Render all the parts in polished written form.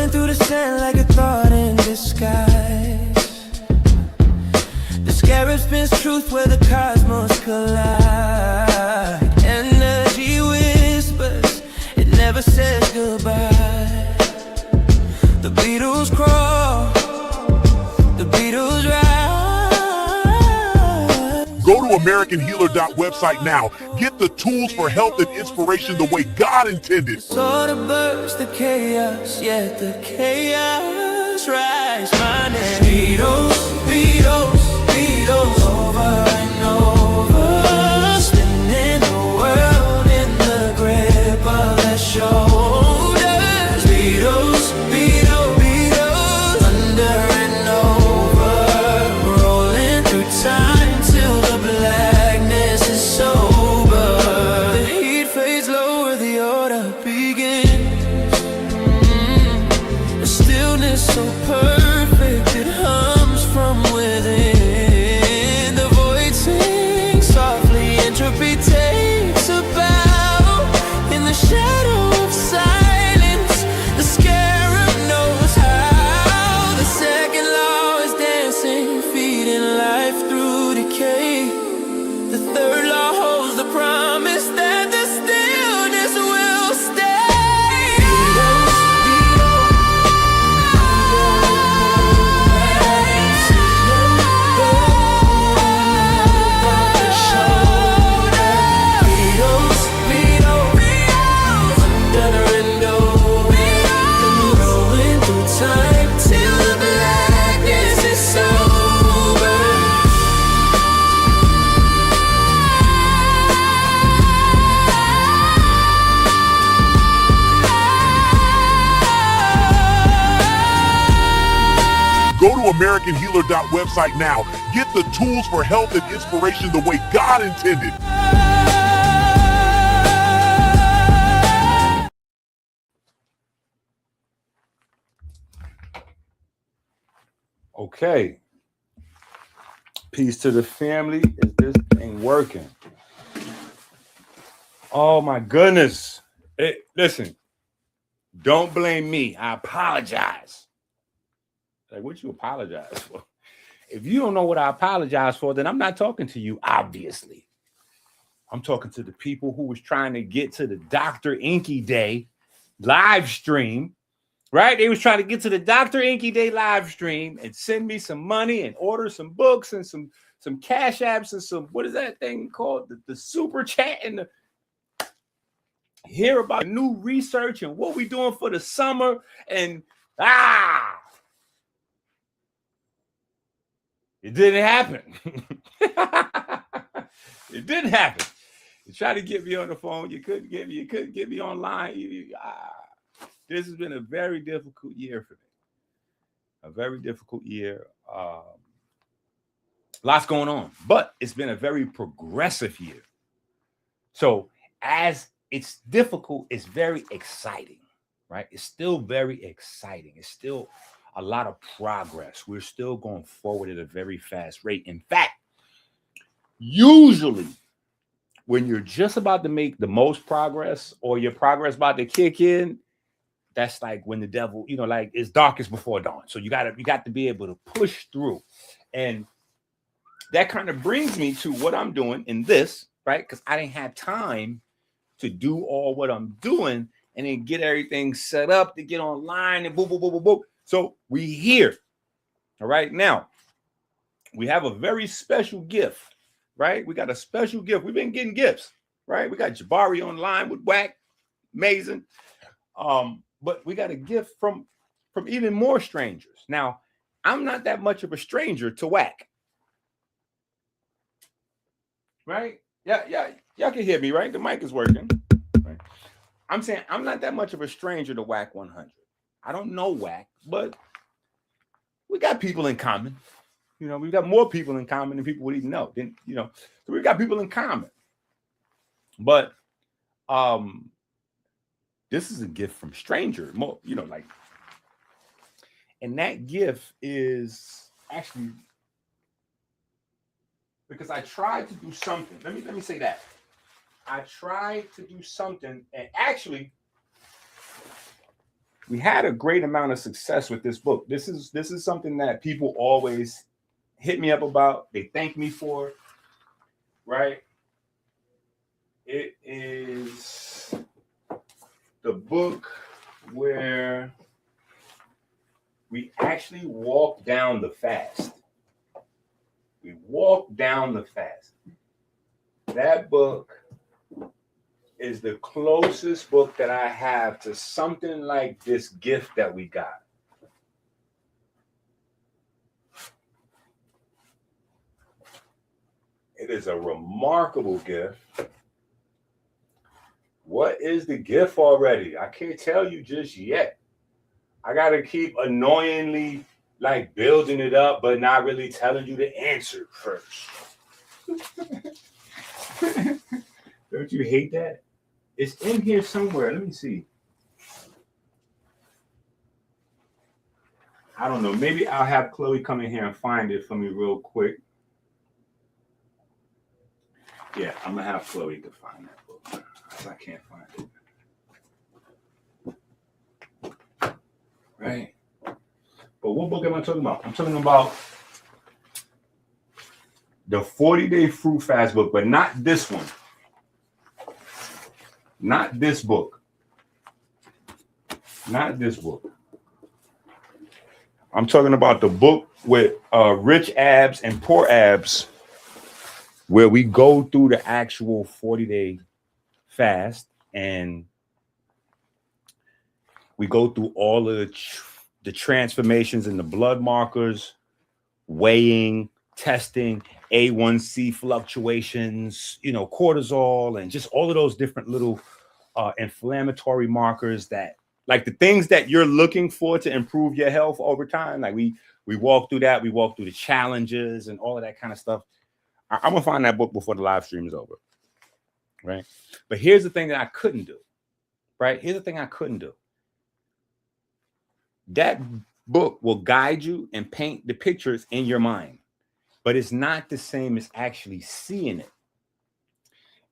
rolling through the sand like a thought in disguise. The scarab spins truth where the cosmos collide. Energy whispers, it never says goodbye. The Beatles crawl, the Beatles rise. Go to AmericanHealer.website now. Get the tools for health and inspiration the way God intended. Sort of burst the chaos, yet the chaos rise. My name Beatles, Beatles, Beatles, over and over, spinning the world in the grip of their shoulders. Beatles, Beatles, Beatles, under and over, rolling through time till the blackness is sober. The heat fades lower, the order begins. The stillness so perfect, it hums from within. The void sings softly, entropy takes a bow. In the shadow of silence, the scarab knows how. The second law is dancing, feeding life through decay. The third law holds the promise that the stillness will stay. Go to AmericanHealer.website now. Get the tools for health and inspiration the way God intended. Okay. Peace to the family. Is this thing working? Oh my goodness. Listen, don't blame me. I apologize. Like, what you apologize for? If you don't know what I apologize for, then I'm not talking to you, obviously. I'm talking to the people who was trying to get to the Dr. Inky Day live stream, right? They was trying to get to the Dr. Inky Day live stream and send me some money and order some books and some cash apps and some, what is that thing called? The super chat, and hear about new research and what we doing for the summer. And it didn't happen. It didn't happen. You tried to get me on the phone. You couldn't get me. You couldn't get me online. This has been a very difficult year for me. A very difficult year. Lots going on, but it's been a very progressive year. So as it's difficult, it's very exciting, right? It's still very exciting. It's still a lot of progress. We're still going forward at a very fast rate. In fact, usually when you're just about to make the most progress or your progress about to kick in, that's like when the devil, like it's darkest before dawn. So you got to be able to push through. And that kind of brings me to what I'm doing in this, right? Because I didn't have time to do all what I'm doing and then get everything set up to get online and boom, boom, boom, boom, boom. So we here. All right. Now we have a very special gift, right? We got a special gift. We've been getting gifts, right? We got Jabari online with Whack. Amazing. But we got a gift from even more strangers. Now, I'm not that much of a stranger to Whack. Right? Yeah. Y'all can hear me, right? The mic is working. Right? I'm saying I'm not that much of a stranger to Whack 100. I don't know Whack, but we got people in common. We've got more people in common than people would even know. So we've got people in common. But this is a gift from stranger, more, and that gift is actually because I tried to do something. Let me say that. I tried to do something, and actually we had a great amount of success with this book. This is something that people always hit me up about. They thank me for, right? It is the book where we actually walk down the fast. We walk down the fast. That book is the closest book that I have to something like this gift that we got. It is a remarkable gift. What is the gift already? I can't tell you just yet. I got to keep annoyingly like building it up, but not really telling you the answer first. Don't you hate that? It's in here somewhere. Let me see. I don't know. Maybe I'll have Chloe come in here and find it for me real quick. Yeah, I'm going to have Chloe to find that book because I can't find it. Right? But what book am I talking about? I'm talking about the 40-Day Fruit Fast book, but not this one. Not this book. Not this book. I'm talking about the book with Rich Abs and Poor Abs, where we go through the actual 40-day fast and we go through all of the transformations in the blood markers, weighing, testing, A1C fluctuations, cortisol, and just all of those different little inflammatory markers that, like the things that you're looking for to improve your health over time. Like we walk through that. We walk through the challenges and all of that kind of stuff. I'm going to find that book before the live stream is over. Right. But here's the thing that I couldn't do. Right. Here's the thing I couldn't do. That book will guide you and paint the pictures in your mind, but it's not the same as actually seeing it.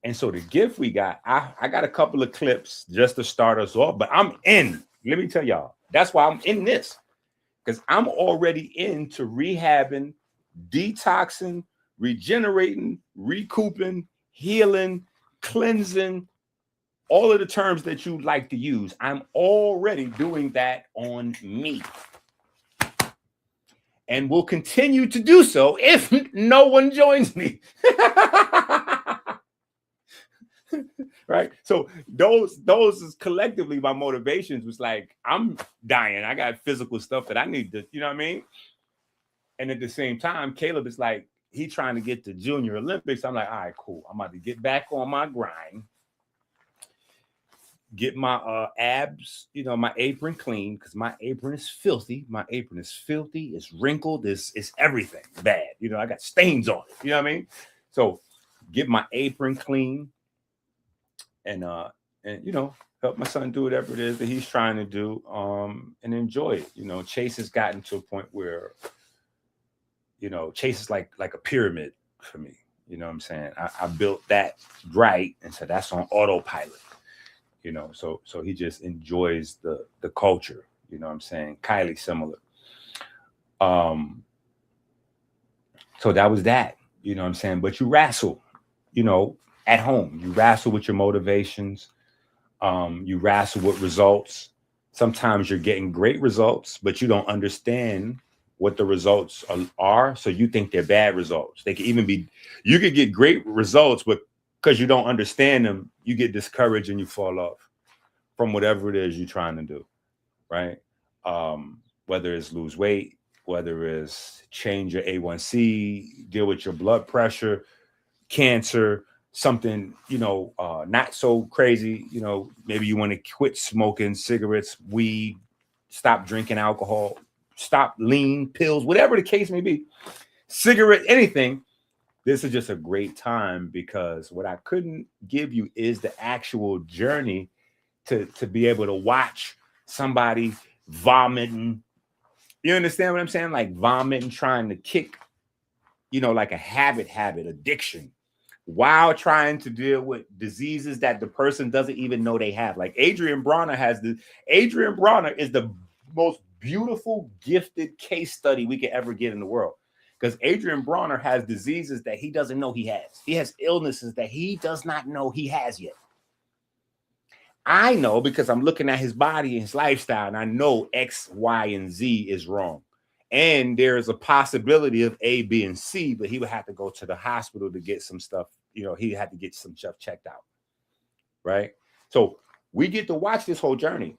And so the gift we got, I got a couple of clips just to start us off, but I'm in. Let me tell y'all, that's why I'm in this, because I'm already into rehabbing, detoxing, regenerating, recouping, healing, cleansing, all of the terms that you like to use. I'm already doing that on me. And will continue to do so if no one joins me. Right. So those is collectively my motivations. Was like, I'm dying. I got physical stuff that I need to, you know what I mean? And at the same time, Caleb is like, he trying to get to Junior Olympics. I'm like, all right, cool. I'm about to get back on my grind. Get my abs, my apron clean, because my apron is filthy. My apron is filthy. It's wrinkled. It's everything bad. I got stains on it. You know what I mean? So get my apron clean and help my son do whatever it is that he's trying to do and enjoy it. Chase has gotten to a point where, Chase is like a pyramid for me. You know what I'm saying? I built that right. And so that's on autopilot. So he just enjoys the culture, you know what I'm saying? Kylie similar. So that was that, you know what I'm saying? But you wrestle, at home. You wrestle with your motivations. You wrestle with results. Sometimes you're getting great results, but you don't understand what the results are. So you think they're bad results. They can even be, you could get great results, but because you don't understand them, you get discouraged and you fall off from whatever it is you're trying to do, right? Whether it's lose weight, whether it's change your A1C, deal with your blood pressure, cancer, something, not so crazy, maybe you want to quit smoking cigarettes, weed, stop drinking alcohol, stop lean pills, whatever the case may be, cigarette, anything. This is just a great time, because what I couldn't give you is the actual journey to be able to watch somebody vomiting. You understand what I'm saying? Like vomiting, trying to kick, like a habit, addiction, while trying to deal with diseases that the person doesn't even know they have. Like Adrian Bronner Adrian Bronner is the most beautiful, gifted case study we could ever get in the world. Because Adrian Bronner has diseases that he doesn't know he has. He has illnesses that he does not know he has yet. I know because I'm looking at his body and his lifestyle, and I know X, Y, and Z is wrong. And there is a possibility of A, B, and C, but he would have to go to the hospital to get some stuff. You know, he had to get some stuff checked out. Right? So we get to watch this whole journey.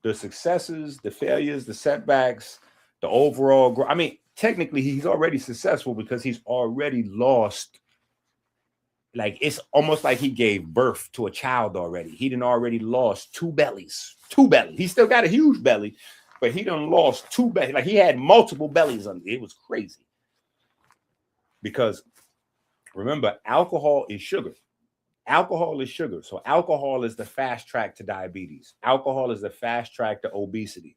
The successes, the failures, the setbacks, the overall growth. I mean, technically, he's already successful because he's already lost. Like, it's almost like he gave birth to a child already. He done already lost 2 bellies. 2 bellies. He still got a huge belly, but he done lost 2 bellies. Like, he had multiple bellies under it. It was crazy. Because, remember, alcohol is sugar. Alcohol is sugar. So alcohol is the fast track to diabetes. Alcohol is the fast track to obesity.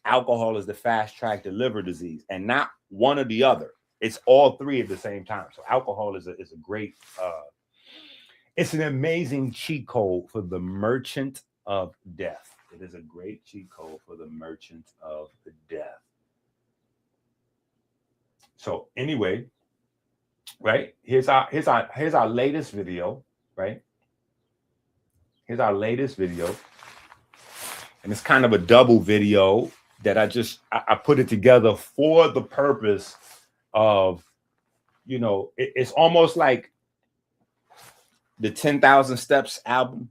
Alcohol is the fast track to liver disease, and not one or the other. It's all 3 at the same time. So alcohol is a great, it's an amazing cheat code for the merchant of death. It is a great cheat code for the merchant of death. So anyway, right, here's our latest video, right? Here's our latest video, and it's kind of a double video that I put it together for the purpose of, you know, it's almost like the 10,000 Steps album.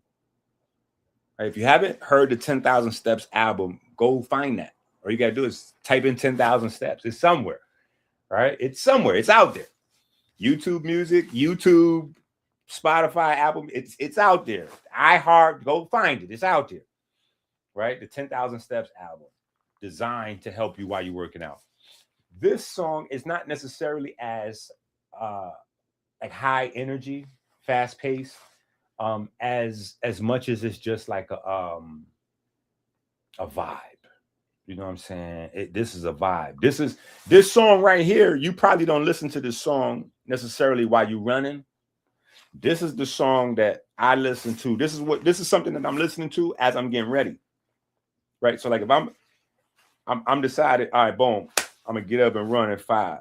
Right? If you haven't heard the 10,000 Steps album, go find that. All you got to do is type in 10,000 Steps. It's somewhere, right? It's somewhere. It's out there. YouTube Music, YouTube, Spotify, album. It's out there. iHeart, go find it. It's out there, right? The 10,000 Steps album, designed to help you while you're working out. This song is not necessarily as like high energy, fast paced, as much as it's just like a vibe. You know what I'm saying? This is a vibe. This song right here. You probably don't listen to this song necessarily while you're running. This is the song that I listen to. This is something that I'm listening to as I'm getting ready. Right. So like if I'm decided, all right, boom, I'm gonna get up and run at 5,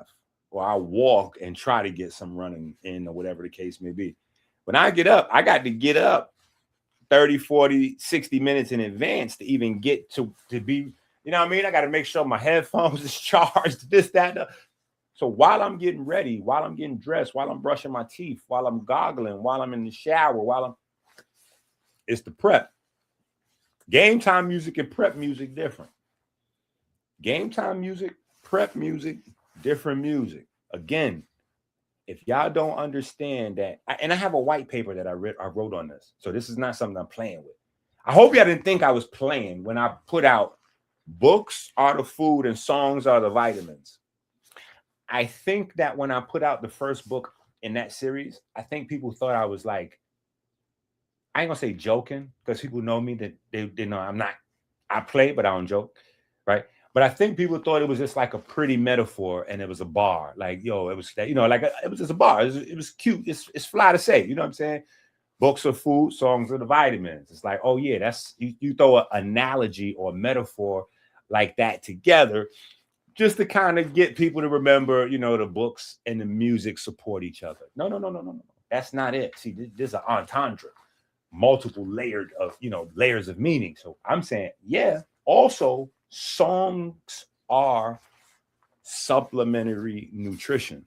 or I'll walk and try to get some running in, or whatever the case may be. When I get up, I got to get up 30, 40, 60 minutes in advance to even get to be, you know what I mean? I got to make sure my headphones is charged, this, that. So while I'm getting ready, while I'm getting dressed, while I'm brushing my teeth, while I'm goggling, while I'm in the shower, it's the prep. Game time music and prep music different. Game time music, prep music, different music. Again, if y'all don't understand that, and I have a white paper that I wrote on this, so this is not something I'm playing with. I hope y'all didn't think I was playing when I put out books are the food and songs are the vitamins. I think that when I put out the first book in that series, I think people thought I was like, I ain't gonna say joking, because people know me, that they know I'm not. I play, but I don't joke, right? But I think people thought it was just like a pretty metaphor, and it was a bar. Like, yo, it was, you know, like it was just a bar. It was cute. It's fly to say, you know what I'm saying? Books are food, songs are the vitamins. It's like, oh yeah, that's you throw an analogy or metaphor like that together, just to kind of get people to remember, you know, the books and the music support each other. No. That's not it. See, this is an entendre, multiple layered of, you know, layers of meaning. So I'm saying, yeah, also songs are supplementary nutrition.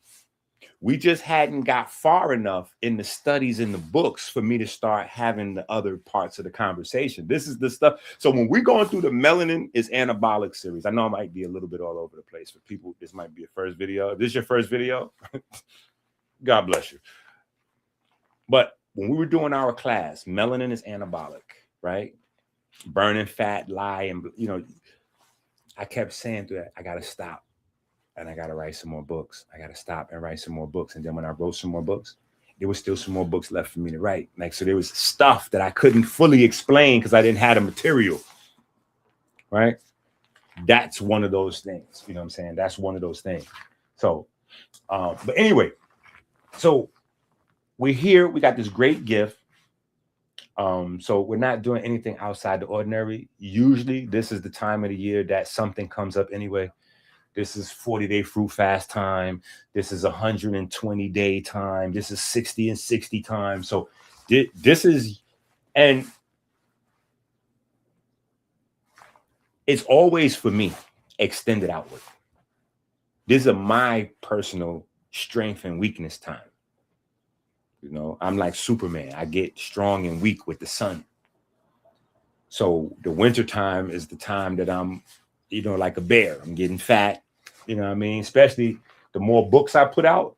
We just hadn't got far enough in the studies in the books for me to start having the other parts of the conversation. This is the stuff. So when we're going through the Melanin is Anabolic series, I know I might be a little bit all over the place for people. This might be a first video. If this is your first video, God bless you. But when we were doing our class, Melanin is Anabolic, right? Burning fat, lie, and, you know, I kept saying to that, I got to stop. And I got to write some more books. I got to stop and write some more books. And then when I wrote some more books, there was still some more books left for me to write. Like, so there was stuff that I couldn't fully explain because I didn't have the material, right? That's one of those things. You know what I'm saying? That's one of those things. So, but anyway, so we're here. We got this great gift. So we're not doing anything outside the ordinary. Usually, this is the time of the year that something comes up anyway. This is 40-day fruit fast time. This is 120-day time. This is 60 and 60 time. So this is, and it's always for me extended outward. These are my personal strength and weakness time. You know, I'm like Superman. I get strong and weak with the sun. So the winter time is the time that I'm, you know, like a bear. I'm getting fat. You know what I mean? Especially the more books I put out,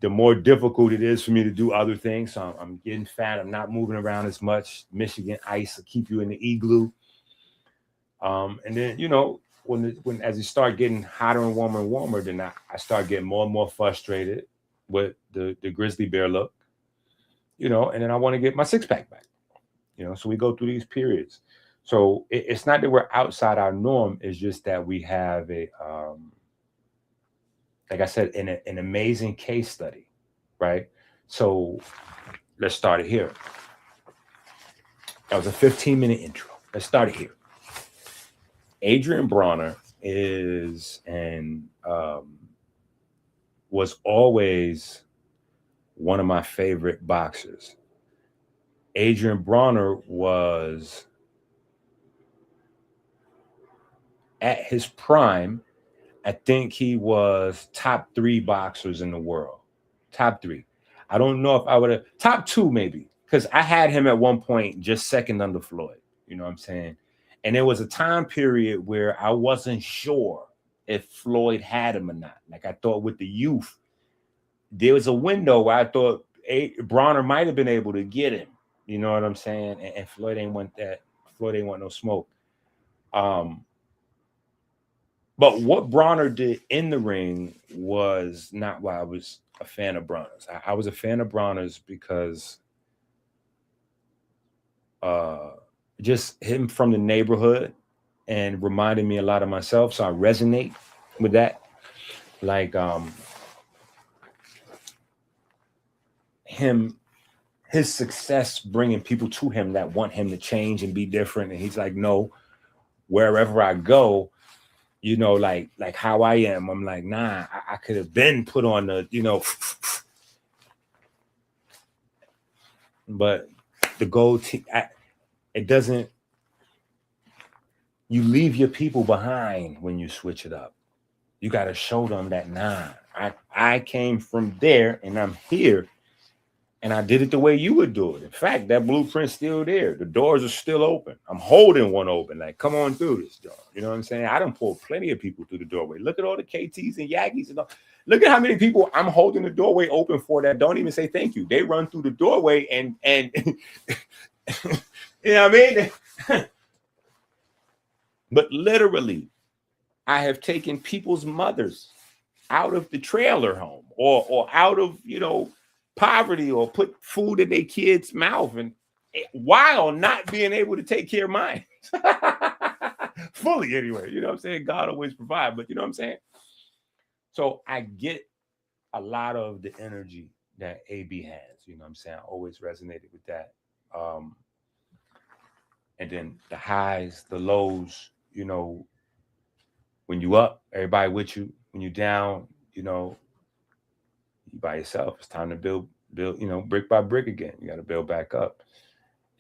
the more difficult it is for me to do other things. So I'm getting fat. I'm not moving around as much. Michigan ice will keep you in the igloo. And then, you know, when as you start getting hotter and warmer, then I start getting more and more frustrated with the grizzly bear look, you know, and then I want to get my six pack back, you know. So we go through these periods. So it's not that we're outside our norm. It's just that we have a, like I said, an amazing case study, right? So let's start it here. That was a 15-minute intro. Let's start it here. Adrian Bronner is and was always one of my favorite boxers. Adrian Bronner was at his prime. I think he was top 3 boxers in the world. Top 3. I don't know if I would have top 2 maybe, because I had him at one point just second under Floyd. You know what I'm saying? And there was a time period where I wasn't sure if Floyd had him or not. Like I thought with the youth, there was a window where I thought Bronner might have been able to get him. You know what I'm saying? And Floyd ain't want that. Floyd ain't want no smoke. But what Bronner did in the ring was not why I was a fan of Bronner's. I was a fan of Bronner's because just him from the neighborhood and reminded me a lot of myself. So I resonate with that. Like his success bringing people to him that want him to change and be different. And he's like, no, wherever I go, you know, like how I am, I'm like, nah, I could have been put on the, you know, but the gold, it doesn't, you leave your people behind when you switch it up. You got to show them that, nah, I came from there and I'm here and I did it the way you would do it. In fact, that blueprint's still there. The doors are still open. I'm holding one open. Like, come on through this door. You know what I'm saying? I done pulled plenty of people through the doorway. Look at all the KTs and Yaggies and all. Look at how many people I'm holding the doorway open for that don't even say thank you. They run through the doorway and you know what I mean? But literally, I have taken people's mothers out of the trailer home or out of, you know, poverty or put food in their kids' mouth and while not being able to take care of mine. Fully anyway. You know what I'm saying? God always provides, but you know what I'm saying? So I get a lot of the energy that AB has. You know what I'm saying? I always resonated with that. And then the highs, the lows, you know, when you up, everybody with you. When you down, you know, you by yourself. It's time to build, you know, brick by brick again. You got to build back up.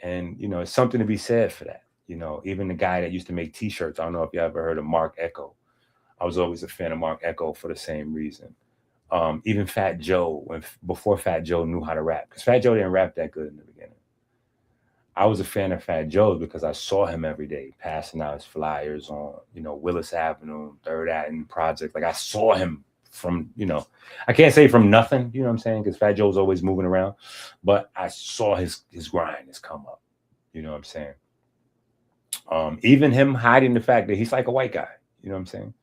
And, you know, it's something to be said for that. You know, even the guy that used to make t-shirts, I don't know if you ever heard of Mark Echo. I was always a fan of Mark Echo for the same reason. Even Fat Joe, before Fat Joe knew how to rap, because Fat Joe didn't rap that good in the beginning. I was a fan of Fat Joe's because I saw him every day passing out his flyers on, you know, Willis Avenue, 3rd Avenue Project. Like I saw him from, you know, I can't say from nothing, you know what I'm saying? Because Fat Joe was always moving around, but I saw his grind, his come up, you know what I'm saying? Even him hiding the fact that he's like a white guy, you know what I'm saying?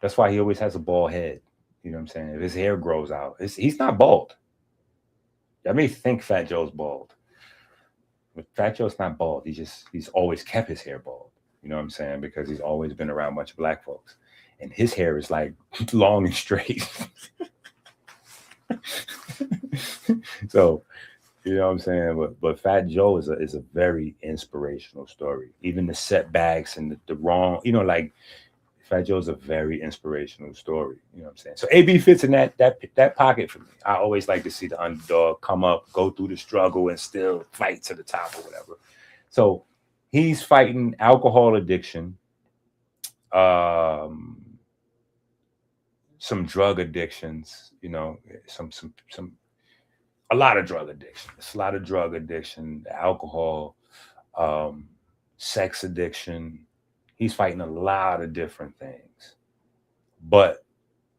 That's why he always has a bald head, you know what I'm saying? If his hair grows out, he's not bald. I may think Fat Joe's bald. But Fat Joe's not bald. He's always kept his hair bald. You know what I'm saying? Because he's always been around a bunch of black folks. And his hair is like long and straight. So, you know what I'm saying? But Fat Joe is a very inspirational story. Even the setbacks and the wrong, like Fat Joe's a very inspirational story. You know what I'm saying? So AB fits in that pocket for me. I always like to see the underdog come up, go through the struggle, and still fight to the top or whatever. So he's fighting alcohol addiction, um, some drug addictions. Some a lot of drug addiction. It's a lot of drug addiction, alcohol, um, sex addiction. He's fighting a lot of different things. But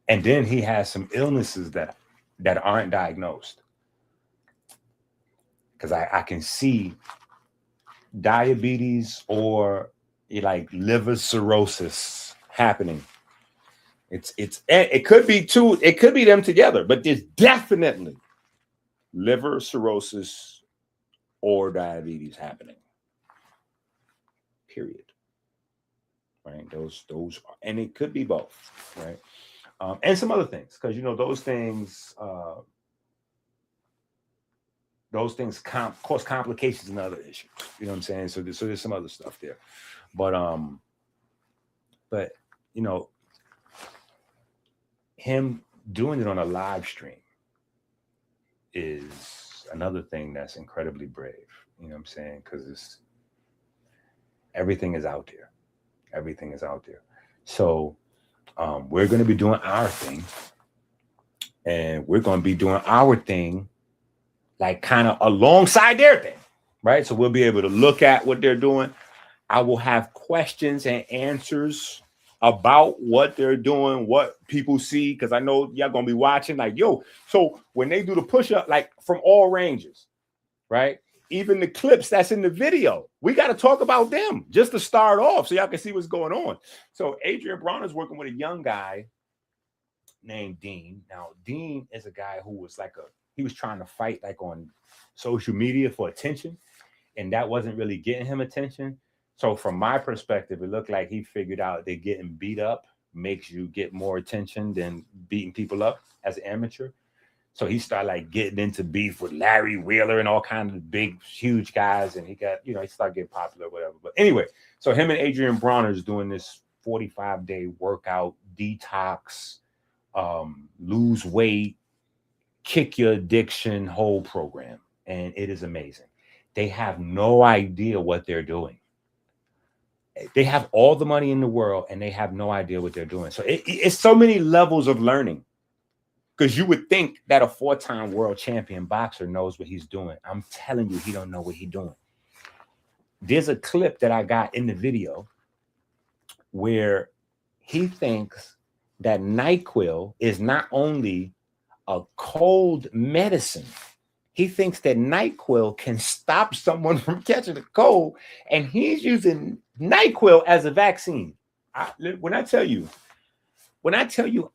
and then he has some illnesses that aren't diagnosed. Because I can see diabetes or like liver cirrhosis happening. It could be two, it could be them together, but there's definitely liver cirrhosis or diabetes happening. Period. Right? Those are, and it could be both, right? And some other things, because those things cause complications and other issues. You know what I'm saying? So there's some other stuff there, but him doing it on a live stream is another thing that's incredibly brave. You know what I'm saying? Because everything is out there. Everything is out there. So we're going to be doing our thing, and we're going to be doing our thing like kind of alongside their thing, right? So we'll be able to look at what they're doing. I will have questions and answers about what they're doing, what people see, because I know y'all gonna be watching. Like, yo, so when they do the push-up, like from all ranges, right? Even the clips that's in the video, we got to talk about them just to start off, so y'all can see what's going on. So Adrian Bronner's working with a young guy named Dean. Now, Dean is a guy who was he was trying to fight like on social media for attention, and that wasn't really getting him attention. So from my perspective, it looked like he figured out that getting beat up makes you get more attention than beating people up as an amateur. So he started like getting into beef with Larry Wheeler and all kinds of big, huge guys. And he got, he started getting popular or whatever. But anyway, so him and Adrian Bronner is doing this 45-day workout, detox, lose weight, kick your addiction whole program. And it is amazing. They have no idea what they're doing. They have all the money in the world and they have no idea what they're doing. So it's so many levels of learning, because you would think that a 4-time world champion boxer knows what he's doing. I'm telling you, he don't know what he's doing. There's a clip that I got in the video where he thinks that NyQuil is not only a cold medicine. He thinks that NyQuil can stop someone from catching a cold, and he's using NyQuil as a vaccine. When I tell you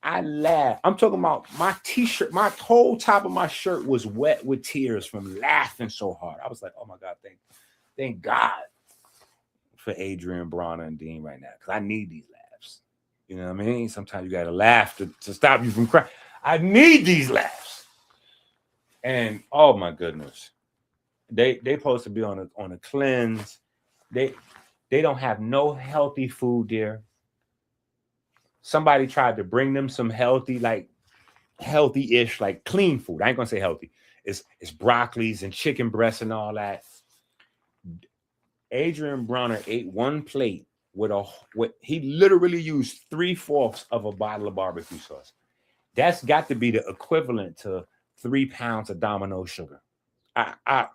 I laugh, I'm talking about my t-shirt, my whole top of my shirt was wet with tears from laughing so hard. I was like, oh my God, thank God for Adrian Bronner and Dean right now, because I need these laughs. You know what I mean? Sometimes you got to laugh to stop you from crying. I need these laughs. And oh my goodness, they supposed to be on a cleanse. They don't have no healthy food there. Somebody tried to bring them some healthy, like healthy-ish, like clean food. I ain't gonna say healthy. It's broccolis and chicken breasts and all that. Adrian Bronner ate one plate with he literally used 3/4 of a bottle of barbecue sauce. That's got to be the equivalent to 3 pounds of Domino sugar. I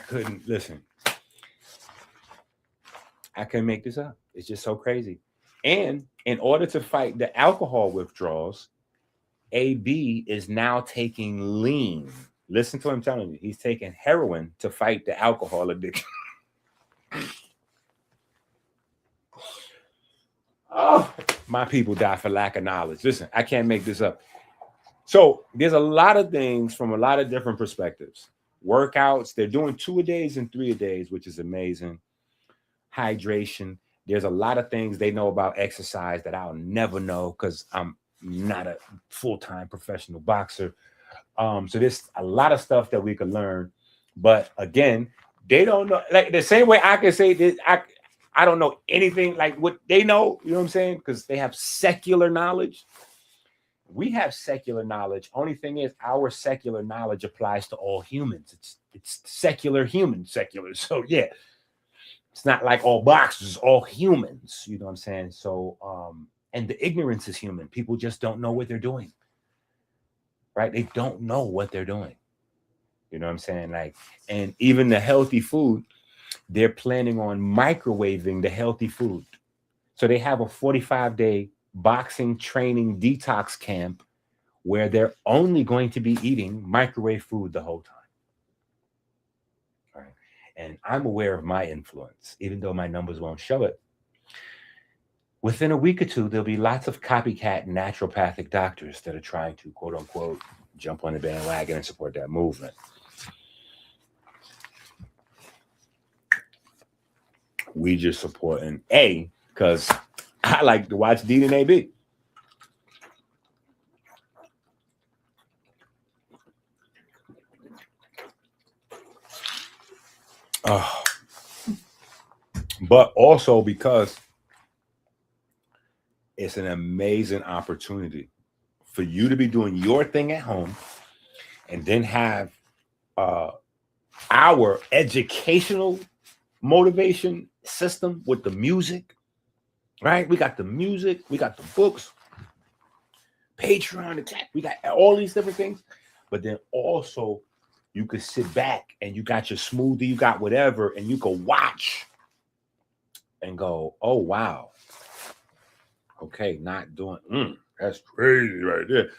couldn't listen. I couldn't make this up. It's just so crazy. And in order to fight the alcohol withdrawals, AB is now taking lean. Listen to what I'm telling you. He's taking heroin to fight the alcohol addiction. Oh, my people die for lack of knowledge. Listen, I can't make this up. So there's a lot of things from a lot of different perspectives. Workouts, they're doing 2-a-days and 3-a-days, which is amazing. Hydration. There's a lot of things they know about exercise that I'll never know, because I'm not a full-time professional boxer. So there's a lot of stuff that we could learn, but again, they don't know. Like the same way I can say this, I don't know anything like what they know. You know what I'm saying? Because they have secular knowledge. We have secular knowledge. Only thing is, our secular knowledge applies to all humans. It's secular, human, secular. So yeah, it's not like all boxers, all humans. You know what I'm saying? So and the ignorance is human. People just don't know what they're doing. Right? They don't know what they're doing. You know what I'm saying? Like, and even the healthy food, they're planning on microwaving the healthy food. So they have a 45-day boxing training detox camp where they're only going to be eating microwave food the whole time. All right. And I'm aware of my influence, even though my numbers won't show it. Within a week or two, there'll be lots of copycat naturopathic doctors that are trying to, quote unquote, jump on the bandwagon and support that movement. We just supporting A, because I like to watch D and AB. But also because it's an amazing opportunity for you to be doing your thing at home and then have our educational motivation system with the music, right? We got the music, we got the books, Patreon, we got all these different things. But then also you could sit back and you got your smoothie, you got whatever, and you could watch and go, oh, wow. Okay, not doing, that's crazy right there.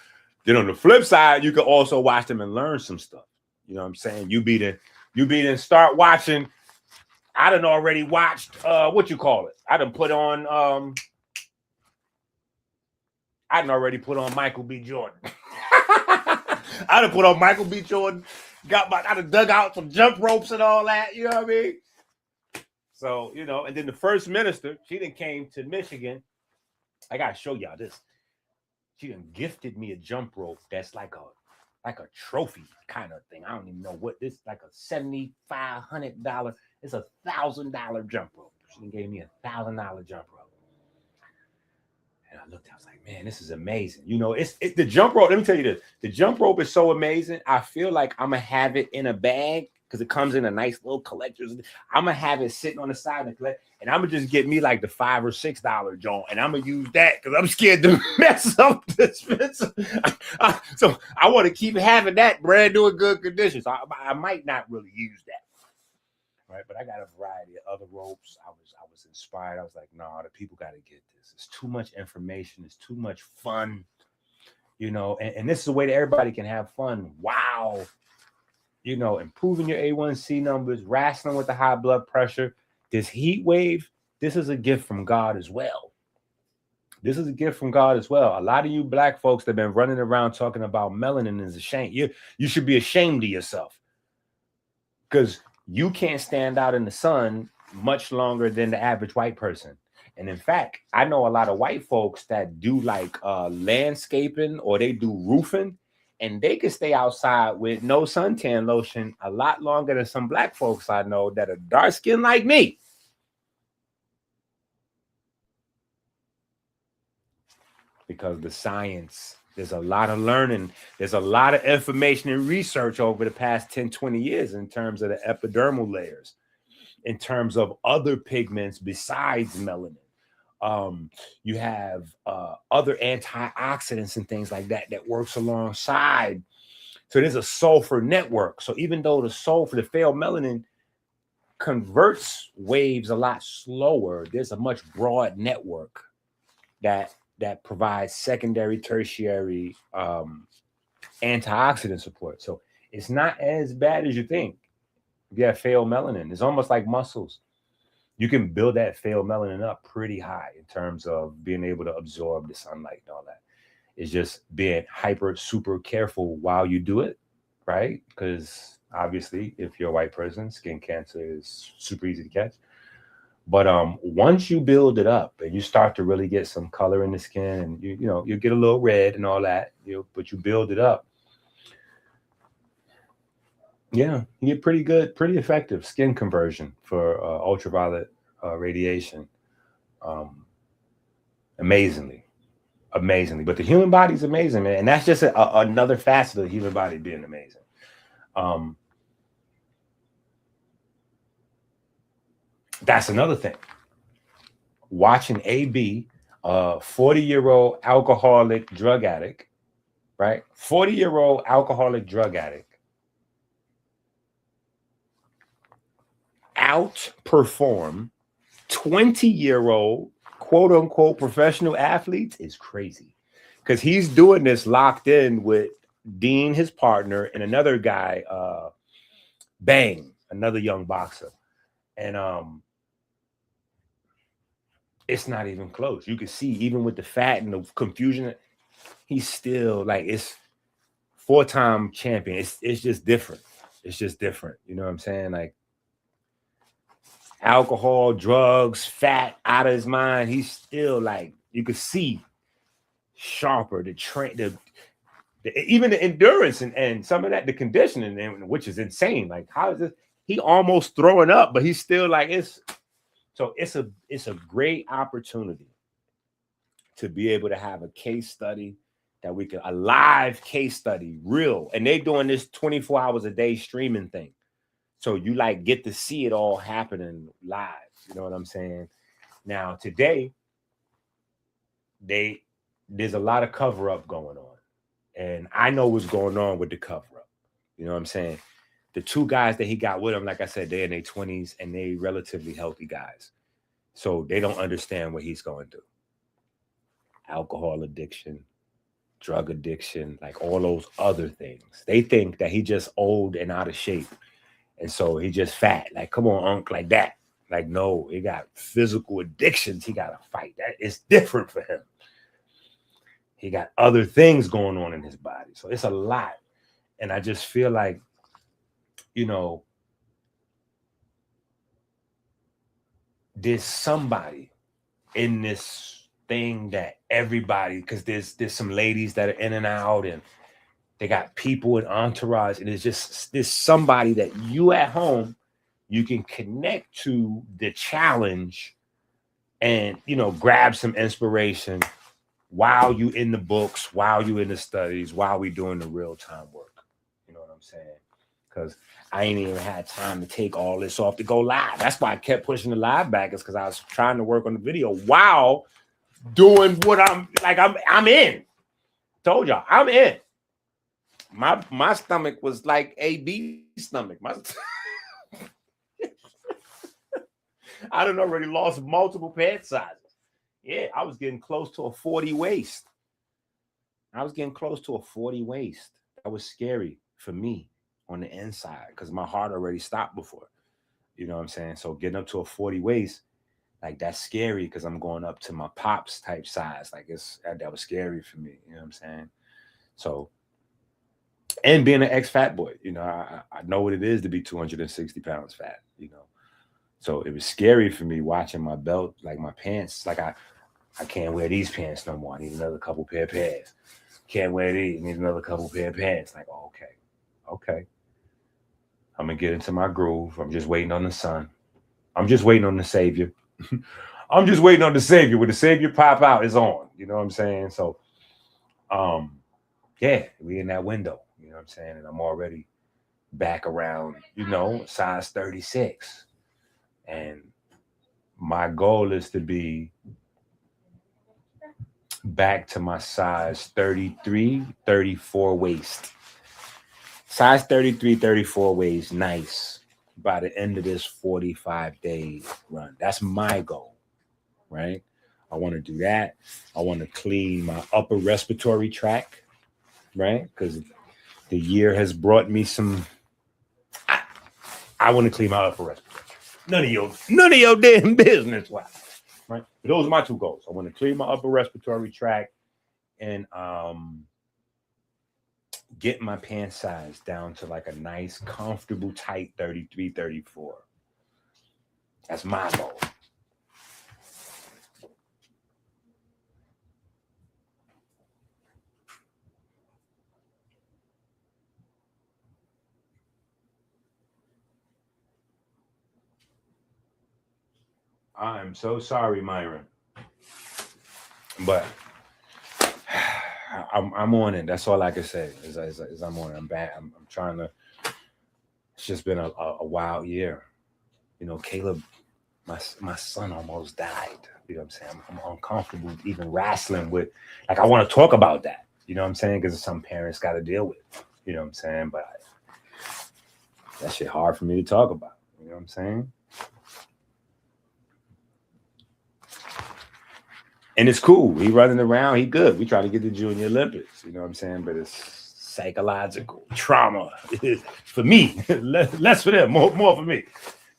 Then on the flip side, you could also watch them and learn some stuff. You know what I'm saying? You be to start watching. I done already watched, what you call it? I done put on, I done already put on Michael B. Jordan. I done put on Michael B. Jordan. I done dug out some jump ropes and all that. You know what I mean? So, you know, and then the first minister, she done came to Michigan. I got to show y'all this. She done gifted me a jump rope that's like a trophy kind of thing. I don't even know what this, like a $7,500. It's $1,000 jump rope. She gave me $1,000 jump rope. And I looked, I was like, man, this is amazing. You know, it's the jump rope. Let me tell you this. The jump rope is so amazing. I feel like I'm going to have it in a bag because it comes in a nice little collector's. I'm going to have it sitting on the side of the collect, and I'm going to just get me like the $5 or $6 joint, and I'm going to use that because I'm scared to mess up the expensive. So I want to keep having that brand new in good condition. So I might not really use that. Right, but I got a variety of other ropes. I was inspired. I was like, no, the people got to get this. It's too much information. It's too much fun, you know. And this is a way that everybody can have fun. Wow, you know, improving your A1C numbers, wrestling with the high blood pressure. This heat wave. This is a gift from God as well. This is a gift from God as well. A lot of you black folks that have been running around talking about melanin is ashamed. You should be ashamed of yourself because you can't stand out in the sun much longer than the average white person. And in fact, I know a lot of white folks that do like landscaping or they do roofing, and they can stay outside with no suntan lotion a lot longer than some black folks I know that are dark skinned like me. Because the science, there's a lot of learning. There's a lot of information and research over the past 10, 20 years in terms of the epidermal layers, in terms of other pigments besides melanin. You have other antioxidants and things like that that works alongside. So there's a sulfur network. So even though the pheomelanin converts waves a lot slower, there's a much broad network that provides secondary, tertiary antioxidant support. So it's not as bad as you think. If you have pheomelanin, it's almost like muscles. You can build that pheomelanin up pretty high in terms of being able to absorb the sunlight and all that. It's just being super careful while you do it, right? Because obviously, if you're a white person, skin cancer is super easy to catch. But once you build it up and you start to really get some color in the skin, and you get a little red and all that, but you build it up, Yeah, you get pretty effective skin conversion for ultraviolet radiation. Um, amazingly, amazingly. But the human body's amazing, man, and that's just another facet of the human body being amazing. Um, that's another thing. Watching AB, a 40-year-old alcoholic drug addict, right? 40-year-old alcoholic drug addict outperform 20-year-old quote unquote professional athletes is crazy. Because he's doing this locked in with Dean, his partner, and another guy, Bang, another young boxer. And it's not even close. You can see, even with the fat and the confusion, he's still like, it's 4-time champion. It's just different. It's just different. You know what I'm saying? Like, alcohol, drugs, fat, out of his mind. He's still like, you could see sharper, even the endurance and some of that, the conditioning, which is insane. Like, how is this? He almost throwing up, but he's still like, it's a great opportunity to be able to have a case study that we can, a live case study, real. And they doing this 24 hours a day streaming thing. So you like get to see it all happening live. You know what I'm saying? Now today, there's a lot of cover up going on. And I know what's going on with the cover up. You know what I'm saying? The two guys that he got with him, like I said, they're in their 20s and they relatively healthy guys. So they don't understand what he's going through. Alcohol addiction, drug addiction, like all those other things. They think that he just old and out of shape. And so he just fat. Like, come on, Unc, like that. Like, no, he got physical addictions. He got to fight. That it's different for him. He got other things going on in his body. So it's a lot. And I just feel like, you know, there's somebody in this thing that everybody, because there's some ladies that are in and out, and they got people in entourage, and there's somebody that you at home, you can connect to the challenge and, you know, grab some inspiration while you in the books, while you in the studies, while we doing the real time work. You know what I'm saying? Because I ain't even had time to take all this off to go live. That's why I kept pushing the live back, is because I was trying to work on the video while doing what I'm in. Told y'all, I'm in. My stomach was like AB stomach. I done already lost multiple pant sizes. Yeah, I was getting close to a 40 waist. I was getting close to a 40 waist. That was scary for me on the inside because my heart already stopped before. You know what I'm saying? So getting up to a 40 waist, like that's scary because I'm going up to my pops type size. Like that was scary for me. You know what I'm saying? So, and being an ex-fat boy, you know, I know what it is to be 260 pounds fat, you know. So it was scary for me watching my belt, like my pants. Like I can't wear these pants no more. I need another couple pair of pants. Can't wear these. Need another couple pair of pants. Like, oh, okay. I'm gonna get into my groove. I'm just waiting on the sun. I'm just waiting on the savior. I'm just waiting on the savior. When the savior pop out, it's on. You know what I'm saying? So, um, yeah, we in that window. You know what I'm saying? And I'm already back around, you know, size 36. And my goal is to be back to my size 33, 34 waist. Size 33, 34 waist, nice. By the end of this 45-day run. That's my goal, right? I want to do that. I want to clean my upper respiratory tract, right? Because the year has brought me some. I want to clean my upper respiratory. None of your damn business. Wow. Right? But those are my two goals. I want to clean my upper respiratory tract and get my pant size down to like a nice, comfortable, tight 33, 34. That's my goal. I'm so sorry, Myron. But I'm on it. That's all I can say. Is I'm on it. I'm bad. I'm trying to. It's just been a wild year. You know, Caleb, my son almost died. You know what I'm saying? I'm uncomfortable even wrestling with. Like, I want to talk about that. You know what I'm saying? Because some parents got to deal with. You know what I'm saying? But that shit hard for me to talk about. You know what I'm saying? And it's cool. He running around. He good. We try to get the Junior Olympics. You know what I'm saying? But it's psychological trauma for me. Less for them. More for me.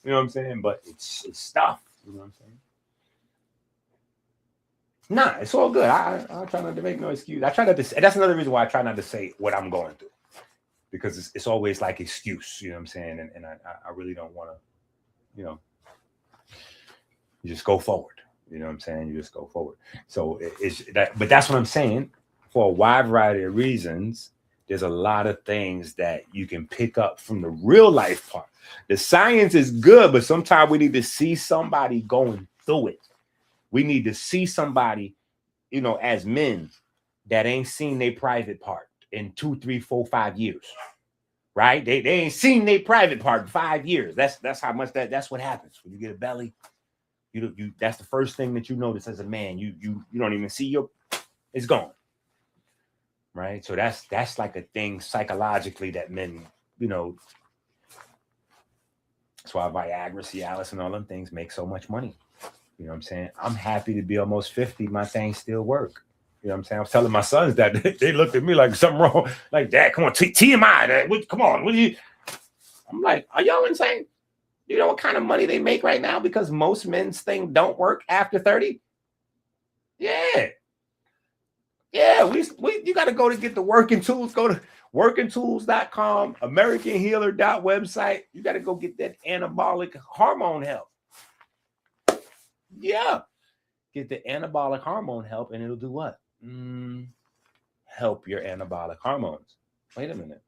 You know what I'm saying? But it's stuff. You know what I'm saying? Nah, it's all good. I try not to make no excuse. I try not to say, that's another reason why I try not to say what I'm going through. Because it's always like excuse. You know what I'm saying? And I really don't want to, you know, you just go forward. You know what I'm saying? You just go forward. So it's that, but that's what I'm saying. For a wide variety of reasons, there's a lot of things that you can pick up from the real life part. The science is good, but sometimes we need to see somebody going through it. We need to see somebody, you know, as men that ain't seen their private part in 2, 3, 4, 5 years. Right? They ain't seen their private part in 5 years. That's how much that's what happens when you get a belly. You that's the first thing that you notice as a man. You don't even see it's gone. Right? So that's like a thing psychologically that men, you know, that's why Viagra, Cialis, and all them things make so much money. You know what I'm saying? I'm happy to be almost 50. My things still work. You know what I'm saying? I was telling my sons that they looked at me like something wrong. Like, Dad, come on, TMI. Dad. Come on. What do you? I'm like, are y'all insane? You know what kind of money they make right now? Because most men's thing don't work after 30. Yeah. Yeah, you got to go to get the working tools. Go to workingtools.com, AmericanHealer.website. You got to go get that anabolic hormone help. Yeah. Get the anabolic hormone help, and it'll do what? Help your anabolic hormones. Wait a minute.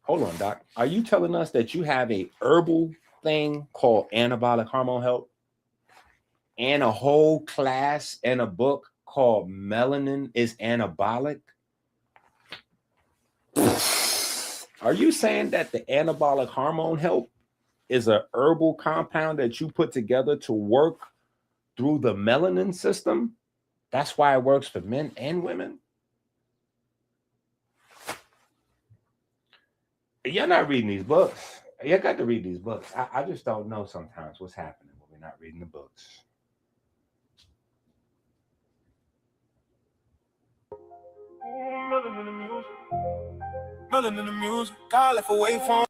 Hold on, Doc. Are you telling us that you have a herbal thing called anabolic hormone help and a whole class and a book called Melanin is Anabolic? Are you saying that the anabolic hormone help is a herbal compound that you put together to work through the melanin system? That's why it works for men and women? You're not reading these books. You got to read these books. I just don't know sometimes what's happening when we're not reading the books. Melanin in the music. Melanin in the music. God left away from.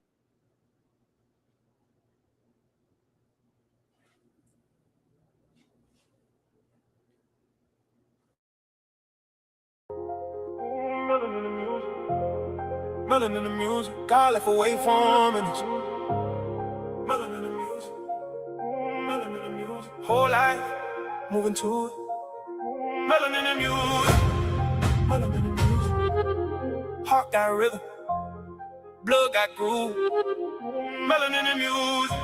Melanin in the music. Melanin in the music. God left away from it. Melanin in the music. Melanin in the music. Whole life moving to it. Melanin in the music. Melanin in the music. Heart got rhythm. Blood got groove. Melanin in the music.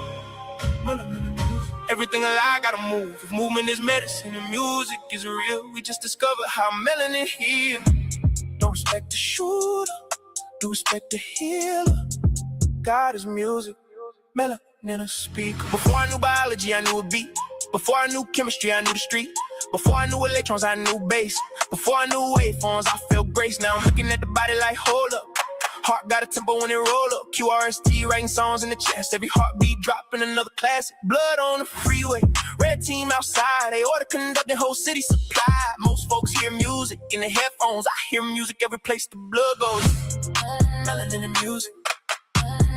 Melanin in the music. Everything alive gotta move. If movement is medicine and music is real, we just discovered how melanin heals. Don't respect the shooter, do respect the healer. God is music, melanin in a speaker. Before I knew biology, I knew a beat. Before I knew chemistry, I knew the street. Before I knew electrons, I knew bass. Before I knew waveforms, I felt grace. Now I'm looking at the body like, hold up. Heart got a tempo when it roll up. QRST writing songs in the chest. Every heartbeat dropping another classic. Blood on the freeway. Red team outside. They order conducting whole city supply. Most folks hear music in the headphones. I hear music every place the blood goes. Melanin in the music.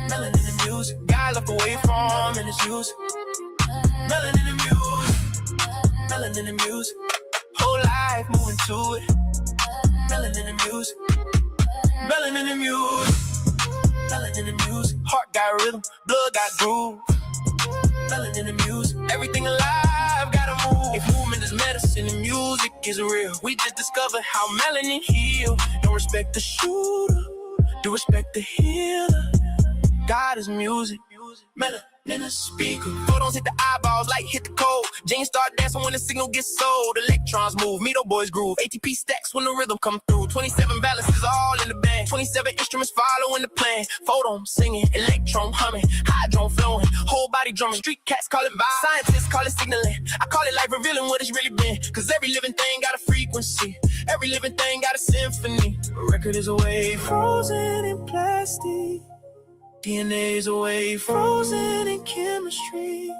Melanin in the music. God left away from in his music. Melanin in the music. Melanin in the music. Whole life moving to it. Melanin in the music. Melanin in the music. Melanin in the music. Heart got rhythm, blood got groove. Melanin in the music. Everything alive gotta move. If movement is medicine and music is real, we just discovered how melanin heal. Don't respect the shooter, do respect the healer. God is music. Melanin in a speaker. Photos hit the eyeballs like hit the cold. Jeans start dancing when the signal gets sold. Electrons move, Mito boys groove. ATP stacks when the rhythm come through. 27 balances all in the band. 27 instruments following the plan. Photon singing, electron humming, hydron flowing, whole body drumming. Street cats call it vibe, scientists call it signaling. I call it life revealing what it's really been. Cause every living thing got a frequency. Every living thing got a symphony. A record is a wave frozen in plastic. DNA is a wave frozen in chemistry.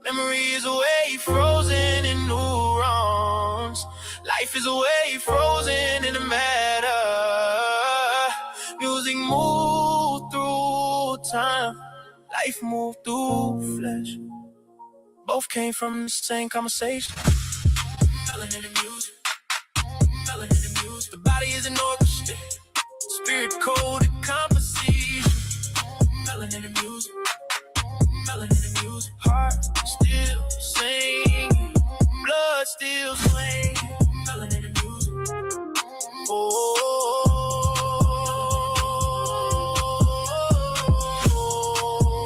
Memory is a wave frozen in neurons. Life is a wave frozen in the matter. Music moves through time. Life moved through flesh. Both came from the same conversation. Melanin and music. Melanin and music. The body is an orchestra. Spirit coded composition. Melanin and music, melanin and music. Heart still singing, blood still swaying. Melanin and music. Oh,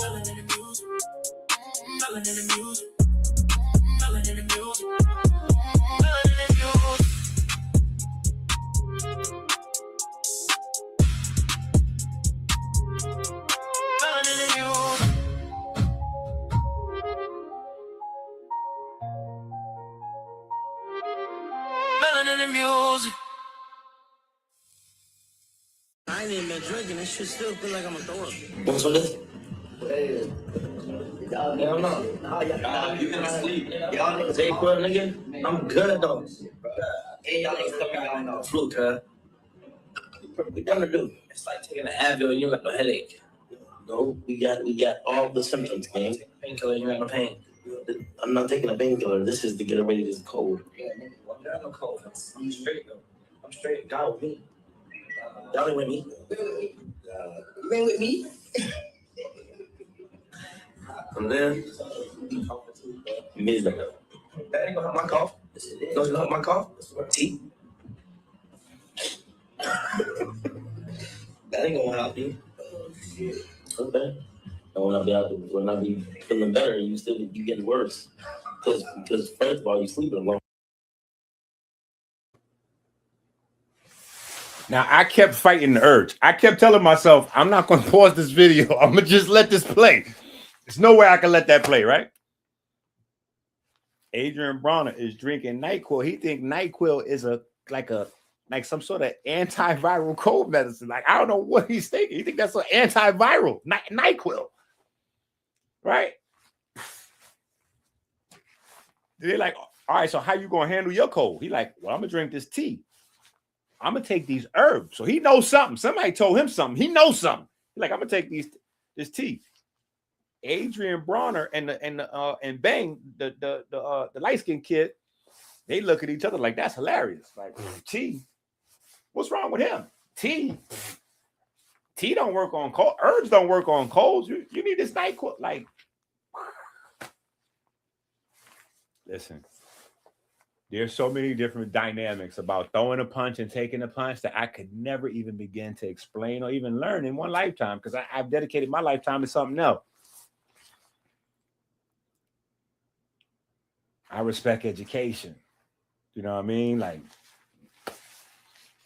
melanin and music, melanin and music, melanin and music, melanin and music. Melanin and music. Melanin and music. I ain't even been drinking. This shit still feel like I'm a throw up. Want some of this? Hell no. You can sleep. Y'all niggas ain't good, nigga. I'm good though. Hey, y'all niggas coming out on the flu, cuz. We done to do. It's like taking an Advil and you got no headache. No, we got all the symptoms, gang. Painkiller, you got no pain. I'm not taking a painkiller. This is to get rid of this cold. Yeah, I'm no cold. I'm straight though. I'm straight. God with me. Y'all ain't with me. You ain't with me? I'm there. Miserable. That ain't gonna help my cough. Don't help my cough? Tea. That ain't gonna help you. Okay. And when I be feeling better, you getting worse. Because first of all, you sleeping alone. Now, I kept fighting the urge. I kept telling myself, I'm not going to pause this video. I'm going to just let this play. There's no way I can let that play, right? Adrian Bronner is drinking NyQuil. He think NyQuil is like some sort of antiviral cold medicine. Like, I don't know what he's thinking. He think that's an antiviral, NyQuil, right? They're like, all right, so how you going to handle your cold? He like, well, I'm going to drink this tea. I'm going to take these herbs. So he knows something. Somebody told him something. He knows something. He's like, I'm going to take this tea. Adrian Bronner and Bang, the light-skinned kid, they look at each other like, that's hilarious. Like, tea? What's wrong with him? Tea don't work on cold. Herbs don't work on colds. You need this NyQuil. Like, listen, there's so many different dynamics about throwing a punch and taking a punch that I could never even begin to explain or even learn in one lifetime, because I've dedicated my lifetime to something else. I respect education. You know what I mean? Like,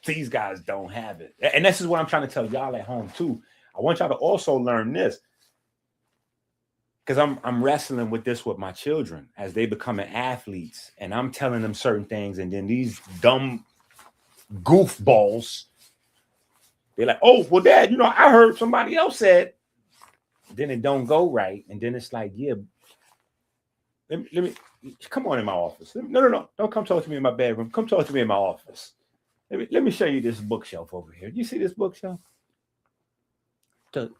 these guys don't have it. And this is what I'm trying to tell y'all at home too. I want y'all to also learn this, because I'm wrestling with this with my children as they becoming athletes, and I'm telling them certain things, and then these dumb goofballs, they're like, oh, well, Dad, I heard somebody else said. Then it don't go right, and then it's like, yeah, let me come on in my office. No, don't come talk to me in my bedroom. Come talk to me in my office. Let me show you this bookshelf over here. You see this bookshelf?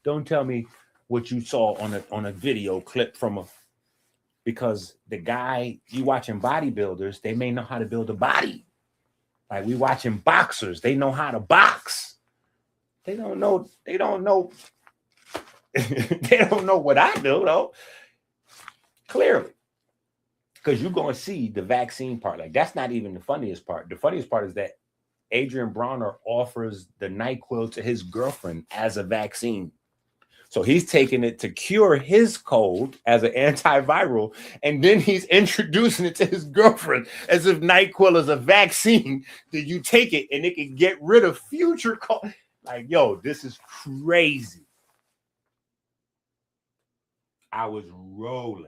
Don't tell me what you saw on a video clip because the guy, you watching bodybuilders, they may know how to build a body. Like, we watching boxers, they know how to box. They don't know they don't know what I do though. Clearly. Because you're going to see the vaccine part. Like, that's not even the funniest part. The funniest part is that Adrian Bronner offers the NyQuil to his girlfriend as a vaccine. So he's taking it to cure his cold as an antiviral, and then he's introducing it to his girlfriend as if NyQuil is a vaccine that you take it and it can get rid of future cold. Like, yo, this is crazy. I was rolling,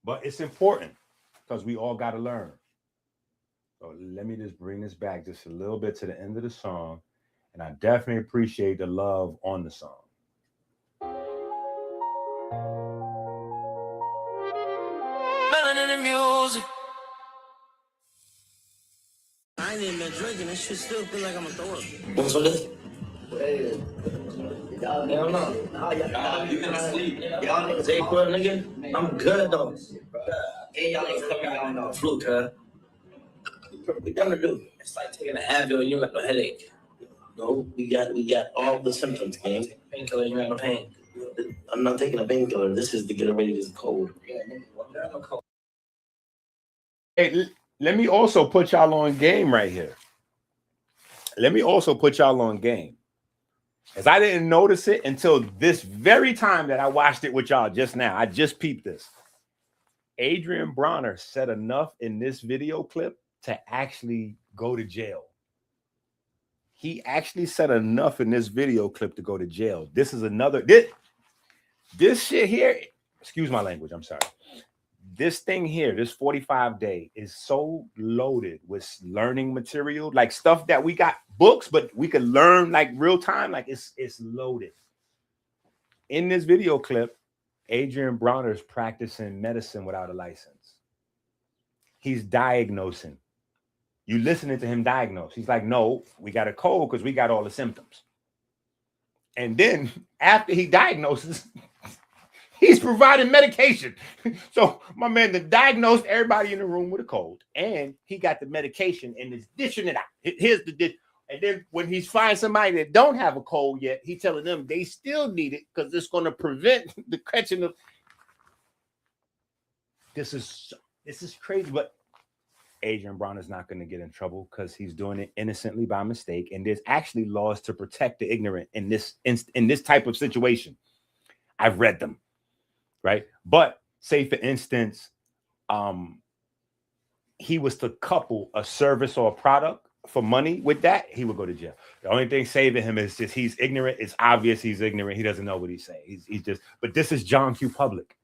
but it's important because we all got to learn. So let me just bring this back just a little bit to the end of the song, and I definitely appreciate the love on the song. Melanin in music. I ain't even been drinking. This shit still feel like I'm gonna throw up. What's with this? Y'all know. You can sleep. Y'all niggas ain't cool, nigga. I'm good though. Hey, y'all niggas coming out on the flu, cuz. We gonna do. It's like taking an Advil and you got no headache. No, we got all the symptoms, gang. Painkiller, you got no pain. I'm not taking a painkiller. This is to get rid of this cold. Hey, let me also put y'all on game right here. Let me also put y'all on game. As I didn't notice it until this very time that I watched it with y'all just now. I just peeped this. Adrian Bronner said enough in this video clip to actually go to jail. He actually said enough in this video clip to go to jail. This is another, this shit here, excuse my language, I'm sorry. This thing here, this 45-day is so loaded with learning material, like stuff that we got books, but we could learn like real time. Like it's loaded. In this video clip, Adrian Bronner is practicing medicine without a license. He's diagnosing. You listening to him diagnose. He's like, no, we got a cold because we got all the symptoms. And then after he diagnoses, he's providing medication. So my man that diagnosed everybody in the room with a cold, and he got the medication and is dishing it out. Here's the dish. And then when he's finding somebody that don't have a cold yet, he's telling them they still need it because it's going to prevent the catching of. This is crazy, but Adrian Brown is not going to get in trouble because he's doing it innocently by mistake. And there's actually laws to protect the ignorant in this type of situation. I've read them. Right. But say, for instance, he was to couple a service or a product for money with that, he would go to jail. The only thing saving him is just he's ignorant. It's obvious he's ignorant. He doesn't know what he's saying. He's just, but this is John Q. Public.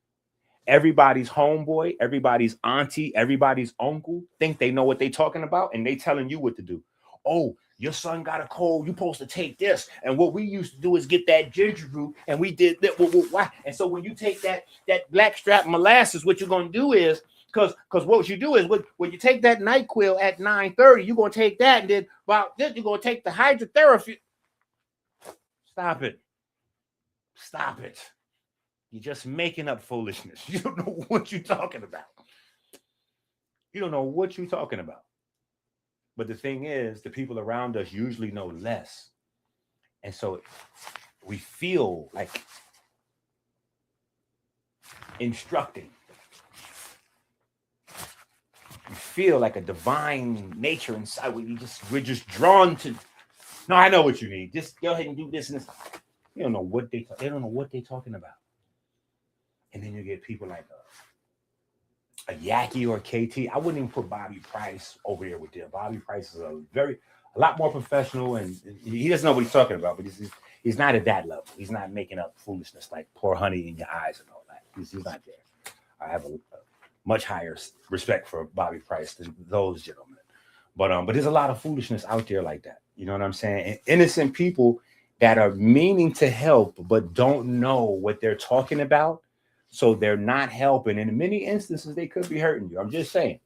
Everybody's homeboy, everybody's auntie, everybody's uncle think they know what they're talking about, and they telling you what to do. Oh, your son got a cold. You're supposed to take this. And what we used to do is get that ginger root, and we did that. Why? And so when you take that blackstrap molasses, what you're going to do is, because what you do is when you take that NyQuil at 9:30, you're going to take that, and then about this, you're going to take the hydrotherapy. Stop it. Stop it. You're just making up foolishness. You don't know what you're talking about. You don't know what you're talking about. But the thing is, the people around us usually know less. And so we feel like instructing. We feel like a divine nature inside where we're just drawn to. No, I know what you need. Just go ahead and do this and this. You don't know what they don't know what they're talking about. And then you get people like a Yaki or a KT. I wouldn't even put Bobby Price over there with them. Bobby Price is a lot more professional, and he doesn't know what he's talking about. But he's not at that level. He's not making up foolishness like pour honey in your eyes and all that. He's not there. I have a much higher respect for Bobby Price than those gentlemen. But there's a lot of foolishness out there like that. You know what I'm saying? And innocent people that are meaning to help but don't know what they're talking about. So they're not helping. And in many instances, they could be hurting you. I'm just saying.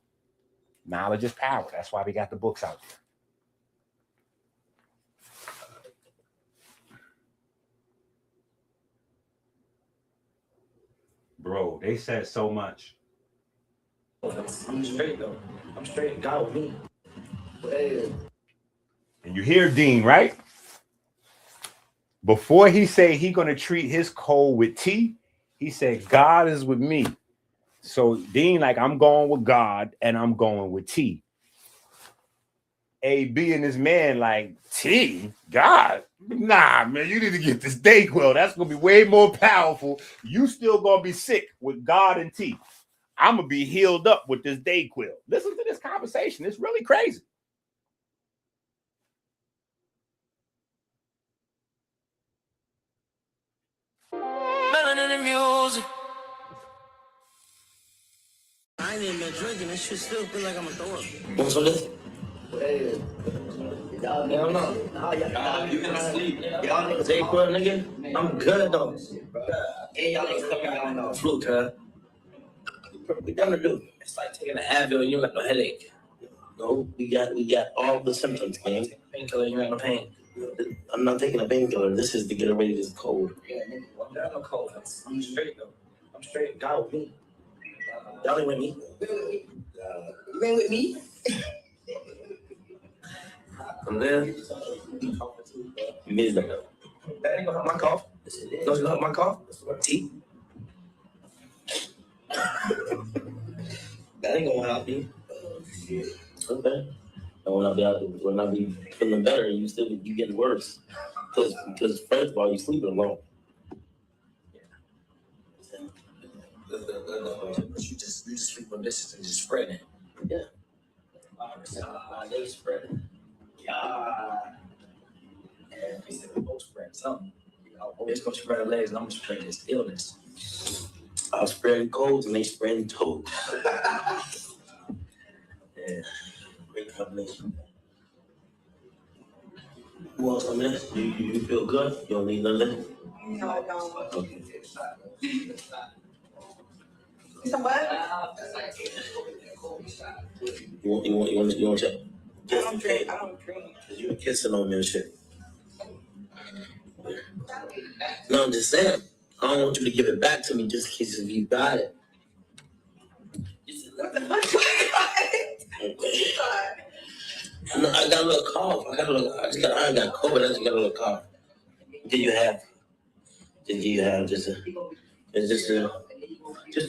Knowledge is power. That's why we got the books out there. Bro, they said so much. I'm straight, though. I'm straight. God with me. And you hear Dean, right? Before he said he going to treat his cold with tea, he said, God is with me. So Dean, like, I'm going with God and I'm going with tea. AB and this man like, T, God, nah, man, you need to get this Dayquil. That's gonna be way more powerful. You still gonna be sick with God and T. I'm gonna be healed up with this Dayquil. Listen to this conversation. It's really crazy. Melanin in music. I ain't even been drinking. This shit still feel like I'm gonna throw up. You want some of this? Hell no. Nah, you can sleep. Y'all niggas ain't cool, nigga. I'm good though. And y'all niggas coming out on the flu, cuz. We done to do. It's like taking an Advil and you got no headache. No, we got all the symptoms, man. Painkiller, you got no pain. I'm not taking a painkiller. This is to get rid of this cold. Yeah, nigga. I'm not no cold. I'm straight though. I'm straight. God with me. Y'all ain't with me. You ain't with me? I'm there. You missed that. That ain't gonna help my cough. Don't you help my cough? Tea? That ain't gonna help me. Okay. And when I be feeling better, you getting worse. Because first of all, you sleeping alone. You just sleep on this and just spread it. Yeah. They spread it. Yeah. And we said we both spread something. It's gonna spread the legs and I'm gonna spread this illness. I was spreading colds and they spreading toes. Yeah. Great combination. Who else on this? You feel good? You don't need nothing? No, I don't. Okay. So what? You want to check? I don't drink. You were kissing on me and shit. No, I'm just saying. I don't want you to give it back to me just in case if you got it. What the fuck? Okay. No, I got a little cough. I ain't got COVID. I just got a little cough. Did you have just to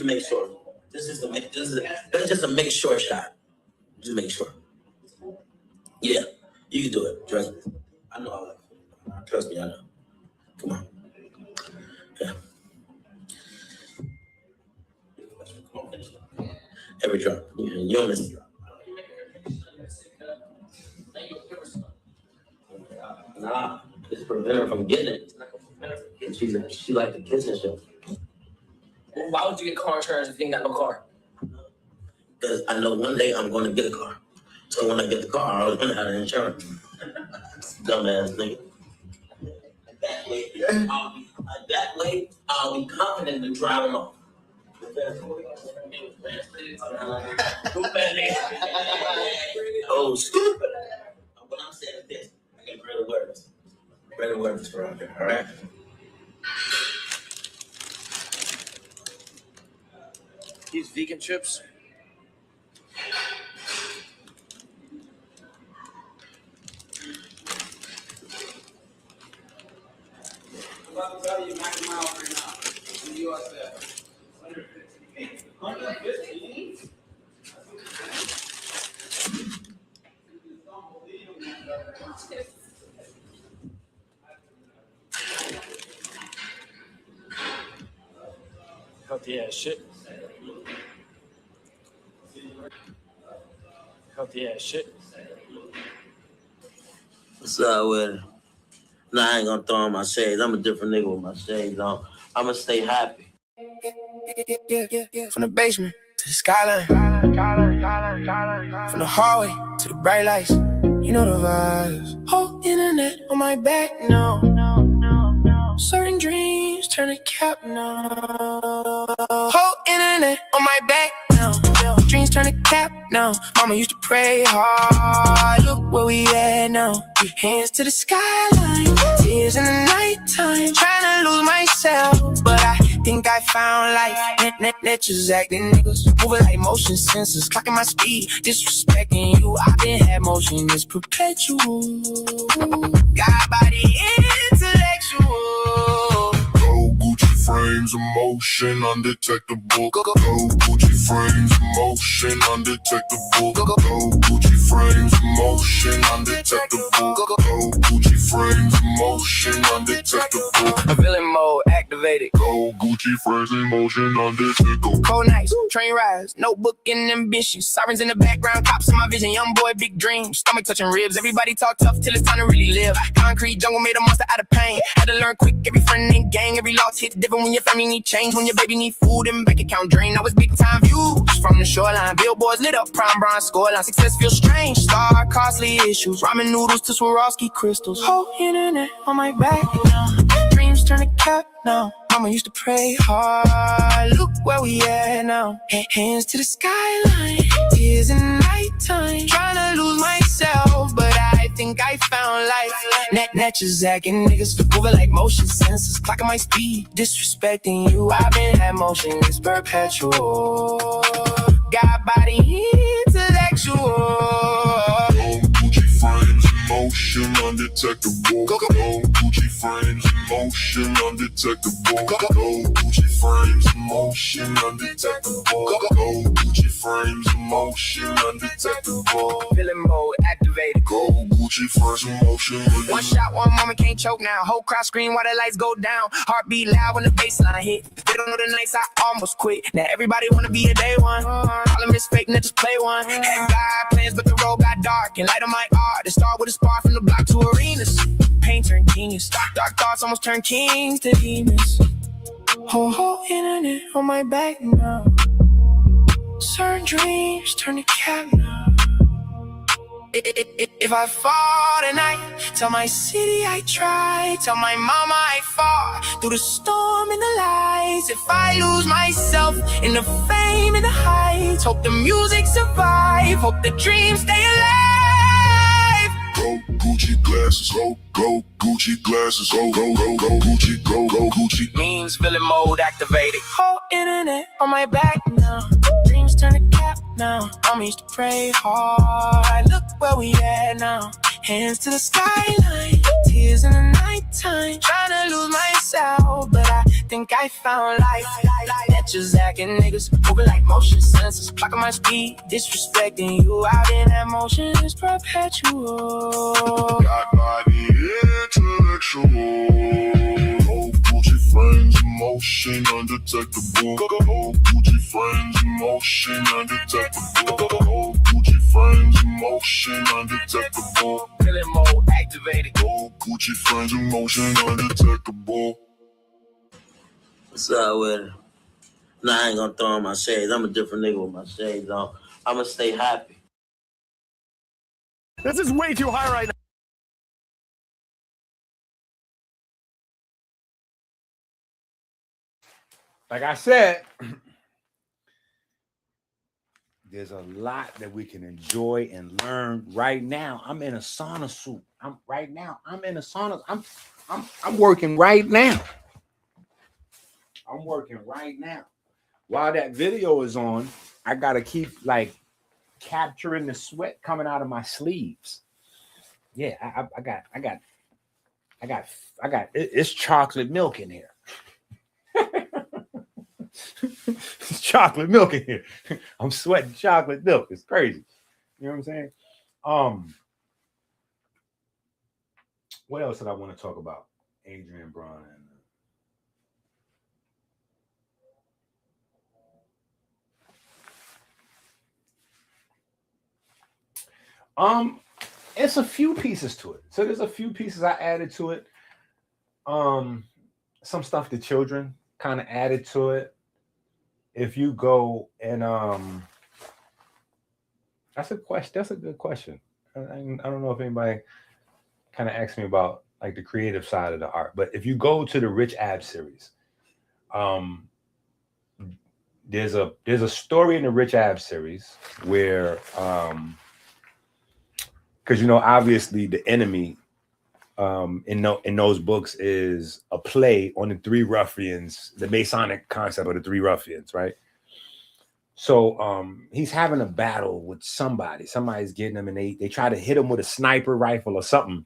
make sure? That's just a make sure shot. Just make sure. Yeah, you can do it. Trust me. I know all that. Trust me, I know. Come on. Yeah. Every drop. You don't miss a drop. Nah, it's prevent her from getting it. And she like to kiss and shit. Well, why would you get car insurance if you ain't got no car? Because I know one day I'm going to get a car. So when I get the car, I was going to have insurance. Dumbass nigga. That way, I'll be confident in driving off. Oh, stupid. What I'm saying is this. I got better words. Better words around here, all right? These vegan chips. I'm about to tell you Max Miles right now in the USA. 115? Healthy ass shit. Healthy ass shit. What's up with it? Nah, I ain't gonna throw on my shades. I'm a different nigga with my shades on. I'm gonna stay happy. From the basement to the skyline. From the hallway to the bright lights. You know the vibes. Whole internet on my back now. Certain dreams turn to cap now. Whole internet on my back now. Dreams turn to cap now. Mama used to pray hard. Look where we at now. Hands to the skyline. Tears in the nighttime. Trying to lose myself, but I think I found life. Netures acting niggas. Moving like motion sensors. Clocking my speed. Disrespecting you. I been had motion. It's perpetual. Got body intellectual. Go Gucci frame. frames, emotion undetectable. Go Gucci frames, emotion undetectable. Go Gucci frames, emotion undetectable. Go Gucci frames, emotion undetectable. Villain mode activated. Go Gucci frames, emotion undetectable. Cold nights, train rides, notebook and ambitious. Sirens in the background, cops in my vision. Young boy, big dreams. Stomach touching ribs. Everybody talk tough till it's time to really live. Concrete jungle made a monster out of pain. Had to learn quick. Every friend ain't gang. Every loss hits different when your family need change. When your baby need food and bank account drain. I was big time views from the shoreline. Billboards lit up, prime bronze scoreline. Success feels strange. Star costly issues. Ramen noodles to Swarovski crystals. Whole internet on my back now. Dreams turn to cap now. Mama used to pray hard. Look where we at now. Hands to the skyline. Tears in nighttime. Trying to lose myself, but I think I found life. Net your zacking niggas moving like motion sensors. Clocking my speed, disrespecting you. I've been had motion, it's perpetual. Got body intellectual. Gucci frames, emotion undetectable. Go Gucci frames, emotion undetectable. Go Gucci frames, emotion undetectable. Go Gucci frames, emotion undetectable. Villain mode activated. Go Gucci frames, emotion undetectable. One shot, one moment, can't choke now. Whole crowd scream while the lights go down. Heartbeat loud when the baseline hit. They don't know the nights I almost quit. Now everybody wanna be a day one. All of them is fake, not just play one. Had God plans, but the road got dark. And light on my art, it start with a spark from the block to arenas. Pain turned genius. Dark thoughts almost turned kings to demons. Whole internet on my back now. Certain dreams turn to cap now. If I fall tonight, tell my city I tried. Tell my mama I fought through the storm and the lights. If I lose myself in the fame and the heights, hope the music survive. Hope the dreams stay alive. Go Gucci glasses, go Gucci glasses, go Gucci, go Gucci. Means villain mode activated. Whole internet on my back now. Dreams turn to cap now. Mama used to pray hard. Look where we at now. Hands to the skyline. Tears in the nighttime. Trying to lose myself, but I think I found life. Net your zacking niggas moving like motion sensors. Clocking my speed, disrespecting you. Out in that motion is perpetual. Got body intellectual. Go Gucci frames, emotion undetectable. Go Gucci frames, emotion undetectable. Go Gucci frames, emotion undetectable. Villain mode activated. Go Gucci frames, emotion undetectable. What's up with it? Nah, I ain't gonna throw on my shades. I'm a different nigga with my shades on. I'ma stay happy. This is way too high right now. Like I said, there's a lot that we can enjoy and learn right now. I'm in a sauna suit. I'm in a sauna. I'm working right now. I'm working right now. While that video is on, I gotta keep like capturing the sweat coming out of my sleeves. Yeah, I got it's chocolate milk in here. It's chocolate milk in here. I'm sweating chocolate milk. It's crazy. You know what I'm saying? What else did I want to talk about? Adrian Brown and it's a few pieces to it. So there's a few pieces I added to it. Some stuff the children kind of added to it. If you go and that's a question. That's a good question. I don't know if anybody kind of asked me about like the creative side of the art, but if you go to the Rich Ab series, there's a story in the Rich Ab series where because you know obviously the enemy in those books is a play on the three ruffians, the Masonic concept of the three ruffians, right? So he's having a battle with somebody's getting him, and they try to hit him with a sniper rifle or something.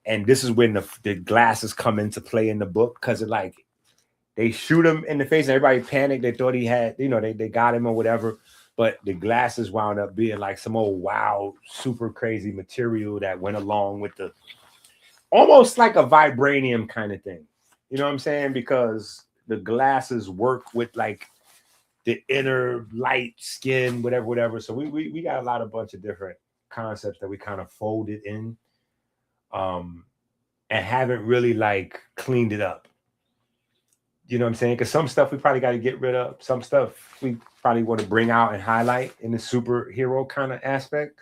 And this is when the glasses come into play in the book, because They shoot him in the face, and everybody panicked. They thought he had, you know, they got him or whatever. But the glasses wound up being like some old wild, super crazy material that went along with the, almost like a vibranium kind of thing. You know what I'm saying? Because the glasses work with like the inner light skin, whatever. So we got a lot of bunch of different concepts that we kind of folded in, and haven't really like cleaned it up. You know what I'm saying? Because some stuff we probably got to get rid of. Some stuff we probably want to bring out and highlight in the superhero kind of aspect.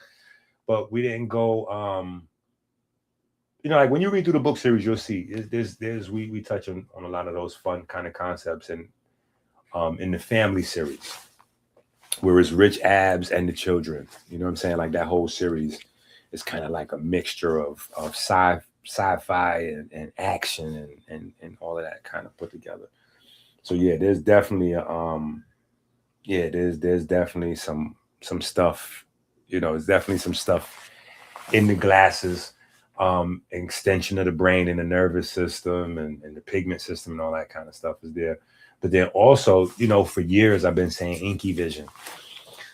But we didn't go, you know, like when you read through the book series, you'll see we touch on a lot of those fun kind of concepts and in the family series, where it's Rich Abs and the Children. You know what I'm saying? Like that whole series is kind of like a mixture of sci-fi and action and all of that kind of put together. So yeah, there's definitely there's definitely some stuff, you know, there's definitely some stuff in the glasses, extension of the brain and the nervous system and the pigment system and all that kind of stuff is there. But then also, you know, for years I've been saying inky vision.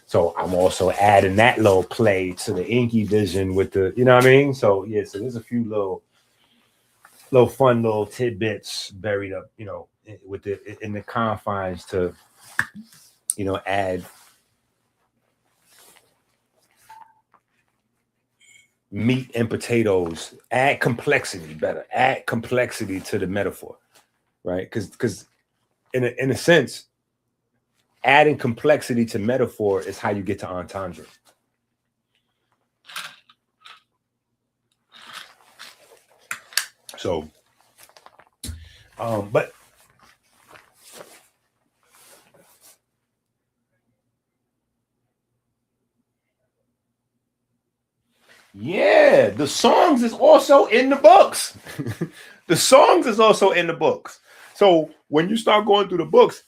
So I'm also adding that little play to the inky vision with the, you know what I mean? So yeah, so there's a few little fun little tidbits buried up, you know, with the in the confines to, you know, add meat and potatoes, add complexity to the metaphor, right? Because in a sense, adding complexity to metaphor is how you get to entendre. So, but yeah, the songs is also in the books. The songs is also in the books. So when you start going through the books,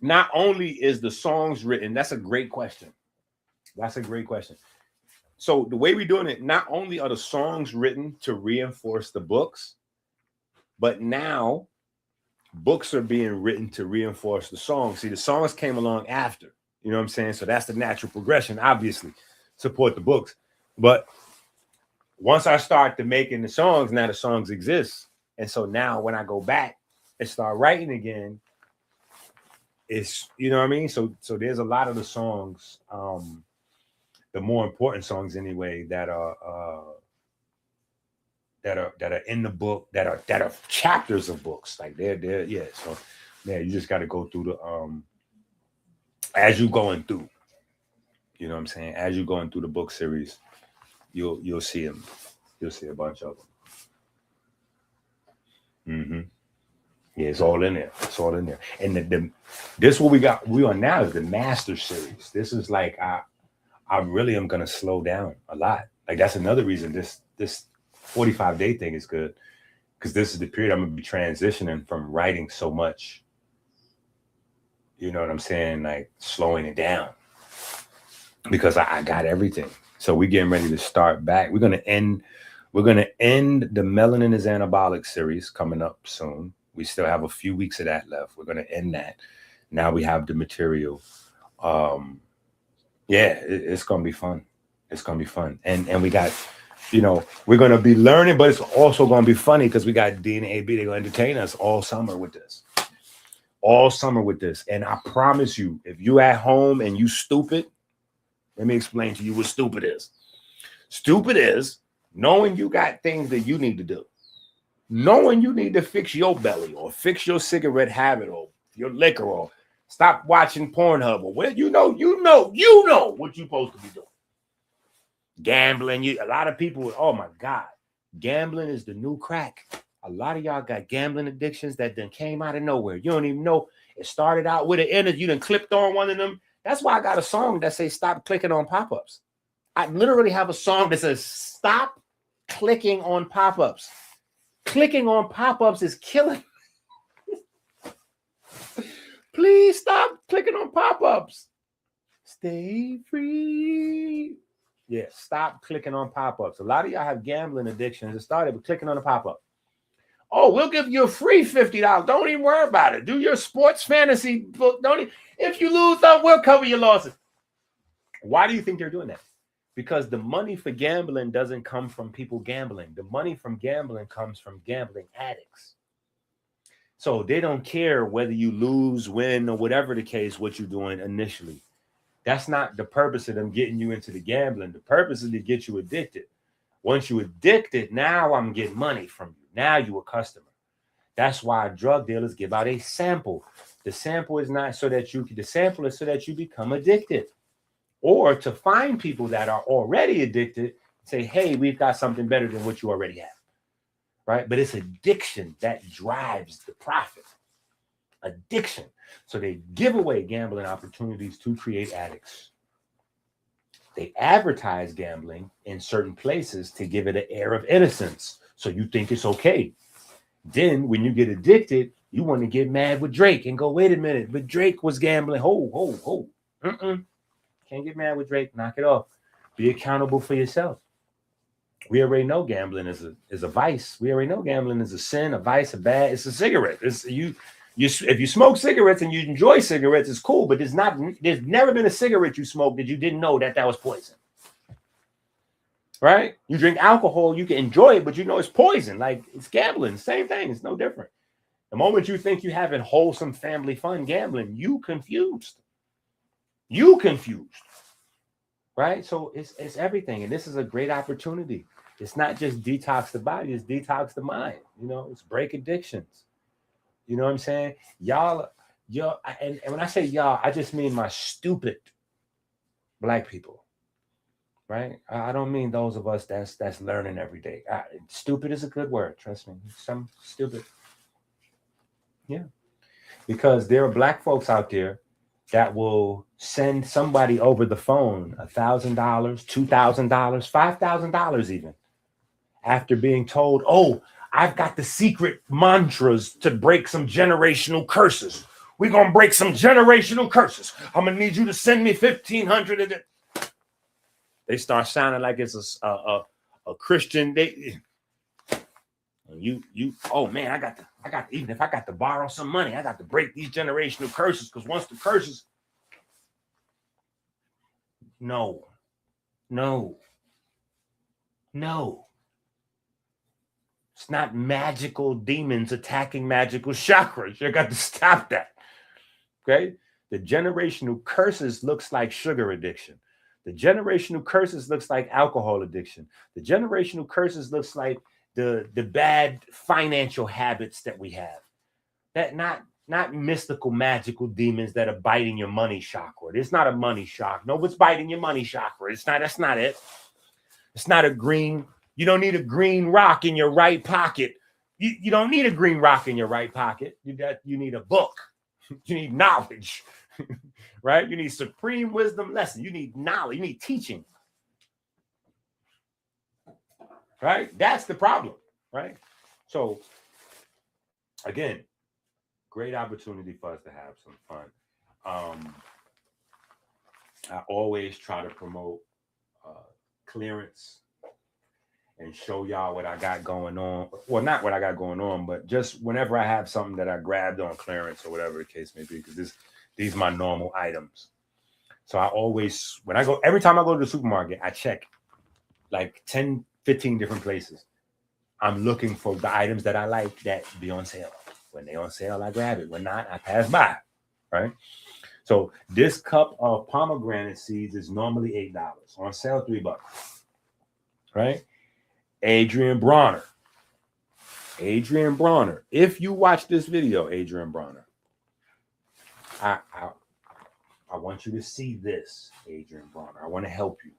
not only is the songs written, that's a great question. That's a great question. So the way we're doing it, not only are the songs written to reinforce the books, but now books are being written to reinforce the songs. See, the songs came along after, you know what I'm saying? So that's the natural progression, obviously, support the books. But once I start to making the songs, now the songs exist. And so now when I go back and start writing again, it's, you know what I mean? So there's a lot of the songs, the more important songs anyway, that are in the book, that are chapters of books. Like they're yeah. So yeah, you just got to go through the as you going through. You know what I'm saying? As you going through the book series, you'll see them. You'll see a bunch of them. Mm-hmm. Yeah, it's all in there. It's all in there. And this what we got. We on now is the Master Series. This is like I really am gonna slow down a lot. Like that's another reason this 45-day thing is good, because this is the period I'm gonna be transitioning from writing so much. You know what I'm saying? Like slowing it down, because I got everything. So we're getting ready to start back. We're gonna end the Melanin is Anabolic series coming up soon. We still have a few weeks of that left. We're gonna end that. Now we have the material. Yeah, it's gonna be fun. It's gonna be fun. And we got, you know, we're gonna be learning, but it's also gonna be funny because we got D and AB. They're gonna entertain us all summer with this. All summer with this. And I promise you, if you at home and you stupid, let me explain to you what stupid is. Stupid is knowing you got things that you need to do. Knowing you need to fix your belly or fix your cigarette habit or your liquor or stop watching Pornhub or what you know what you're supposed to be doing. Gambling. A lot of people, oh my God, gambling is the new crack. A lot of y'all got gambling addictions that then came out of nowhere. You don't even know. It started out with an energy. You done clipped on one of them. That's why I got a song that says stop clicking on pop-ups. I literally have a song that says stop clicking on pop-ups. Clicking on pop-ups is killing. Please stop clicking on pop-ups. Stay free. Yeah, stop clicking on pop-ups. A lot of y'all have gambling addictions. It started with clicking on a pop-up. Oh, we'll give you a free $50. Don't even worry about it. Do your sports fantasy book. If you lose, we'll cover your losses. Why do you think they're doing that? Because the money for gambling doesn't come from people gambling. The money from gambling comes from gambling addicts. So they don't care whether you lose, win, or whatever the case, what you're doing initially. That's not the purpose of them getting you into the gambling. The purpose is to get you addicted. Once you're addicted, now I'm getting money from you. Now you're a customer. That's why drug dealers give out a sample. The sample is not so that the sample is so that you become addicted. Or to find people that are already addicted, say, hey, we've got something better than what you already have. Right? But it's addiction that drives the profit. Addiction. So they give away gambling opportunities to create addicts. They advertise gambling in certain places to give it an air of innocence. So you think it's okay. Then when you get addicted, you want to get mad with Drake and go, wait a minute, but Drake was gambling. Ho. Can't get mad with Drake. Knock it off. Be accountable for yourself. We already know gambling is a vice. We already know gambling is a sin, a vice, a bad. It's a cigarette. It's if you smoke cigarettes and you enjoy cigarettes, it's cool. But there's never been a cigarette you smoked that you didn't know that was poison. Right? You drink alcohol, you can enjoy it, but you know it's poison. Like it's gambling, same thing. It's no different. The moment you think you're having wholesome family fun gambling, you confused. Right? So it's everything. And this is a great opportunity. It's not just detox the body, it's detox the mind. It's break addictions. You know what I'm saying? Y'all, and when I say y'all, I just mean my stupid Black people. Right? I don't mean those of us that's learning every day. Stupid is a good word, trust me. Some stupid. Yeah. Because there are Black folks out there that will send somebody over the phone $1,000, $2,000, $5,000 even, after being told, oh, I've got the secret mantras to break some generational curses. We're going to break some generational curses. I'm going to need you to send me $1,500. They start sounding like it's a Christian. Oh man, I got even if I got to borrow some money, I got to break these generational curses, because once the curses, no. It's not magical demons attacking magical chakras. You got to stop that. Okay? The generational curses looks like sugar addiction. The generational curses looks like alcohol addiction. The generational curses looks like the bad financial habits that we have. That not mystical, magical demons that are biting your money chakra. It's not a money chakra. No one's biting your money chakra. That's not it. It's not a green. You don't need a green rock in your right pocket. You don't need a green rock in your right pocket. You need a book. You need knowledge. Right? You need supreme wisdom lesson. You need knowledge. You need teaching. Right? That's the problem. Right? So, again, great opportunity for us to have some fun. I always try to promote clearance and show y'all what I got going on. Well, not what I got going on, but just whenever I have something that I grabbed on clearance or whatever the case may be, because these are my normal items. So I always, every time I go to the supermarket, I check like 10, 15 different places. I'm looking for the items that I like that be on sale. When they on sale, I grab it. When not, I pass by, right? So this cup of pomegranate seeds is normally $8. On sale, $3, right? Adrian Bronner. If you watch this video, Adrian Bronner, I want you to see this, Adrian Bronner. I want to help you.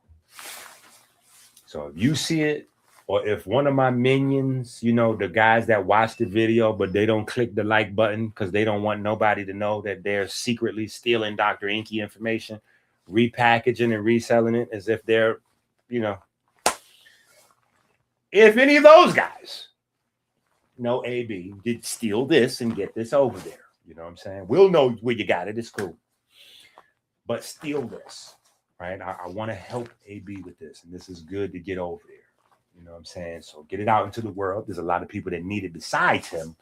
So if you see it, or if one of my minions, the guys that watch the video, but they don't click the like button because they don't want nobody to know that they're secretly stealing Dr. Inky information, repackaging and reselling it as if they're, if any of those guys know AB did steal this and get this over there, you know what I'm saying? We'll know where you got it. It's cool. But steal this, right? I want to help AB with this, and this is good to get over there. You know what I'm saying? So get it out into the world. There's a lot of people that need it besides him.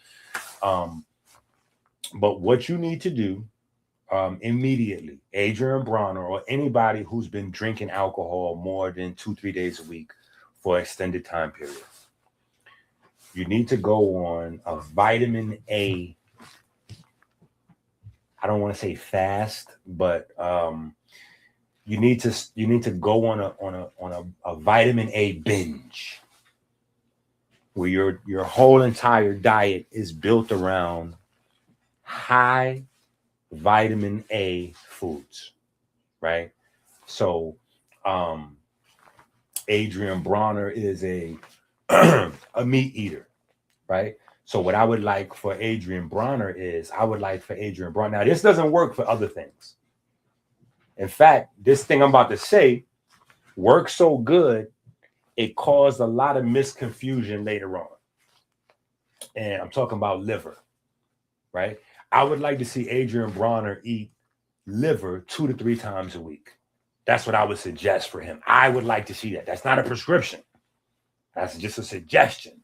But what you need to do immediately, Adrian Bronner or anybody who's been drinking alcohol more than 2-3 days a week for an extended time period, you need to go on a vitamin A. I don't want to say fast, but you need to go on a vitamin A binge, where your whole entire diet is built around high vitamin A foods, right? So Adrian Bronner is a a meat eater, right? So what I would like for Adrian Bronner is now this doesn't work for other things. In fact, this thing I'm about to say works so good it caused a lot of misconfusion later on. And I'm talking about liver, right? I would like to see Adrian Bronner eat liver 2 to 3 times a week. That's what I would suggest for him. I would like to see that. That's not a prescription. That's just a suggestion.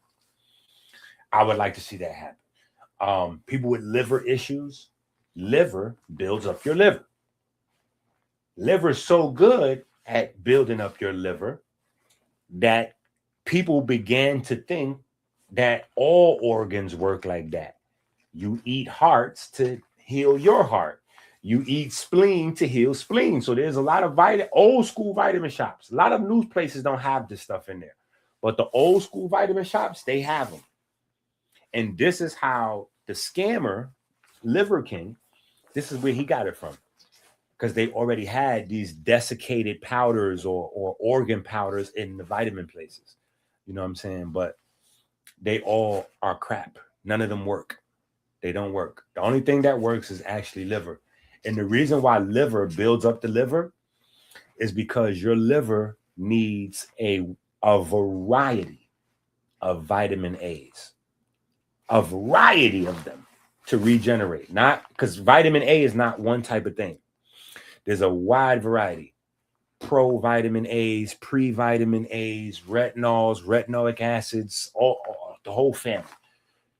I would like to see that happen. People with liver issues, liver builds up your liver. Liver is so good at building up your liver that people began to think that all organs work like that. You eat hearts to heal your heart. You eat spleen to heal spleen. So there's a lot of old school vitamin shops. A lot of new places don't have this stuff in there. But the old school vitamin shops, they have them. And this is how the scammer, Liver King, this is where he got it from. Because they already had these desiccated powders or organ powders in the vitamin places. You know what I'm saying? But they all are crap. None of them work. They don't work. The only thing that works is actually liver. And the reason why liver builds up the liver is because your liver needs a variety of vitamin A's, a variety of them to regenerate. Not because vitamin A is not one type of thing. There's a wide variety. Pro vitamin A's, pre-vitamin A's, retinols, retinoic acids, the whole family.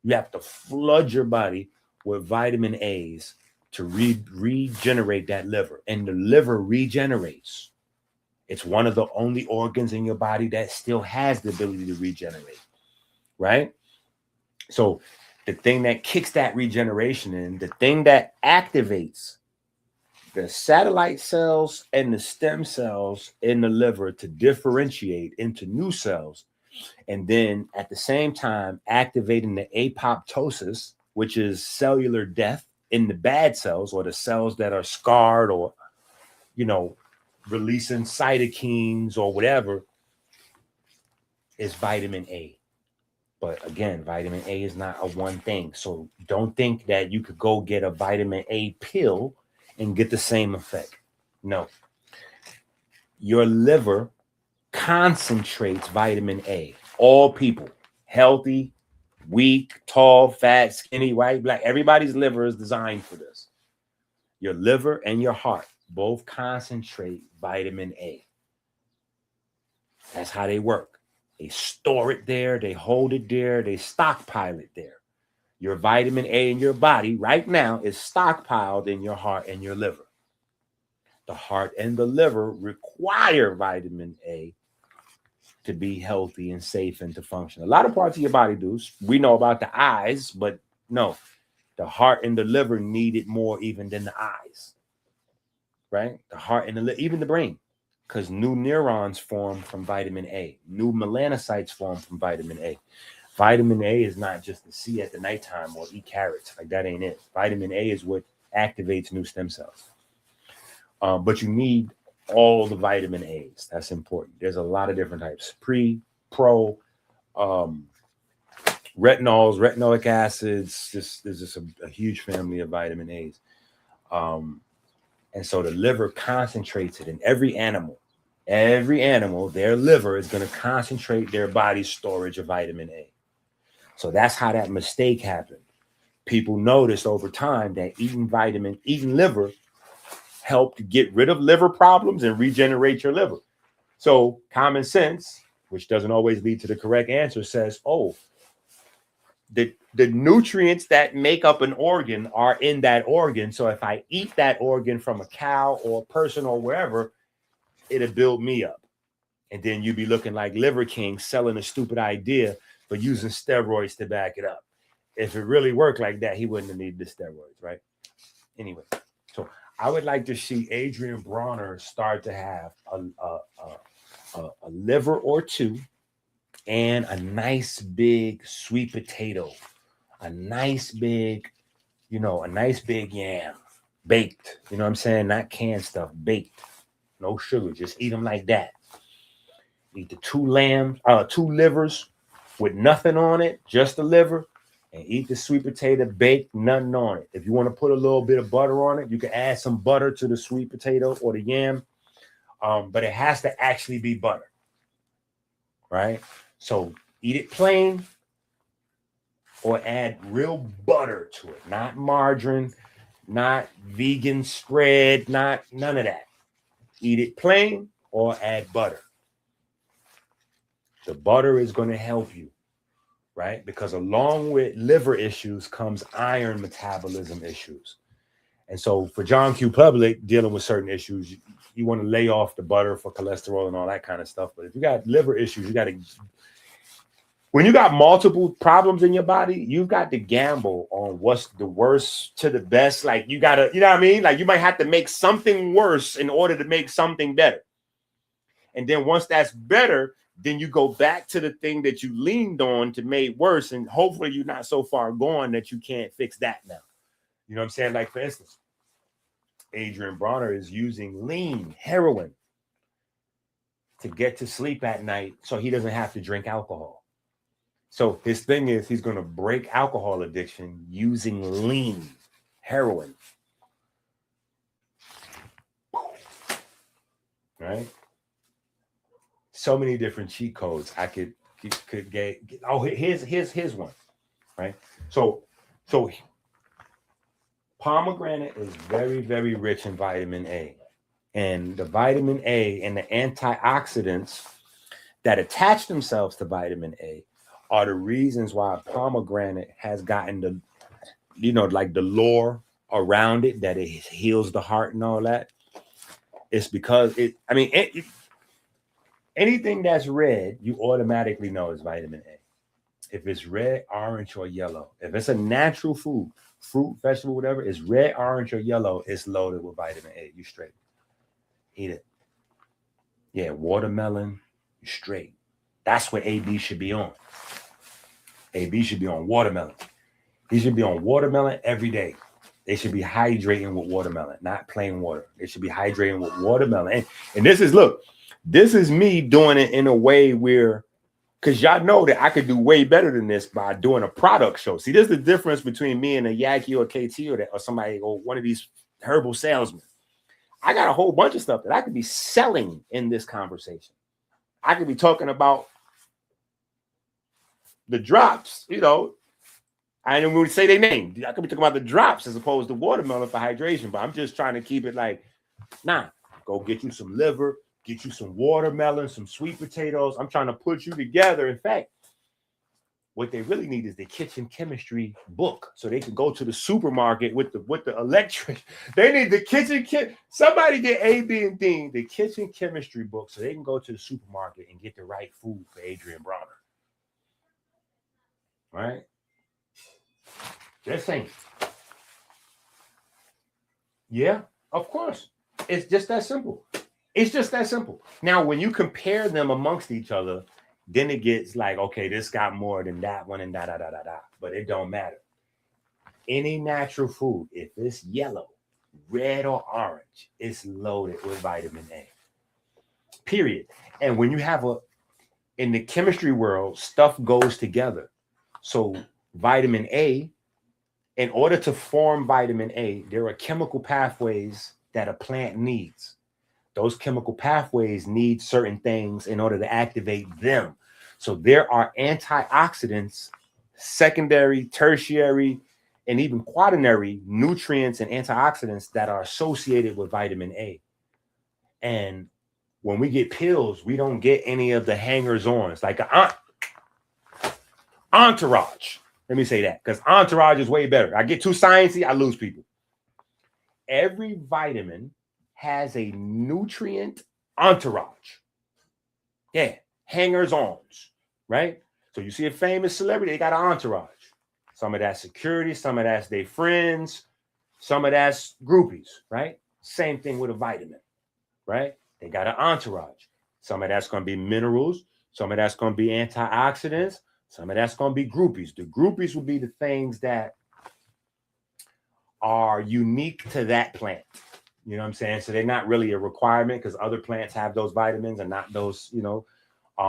You have to flood your body with vitamin A's to regenerate that liver. And the liver regenerates. It's one of the only organs in your body that still has the ability to regenerate, right? So the thing that kicks that regeneration in, the thing that activates the satellite cells and the stem cells in the liver to differentiate into new cells, and then at the same time activating the apoptosis, which is cellular death in the bad cells or the cells that are scarred or, releasing cytokines or whatever, is vitamin A. But again, vitamin A is not a one thing. So don't think that you could go get a vitamin A pill and get the same effect. No. Your liver concentrates vitamin A. All people, healthy, weak, tall, fat, skinny, white, black, everybody's liver is designed for this. Your liver and your heart both concentrate vitamin A. That's how they work. They store it there, they hold it there, they stockpile it there. Your vitamin A in your body right now is stockpiled in your heart and your liver. The heart and the liver require vitamin A to be healthy and safe and to function. A lot of parts of your body do. We know about the eyes, but no, the heart and the liver need it more even than the eyes, right? The heart and the liver, even the brain, because new neurons form from vitamin A. New melanocytes form from vitamin A. Vitamin A is not just to see at the nighttime or eat carrots. Like that ain't it. Vitamin A is what activates new stem cells. But you need all the vitamin A's. That's important. There's a lot of different types. Pre, pro, retinols, retinoic acids. There's just a huge family of vitamin A's. And so the liver concentrates it in every animal. Every animal, their liver is going to concentrate their body's storage of vitamin A. So that's how that mistake happened. People noticed over time that eating liver helped get rid of liver problems and regenerate your liver. So common sense, which doesn't always lead to the correct answer, says, oh, the nutrients that make up an organ are in that organ. So if I eat that organ from a cow or a person or wherever, it'll build me up. And then you'd be looking like Liver King selling a stupid idea, but using steroids to back it up. If it really worked like that, he wouldn't have needed the steroids, right? Anyway, so I would like to see Adrian Bronner start to have a liver or two and a nice big sweet potato, a nice big yam, baked. You know what I'm saying? Not canned stuff, baked. No sugar, just eat them like that. Eat the two livers with nothing on it, just the liver, and eat the sweet potato baked, nothing on it. If you want to put a little bit of butter on it, you can add some butter to the sweet potato or the yam, but it has to actually be butter, right? So eat it plain or add real butter to it, not margarine, not vegan spread, none of that. Eat it plain or add butter. The butter is going to help you, right? Because along with liver issues comes iron metabolism issues. And so for John Q. Public dealing with certain issues, you want to lay off the butter for cholesterol and all that kind of stuff. But if you got liver issues, you got to, when you got multiple problems in your body, you've got to gamble on what's the worst to the best. Like you got to, you know what I mean? Like you might have to make something worse in order to make something better. And then once that's better, then you go back to the thing that you leaned on to make worse. And hopefully you're not so far gone that you can't fix that now. You know what I'm saying? Like, for instance, Adrian Bronner is using lean heroin to get to sleep at night so he doesn't have to drink alcohol. So his thing is he's going to break alcohol addiction using lean heroin. Right? So many different cheat codes I could get. Oh, here's one, right? So pomegranate is very, very rich in vitamin A, and the vitamin A and the antioxidants that attach themselves to vitamin A are the reasons why pomegranate has gotten the, like the lore around it that it heals the heart and all that. It's because anything that's red, you automatically know is vitamin A. If it's red, orange, or yellow, if it's a natural food, fruit, vegetable, whatever, it's red, orange, or yellow, it's loaded with vitamin A. You straight. Eat it. Yeah, watermelon, you straight. That's what AB should be on. AB should be on watermelon. He should be on watermelon every day. They should be hydrating with watermelon, not plain water. They should be hydrating with watermelon. And this is me doing it in a way where, because y'all know that I could do way better than this by doing a product show. See, there's the difference between me and a Yaki or KT or somebody or one of these herbal salesmen. I got a whole bunch of stuff that I could be selling in this conversation. I could be talking about the drops, I didn't even say their name. I could be talking about the drops as opposed to watermelon for hydration, but I'm just trying to keep it like, go get you some liver, get you some watermelon, some sweet potatoes. I'm trying to put you together. In fact, what they really need is the kitchen chemistry book, so they can go to the supermarket with the electric. They need the kitchen kit. Somebody get AB and Dean the kitchen chemistry book, so they can go to the supermarket and get the right food for Adrian Bronner. Right? Just saying. Yeah, of course. It's just that simple. It's just that simple. Now, when you compare them amongst each other, then it gets like, okay, this got more than that one and da. But it don't matter. Any natural food, if it's yellow, red, or orange, it's loaded with vitamin A. Period. And when you have in the chemistry world, stuff goes together. So vitamin A, in order to form vitamin A, there are chemical pathways that a plant needs. Those chemical pathways need certain things in order to activate them. So there are antioxidants, secondary, tertiary, and even quaternary nutrients and antioxidants that are associated with vitamin A. And when we get pills, we don't get any of the hangers-ons, like an entourage. Let me say that, because entourage is way better. I get too sciencey, I lose people. Every vitamin has a nutrient entourage. Yeah, hangers-ons, right? So you see a famous celebrity, they got an entourage. Some of that's security, some of that's their friends, some of that's groupies, right? Same thing with a vitamin, right? They got an entourage. Some of that's going to be minerals, some of that's going to be antioxidants, some of that's going to be groupies. The groupies will be the things that are unique to that plant. You know what I'm saying? So they're not really a requirement because other plants have those vitamins and not those, you know.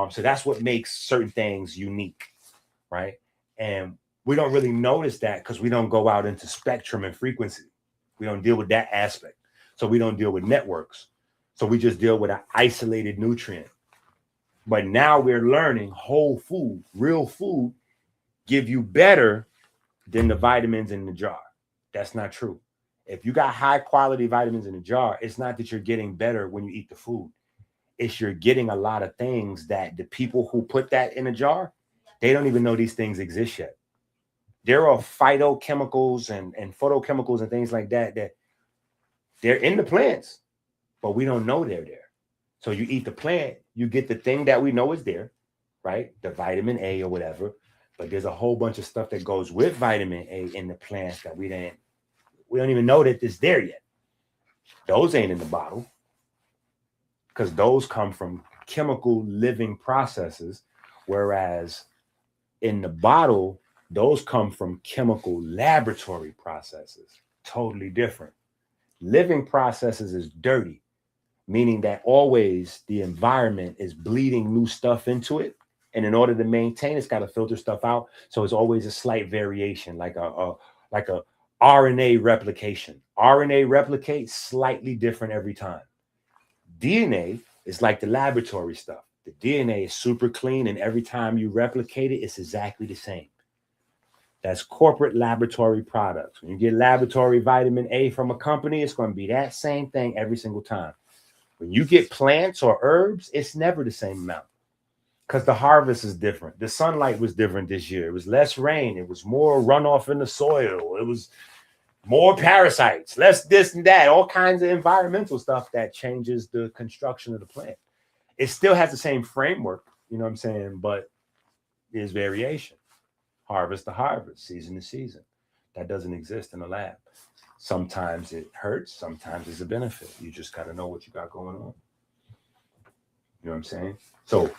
So that's what makes certain things unique, right? And we don't really notice that because we don't go out into spectrum and frequency. We don't deal with that aspect. So we don't deal with networks. So we just deal with an isolated nutrient. But now we're learning whole food, real food, give you better than the vitamins in the jar. That's not true. If you got high quality vitamins in the jar, it's not that you're getting better when you eat the food. It's you're getting a lot of things that the people who put that in a jar, they don't even know these things exist yet. There are phytochemicals and photochemicals and things like that that they're in the plants, but we don't know they're there. So you eat the plant, you get the thing that we know is there, right? The vitamin A or whatever. But there's a whole bunch of stuff that goes with vitamin A in the plants that we don't even know that it's there yet. Those ain't in the bottle because those come from chemical living processes, whereas in the bottle, those come from chemical laboratory processes. Totally different. Living processes is dirty, meaning that always the environment is bleeding new stuff into it. And in order to maintain, it's got to filter stuff out. So it's always a slight variation, like a RNA replication. RNA replicates slightly different every time. DNA is like the laboratory stuff. The DNA is super clean, and every time you replicate it, it's exactly the same. That's corporate laboratory products. When you get laboratory vitamin A from a company, it's going to be that same thing every single time. When you get plants or herbs, it's never the same amount because the harvest is different. The sunlight was different this year. It was less rain. It was more runoff in the soil. It was more parasites, less this and that, all kinds of environmental stuff that changes the construction of the plant. It still has the same framework, you know what I'm saying? But there's variation. Harvest to harvest, season to season. That doesn't exist in the lab. Sometimes it hurts, sometimes it's a benefit. You just got to know what you got going on. You know what I'm saying? So,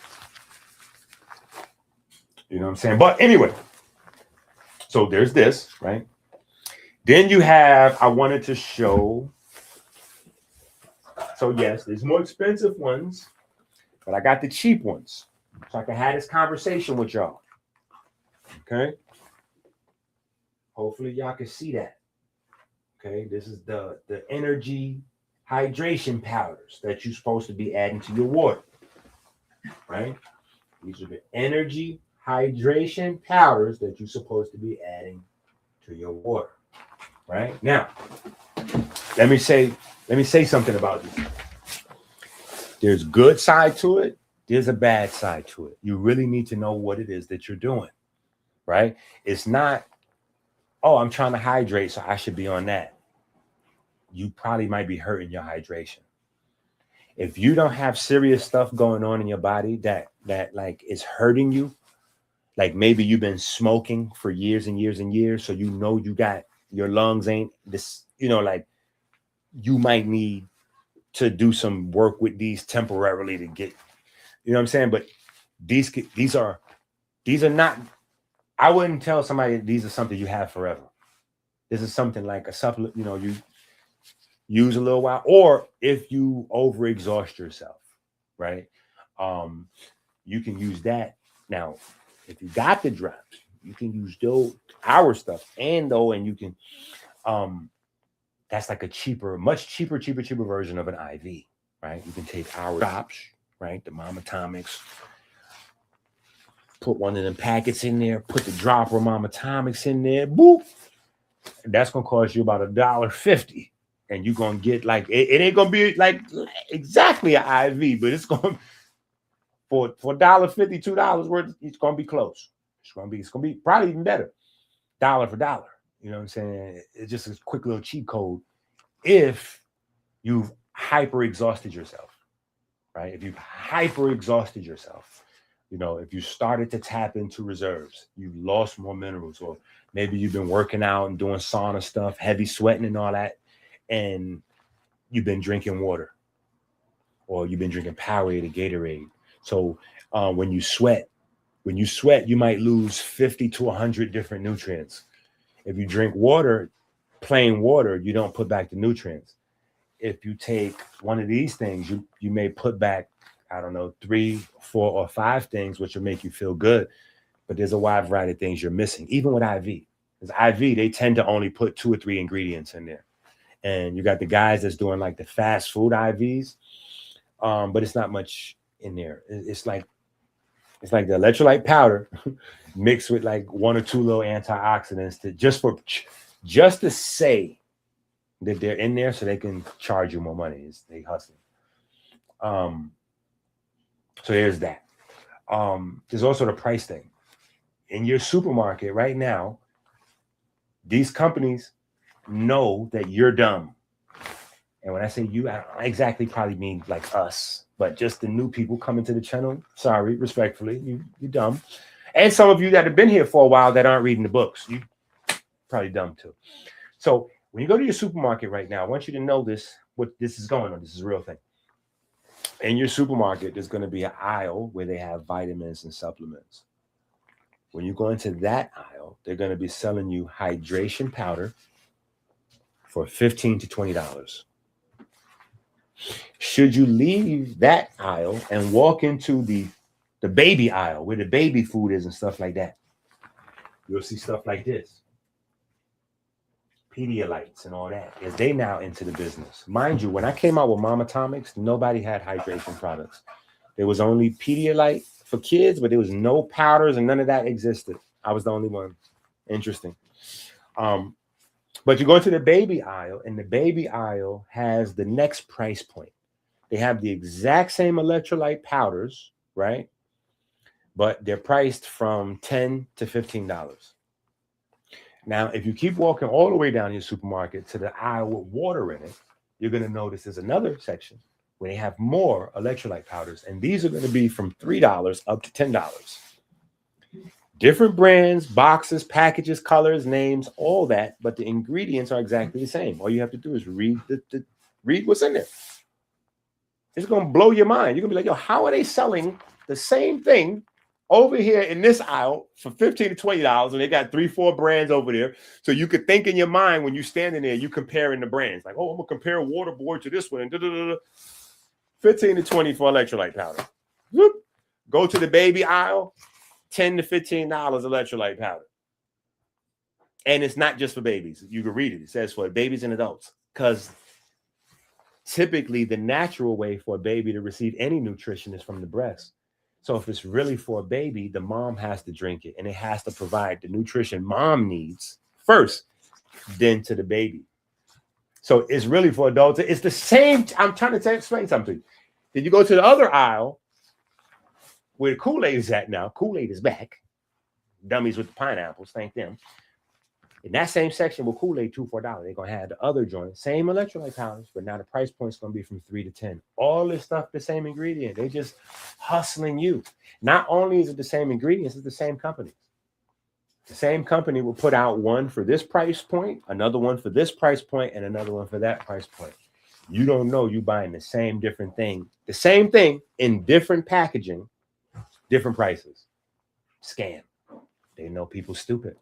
you know what I'm saying? But anyway, so there's this, right? Then you have, I wanted to show, so yes, there's more expensive ones, but I got the cheap ones. So I can have this conversation with y'all. Okay. Hopefully y'all can see that. Okay. This is the energy hydration powders that you're supposed to be adding to your water. Right? These are the energy hydration powders that you're supposed to be adding to your water. Right? Now, let me say something about this. There's good side to it. There's a bad side to it. You really need to know what it is that you're doing. Right? It's not, oh, I'm trying to hydrate, so I should be on that. You probably might be hurting your hydration. If you don't have serious stuff going on in your body that like is hurting you, like maybe you've been smoking for years and years and years, so you know you got your lungs ain't this, you know, like you might need to do some work with these temporarily to get, you know what I'm saying? But these are not, I wouldn't tell somebody these are something you have forever. This is something like a supplement, you know, you use a little while, or if you overexhaust yourself, right? You can use that. Now, if you got the drops, you can use our stuff, and you can, that's like a cheaper, much cheaper version of an IV, right? You can take our drops, right? The Mama Atomics, put one of them packets in there, put the dropper Mama Atomics in there, boop. That's gonna cost you about $1.50. and you're gonna get like it ain't gonna be like exactly an IV, but it's gonna for $1.50, $2 worth, it's gonna be close. It's gonna be probably even better, dollar for dollar. You know what I'm saying? It's just a quick little cheat code if you've hyper exhausted yourself, right? If you've hyper exhausted yourself, you know, if you started to tap into reserves, you've lost more minerals, or maybe you've been working out and doing sauna stuff, heavy sweating and all that, and you've been drinking water, or you've been drinking Powerade or Gatorade. So when you sweat, you might lose 50 to 100 different nutrients. If you drink water, plain water, you don't put back the nutrients. If you take one of these things, you may put back, I don't know, 3, 4, or 5 things, which will make you feel good. But there's a wide variety of things you're missing, even with IV. Because IV, they tend to only put 2 or 3 ingredients in there. And you got the guys that's doing like the fast food IVs, but it's not much in there. It's like the electrolyte powder mixed with like 1 or 2 little antioxidants to just to say that they're in there so they can charge you more money. They hustling. So there's that. There's also the price thing. In your supermarket right now, these companies know that you're dumb. And when I say you, I don't exactly probably mean like us, but just the new people coming to the channel. Sorry, respectfully, you're dumb. And some of you that have been here for a while that aren't reading the books, you probably dumb too. So when you go to your supermarket right now, I want you to know what this is going on. This is a real thing. In your supermarket, there's going to be an aisle where they have vitamins and supplements. When you go into that aisle, they're going to be selling you hydration powder for $15 to $20. Should you leave that aisle and walk into the baby aisle where the baby food is and stuff like that, you'll see stuff like this. Pedialytes and all that, as they now into the business. Mind you, when I came out with Mama Atomics, nobody had hydration products. There was only Pedialyte for kids, but there was no powders and none of that existed. I was the only one. Interesting. But you go into the baby aisle, and the baby aisle has the next price point. They have the exact same electrolyte powders, right? But they're priced from $10 to $15. Now, if you keep walking all the way down your supermarket to the aisle with water in it, you're going to notice there's another section where they have more electrolyte powders. And these are going to be from $3 up to $10. Different brands, boxes, packages, colors, names, all that. But the ingredients are exactly the same. All you have to do is read what's in there. It's going to blow your mind. You're going to be like, yo, how are they selling the same thing over here in this aisle for $15 to $20, and they got 3, 4 brands over there? So you could think in your mind when you're standing there, you comparing the brands. Like, oh, I'm gonna compare Waterboard to this one, and 15 to 20 for electrolyte powder. Whoop. Go to the baby aisle, $10 to $15 electrolyte powder. And it's not just for babies. You can read it. It says for babies and adults, because typically the natural way for a baby to receive any nutrition is from the breast. So if it's really for a baby, the mom has to drink it, and it has to provide the nutrition mom needs first, then to the baby. So it's really for adults. It's the same. I'm trying to explain something. Then you go to the other aisle where the Kool-Aid is at now. Kool-Aid is back. Dummies with the pineapples, thank them. In that same section with Kool-Aid, $2, $4, they're going to have the other joint, same electrolyte powders, but now the price point is going to be from $3 to $10. All this stuff, the same ingredient. They just hustling you. Not only is it the same ingredients, it's the same company. The same company will put out one for this price point, another one for this price point, and another one for that price point. You don't know you buying the same different thing. The same thing in different packaging, different prices. Scam. They know people stupid.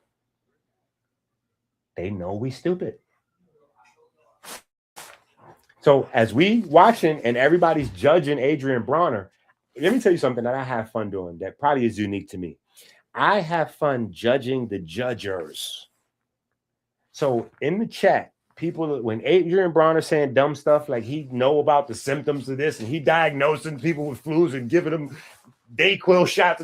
They know we stupid. So as we watching and everybody's judging Adrian Bronner, let me tell you something that I have fun doing that probably is unique to me. I have fun judging the judgers. So in the chat, people, when Adrian Bronner saying dumb stuff like he know about the symptoms of this and he diagnosing people with flus and giving them Dayquil shots,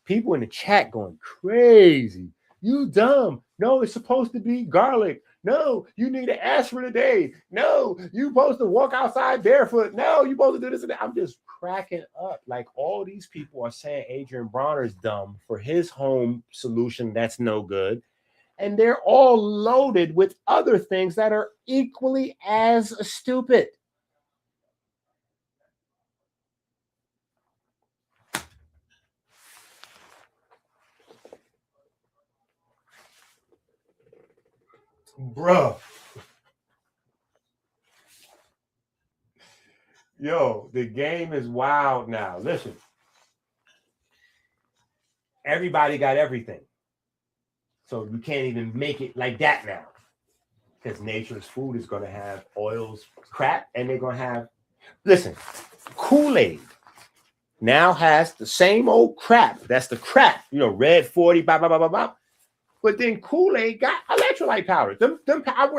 people in the chat going crazy. You dumb. No, it's supposed to be garlic. No, you need an aspirin a day. No, you supposed to walk outside barefoot. No, you supposed to do this and that. I'm just cracking up. Like all these people are saying Adrian Bronner's dumb for his home solution that's no good. And they're all loaded with other things that are equally as stupid. Bruh. Yo, the game is wild now. Listen, everybody got everything. So you can't even make it like that now. Because nature's food is going to have oils, crap, and they're going to have, listen, Kool-Aid now has the same old crap. That's the crap, red 40, blah, blah, blah, blah, blah. But then Kool-Aid got electrolyte powder.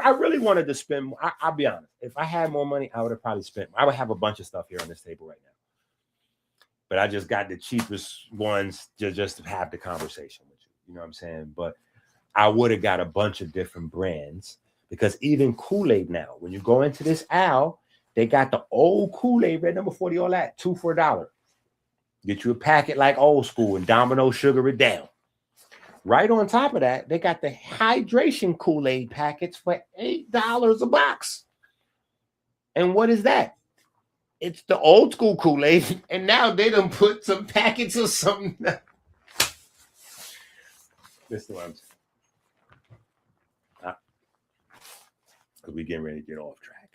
I really wanted to spend, I'll be honest. If I had more money, I would have probably spent, I would have a bunch of stuff here on this table right now. But I just got the cheapest ones just to have the conversation with you. You know what I'm saying? But I would have got a bunch of different brands because even Kool-Aid now, when you go into this aisle, they got the old Kool-Aid, red number 40, all that, 2 for $1. Get you a packet like old school and Domino sugar it down. Right on top of that, they got the hydration Kool-Aid packets for $8 a box. And what is that? It's the old school Kool-Aid, and now they done put some packets of something. This is what I'm saying. Because we getting ready to get off track.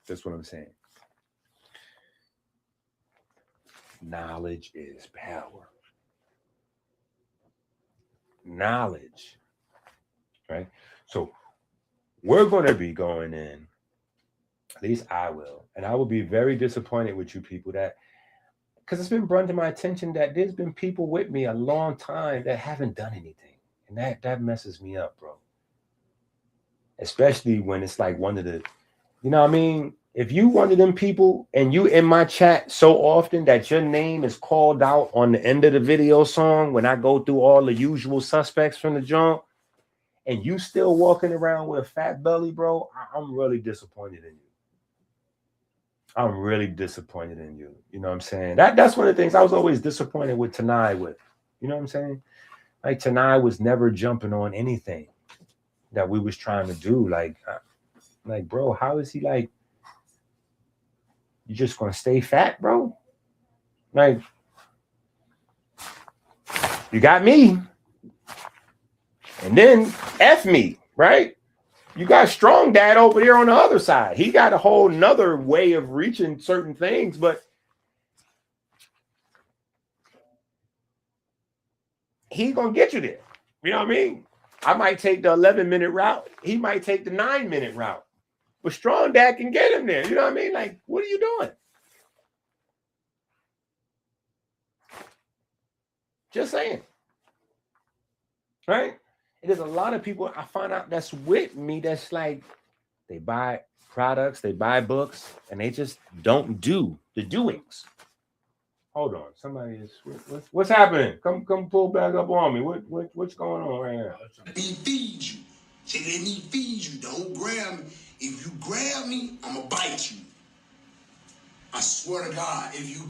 That's what I'm saying. Knowledge is power. Knowledge, right? So we're going to be going in, at least I will, and I will be very disappointed with you people that, because it's been brought to my attention that there's been people with me a long time that haven't done anything, and that messes me up, bro. Especially when it's like one of the, you know what I mean? If you one of them people and you in my chat so often that your name is called out on the end of the video song when I go through all the usual suspects from the joint, and you still walking around with a fat belly, bro, I'm really disappointed in you. I'm really disappointed in you. You know what I'm saying? That's one of the things I was always disappointed with Tanai with. You know what I'm saying? Like Tanai was never jumping on anything that we was trying to do. Like, bro, how is he like, you just gonna stay fat, bro? Like, you got me, and then F me, right? You got Strong Dad over there on the other side. He got a whole nother way of reaching certain things, but he's gonna get you there. You know what I mean? I might take the 11-minute route. He might take the 9-minute route. But Strong Dad can get him there. You know what I mean? Like, what are you doing? Just saying. Right? And there's a lot of people I find out that's with me that's like, they buy products, they buy books, and they just don't do the doings. Hold on. Somebody is, what's happening? Come pull back up on me. What's going on right now? Let me feed you. Say, let me feed you. Don't grab me. If you grab me, I'm going to bite you. I swear to God, if you...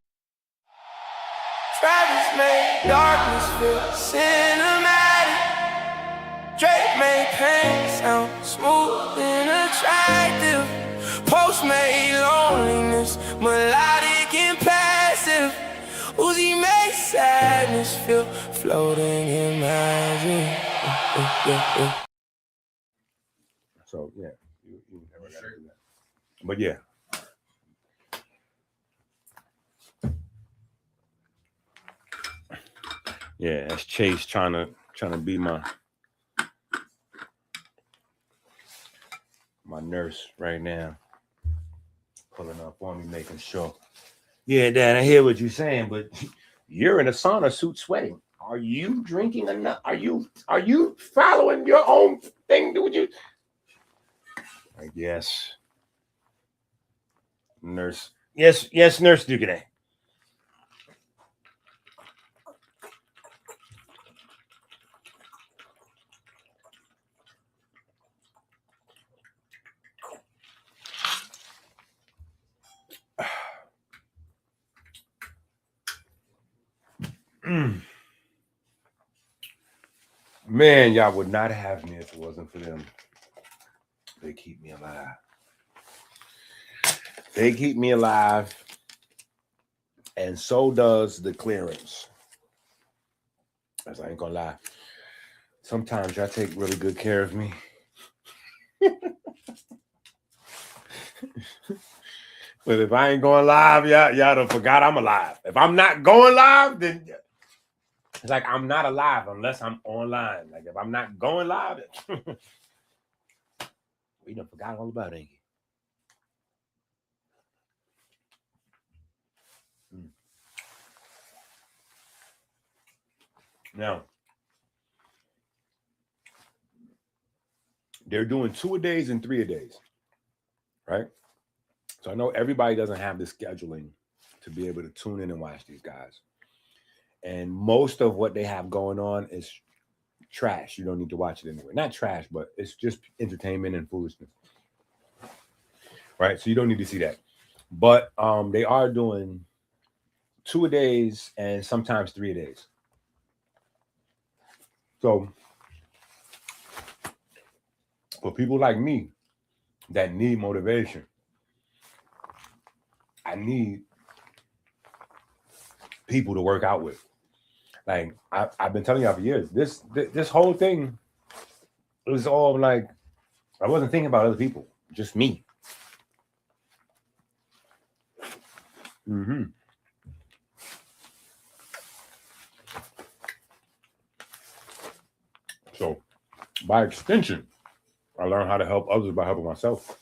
Travis made darkness feel cinematic. Drake made pain sound smooth and attractive. Post made loneliness melodic and passive. Uzi made sadness feel floating in magic. So yeah, you never gotta do that. But yeah. Yeah, that's Chase trying to be my nurse right now. Pulling up on me, making sure. Yeah, Dad, I hear what you're saying, but you're in a sauna suit sweating. Are you drinking enough? Are you following your own thing? Would you? I guess. Nurse. Yes, Nurse Duganay. Man, y'all would not have me if it wasn't for them. They keep me alive. They keep me alive. And so does the clearance. As I ain't gonna lie. Sometimes y'all take really good care of me. But if I ain't going live, y'all done forgot I'm alive. If I'm not going live, then it's like I'm not alive unless I'm online. Like if I'm not going live, we done forgot all about it. Now, they're doing 2-a-days and 3-a-days, right? So I know everybody doesn't have the scheduling to be able to tune in and watch these guys. And most of what they have going on is trash. You don't need to watch it anyway. Not trash, but it's just entertainment and foolishness. Right? So you don't need to see that. But they are doing 2-a-days and sometimes 3-a-days. So for people like me that need motivation, I need people to work out with. Like I've been telling y'all for years, this whole thing was all like, I wasn't thinking about other people, just me. So by extension, I learned how to help others by helping myself.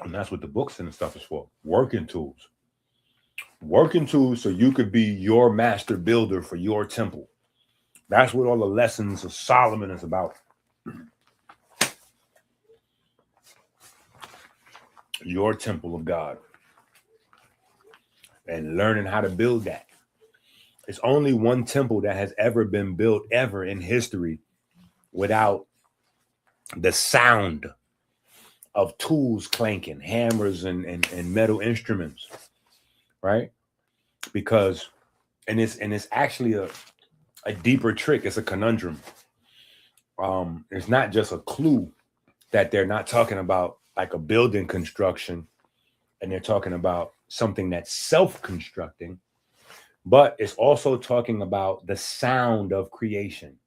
And that's what the books and stuff is for. Working tools. Working tools so you could be your master builder for your temple. That's what all the lessons of Solomon is about. Your temple of God. And learning how to build that. It's only one temple that has ever been built ever in history without the sound of tools clanking, hammers and metal instruments, right? Because, and it's actually a deeper trick. It's a conundrum. It's not just a clue that they're not talking about like a building construction, and they're talking about something that's self-constructing, but it's also talking about the sound of creation.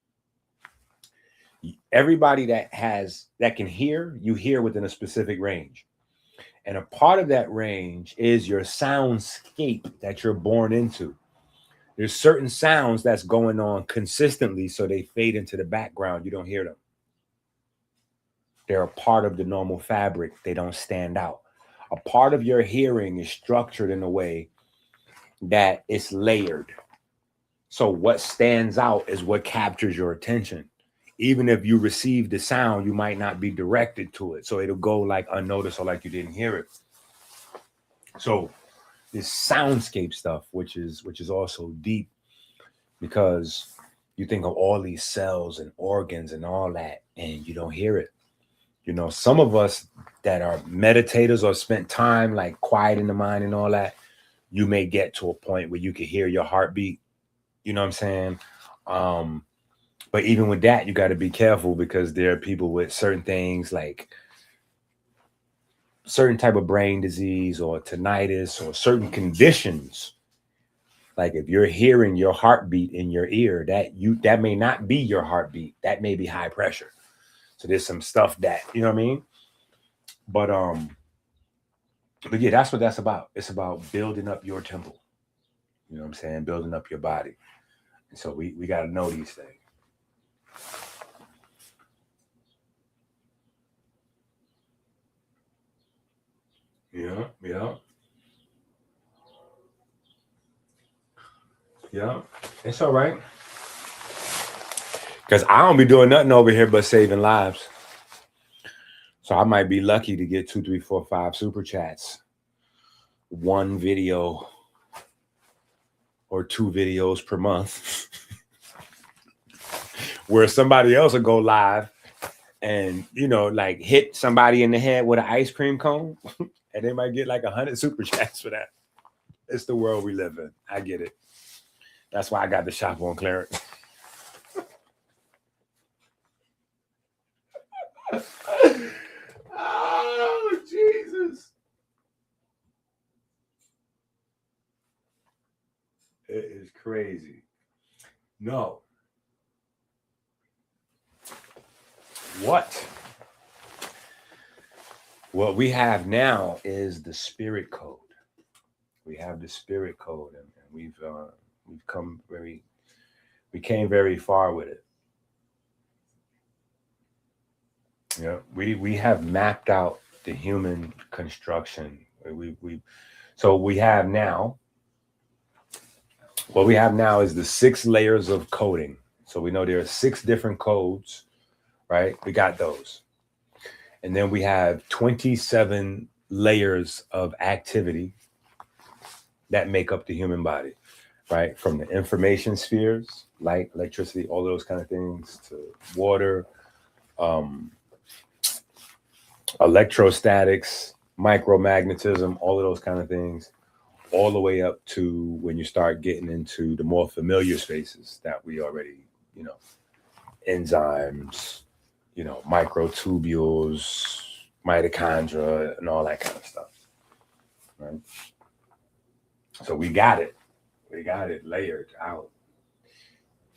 Everybody that can hear, you hear within a specific range. And a part of that range is your soundscape that you're born into. There's certain sounds that's going on consistently, so they fade into the background. You don't hear them. They're a part of the normal fabric. They don't stand out. A part of your hearing is structured in a way that it's layered. So what stands out is what captures your attention. Even if you receive the sound, you might not be directed to it. So it'll go like unnoticed or like you didn't hear it. So this soundscape stuff, which is also deep, because you think of all these cells and organs and all that, and you don't hear it. You know, some of us that are meditators or spent time like quiet in the mind and all that, you may get to a point where you can hear your heartbeat. You know what I'm saying? But even with that, you got to be careful, because there are people with certain things like certain type of brain disease or tinnitus or certain conditions. Like if you're hearing your heartbeat in your ear, that may not be your heartbeat. That may be high pressure. So there's some stuff that, you know what I mean? But yeah, that's what that's about. It's about building up your temple. You know what I'm saying? Building up your body. And so we got to know these things. Yeah. It's all right. Because I don't be doing nothing over here but saving lives. So I might be lucky to get 2, 3, 4, 5 super chats. 1 video or 2 videos per month. Where somebody else will go live and, you know, like hit somebody in the head with an ice cream cone. And they might get like 100 super chats for that. It's the world we live in. I get it. That's why I got the shop on clearance. Oh, Jesus. It is crazy. No. What we have now is the spirit code. We have the spirit code, and we've we came very far with it. Yeah, we have mapped out the human construction. So we have now. What we have now is the 6 layers of coding. So we know there are 6 different codes, right? We got those. And then we have 27 layers of activity that make up the human body, right? From the information spheres, light, electricity, all those kind of things, to water, electrostatics, micromagnetism, all of those kind of things, all the way up to when you start getting into the more familiar spaces that we already, enzymes, microtubules, mitochondria, and all that kind of stuff, right? So we got it layered out.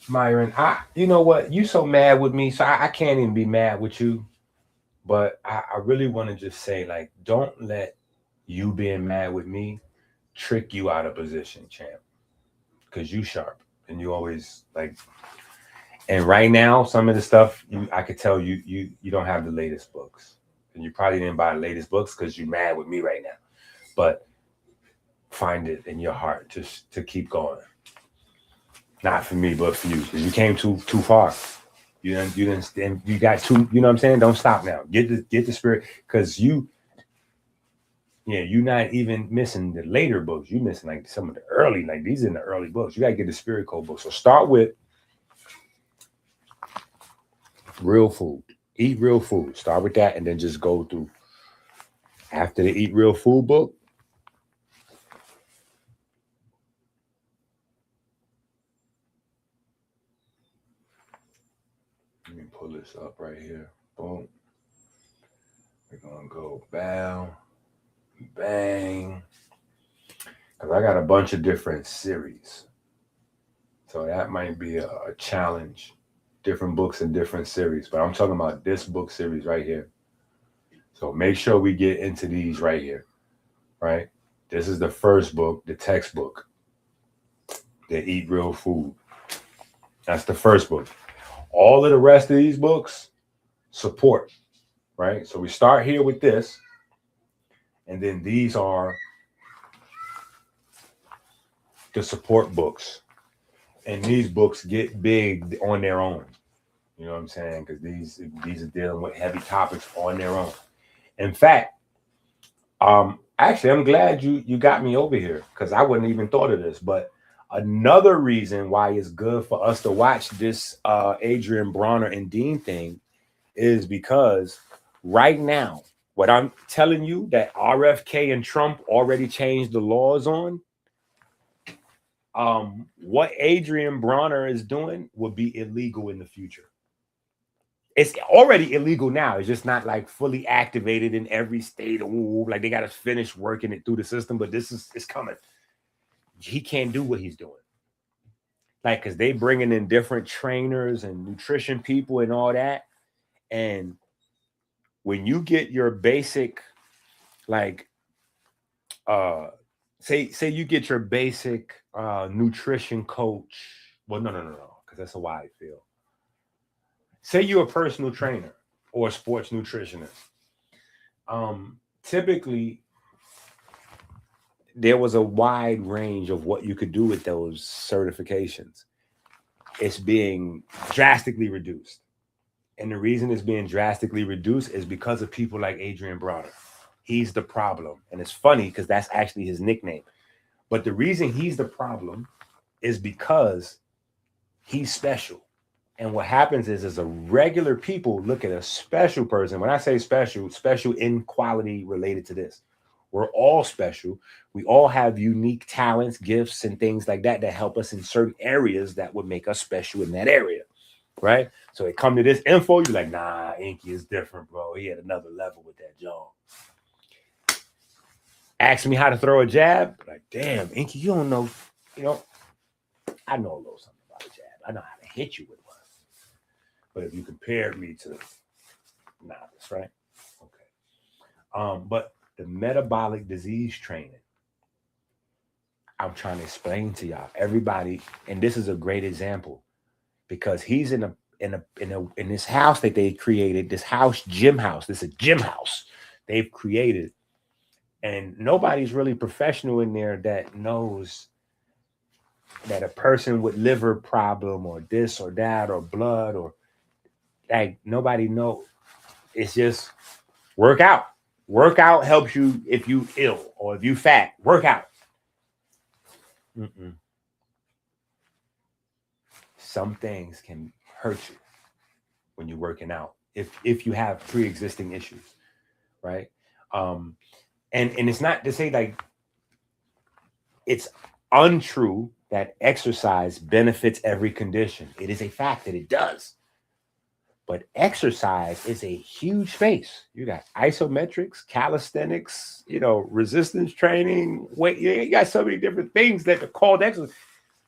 Myron, you know what? You so mad with me, so I can't even be mad with you. But I really want to just say, like, don't let you being mad with me trick you out of position, champ. Because you sharp and you always like. And right now, some of the stuff I could tell you don't have the latest books, and you probably didn't buy the latest books because you're mad with me right now. But find it in your heart just to keep going. Not for me, but for you. You came too far. You got too. You know what I'm saying? Don't stop now. Get the spirit, because you're not even missing the later books. You're missing like some of the early, like these are in the early books. You gotta get the spirit code book. So start with real food. Eat real food. Start with that, and then just go through. After the Eat Real Food book, let me pull this up right here. Boom. We're gonna go bam, bang. Because I got a bunch of different series. So that might be a challenge. Different books and different series. But I'm talking about this book series right here. So make sure we get into these right here. Right? This is the first book, the textbook. The Eat Real Food. That's the first book. All of the rest of these books, support. Right? So we start here with this. And then these are the support books. And these books get big on their own. You know what I'm saying? Because these are dealing with heavy topics on their own. In fact, actually, I'm glad you got me over here, because I wouldn't even thought of this. But another reason why it's good for us to watch this Adrian Bronner and Dean thing is because right now, what I'm telling you that RFK and Trump already changed the laws on, what Adrian Bronner is doing would be illegal in the future. It's already illegal now. It's just not like fully activated in every state. Ooh, like they got to finish working it through the system, but it's coming. He can't do what he's doing. Like, because they bringing in different trainers and nutrition people and all that. And when you get your basic, like, say you get your basic nutrition coach. Well, no, because that's how I feel. Say you're a personal trainer or a sports nutritionist. Typically, there was a wide range of what you could do with those certifications. It's being drastically reduced. And the reason it's being drastically reduced is because of people like Adrian Bronner. He's the problem. And it's funny because that's actually his nickname. But the reason he's the problem is because he's special. And what happens is a regular people look at a special person. When I say special, special in quality related to this. We're all special. We all have unique talents, gifts, and things like that that help us in certain areas that would make us special in that area, right? So they come to this info, you're like, nah, Inky is different, bro. He had another level with that jaw. Ask me how to throw a jab, like, damn, Inky, you don't know, you know, I know a little something about a jab. I know how to hit you with one. But if you compared me to novice, right? Okay. But the metabolic disease training, I'm trying to explain to y'all, everybody, and this is a great example because he's in this house that they created, this house, gym house. This is a gym house they've created, and nobody's really professional in there that knows that a person with liver problem or this or that or blood or like nobody knows. It's just work out. Work out helps you if you ill or if you fat. Work out. Mm-mm. Some things can hurt you when you're working out if you have pre-existing issues, right? And it's not to say like it's untrue that exercise benefits every condition. It is a fact that it does. But exercise is a huge space. You got isometrics, calisthenics, resistance training. Weight. You got so many different things that are called exercise.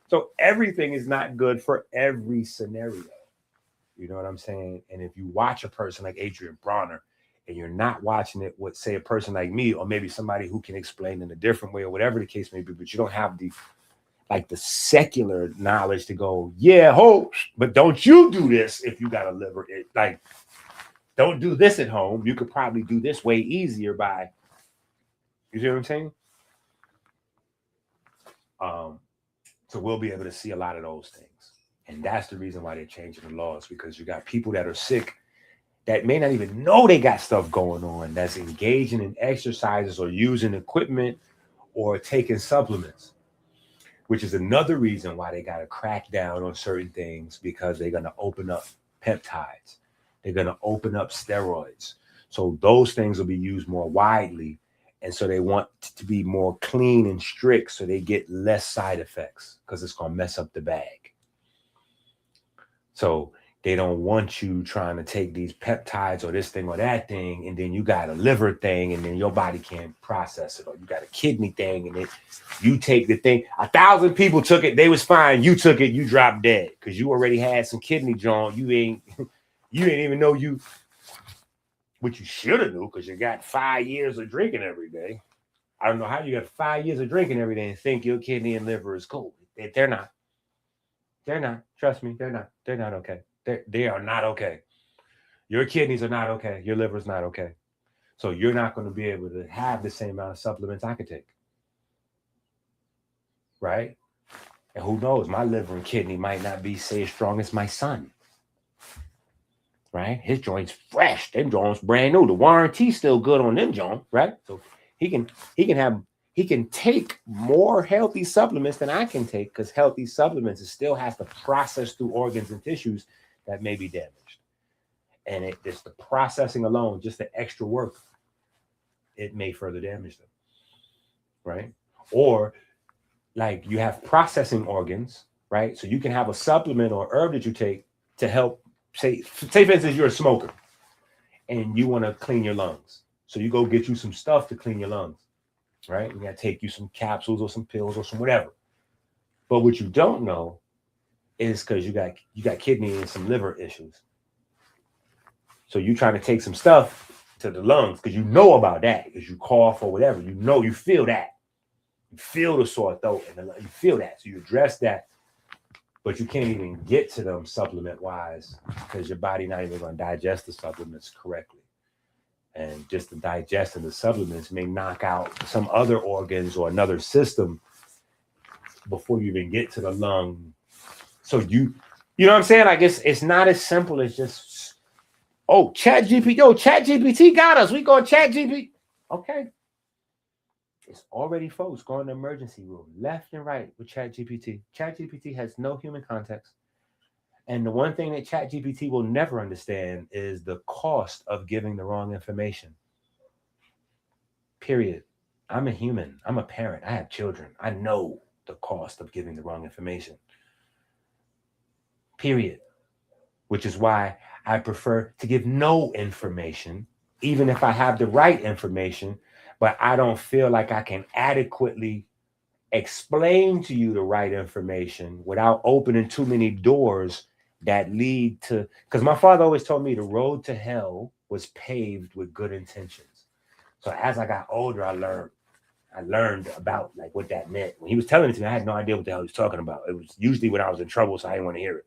So everything is not good for every scenario. You know what I'm saying? And if you watch a person like Adrian Bronner and you're not watching it with, say, a person like me, or maybe somebody who can explain in a different way or whatever the case may be, but you don't have the secular knowledge to go, but don't you do this if you got a liver. Don't do this at home. You could probably do this way easier by, you see what I'm saying? So we'll be able to see a lot of those things. And that's the reason why they're changing the laws, because you got people that are sick that may not even know they got stuff going on, that's engaging in exercises or using equipment or taking supplements, which is another reason why they got to crack down on certain things, because they're going to open up peptides. They're going to open up steroids. So those things will be used more widely. And so they want to be more clean and strict so they get less side effects, because it's going to mess up the bag. So they don't want you trying to take these peptides or this thing or that thing, and then you got a liver thing, and then your body can't process it, or you got a kidney thing, and then you take the thing. 1,000 people took it, they was fine. You took it, you dropped dead because you already had some kidney John. You ain't even know what you should have knew, because you got 5 years of drinking every day. I don't know how you got 5 years of drinking every day and think your kidney and liver is cool. They're not. They're not. Trust me, they're not. They're not okay. They are not okay. Your kidneys are not okay. Your liver's not okay. So you're not going to be able to have the same amount of supplements I could take. Right? And who knows, my liver and kidney might not be, say, as strong as my son. Right? His joints fresh. Them joints brand new. The warranty's still good on them joints, right? So he can take more healthy supplements than I can take, because healthy supplements, it still has to process through organs and tissues that may be damaged. And it's the processing alone, just the extra work, it may further damage them. Right? Or like you have processing organs, right? So you can have a supplement or herb that you take to help, say for instance, you're a smoker and you want to clean your lungs. So you go get you some stuff to clean your lungs. Right? You got to take you some capsules or some pills or some whatever. But what you don't know is because you got kidney and some liver issues. So you trying to take some stuff to the lungs because you know about that, because you cough or whatever. You feel that. You feel the sore throat and you feel that. So you address that, but you can't even get to them supplement wise because your body not even going to digest the supplements correctly. And just the digesting the supplements may knock out some other organs or another system before you even get to the lung. So you know what I'm saying? Like it's not as simple as just, ChatGPT got us. We go ChatGPT. Okay. It's already folks going to emergency room left and right with ChatGPT. ChatGPT has no human context. And the one thing that ChatGPT will never understand is the cost of giving the wrong information. Period. I'm a human. I'm a parent. I have children. I know the cost of giving the wrong information. Period. Which is why I prefer to give no information, even if I have the right information, but I don't feel like I can adequately explain to you the right information without opening too many doors that lead to, because my father always told me the road to hell was paved with good intentions. So as I got older, I learned about like what that meant. When he was telling it to me, I had no idea what the hell he was talking about. It was usually when I was in trouble, so I didn't want to hear it.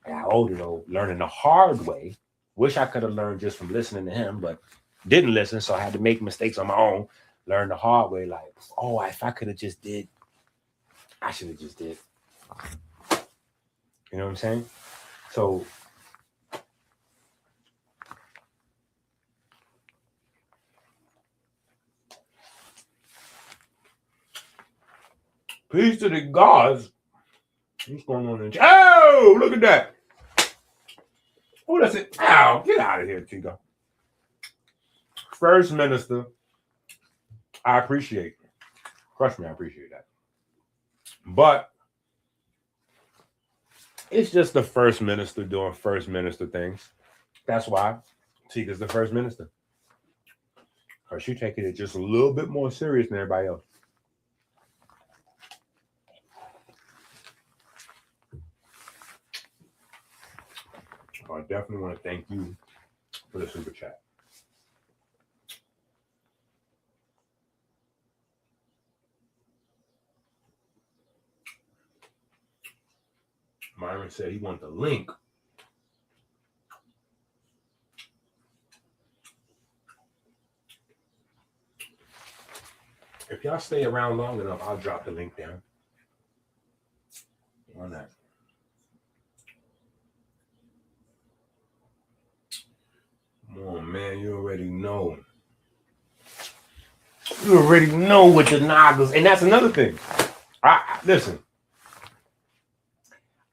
I got older though, learning the hard way. Wish I could have learned just from listening to him, but didn't listen, so I had to make mistakes on my own. Learn the hard way, like, oh, if I could have just did, I should have just did. You know what I'm saying? So peace to the gods. What's going on in the Oh, look at that. Oh, that's it. Ow, get out of here, Chico. First Minister, I appreciate. Trust me, I appreciate that. But it's just the First Minister doing First Minister things. That's why Tika's the First Minister. Or she taking it just a little bit more serious than everybody else. I definitely want to thank you for the super chat. Myron said he wanted the link. If y'all stay around long enough, I'll drop the link down. On that. Come on, man. You already know. You already know what the noggles. And that's another thing. Listen.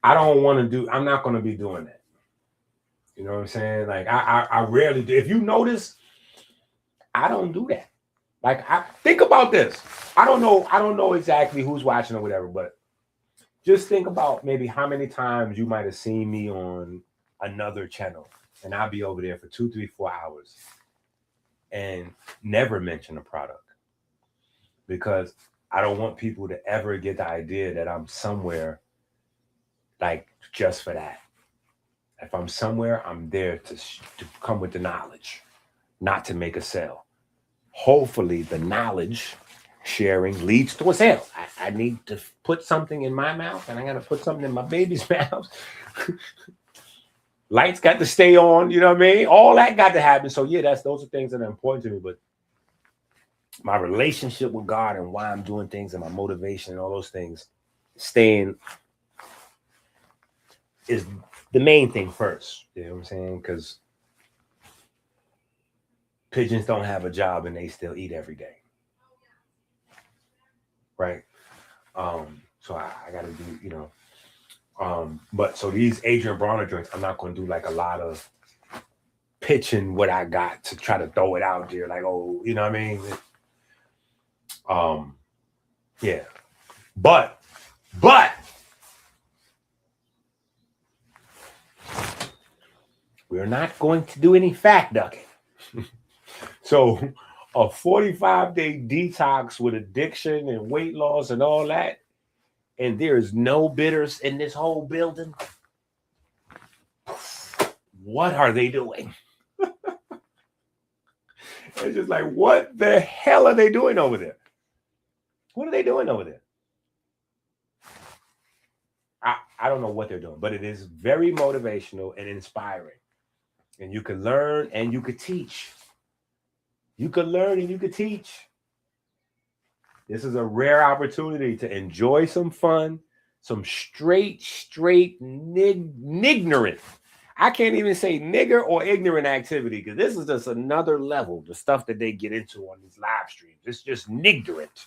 I don't want to do, I'm not going to be doing that. You know what I'm saying? Like I rarely do. If you notice, I don't do that. Like I think about this. I don't know exactly who's watching or whatever, but just think about maybe how many times you might have seen me on another channel and I'll be over there for 2, 3, 4 hours and never mention a product because I don't want people to ever get the idea that I'm somewhere like just for that. If I'm somewhere, I'm there to come with the knowledge, not to make a sale. Hopefully the knowledge sharing leads to a sale. I need to put something in my mouth and I got to put something in my baby's mouth. Lights got to stay on, you know what I mean? All that got to happen. So yeah, those are things that are important to me. But my relationship with God and why I'm doing things and my motivation and all those things, staying is the main thing first. You know what I'm saying? Because pigeons don't have a job and they still eat every day. Right? So I got to do, you know. But so these Adrian Bronner joints, I'm not going to do like a lot of pitching what I got to try to throw it out there. Like, oh, you know what I mean? Yeah. But we're not going to do any fact ducking. So a 45-day detox with addiction and weight loss and all that, and there is no bitters in this whole building. What are they doing? It's just like, what the hell are they doing over there? What are they doing over there? I don't know what they're doing, but it is very motivational and inspiring. And you can learn and you could teach. You could learn and you could teach. This is a rare opportunity to enjoy some fun, some straight ignorant. I can't even say nigger or ignorant activity because this is just another level, the stuff that they get into on these live streams. It's just niggerant.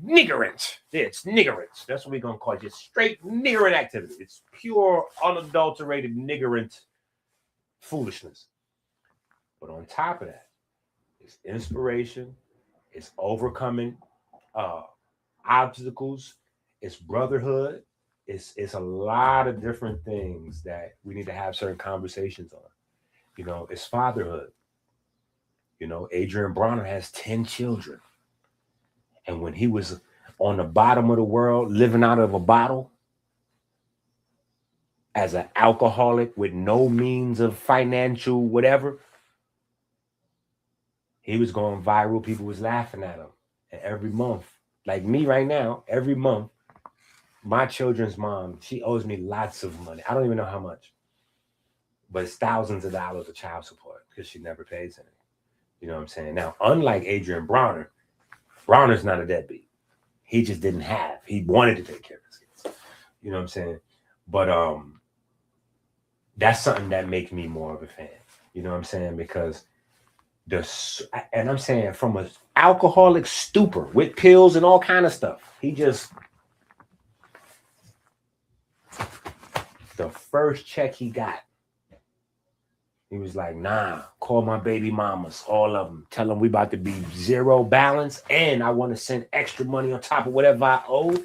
Niggerant. Yeah, it's niggerant. That's what we're going to call it. Just straight niggerant activity. It's pure, unadulterated niggerant foolishness. But on top of that, it's inspiration, It's overcoming obstacles. It's brotherhood. It's a lot of different things that we need to have certain conversations on. You know, it's fatherhood. You know, Adrian Bronner has 10 children. And when he was on the bottom of the world, living out of a bottle, as an alcoholic with no means of financial whatever, he was going viral. People was laughing at him. And every month, like me right now, every month, my children's mom, she owes me lots of money. I don't even know how much, but it's thousands of dollars of child support because she never pays any. You know what I'm saying? Now, unlike Adrian Bronner, Bronner's not a deadbeat. He just didn't have. He wanted to take care of his kids. You know what I'm saying? But that's something that makes me more of a fan. You know what I'm saying? Because and I'm saying from an alcoholic stupor with pills and all kind of stuff, he just, the first check he got, he was like, nah, call my baby mamas, all of them. Tell them we about to be zero balance, and I want to send extra money on top of whatever I owe.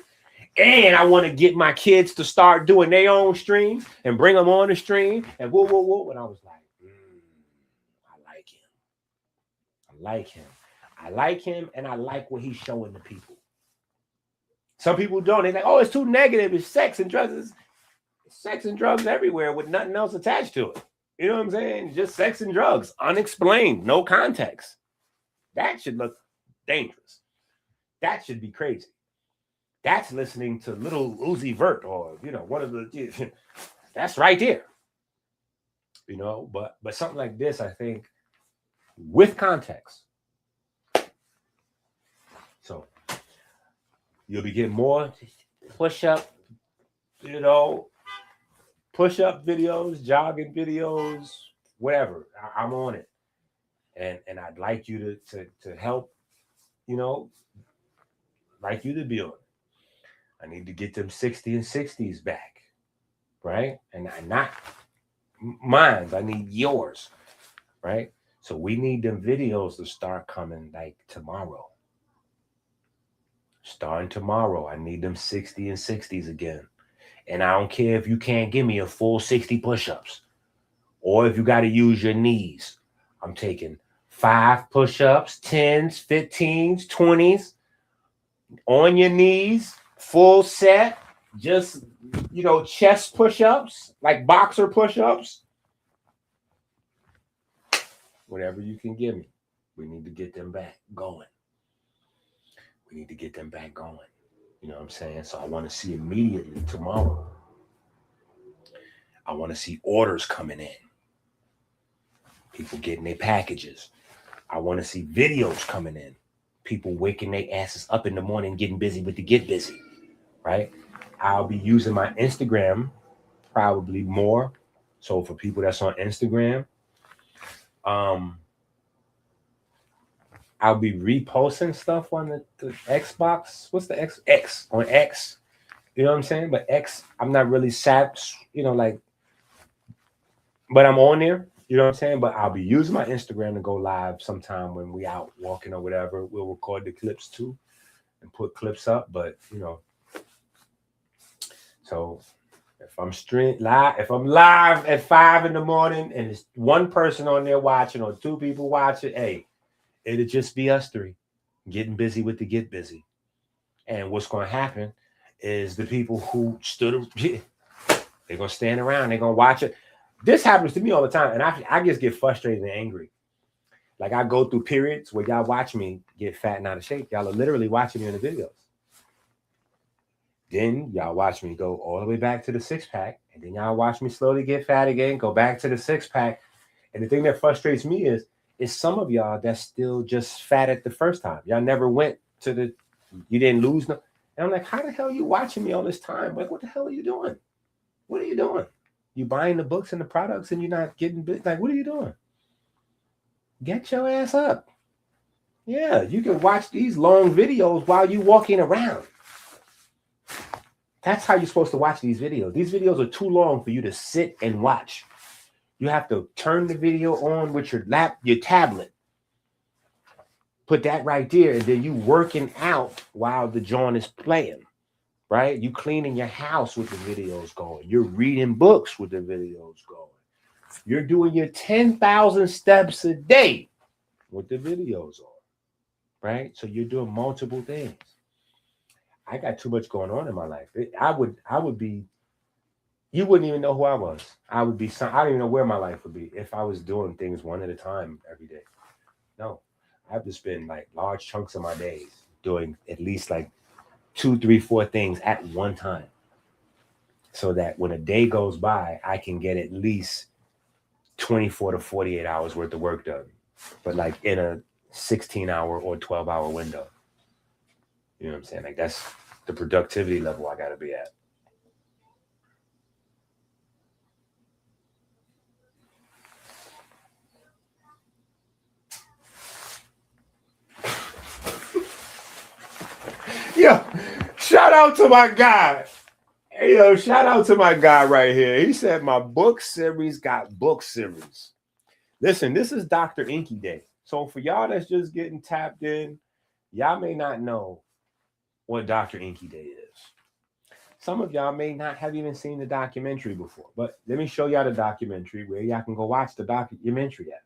And I want to get my kids to start doing their own streams and bring them on the stream. And whoa, whoa, whoa. And I was like, I like him. I like him. I like him, and I like what he's showing the people. Some people don't. They're like, oh, it's too negative. It's sex and drugs. It's sex and drugs everywhere with nothing else attached to it. You know what I'm saying? Just sex and drugs, unexplained, no context. That should look dangerous. That should be crazy. That's listening to Little Uzi Vert or, you know, one of the, that's right there. You know, but something like this, I think, with context. So you'll be getting more push-up, you know, push-up videos, jogging videos, whatever. I'm on it. And I'd like you to help, you know, like you to be on it. I need to get them 60 and 60s back, right? And not mine. I need yours, right? So we need them videos to start coming like tomorrow. Starting tomorrow, I need them 60 and 60s again. And I don't care if you can't give me a full 60 push-ups or if you got to use your knees. I'm taking 5 push-ups, 10s, 15s, 20s on your knees, full set, just, you know, chest push-ups, like boxer push-ups. Whatever you can give me. We need to get them back going. We need to get them back going. You know what I'm saying? So I want to see immediately tomorrow. I want to see orders coming in. People getting their packages. I want to see videos coming in. People waking their asses up in the morning, getting busy with the get busy, right? I'll be using my Instagram probably more. So for people that's on Instagram, I'll be reposting stuff on the Xbox. What's the X on X? You know what I'm saying? But X, I'm not really you know, like, but I'm on there. You know what I'm saying? But I'll be using my Instagram to go live sometime when we out walking or whatever. We'll record the clips too and put clips up. But, you know, so if I'm live at 5 in the morning and it's one person on there watching or 2 people watching, hey, it'll just be us 3 getting busy with the get busy. And what's going to happen is the people who stood, they're going to stand around. They're going to watch it. This happens to me all the time. And I just get frustrated and angry. Like I go through periods where y'all watch me get fat and out of shape. Y'all are literally watching me in the videos. Then y'all watch me go all the way back to the 6-pack. And then y'all watch me slowly get fat again, go back to the 6-pack. And the thing that frustrates me is some of y'all that's still just fat at the first time. Y'all never went to you didn't lose no. And I'm like, how the hell are you watching me all this time? Like, what the hell are you doing? What are you doing? You buying the books and the products and you're not getting big. Like, what are you doing? Get your ass up. Yeah, you can watch these long videos while you walking around. That's how you're supposed to watch these videos. These videos are too long for you to sit and watch. You have to turn the video on with your tablet. Put that right there, and then you working out while the joint is playing, right? You cleaning your house with the videos going. You're reading books with the videos going. You're doing your 10,000 steps a day with the videos on, right? So you're doing multiple things. I got too much going on in my life. I would be, you wouldn't even know who I was. I would be, I don't even know where my life would be if I was doing things one at a time every day. No, I have to spend like large chunks of my days doing at least like 2, 3, 4 things at one time, so that when a day goes by, I can get at least 24 to 48 hours worth of work done, but like in a 16-hour or 12-hour window. You know what I'm saying? Like that's the productivity level I got to be at. Yo, shout out to my guy. Hey, yo, shout out to my guy right here. He said my book series got book series. Listen, this is Dr. Inky Day. So for y'all that's just getting tapped in, y'all may not know what Dr. Inky Day is. Some of y'all may not have even seen the documentary before, but let me show y'all the documentary where y'all can go watch the documentary at.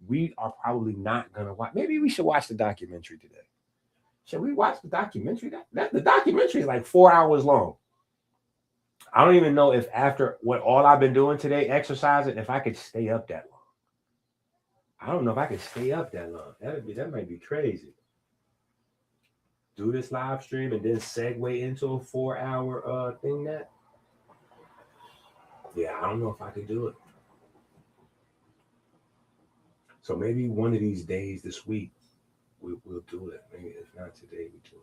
We are probably not going to watch. Maybe we should watch the documentary today. Should we watch the documentary? The documentary is like 4 hours long. I don't even know if after what all I've been doing today, exercising, if I could stay up that long. I don't know if I could stay up that long. That might be crazy. Do this live stream and then segue into a 4-hour thing that. Yeah, I don't know if I could do it. So maybe one of these days this week, we'll do it. Maybe if not today, we do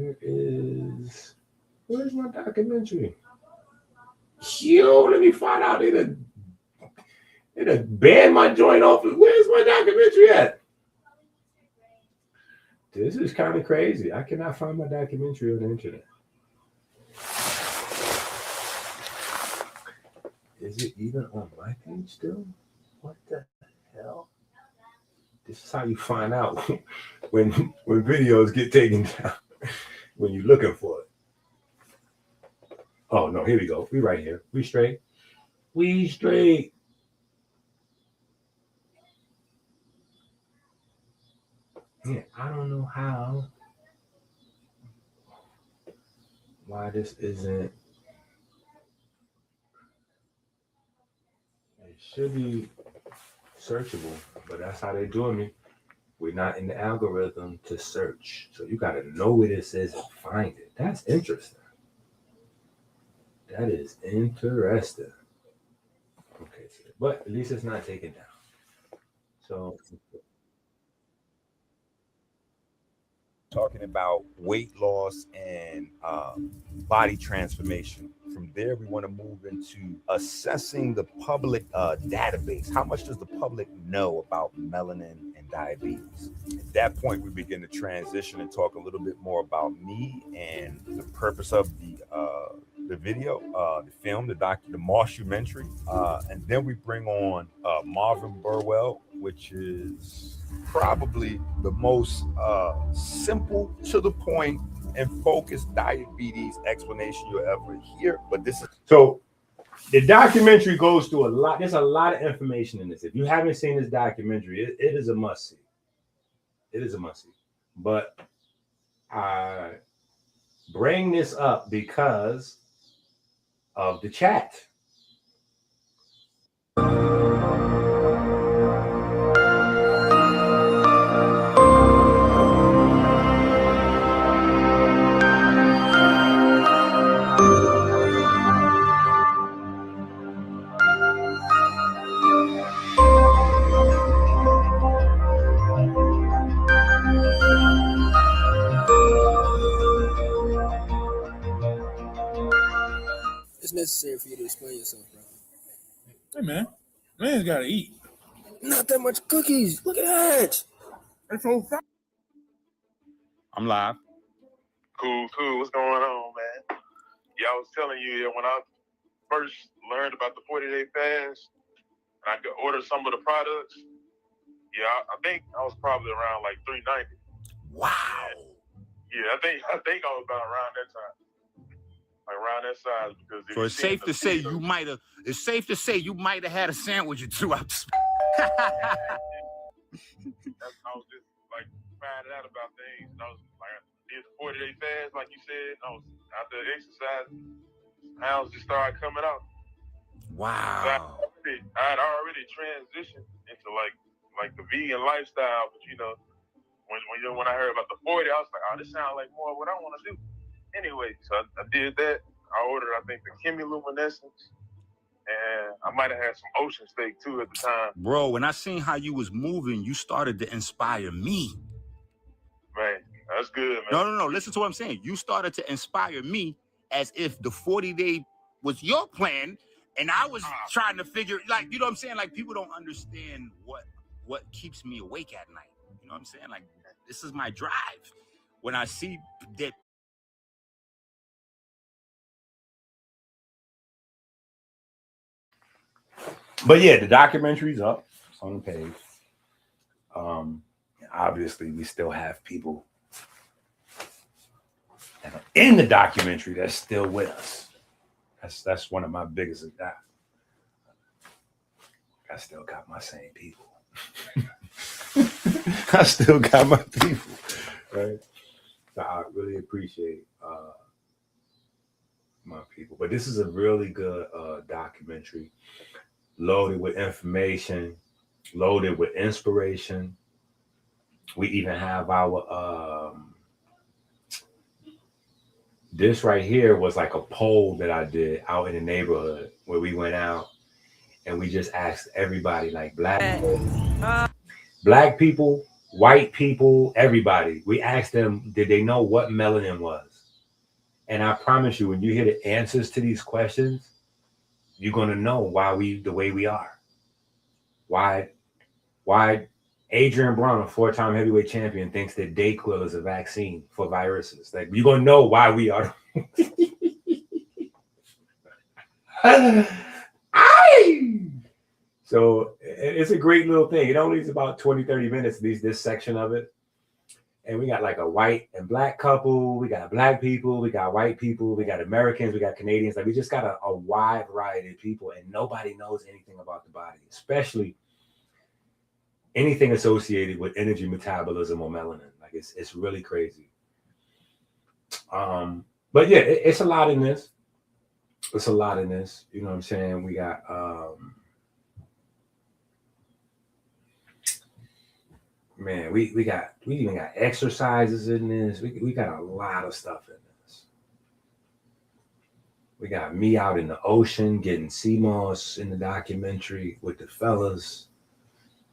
it. Where's my documentary? Yo, let me find out. They done banned my joint off. Where's my documentary at? This is kind of crazy. I cannot find my documentary on the internet. Is it even on my page still? What the hell? This is how you find out when videos get taken down, when you're looking for it. Oh, no, here we go. We right here. We straight. We straight. Yeah, I don't know why this isn't. It should be searchable, but that's how they're doing me. We're not in the algorithm to search. So you got to know where this is and find it. That's interesting. That is interesting. Okay, but at least it's not taken down. So talking about weight loss and body transformation. From there, we want to move into assessing the public database. How much does the public know about melanin and diabetes? At that point, we begin to transition and talk a little bit more about me and the purpose of the video, the film, the mockumentary, and then we bring on Marvin Burwell, which is probably the most simple, to the point, and focused diabetes explanation you'll ever hear. But this is so the documentary goes through a lot. There's a lot of information in this. If you haven't seen this documentary, it is a must see. It is a must see. But I bring this up because of the chat. It's necessary for you to explain yourself, bro. Hey, man. Man's got to eat. Not that much cookies. Look at that. That's so fat. I'm live. Cool. What's going on, man? Yeah, I was telling you when I first learned about the 40-day fast, and I could order some of the products, Yeah, I think I was probably around like 390. Wow. Yeah, I think I was about around that time. Like around that size, because So it's safe to say you might have. It's safe to say you might have had a sandwich or two out. I was just like finding out about things. And I was like, I did the 40-day fast, like you said. I was out there exercising. Pounds just started coming out. Wow. So I had already transitioned into like the vegan lifestyle, but you know, when I heard about the 40, I was like, oh, this sounds like more what I want to do. Anyway, so I did that. I ordered, I think, the chemiluminescence, and I might have had some ocean steak too at the time. Bro, when I seen how you was moving, you started to inspire me. Man, that's good, man. No. Listen to what I'm saying. You started to inspire me as if the 40-day was your plan, and I was trying to figure, like, you know what I'm saying? Like, people don't understand what keeps me awake at night. You know what I'm saying? Like, this is my drive. When I see that. But yeah, the documentary's up. It's on the page. Obviously, we still have people that are in the documentary that's still with us. That's one of my biggest. I still got my same people. I still got my people, right? So I really appreciate my people. But this is a really good documentary, loaded with information, loaded with inspiration. We even have our this right here was like a poll that I did out in the neighborhood where we went out and we just asked everybody, like black people, white people, everybody. We asked them, did they know what melanin was? And I promise you, when you hear the answers to these questions, you're gonna know why we the way we are. Why Adrian Brown, a 4-time heavyweight champion, thinks that Dayquil is a vaccine for viruses. Like, you're gonna know why we are. So it's a great little thing. It only is about 20, 30 minutes, this section of it. And we got like a white and black couple. We got black people. We got white people. We got Americans. We got Canadians. Like, we just got a wide variety of people, and nobody knows anything about the body, especially anything associated with energy metabolism or melanin. Like, it's really crazy. But yeah, it's a lot in this. It's a lot in this. You know what I'm saying? We got man, we even got exercises in this. We got a lot of stuff in this. We got me out in the ocean getting sea moss in the documentary with the fellas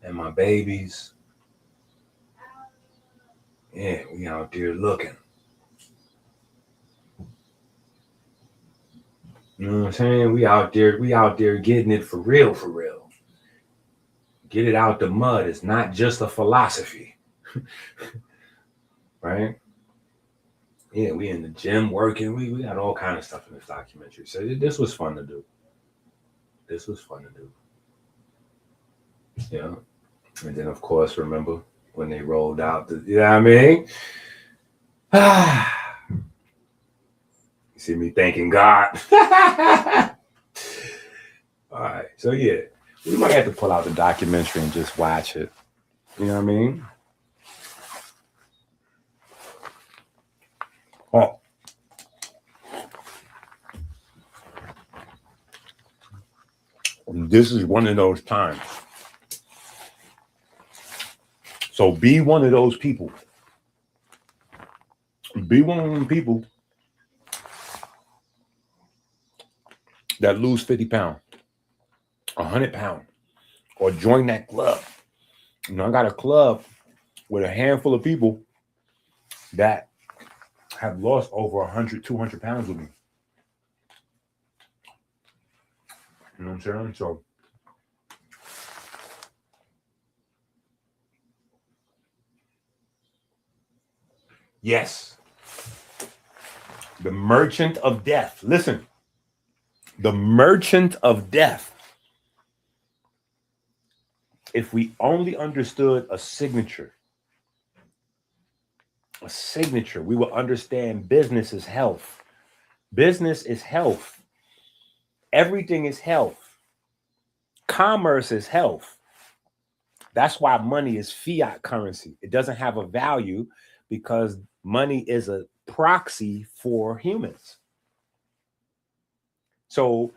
and my babies. Yeah, we out there looking. You know what I'm saying? We out there getting it for real, for real. Get it out the mud. It's not just a philosophy. Right? Yeah, we in the gym working. We got all kind of stuff in this documentary. So this was fun to do. Yeah. And then, of course, remember when they rolled out the, you know what I mean? You see me thanking God. All right. So, yeah, we might have to pull out the documentary and just watch it. You know what I mean? Oh. This is one of those times. So be one of those people. Be one of them people that lose 50 pounds, 100 pounds, or join that club. You know, I got a club with a handful of people that have lost over 100, 200 pounds with me. You know what I'm saying? So, yes, the merchant of death. Listen, the merchant of death If we only understood a signature, we will understand business is health. Business is health. Everything is health. Commerce is health. That's why money is fiat currency. It doesn't have a value because money is a proxy for humans. So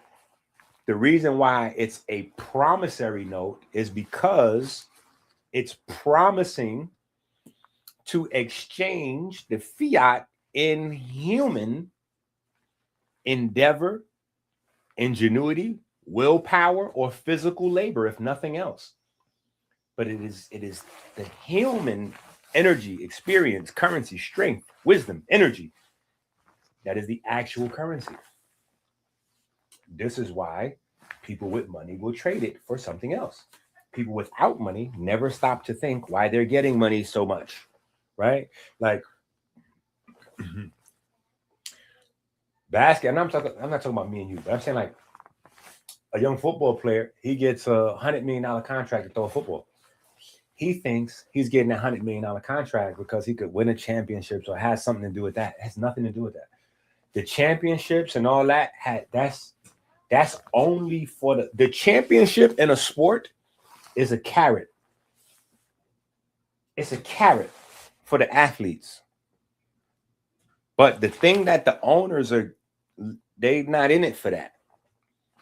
the reason why it's a promissory note is because it's promising to exchange the fiat in human endeavor, ingenuity, willpower, or physical labor, if nothing else. But it is the human energy, experience, currency, strength, wisdom, energy that is the actual currency. This is why people with money will trade it for something else. People without money never stop to think why they're getting money so much, right? Like basket. And I'm not talking about me and you, but I'm saying like a young football player, he gets $100 million contract to throw a football. He thinks he's getting $100 million contract because he could win a championships or has something to do with that. It has nothing to do with that. The championships and all that that's only for the championship in a sport is a carrot. It's a carrot for the athletes. But the thing that the owners are, they're not in it for that.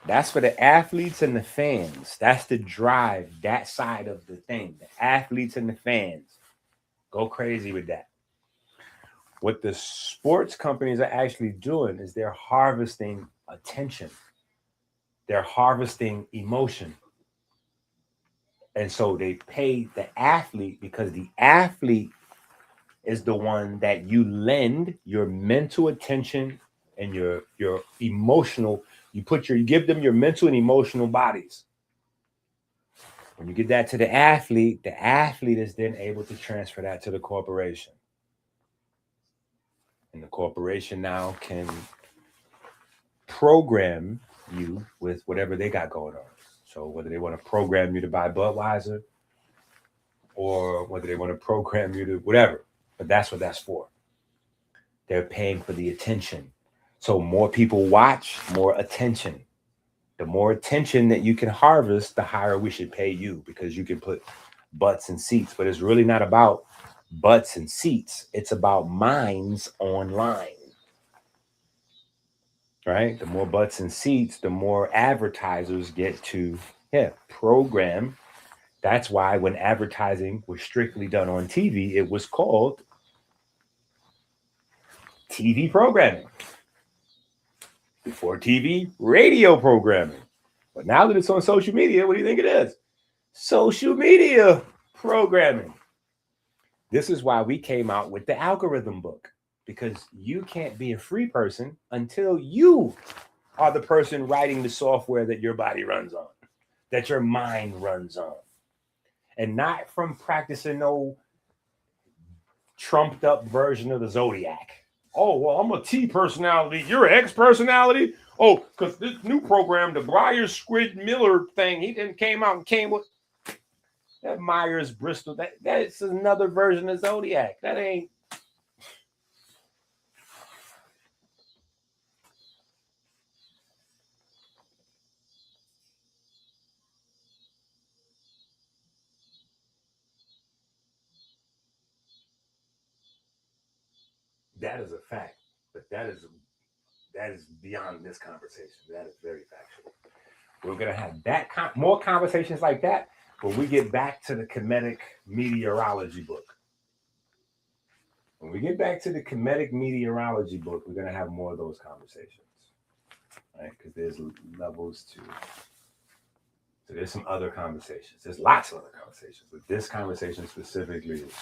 That's for the athletes and the fans. That's the drive, that side of the thing. The athletes and the fans go crazy with that. What the sports companies are actually doing is they're harvesting attention. They're harvesting emotion. And so they pay the athlete because the athlete is the one that you lend your mental attention and your emotional, you give them your mental and emotional bodies. When you get that to the athlete is then able to transfer that to the corporation. And the corporation now can program you with whatever they got going on. So whether they want to program you to buy Budweiser or whether they want to program you to whatever, but that's what that's for. They're paying for the attention. So more people watch, more attention. The more attention that you can harvest, the higher we should pay you because you can put butts and seats. But it's really not about butts and seats. It's about minds online. Right? The more butts and seats, the more advertisers get to program. That's why when advertising was strictly done on TV, it was called TV programming. Before TV, radio programming. But now that it's on social media, what do you think it is? Social media programming. This is why we came out with the algorithm book, because you can't be a free person until you are the person writing the software that your body runs on, that your mind runs on. And not from practicing no trumped up version of the Zodiac. Oh, well, I'm a T personality. You're an X personality. Oh, because this new program, the Myers-Squibb-Miller thing, he then came out and came with that Myers-Bristol. That's another version of Zodiac. That ain't. That is a fact, but that is beyond this conversation. That is very factual. We're gonna have more conversations like that when we get back to the Kemetic meteorology book. When we get back to the Kemetic meteorology book, we're gonna have more of those conversations, right? Because there's levels to. So there's some other conversations. There's lots of other conversations, but this conversation specifically is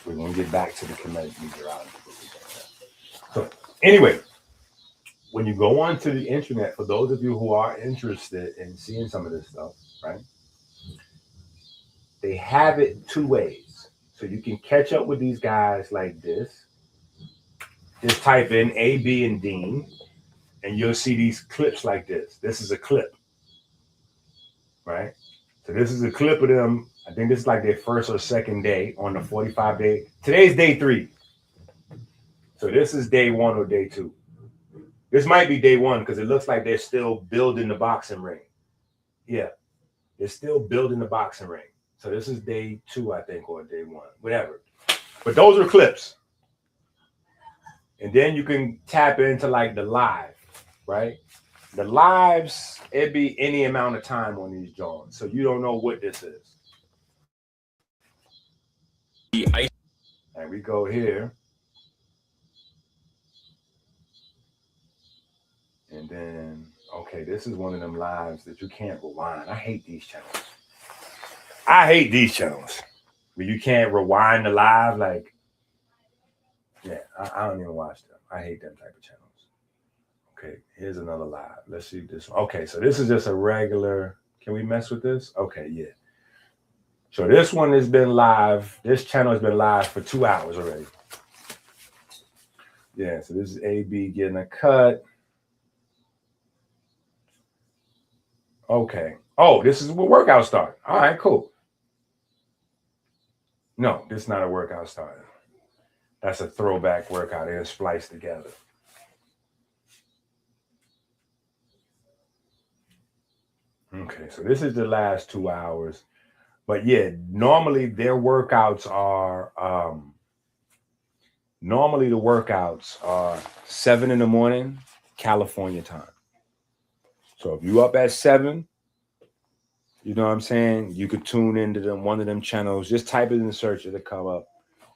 we're gonna get back to the Kemetic meteorology book. So anyway, when you go onto the internet, for those of you who are interested in seeing some of this stuff, right? They have it two ways. So you can catch up with these guys like this. Just type in A, B, and Dean, and you'll see these clips like this. This is a clip, right? So this is a clip of them. I think this is like their first or second day on the 45 day. Today's day 3. So this is day 1 or day 2. This might be day 1 because it looks like they're still building the boxing ring. Yeah, they're still building the boxing ring. So this is day 2, I think, or day 1, whatever. But those are clips. And then you can tap into like the live, right? The lives, it'd be any amount of time on these joints. So you don't know what this is. And we go here. And then, okay, this is one of them lives that you can't rewind. I hate these channels. I hate these channels where you can't rewind the live. Like, yeah, I don't even watch them. I hate them type of channels. Okay, here's another live. Let's see this one. Okay, so this is just a regular. Can we mess with this? Okay, yeah. So this one has been live. This channel has been live for 2 hours already. Yeah, so this is AB getting a cut. Okay. Oh, this is where workout start. All right, cool. No, this is not a workout start. That's a throwback workout. They're spliced together. Okay, so this is the last 2 hours. But yeah, normally their workouts are normally the workouts are 7 in the morning, California time. So if you up at 7, you know what I'm saying? You could tune into them, one of them channels. Just type it in the search, it'll come up.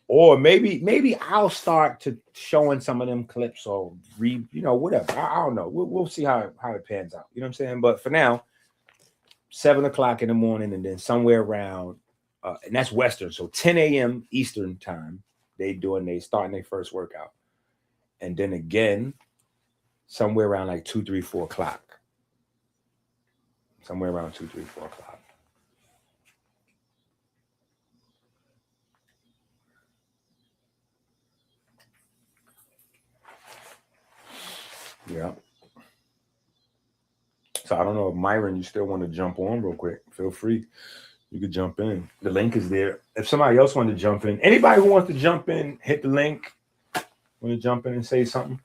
Or maybe I'll start to showing some of them clips or whatever. I don't know. We'll see how it pans out. You know what I'm saying? But for now, 7 o'clock in the morning, and then somewhere around, and that's Western, so 10 a.m. Eastern time, they starting their first workout. And then again, somewhere around like 2, 3, 4 o'clock. Somewhere around 2, 3, 4 o'clock. Yeah. So I don't know if Myron, you still want to jump on real quick. Feel free. You could jump in. The link is there. If somebody else wanted to jump in, anybody who wants to jump in, hit the link. Want to jump in and say something.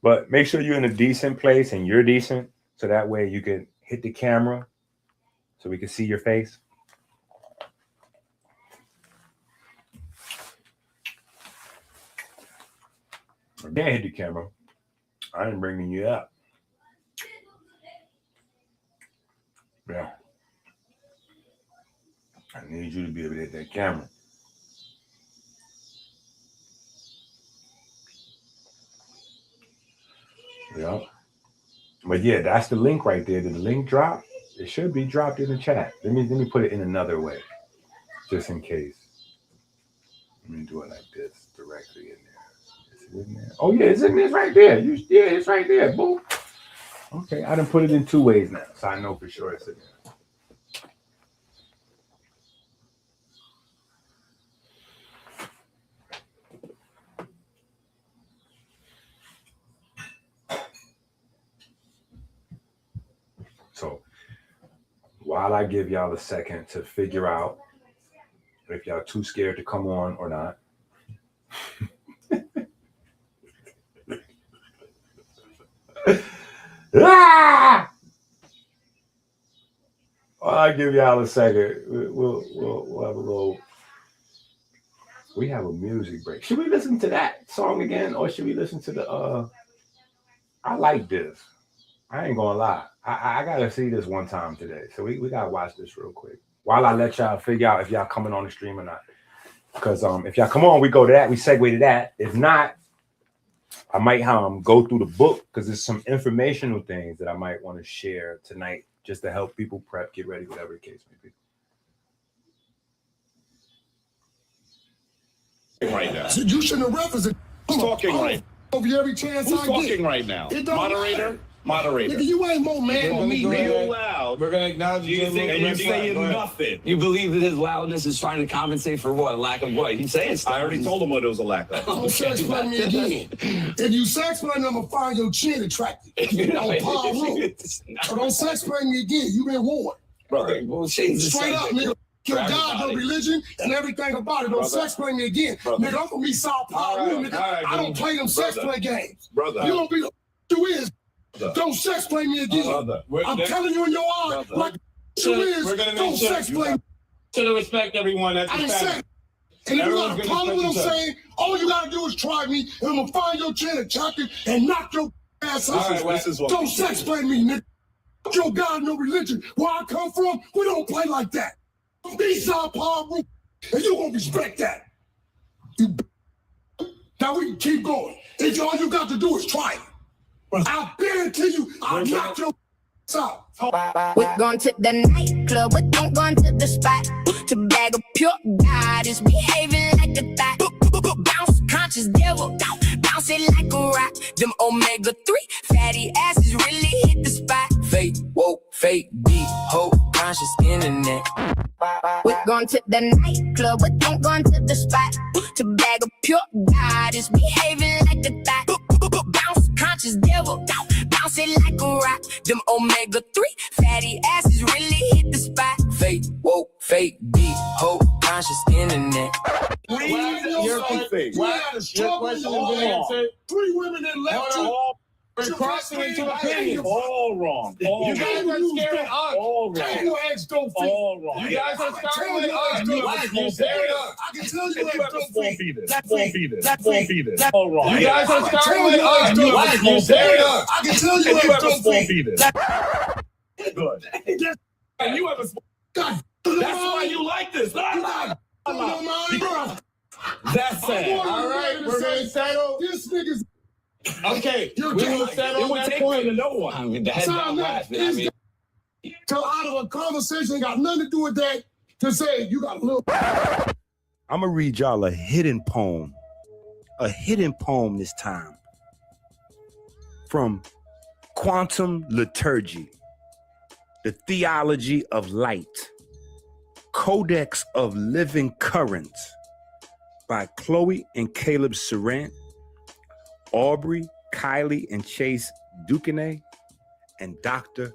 But make sure you're in a decent place and you're decent. So that way you can hit the camera so we can see your face. I can't hit the camera. I ain't bringing you up. Yeah. I need you to be able to hit that camera. Yeah. But yeah, that's the link right there. Did the link drop? It should be dropped in the chat. Let me put it in another way, just in case. Let me do it like this, directly in there. Is it in there? Oh yeah, it's in this right there. It's right there. Boom. Okay, I done put it in 2 ways now, so I know for sure it's in there. So while I give y'all a second to figure out if y'all too scared to come on or not. I'll give y'all a second. We'll have a little. We have a music break. Should we listen to that song again, or should we listen to the? I like this. I ain't gonna lie. I gotta see this one time today. So we gotta watch this real quick while I let y'all figure out if y'all coming on the stream or not. Because if y'all come on, we go to that. We segue to that. If not, I might go through the book because there's some informational things that I might want to share tonight just to help people prep, get ready, whatever the case may be. Right now. So you shouldn't have referenced it. Who's talking right now? Over every chance Who's I talking get. right now? Moderator? Moderator. Nigga, you ain't more man than me, Real loud. We're going to acknowledge you. And you're saying nothing. You believe that his loudness is trying to compensate for what? A lack of what? He's saying stuff. I already told him what it was a lack of. Don't sex explain me again. If you sex explain, I'm going to find your chin attractive. On Paul Road. So don't sex explain me again. You been warned. Brother. Straight up, nigga. Your God, your religion, and everything about it. Don't sex play me again. Nigga, I'm gonna be South Power, nigga. I don't play them sex play games. Brother. You don't be the you is. Don't sex play me again. I'm telling you in your eyes, like you is. Don't sex play me. To respect everyone. That's I ain't saying. And if you got a problem with what I'm saying, all you gotta do is try me, and I'm gonna find your chin and chop it and knock your ass out. Don't sex play me, nigga. Your God, no religion. Where I come from, we don't play like that. Be South Power, and you gonna respect that. Now we can keep going. If all you got to do is try it. I guarantee you, I'll knock your ass out. We're going to the nightclub, but don't go to the spot. To bag of pure God is behaving like a thot. Bounce, conscious devil, bounce it like a rock. Them omega-3 fatty acids really hit the spot. Fake, woke, fake, deep, whole, conscious internet. We're going to the nightclub, but don't go to the spot. To bag of pure God is behaving like a thot. Bounce, conscious devil, bounce it like a rock. Them omega-3 fatty acids really hit the spot. Fake, woke, fake, deep, whole, conscious internet. Your question is answered. 3 women that left you. We're crossing into opinions. All wrong. You guys are scared of All wrong. your ex don't fit. All wrong. You guys are starting with us. You're scared of. I can tell you ex don't fit. All wrong. You guys are starting with us. You're scared of. I can tell you ex don't fit. Good. And you have a small. God, That's why you like this. That's sad. All right, we're going to settle. This nigga's. Okay, we will settle that point to no one. I mean, that's not right. I mean, so out of a conversation, got nothing to do with that, to say you got a little. I'm gonna read y'all a hidden poem this time from Quantum Liturgy, the Theology of Light, Codex of Living Currents by Chloe and Caleb Surrant, Aubrey, Kylie, and Chase Duquesne, and Dr.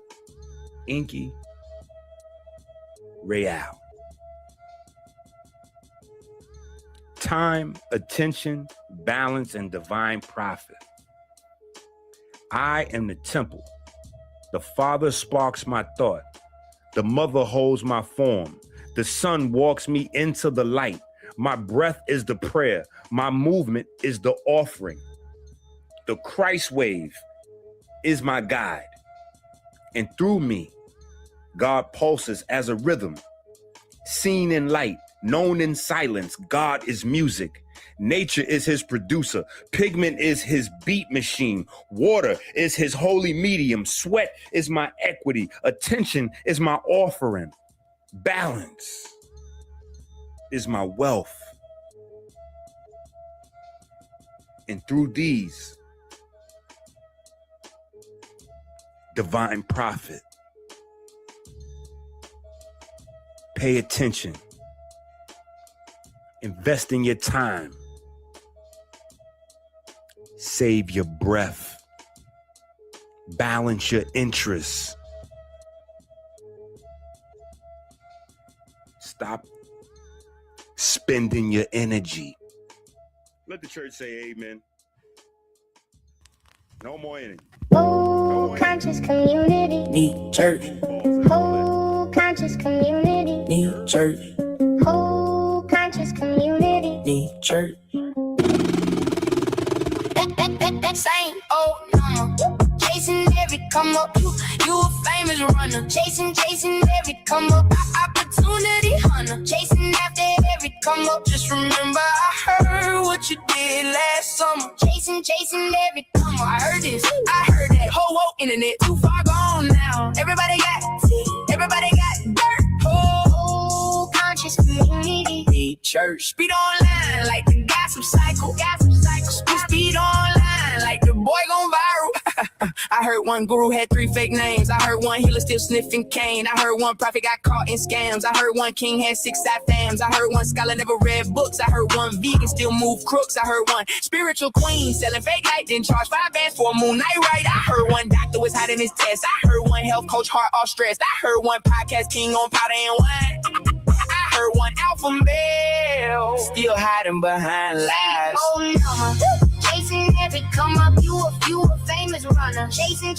Inky Real. Time, attention, balance, and divine profit. I am the temple. The Father sparks my thought. The Mother holds my form. The Son walks me into the light. My breath is the prayer. My movement is the offering. The Christ wave is my guide. And through me, God pulses as a rhythm. Seen in light, known in silence, God is music. Nature is his producer. Pigment is his beat machine. Water is his holy medium. Sweat is my equity. Attention is my offering. Balance is my wealth. And through these, divine profit. Pay attention. Invest in your time. Save your breath. Balance your interests. Stop spending your energy. Let the church say amen. No more energy. Whole conscious community Need church. Whole conscious community Need church. Whole conscious community Need church. That same old number. Chasing every come up. You a famous runner. Chasing every come up. Opportunity hunter. Chasing after every come up. Just remember I heard what you did last summer. Chasing every come up. I heard this, I heard that. Whole internet too far gone now. Everybody got tea, everybody got dirt. Whole conscious community Need church. speed online like the gossip cycle. Speed online like the boy gone viral. I heard one guru had 3 fake names. I heard one healer still sniffing cane. I heard one prophet got caught in scams. I heard one king had 6 side fams. I heard one scholar never read books. I heard one vegan still move crooks. I heard one spiritual queen selling fake light, then charge 5 bands for a moon night right. I heard one doctor was hiding his test. I heard one health coach heart all stressed. I heard one podcast king on powder and wine. I heard one alpha male still hiding behind lies. Oh no, chasing every come up, you a famous runner. Chasing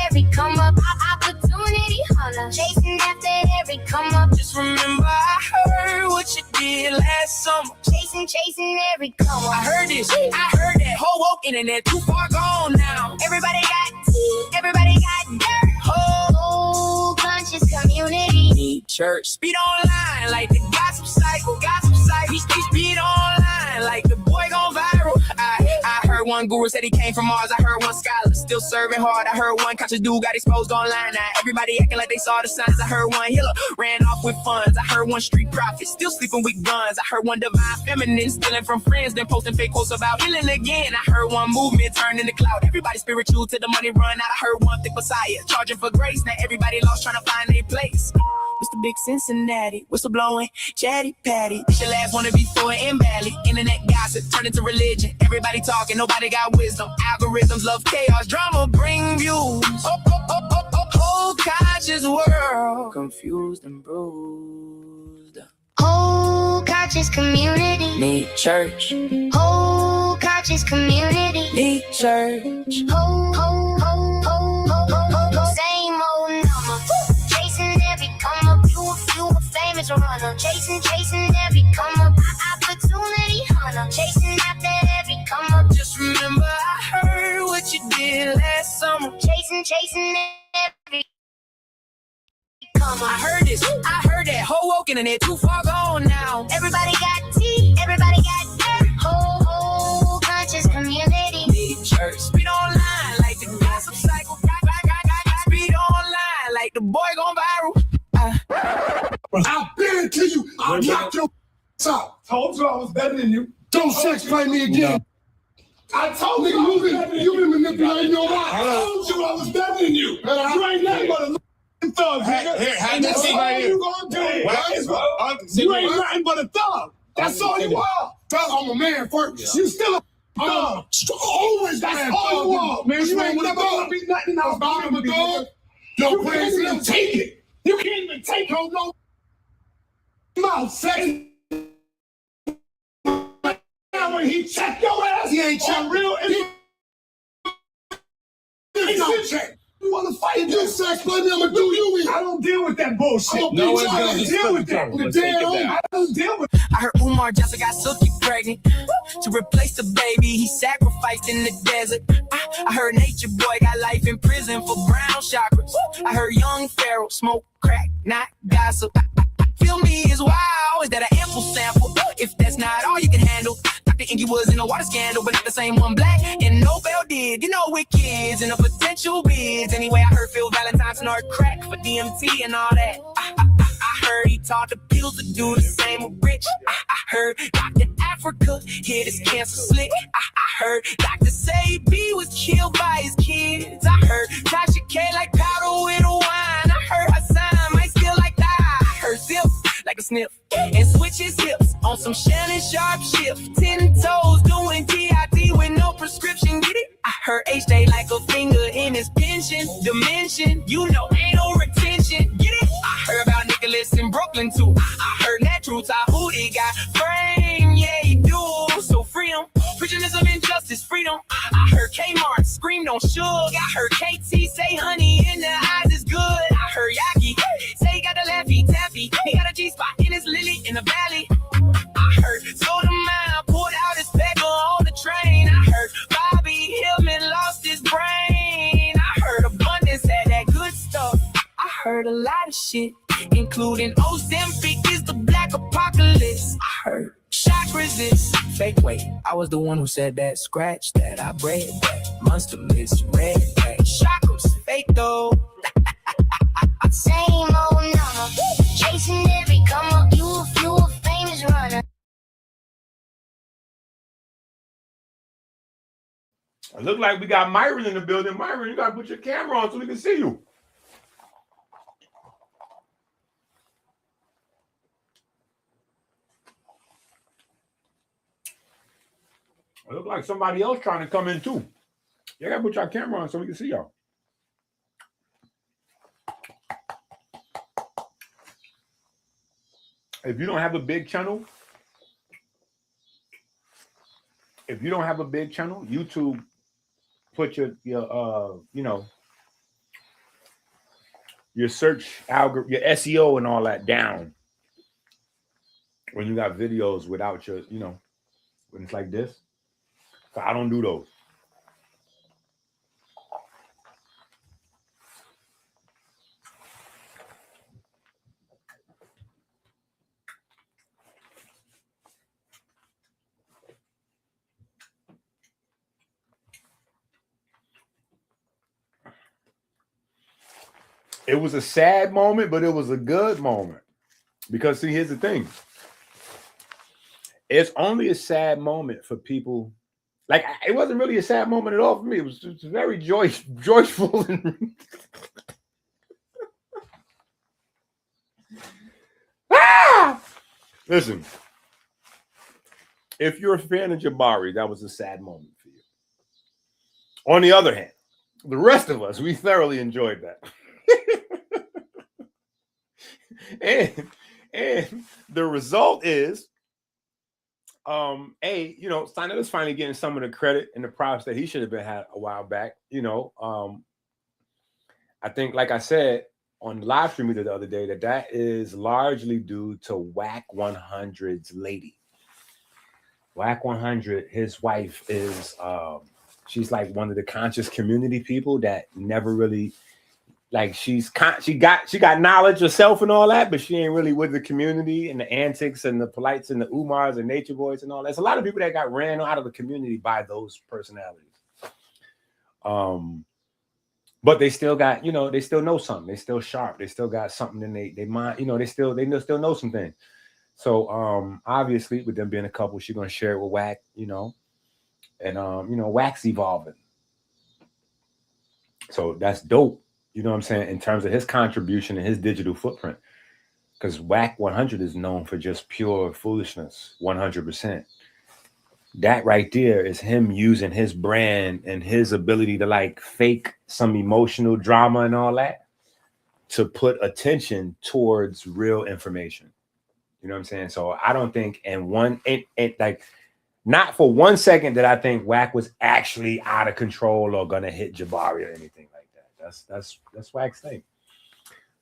every come up, opportunity hunter. Chasing after every come up. Just remember I heard what you did last summer. Chasing every come up. I heard this, I heard that. Whole woke internet too far gone now. Everybody got tea, everybody got dirt. Whole conscious community. Need church. Speed online like the gossip cycle. Speed online like the boy gone viral. I heard one guru said he came from Mars. I heard one scholar still serving hard. I heard one conscious dude got exposed online. Now everybody acting like they saw the signs. I heard one healer ran off with funds. I heard one street prophet still sleeping with guns. I heard one divine feminine stealing from friends, then posting fake quotes about healing again. I heard one movement turned into cloud. Everybody spiritual till the money run out. I heard one thick Messiah charging for grace. Now everybody lost trying to find their place. Mr. Big Cincinnati, whistle blowing, chatty patty. This your last one to be throwing in badly. Internet gossip turned into religion. Everybody talking, nobody got wisdom. Algorithms love chaos, drama bring views. Whole conscious world, confused and bruised. Whole conscious community. Need church. Whole conscious community. Need church. Same old number. Chasing every come up, you a famous runner. Chasing every come up, opportunity hunter. Chasing after every come up. Just remember I heard what you did last summer. Chasing every come up. I heard this, I heard that. Whole woke internet too far gone now. Everybody got tea, everybody got dirt. Whole conscious community. Need church. Speed online like the gossip cycle. Speed online like the boy gone viral. I've been to you. I'll knock your out. Told you I was better than you. Don't sex play me again. I told Nigga, you been manipulating your life. I told you I was better than you. You ain't nothing but a thug, nigga. Here, have And this that's thing all right here. you gonna do. What? You ain't nothing but a thug. That's all you are. Thug, I'm a man first. You still a thug. Always That's all you are, man. You ain't never gonna be nothing else. I'm a dog. You No can't even crazy. take it. You can't even take no mouth sex. Now when he checked your ass, He ain't checked. real. He don't check. You wanna fight? If you sex play me, I'ma do you in. I don't deal with that bullshit. I'm No a one's bitch. gonna I just deal put with the that. camera. The Let's take dead it on. down. I don't deal with I heard Umar Johnson got Silky pregnant. To replace the baby, he sacrificed in the desert. I heard Nature Boy got life in prison for brown chakras. I heard Young Pharaoh smoke crack, not gossip. Feel me is wild, is that an ample sample? If that's not all you can handle. Dr. Ingy was in a water scandal, but not the same one black. And Nobel did, you know, with kids and the potential bids. Anyway, I heard Phil Valentine snort crack for DMT and all that. I heard he taught the pills to do the same with Rich. I heard Dr. Africa hit his cancer slick. I heard Dr. Say B was killed by his kids. I heard Tasha K like powder with a wine. I heard Hassan might still like that. I heard Zip like a sniff and switch his hips on some Shannon Sharp shift. 10 toes doing TIT with no prescription. Get it? I heard H-Day like a finger in his pension. Dimension, you know, ain't no retention. Get it? I heard about Nicholas in Brooklyn too. I heard Natural Tahuti got framed. Yeah, he do. So free him. Preachernism, injustice, freedom. I heard Kmart screamed on Suge. I heard KT say honey in the eyes is good. I heard Yaki say he got the Laffy Taffy. He got a G-spot in his lily in the valley. I heard Soda Man pulled out his pecker on the train. I heard Bobby Hillman lost his brain. I heard Abundance had that good stuff. I heard a lot of shit, including Ozempic is the black apocalypse. I heard shock resist. Fake weight. I was the one who said that. Scratch that. I bred that. Monster misread that. Shock was fake though. Same old number. Chasing every come up, you a famous runner. It look like we got Myron in the building. Myron, you gotta put your camera on so we can see you. It look like somebody else trying to come in too. You gotta put your camera on so we can see y'all. If you don't have a big channel, YouTube put your your search algorithm, your SEO and all that down when you got videos without your, when it's like this. So I don't do those. It was a sad moment, but it was a good moment. Because see, here's the thing. It's only a sad moment for people. Like, it wasn't really a sad moment at all for me. It was just very joyful. And Listen, if you're a fan of Jabari, that was a sad moment for you. On the other hand, the rest of us, we thoroughly enjoyed that. and the result is, Steiner is finally getting some of the credit and the props that he should have been had a while back. I think, like I said on the live stream the other day, that is largely due to Whack 100's lady. Whack 100, his wife is she's like one of the conscious community people that never really, like, she got knowledge herself and all that, but she ain't really with the community and the antics and the polites and the Umars and Nature Boys and all that. There's a lot of people that got ran out of the community by those personalities. But they still got, they still know something. They still sharp. They still got something in they mind. They still know some things. So obviously, with them being a couple, she's gonna share it with Whack, and Whack's evolving. So that's dope. You know what I'm saying? In terms of his contribution and his digital footprint. Because Whack 100 is known for just pure foolishness, 100%. That right there is him using his brand and his ability to like fake some emotional drama and all that to put attention towards real information. You know what I'm saying? So I don't think not for 1 second did I think Whack was actually out of control or gonna hit Jabari or anything like that. That's Whack's thing.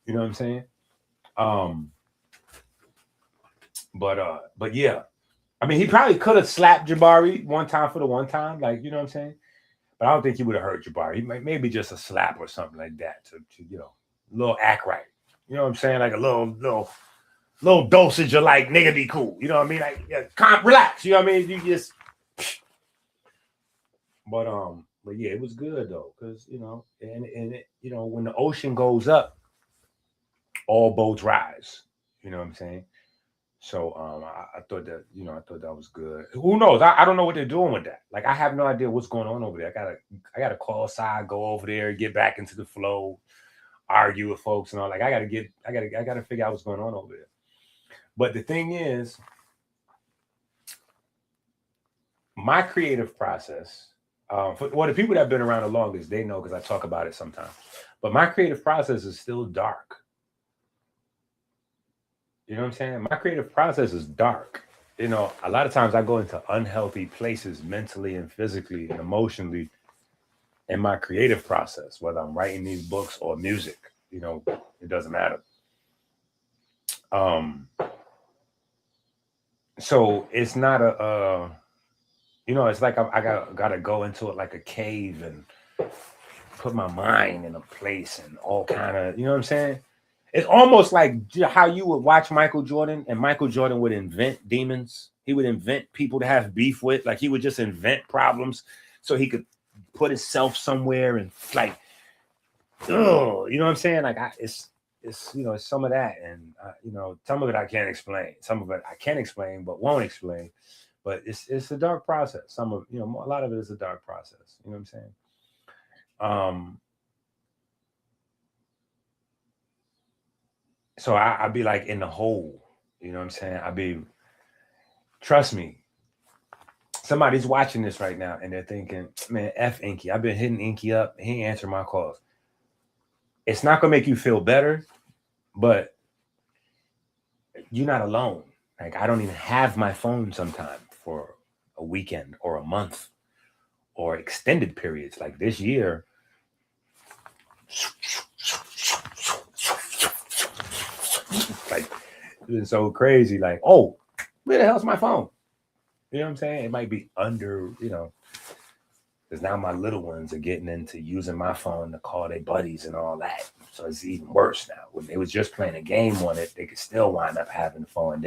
You know what I'm saying? But yeah. I mean, he probably could have slapped Jabari one time for the one time, like, you know what I'm saying? But I don't think he would have hurt Jabari. He maybe just a slap or something like that to a little act right. You know what I'm saying? Like a little dosage of like, nigga, be cool. You know what I mean? Like, yeah, relax. You know what I mean? You just. But yeah, it was good though, because when the ocean goes up, all boats rise. You know what I'm saying? So I thought that that was good. Who knows? I don't know what they're doing with that. Like, I have no idea what's going on over there. I gotta call side, go over there, get back into the flow, argue with folks and all. Like, I gotta figure out what's going on over there. But the thing is, my creative process, for the people that have been around the longest, they know because I talk about it sometimes. But my creative process is still dark. You know what I'm saying? My creative process is dark. A lot of times I go into unhealthy places mentally and physically and emotionally in my creative process, whether I'm writing these books or music. It doesn't matter. So it's not it's like I gotta go into it like a cave and put my mind in a place and all kind of, you know what I'm saying? It's almost like how you would watch Michael Jordan, and Michael Jordan would invent demons. He would invent people to have beef with. Like, he would just invent problems so he could put himself somewhere and like, you know what I'm saying? Like, it's some of that, and some of it I can't explain. Some of it I can explain, but won't explain. but it's a dark process. Some of a lot of it is a dark process. You know what I'm saying? So I'd be like in the hole. You know what I'm saying? Trust me, somebody's watching this right now and they're thinking, man, F Inky. I've been hitting Inky up. He ain't answering my calls. It's not gonna make you feel better, but you're not alone. Like I don't even have my phone sometime for a weekend or a month or extended periods. Like this year, like it's so crazy. Like, oh, where the hell's my phone? You know what I'm saying? It might be under, because now my little ones are getting into using my phone to call their buddies and all that. So it's even worse now. When they was just playing a game on it, they could still wind up having the phone.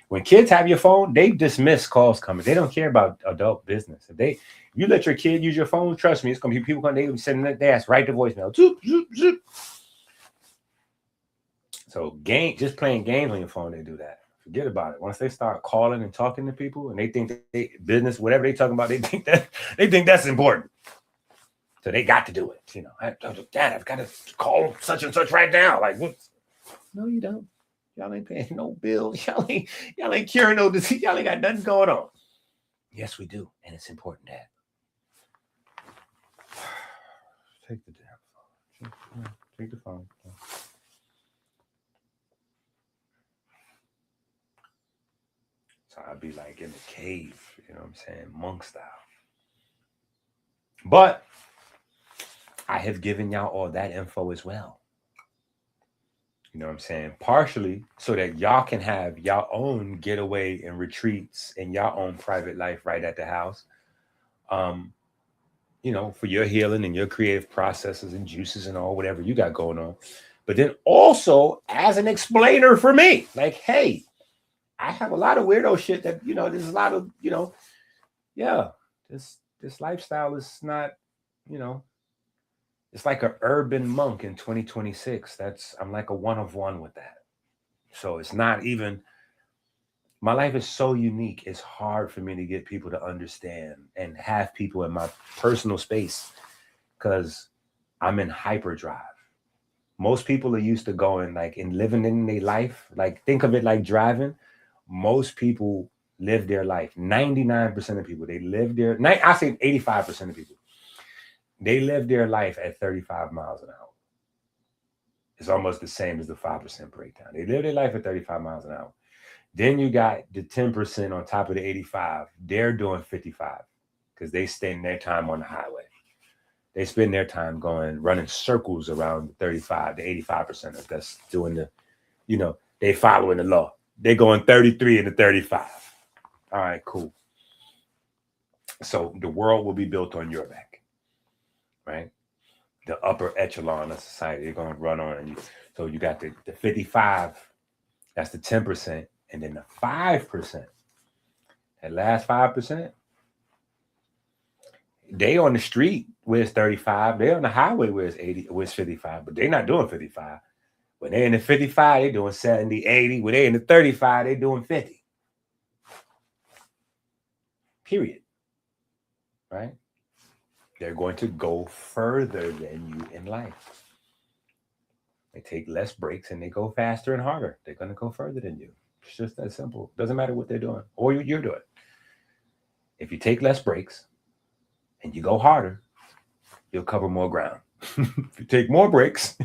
When kids have your phone, they dismiss calls coming. They don't care about adult business. If you let your kid use your phone, trust me, it's gonna be people they be sending their ass right to voicemail. Zoop, zoop, zoop. So just playing games on your phone, they do that. Forget about it. Once they start calling and talking to people, and they think that business, whatever they talking about, they think that's important. So they got to do it. Dad, I've got to call such and such right now. Like what? No, you don't. Y'all ain't paying no bills. Y'all ain't curing no disease. Y'all ain't got nothing going on. Yes, we do, and it's important, Dad. Take the damn phone. Take the phone. So I'd be like in the cave, you know what I'm saying, monk style. But I have given y'all all that info as well. You know what I'm saying? Partially so that y'all can have y'all own getaway and retreats and y'all own private life right at the house. For your healing and your creative processes and juices and all whatever you got going on. But then also as an explainer for me, like, hey, I have a lot of weirdo shit that, there's a lot of, this lifestyle is not, it's like an urban monk in 2026. I'm like a one of one with that. So it's not even, my life is so unique. It's hard for me to get people to understand and have people in my personal space because I'm in hyperdrive. Most people are used to going like and living in their life. Like think of it like driving. Most people live their life. 99% of people, they live their, I say 85% of people, they live their life at 35 miles an hour. It's almost the same as the 5% breakdown. They live their life at 35 miles an hour. Then you got the 10% on top of the 85. They're doing 55 because they spend their time on the highway. They spend their time running circles around the 35 to 85% that's doing the, they following the law. They're going 33 into 35. All right, cool. So the world will be built on your back, right? The upper echelon of society, they're going to run on you. So you got the 55, that's the 10%, and then the 5%, that last 5%, they on the street where it's 35, they on the highway where it's 80, where it's 55, but they're not doing 55. When they're in the 55, they're doing 70, 80. When they're in the 35, they're doing 50. Period. Right? They're going to go further than you in life. They take less breaks and they go faster and harder. They're going to go further than you. It's just that simple. Doesn't matter what they're doing or you're doing. If you take less breaks and you go harder, you'll cover more ground. If you take more breaks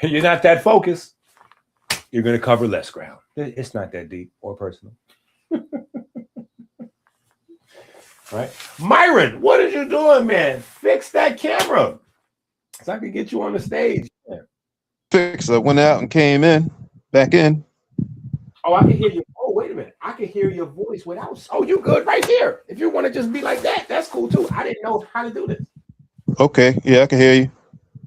and you're not that focused, you're going to cover less ground. It's not that deep or personal. Right? Myron, what are you doing, man? Fix that camera so I can get you on the stage. Yeah. Fix. I went out and came back in. Oh, I can hear you. Oh, wait a minute. I can hear your voice without. Oh, you good right here. If you want to just be like that, that's cool too. I didn't know how to do this. Okay. Yeah, I can hear you.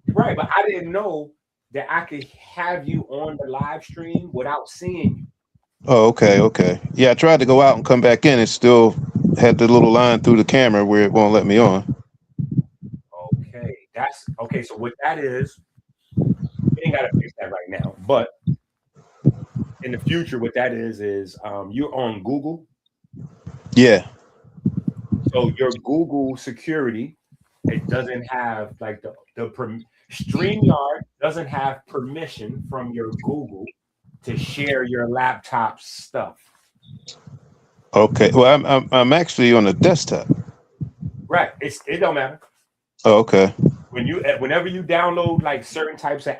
Right, but I didn't know that I could have you on the live stream without seeing you. Oh, okay. Okay. Yeah, I tried to go out and come back in. It still had the little line through the camera where it won't let me on. Okay. That's okay. So what that is, we ain't got to fix that right now. But in the future, what that is you're on Google Yeah. So your Google security, it doesn't have like StreamYard doesn't have permission from your Google to share your laptop's stuff. Okay. Well, I'm actually on a desktop. Right. It don't matter. Oh, okay. Whenever you download like certain types of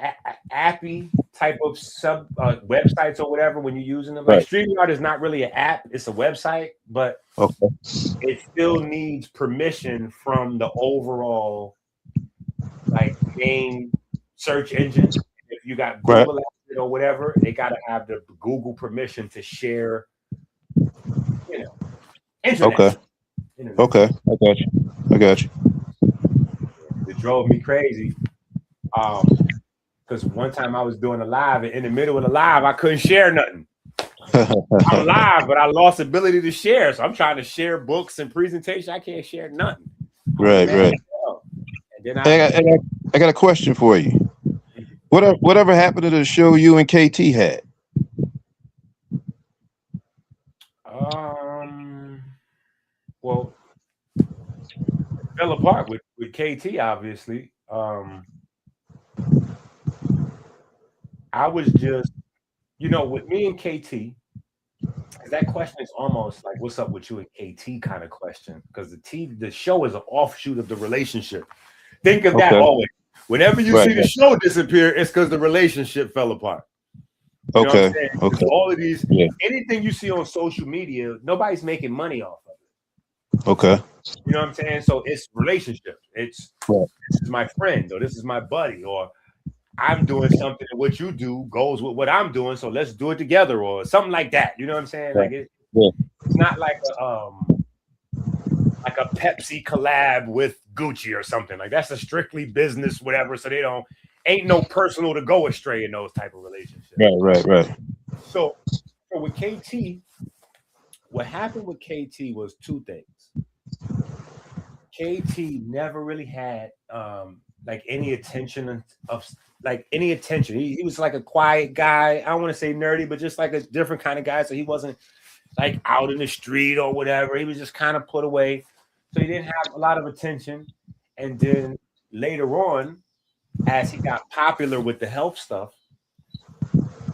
appy type of sub websites or whatever, when you're using them, like StreamYard is not really an app; it's a website, but it still needs permission from the overall like main search engine. If you got Google or whatever, they got to have the Google permission to share. Internet. Okay. Internet. Okay. I got you. It drove me crazy. Because one time I was doing a live, and in the middle of the live, I couldn't share nothing. I'm live, but I lost ability to share. So I'm trying to share books and presentation. I can't share nothing. Right. And then I got a question for you. Whatever happened to the show you and KT had? Well, it fell apart with KT, obviously. I was just, with me and KT, that question is almost like, what's up with you and KT kind of question, because the show is an offshoot of the relationship. Think of that always. Whenever you see the show disappear, it's because the relationship fell apart. You know what I'm saying? All of these, anything you see on social media, nobody's making money off of it. Okay. You know what I'm saying? So it's relationships. It's this is my friend, or this is my buddy, or I'm doing something and what you do goes with what I'm doing, so let's do it together, or something like that. You know what I'm saying? Like it's not like a Pepsi collab with Gucci or something. Like that's a strictly business, whatever. So ain't no personal to go astray in those type of relationships. Right. So with KT, what happened with KT was two things. KT never really had like any attention He was like a quiet guy. I don't want to say nerdy, but just like a different kind of guy. So he wasn't like out in the street or whatever. He was just kind of put away. So he didn't have a lot of attention. And then later on, as he got popular with the health stuff,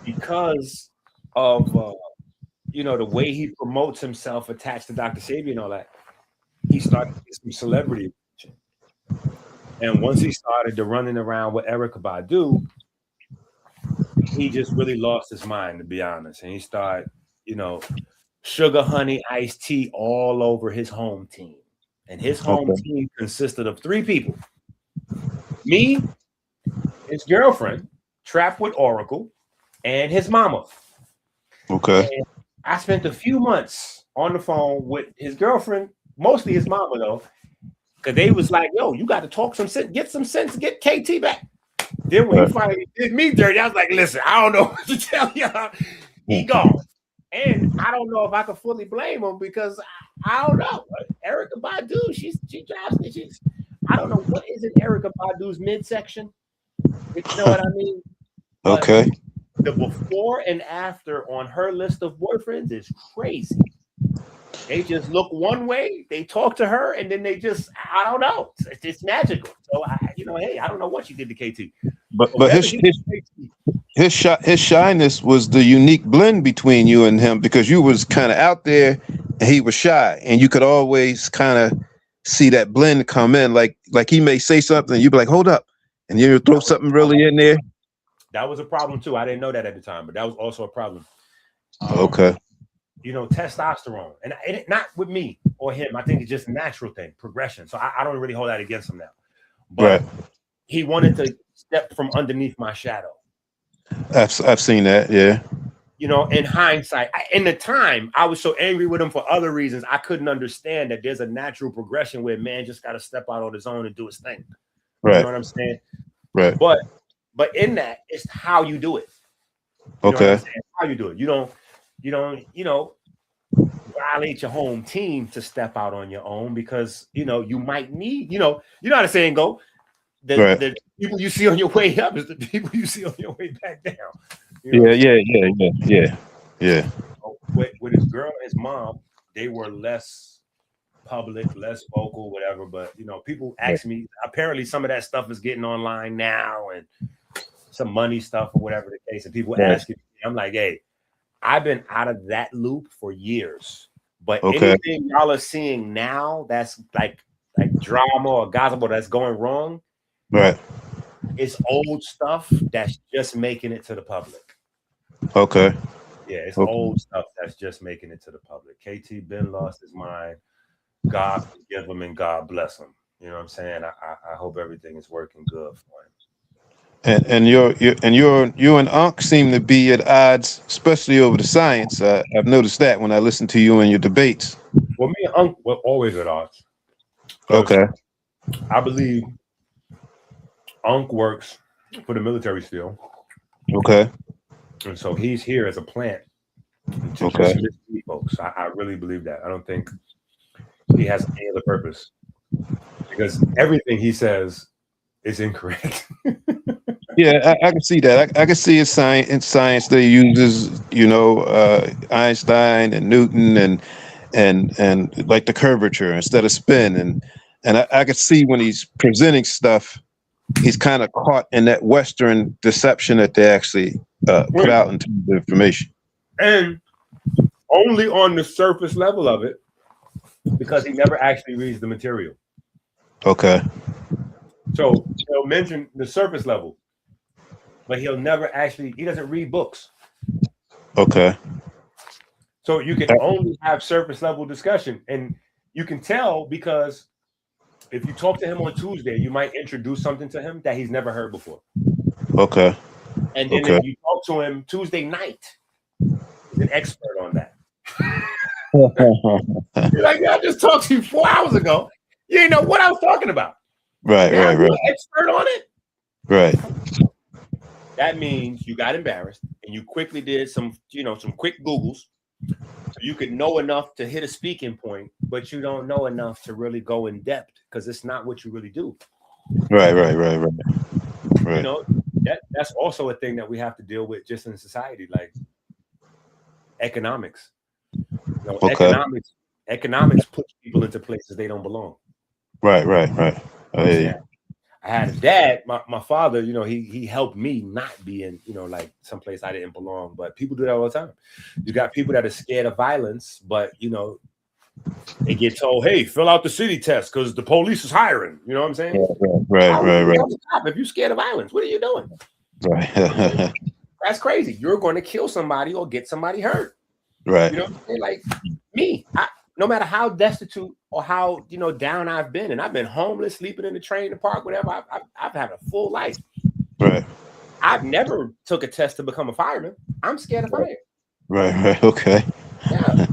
because of the way he promotes himself attached to Dr. Sebi and all that, he started to get some celebrity attention. And once he started to running around with Erykah Badu, he just really lost his mind, to be honest. And he started, sugar, honey, iced tea all over his home team. And his home team consisted of 3 people. Me, his girlfriend, Trap with Oracle, and his mama. Okay. And I spent a few months on the phone with his girlfriend, mostly his mama, though, because they was like, yo, you got to talk some sense, get some sense, get KT back. Then when he finally did me dirty, I was like, listen, I don't know what to tell y'all. He gone. And I don't know if I can fully blame him, because I don't know. Erykah Badu, she drives me. I don't know what is in Erykah Badu's midsection. You know what I mean? But okay. The before and after on her list of boyfriends is crazy. They just look one way, they talk to her, and then they just, I don't know. It's magical. So hey, I don't know what she did to KT. But his shyness was the unique blend between you and him, because you was kind of out there and he was shy, and you could always kind of see that blend come in. Like he may say something, you'd be like, hold up, and you throw something really in there. That was a problem too. I didn't know that at the time, but that was also a problem. Okay. Testosterone, and it, not with me or him. I think it's just a natural thing, progression. So I don't really hold that against him now. But he wanted to step from underneath my shadow. I've seen that, yeah. In hindsight, in the time, I was so angry with him for other reasons. I couldn't understand that there's a natural progression where man just got to step out on his own and do his thing. Right. You know what I'm saying? Right. But in that, it's how you do it. Okay. How you do it. You don't violate your home team to step out on your own, because you might need, you know how the saying go, the people you see on your way up is the people you see on your way back down. Yeah. With his girl and his mom, they were less public, less vocal, whatever. But you know, people ask me. Apparently, some of that stuff is getting online now, and some money stuff or whatever the case. And people asking me, I'm like, hey, I've been out of that loop for years. But anything y'all are seeing now that's like drama or gossip that's going wrong, right? It's old stuff that's just making it to the public. Okay. Yeah, it's old stuff that's just making it to the public. KT been lost his mind. God forgive him and God bless him. You know what I'm saying? I hope everything is working good for him. And you and Unc seem to be at odds, especially over the science. I've noticed that when I listen to you in your debates. Well, me and Unc were always at odds. Okay. I believe Unc works for the military still. Okay. And so he's here as a plant to just mislead folks. I really believe that. I don't think he has any other purpose because everything he says is incorrect. Yeah, I can see that. I can see in science that he uses, you know, Einstein and Newton and like the curvature instead of spin, and I can see when he's presenting stuff, he's kind of caught in that Western deception that they actually put out into the information, and only on the surface level of it, because he never actually reads the material. Okay. So he'll mention the surface level, but he doesn't read books. Okay. So you can only have surface level discussion. And you can tell because if you talk to him on Tuesday, you might introduce something to him that he's never heard before. Okay. And then if you talk to him Tuesday night, he's an expert on that. You're like, I just talked to you 4 hours ago. You didn't know what I was talking about. Right. You're an expert on it. Right. That means you got embarrassed and you quickly did some quick Googles so you could know enough to hit a speaking point, but you don't know enough to really go in depth because it's not what you really do. Right. You know, that's also a thing that we have to deal with just in society, like economics. You know, economics puts people into places they don't belong. Right. I had a dad, my father, you know, he helped me not be in, you know, like someplace I didn't belong. But people do that all the time. You got people that are scared of violence, but, you know, they get told, hey, fill out the city test because the police is hiring. You know what I'm saying? Right. If you're scared of violence, what are you doing? Right. That's crazy. You're going to kill somebody or get somebody hurt. Right. You know what I'm saying? Like me, no matter how destitute or how, you know, down I've been, and I've been homeless, sleeping in the train, the park, whatever. I've had a full life. Right. I've never took a test to become a fireman. I'm scared of fire. Right. Okay. Yeah.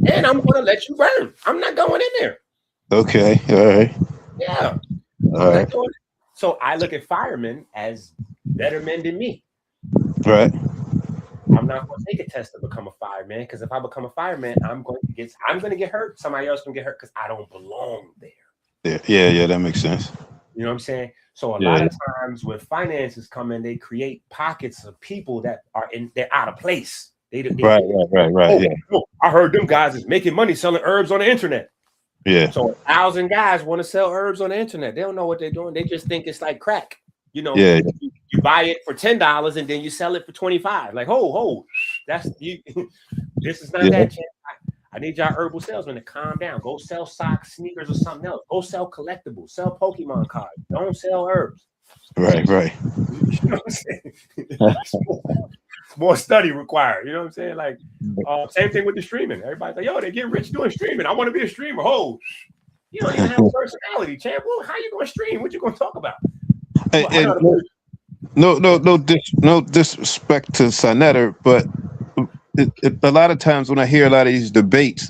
And I'm going to let you burn. I'm not going in there. Okay. All right. Yeah. All right. So I look at firemen as better men than me. Right. I'm not going to take a test to become a fireman because if I become a fireman, I'm going to get hurt. Somebody else can get hurt because I don't belong there. Yeah, that makes sense. You know what I'm saying? So a lot of times when finances come in, they create pockets of people that they're out of place. Right. I heard them guys is making money selling herbs on the internet. Yeah. So 1,000 guys want to sell herbs on the internet. They don't know what they're doing. They just think it's like crack. You know, you buy it for $10 and then you sell it for $25. Like, that's you. This is not that. I need y'all herbal salesmen to calm down. Go sell socks, sneakers, or something else. Go sell collectibles. Sell Pokemon cards. Don't sell herbs. Right. You know what I'm saying? It's more study required. You know what I'm saying? Like, same thing with the streaming. Everybody's like, yo, they get rich doing streaming. I want to be a streamer. You don't even have a personality, champ. Well, how you going to stream? What you going to talk about? No disrespect to Sinetta, but a lot of times when I hear a lot of these debates,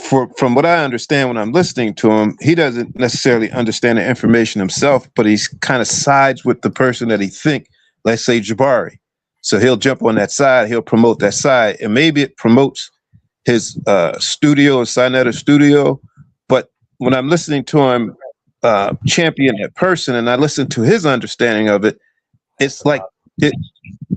from what I understand when I'm listening to him, he doesn't necessarily understand the information himself, but he's kind of sides with the person that he think, let's say Jabari. So he'll jump on that side, he'll promote that side, and maybe it promotes his studio or Sinetta studio. But when I'm listening to him champion that person and I listen to his understanding of it, it's like it's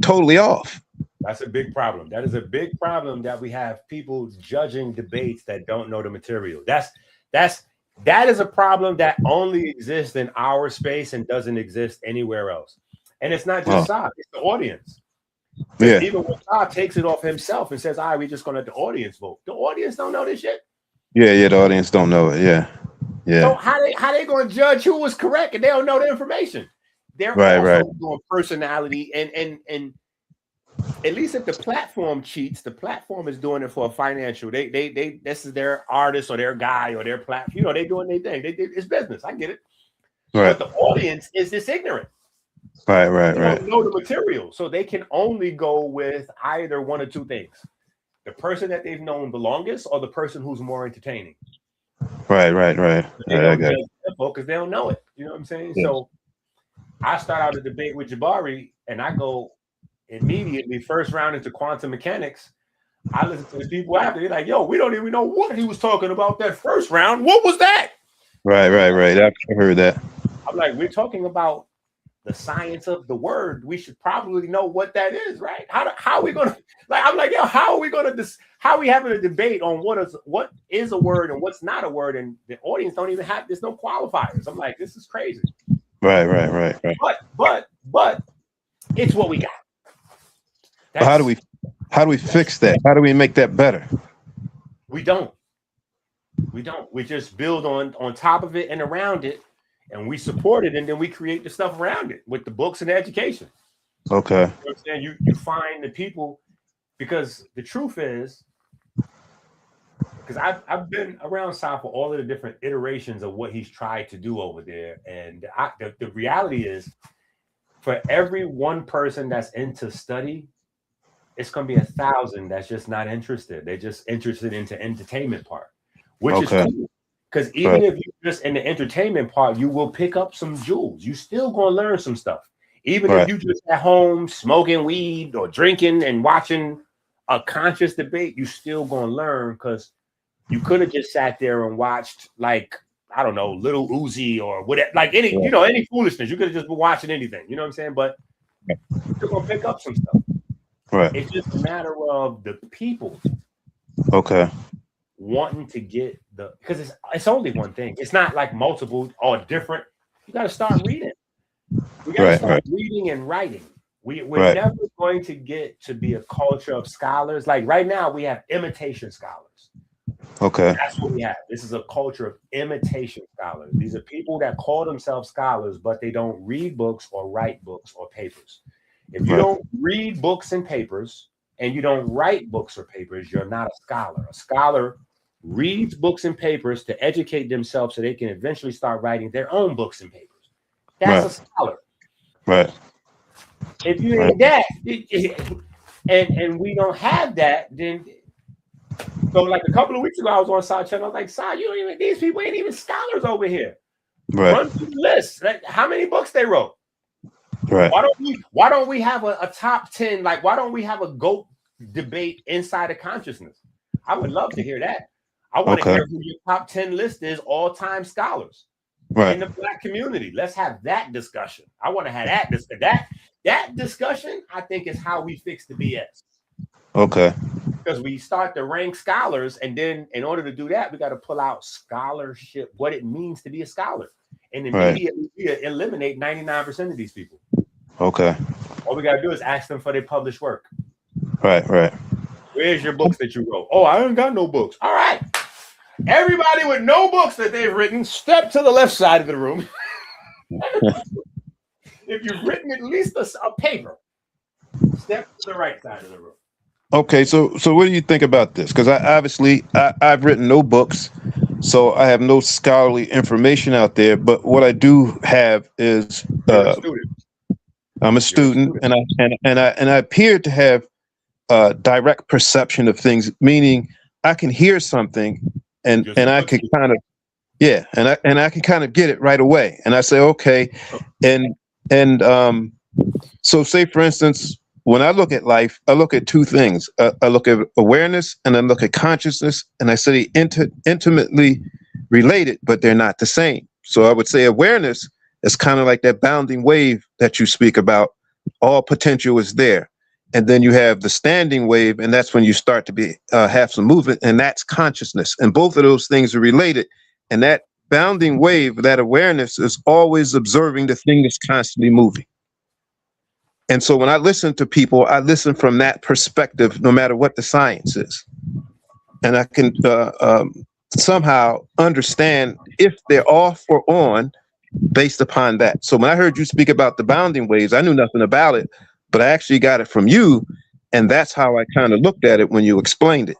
totally off. That's a big problem. That is a big problem that we have people judging debates that don't know the material. That is a problem that only exists in our space and doesn't exist anywhere else. And it's not just Saab, it's the audience. Yeah. Even when Saab takes it off himself and says, all right, we're just gonna let the audience vote. The audience don't know this shit. Yeah, the audience don't know it. Yeah. So how they gonna judge who was correct and they don't know the information? They're also doing personality and at least if the platform cheats, the platform is doing it for a financial. They this is their artist or their guy or their platform. You know, they doing their thing. It's business. I get it. But the audience is just ignorant. They don't know the material, so they can only go with either one or two things: the person that they've known the longest, or the person who's more entertaining. Right. They don't judge people because they don't know it. You know what I'm saying? Yeah. So I start out a debate with Jabari, and I go immediately first round into quantum mechanics. I listen to the people after. They're like, "Yo, we don't even know what he was talking about that first round. What was that?" Right. I heard that. I'm like, we're talking about the science of the word. We should probably know what that is, right? How are we gonna I'm like, yo, how are we gonna how are we having a debate on what is a word and what's not a word? And the audience don't even have there's no qualifiers. I'm like, this is crazy. Right. But it's what we got. How do we fix that? How do we make that better? We don't. We just build on top of it and around it. And we support it, and then we create the stuff around it with the books and the education. Okay. You know what I'm saying? You find the people, because the truth is, because I've been around South for all of the different iterations of what he's tried to do over there. And the reality is, for every one person that's into study, it's going to be 1,000 that's just not interested. They're just interested into entertainment part, which is cool. Because even if you're just in the entertainment part, you will pick up some jewels. You still gonna learn some stuff. Even if you just at home smoking weed or drinking and watching a conscious debate, you still gonna learn, because you could have just sat there and watched, like, I don't know, Little Uzi or whatever, like any foolishness. You could have just been watching anything. You know what I'm saying? But you're gonna pick up some stuff. Right. It's just a matter of the people. Okay. Wanting to get because it's only one thing. It's not like multiple or different. You got to start reading. We got to start reading and writing. We're never going to get to be a culture of scholars. Like right now, we have imitation scholars. Okay, that's what we have. This is a culture of imitation scholars. These are people that call themselves scholars, but they don't read books or write books or papers. If you don't read books and papers, and you don't write books or papers, you're not a scholar. A scholar reads books and papers to educate themselves so they can eventually start writing their own books and papers. That's a scholar. Right. If you ain't that, and we don't have that, then so like a couple of weeks ago, I was on Side Channel. I was like, Side, you don't even, these people ain't even scholars over here. Right. Run through the list. Like, how many books they wrote? Right. Why don't we have a top 10? Like, why don't we have a GOAT debate inside of consciousness? I would love to hear that. I want to hear who your top 10 list is, all-time scholars in the Black community. Let's have that discussion. I want to have that discussion. I think is how we fix the BS. Okay. Because we start to rank scholars, and then in order to do that, we got to pull out scholarship, what it means to be a scholar, and immediately eliminate 99% of these people. Okay. All we got to do is ask them for their published work. Right. Where's your books that you wrote? Oh, I ain't got no books. All right. Everybody with no books that they've written, step to the left side of the room. If you've written at least a paper, step to the right side of the room. Okay, so what do you think about this? Because I've written no books, so I have no scholarly information out there. But what I do have is I'm a student, and I appear to have direct perception of things, meaning I can hear something and I can kind of and I can kind of get it right away, and I say okay, and so say for instance, when I look at life, I look at two things. I look at awareness and I look at consciousness, and I say intimately related, but they're not the same. So I would say awareness is kind of like that bounding wave that you speak about. All potential is there. And then you have the standing wave, and that's when you start to be have some movement, and that's consciousness. And both of those things are related. And that bounding wave, that awareness, is always observing the thing that's constantly moving. And so when I listen to people, I listen from that perspective, no matter what the science is. And I can somehow understand if they're off or on based upon that. So when I heard you speak about the bounding waves, I knew nothing about it, but I actually got it from you. And that's how I kind of looked at it when you explained it.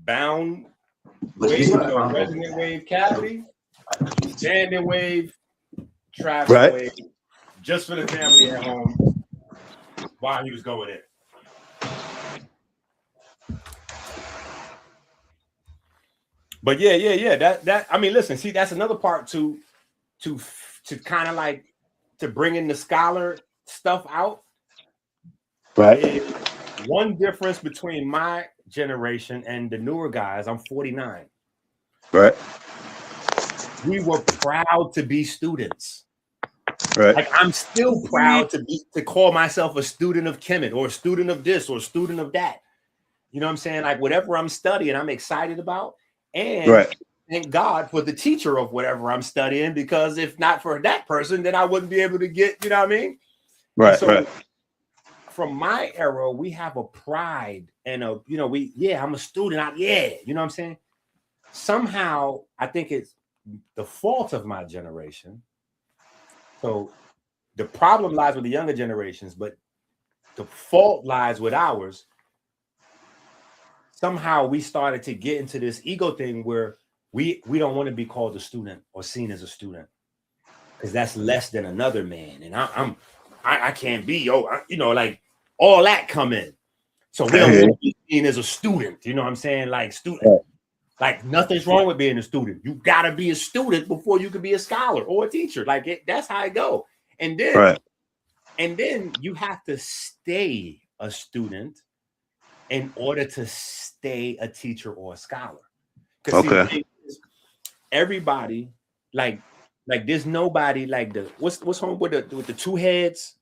Bound wave, resonant wave cavity, standing wave, traveling wave, just for the family at home while he was going in. But yeah. That I mean, listen, see, that's another part to kind of like to bring in the scholar stuff out. Right. One difference between my generation and the newer guys, I'm 49. Right. We were proud to be students. Right. Like I'm still proud to call myself a student of Kemet or a student of this or a student of that. You know what I'm saying? Like whatever I'm studying, I'm excited about. And thank God for the teacher of whatever I'm studying, because if not for that person, then I wouldn't be able to get, you know what I mean? Right. So from my era, we have a pride and a, you know, I'm a student. You know what I'm saying? Somehow, I think it's the fault of my generation. So the problem lies with the younger generations, but the fault lies with ours. Somehow we started to get into this ego thing where we don't want to be called a student or seen as a student because that's less than another man. And I can't be, you know, like all that come in. So we don't want to be seen as a student. You know what I'm saying? Like student, like nothing's wrong with being a student. You got to be a student before you can be a scholar or a teacher. Like that's how it go. And then you have to stay a student in order to stay a teacher or a scholar. Because everybody, like there's nobody like the what's home with the two heads,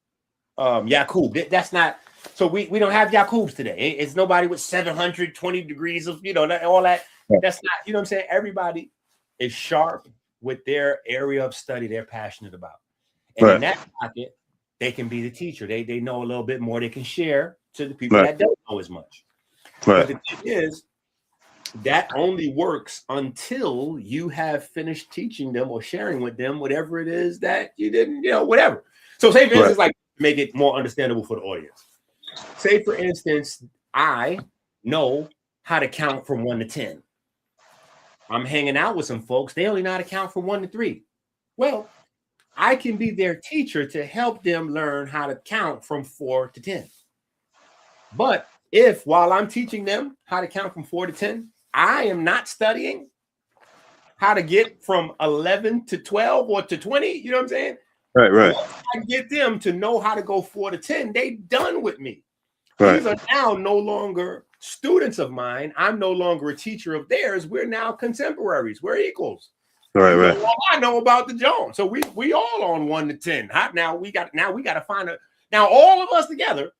Yakub. That's not. So we don't have Yakubs today. It's nobody with 720 degrees of, you know, all that. That's not, you know what I'm saying? Everybody is sharp with their area of study they're passionate about. And in that pocket, they can be the teacher. They know a little bit more. They can share to the people that don't know as much. But the thing is, that only works until you have finished teaching them or sharing with them whatever it is that you didn't, you know, whatever. So say for instance, like make it more understandable for the audience. Say for instance, I know how to count from 1 to 10. I'm hanging out with some folks, they only know how to count from 1 to 3. Well, I can be their teacher to help them learn how to count from 4 to 10. But if while I'm teaching them how to count from 4 to 10, I am not studying how to get from 11 to 12 or to 20, you know what I'm saying? Right. I get them to know how to go 4 to 10. They done with me. Right. These are now no longer students of mine. I'm no longer a teacher of theirs. We're now contemporaries. We're equals. Right. All I know about the Jones. So we all on 1 to 10. Now we got to find now all of us together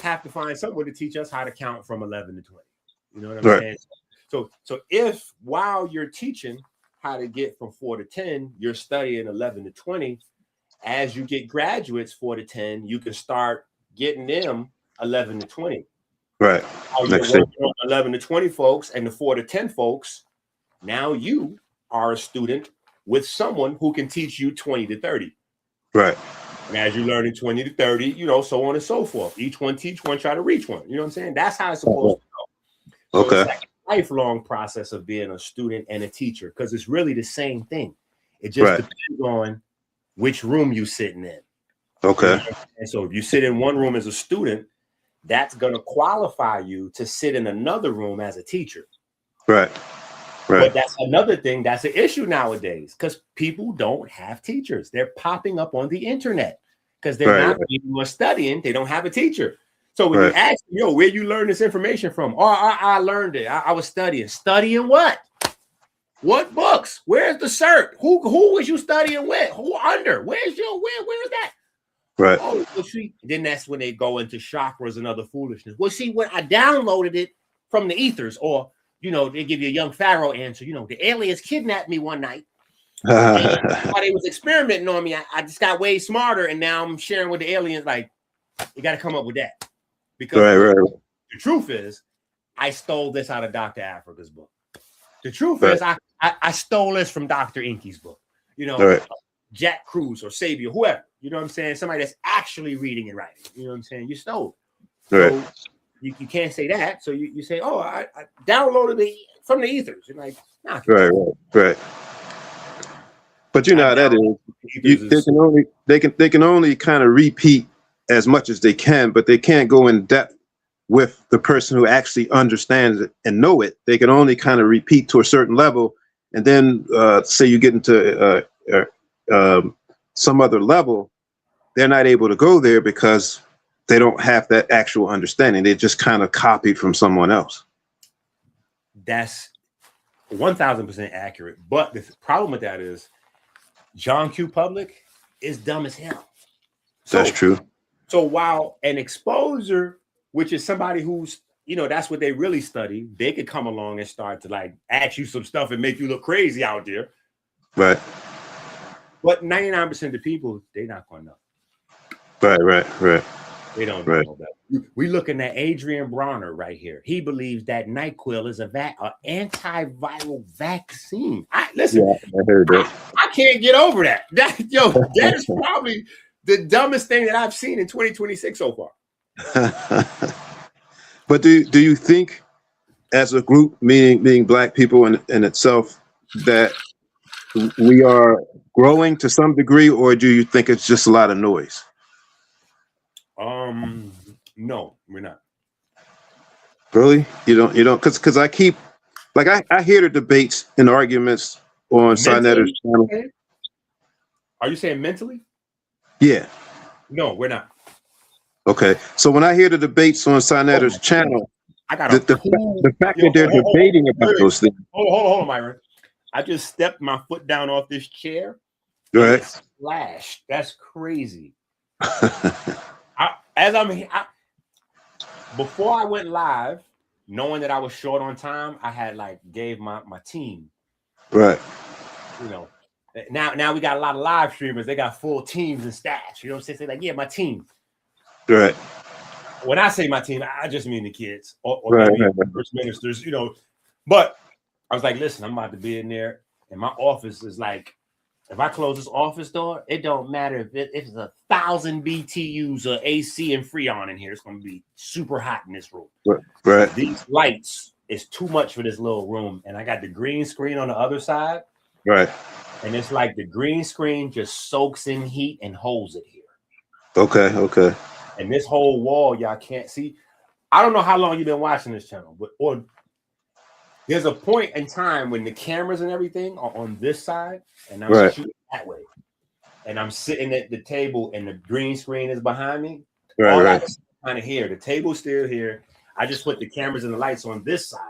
have to find someone to teach us how to count from 11 to 20. You know what I'm saying? So if while you're teaching how to get from 4 to 10, you're studying 11 to 20, as you get graduates 4 to 10, you can start getting them 11 to 20. Right. How you're working on 11 to 20 folks and the 4 to 10 folks, now you are a student with someone who can teach you 20 to 30. Right. And as you're learning 20 to 30, you know, so on and so forth. Each one teach one, try to reach one. You know what I'm saying? That's how it's supposed to go. So it's like a lifelong process of being a student and a teacher, because it's really the same thing. It just depends on which room you're sitting in. Okay. And so if you sit in one room as a student, that's going to qualify you to sit in another room as a teacher. Right. But that's another thing that's an issue nowadays because people don't have teachers. They're popping up on the internet because they're not reading or studying. They don't have a teacher. So when you ask, yo, where you learn this information from? Oh, I learned it. I was studying. Studying what? What books? Where's the cert? Who was you studying with? Who under? Where's that? Right. Oh, well, see, then that's when they go into chakras and other foolishness. Well, see, when I downloaded it from the ethers, or they give you a young pharaoh answer. The aliens kidnapped me one night. While they was experimenting on me, I just got way smarter, and now I'm sharing with the aliens. Like, you got to come up with that because the truth is, I stole this out of Dr. Africa's book. The truth is, I stole this from Dr. Inky's book. Jack Cruz or Savior, whoever. You know what I'm saying? Somebody that's actually reading and writing. You know what I'm saying? You stole. So you can't say that. So you say, oh, I downloaded it from the ethers. You're like, nah. Right. But you know how that is. They can only kind of repeat as much as they can, but they can't go in depth with the person who actually understands it and know it. They can only kind of repeat to a certain level, and then say you get into some other level, they're not able to go there because they don't have that actual understanding. They just kind of copied from someone else. That's 1,000% accurate. But the problem with that is John Q. Public is dumb as hell. That's true. So while an exposer, which is somebody who's, that's what they really study, they could come along and start to like ask you some stuff and make you look crazy out there. Right. But 99% of the people, they're not going to know. Right. They don't know that. We looking at Adrian Bronner right here. He believes that NyQuil is an antiviral vaccine. Listen, I heard that. I can't get over that. That is probably the dumbest thing that I've seen in 2026 so far. But do you think, as a group, meaning Black people in itself, that we are growing to some degree, or do you think it's just a lot of noise? No, we're not. Really? You don't, because I keep, like, I hear the debates and arguments on Sinetter's channel. Are you saying mentally? Yeah. No, we're not. Okay. So when I hear the debates on Sinetter's channel, I got the fact that they're debating about those things. Hold on, Myron. I just stepped my foot down off this chair. Right. Splash. That's crazy. Before I went live, knowing that I was short on time, I had gave my team. Right. Now we got a lot of live streamers. They got full teams and staffs. You know what I'm saying? Say my team. Right. When I say my team, I just mean the kids or maybe first ministers. But I was like, listen, I'm about to be in there, and my office is like, if I close this office door, it don't matter if it's 1,000 BTUs or AC and Freon in here. It's going to be super hot in this room. Right. These lights is too much for this little room, and I got the green screen on the other side. Right. And it's like the green screen just soaks in heat and holds it here. Okay. And this whole wall, y'all can't see. I don't know how long you've been watching this channel, but there's a point in time when the cameras and everything are on this side, and I'm shooting that way. And I'm sitting at the table, and the green screen is behind me. All I kind of here. The table's still here. I just put the cameras and the lights on this side,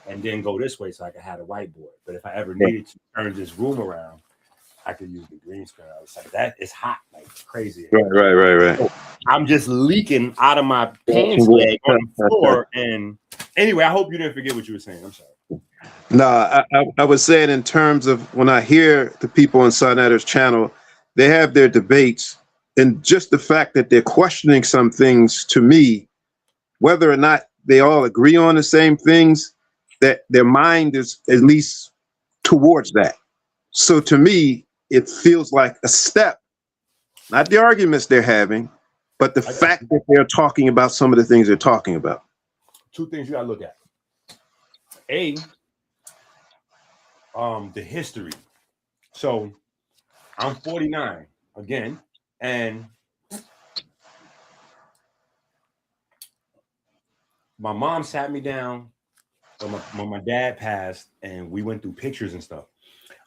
and then go this way so I can have a whiteboard. But if I ever needed to turn this room around, I could use the green screen. I was like, that is hot, like crazy. Right. So I'm just leaking out of my pants leg on the floor. And anyway, I hope you didn't forget what you were saying. I'm sorry. No, I was saying in terms of when I hear the people on Sinetter's channel, they have their debates, and just the fact that they're questioning some things, to me, whether or not they all agree on the same things, that their mind is at least towards that. So to me, it feels like a step, not the arguments they're having, but the fact that they're talking about some of the things they're talking about. Two things you gotta look at. The history. So I'm 49 again, and my mom sat me down when my dad passed, and we went through pictures and stuff.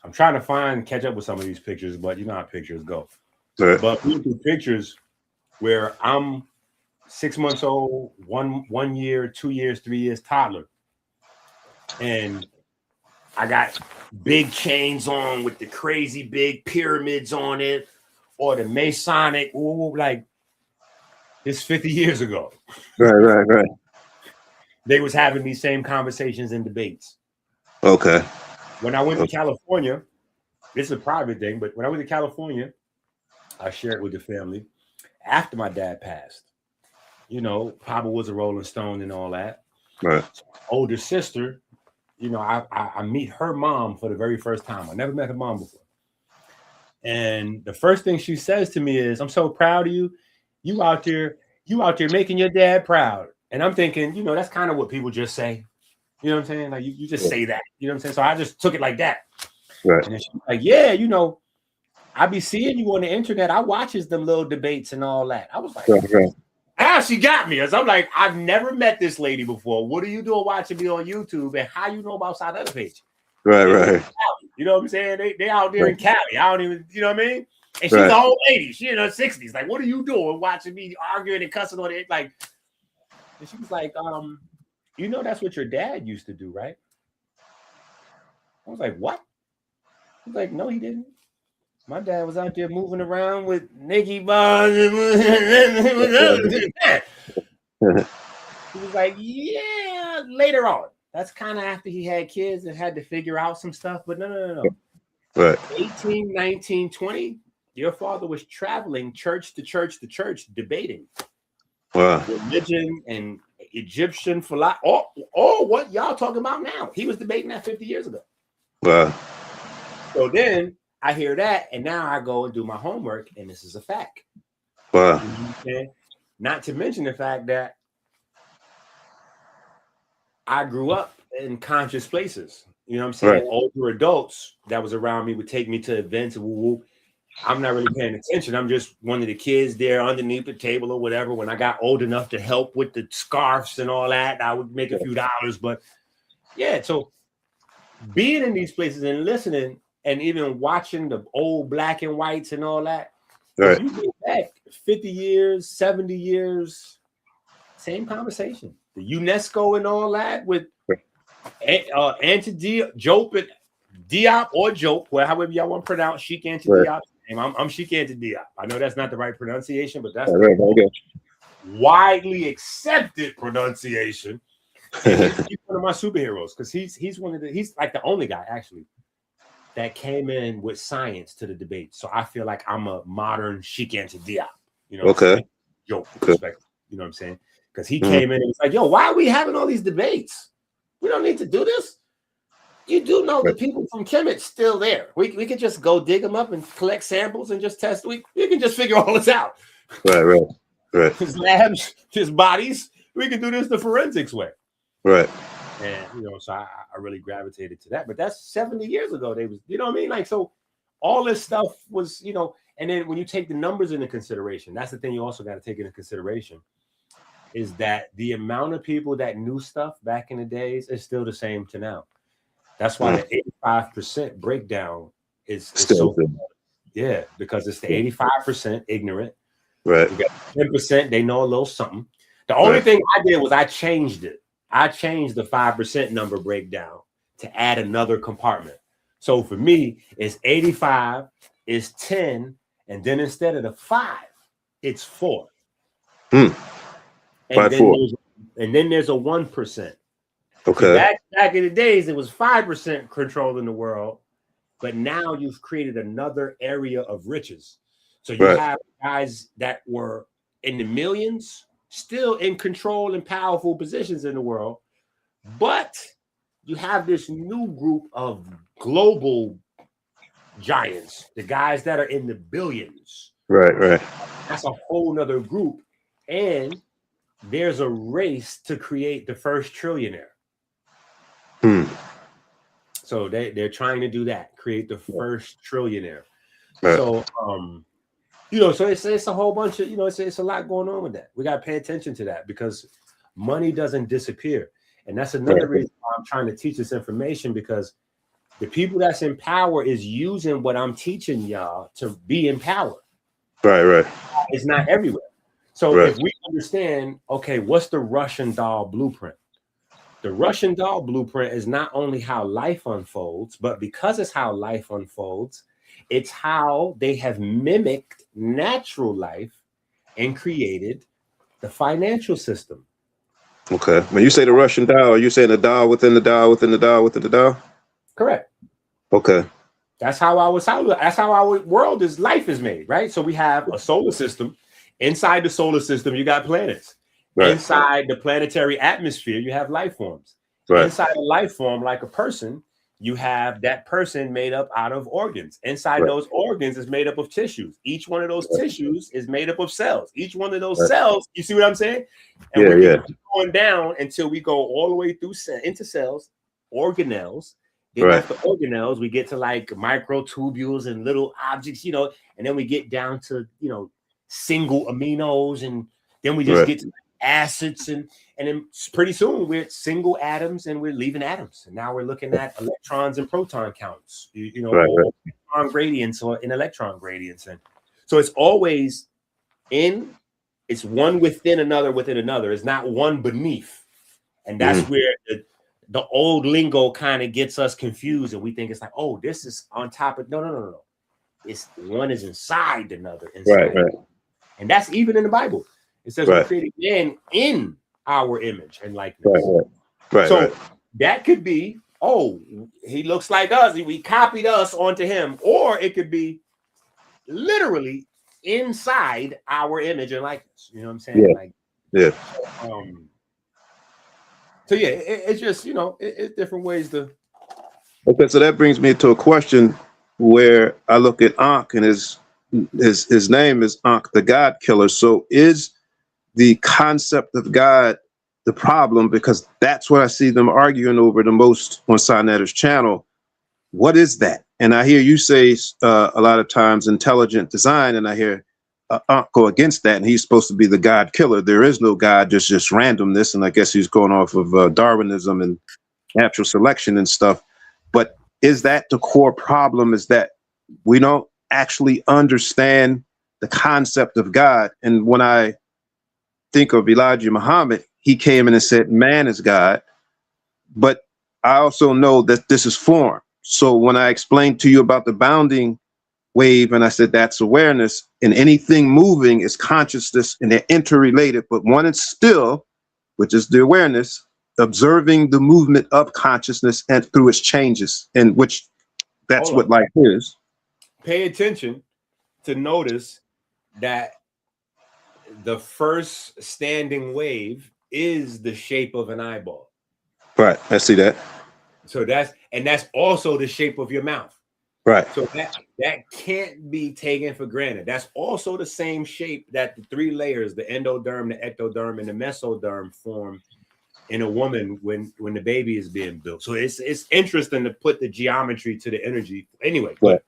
I'm trying to catch up with some of these pictures, but you know how pictures go. Right. But we went through pictures where I'm 6 months old, 1 year, 2 years, 3 years toddler, and I got big chains on with the crazy big pyramids on it, or the Masonic, like it's 50 years ago. Right. They was having these same conversations and debates. Okay. When I went to California, this is a private thing, but when I went to California, I shared with the family after my dad passed. You know, Papa was a Rolling Stone and all that. Right. Older sister, you know, I meet her mom for the very first time. I never met her mom before. And the first thing she says to me is, "I'm so proud of you. You out there making your dad proud." And I'm thinking, you know, that's kind of what people just say. You know what I'm saying? Like you just say that. You know what I'm saying? So I just took it like that. Right. And then she's like, "Yeah, you know, I be seeing you on the internet. I watches them little debates and all that." I was like, how she got me? As I'm like, I've never met this lady before. What are you doing watching me on YouTube? And how you know about South Other page? Right. You know what I'm saying? They out there in Cali. I don't even, you know what I mean? And she's an old lady. She in her 60s. Like, what are you doing watching me arguing and cussing on it? Like, and she was like, you know, that's what your dad used to do, right? I was like, what? He's like, no, he didn't. My dad was out there moving around with Nicky Bars. He was like, yeah, later on. That's kind of after he had kids and had to figure out some stuff. But no. Right. 18, 19, 20, your father was traveling church to church to church, debating religion and Egyptian philosophy. All what y'all talking about now. He was debating that 50 years ago. Wow. So then I hear that, and now I go and do my homework, and this is a fact. Wow. Not to mention the fact that I grew up in conscious places. You know what I'm saying? Right. Older adults that was around me would take me to events. I'm not really paying attention. I'm just one of the kids there underneath the table or whatever. When I got old enough to help with the scarves and all that, I would make a few dollars. But yeah, so being in these places and listening and even watching the old black and whites and all that, right. You go back 50 years, 70 years, same conversation. The UNESCO and all that with Jope and Diop or Jope, however y'all want to pronounce Sheik Anta Diop's name. I'm Sheik Anta Diop. I know that's not the right pronunciation, but that's widely accepted pronunciation. He's one of my superheroes because he's like the only guy actually that came in with science to the debate. So I feel like I'm a modern Sheik Anta Diop. You know, Jope perspective. You know what I'm saying? Because he came in and was like, "Yo, why are we having all these debates? We don't need to do this." You do know the people from Kemet still there. We could just go dig them up and collect samples and just test. We can just figure all this out. Right. His labs, his bodies. We can do this the forensics way. Right. And so I really gravitated to that. But that's 70 years ago. They was, you know what I mean? Like, so all this stuff was, and then when you take the numbers into consideration, that's the thing you also got to take into consideration. Is that the amount of people that knew stuff back in the days is still the same to now. That's why the 85% breakdown is so good. Yeah, because it's the 85% ignorant. Right. You got 10%, they know a little something. The only thing I did was I changed it. I changed the 5% number breakdown to add another compartment. So for me, it's 85, it's 10, and then instead of the 5, it's 4. And then there's a 1%. Okay. Back in the days, it was 5% controlling the world, but now you've created another area of riches. So you have guys that were in the millions, still in control and powerful positions in the world, but you have this new group of global giants, the guys that are in the billions. Right. That's a whole nother group, and there's a race to create the first trillionaire. So they're trying to do that, create the first trillionaire. So so it's a whole bunch of it's a lot going on with that. We got to pay attention to that because money doesn't disappear. And that's another reason why I'm trying to teach this information, because the people that's in power is using what I'm teaching y'all to be in power. Right. It's not everywhere. So if we understand, okay, what's the Russian doll blueprint? The Russian doll blueprint is not only how life unfolds, but because it's how life unfolds, it's how they have mimicked natural life and created the financial system. Okay. When you say the Russian doll, are you saying the doll within the doll within the doll within the doll? Correct. Okay. That's how our world is, life is made, right? So we have a solar system. Inside the solar system, you got planets. Right. Inside the planetary atmosphere, you have life forms. Right. Inside a life form, like a person, you have that person made up out of organs. Inside those organs is made up of tissues. Each one of those tissues is made up of cells. Each one of those cells, you see what I'm saying? And we can keep going down until we go all the way through into cells, organelles. Then after organelles, we get to like microtubules and little objects, you know, and then we get down to, you know, single aminos, and then we just get to acids, and then pretty soon we're at single atoms and we're leaving atoms. And now we're looking at electrons and proton counts, you know, electron gradients or in electron gradients. And so it's always it's one within another. It's not one beneath. And that's where the old lingo kind of gets us confused, and we think it's like, oh, this is on top of no. It's one is inside another. Right. And that's even in the Bible. It says we created man in our image and likeness. So that could be, oh, he looks like us. We copied us onto him. Or it could be literally inside our image and likeness. You know what I'm saying? So yeah, it's just, you know, it's different ways to. Okay, so that brings me to a question where I look at Ankh, and his name is Ankh, the God Killer. So is the concept of God the problem? Because that's what I see them arguing over the most on Sinetter's channel. What is that? And I hear you say a lot of times intelligent design, and I hear Ankh go against that, and he's supposed to be the God Killer. There is no God, just randomness, and I guess he's going off of Darwinism and natural selection and stuff. But is that the core problem, is that we don't actually understand the concept of God? And when I think of Elijah Muhammad, he came in and said, man is God. But I also know that this is form. So when I explained to you about the bounding wave, and I said that's awareness, and anything moving is consciousness, and they're interrelated, but one is still, which is the awareness, observing the movement of consciousness and through its changes, and which that's what life is. Pay attention to notice that the first standing wave is the shape of an eyeball. Right, I see that. So that's also the shape of your mouth. Right. So that can't be taken for granted. That's also the same shape that the three layers, the endoderm, the ectoderm, and the mesoderm, form in a woman when the baby is being built. So it's interesting to put the geometry to the energy. Anyway, but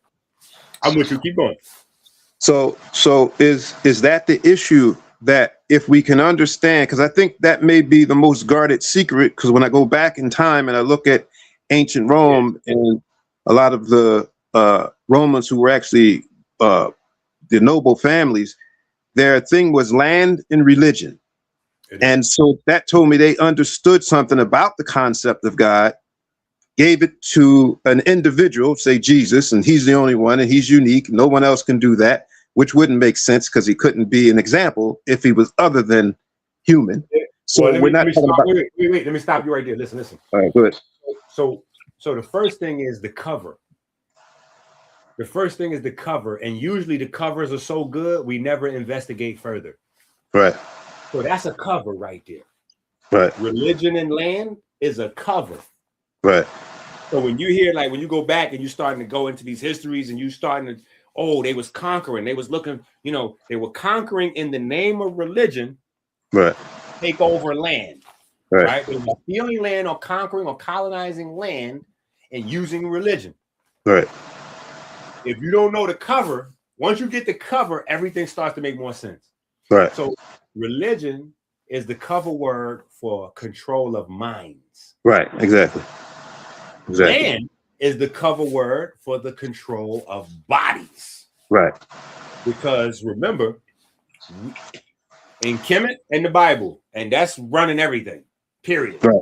I'm with you. Keep going. So is that the issue, that if we can understand, because I think that may be the most guarded secret, because when I go back in time and I look at ancient Rome and a lot of the Romans who were actually the noble families, their thing was land and religion. And so that told me they understood something about the concept of God, gave it to an individual, say Jesus, and he's the only one, and he's unique. No one else can do that, which wouldn't make sense because he couldn't be an example if he was other than human. So well, we're not talking about. Wait, let me stop you right there. Listen. All right, good. So the first thing is the cover. The first thing is the cover, and usually the covers are so good we never investigate further. Right. So that's a cover right there. Right. Religion and land is a cover. Right. So when you hear, like, when you go back and you're starting to go into these histories and you starting to, oh, they was conquering, they was looking, you know, they were conquering in the name of religion. Right. Take over land. Right. They were stealing land or conquering or colonizing land and using religion. Right. If you don't know the cover, once you get the cover, everything starts to make more sense. Right. So religion is the cover word for control of minds. Right. Exactly. Land is the cover word for the control of bodies. Right. Because remember, in Kemet and the Bible, and that's running everything, period. Right.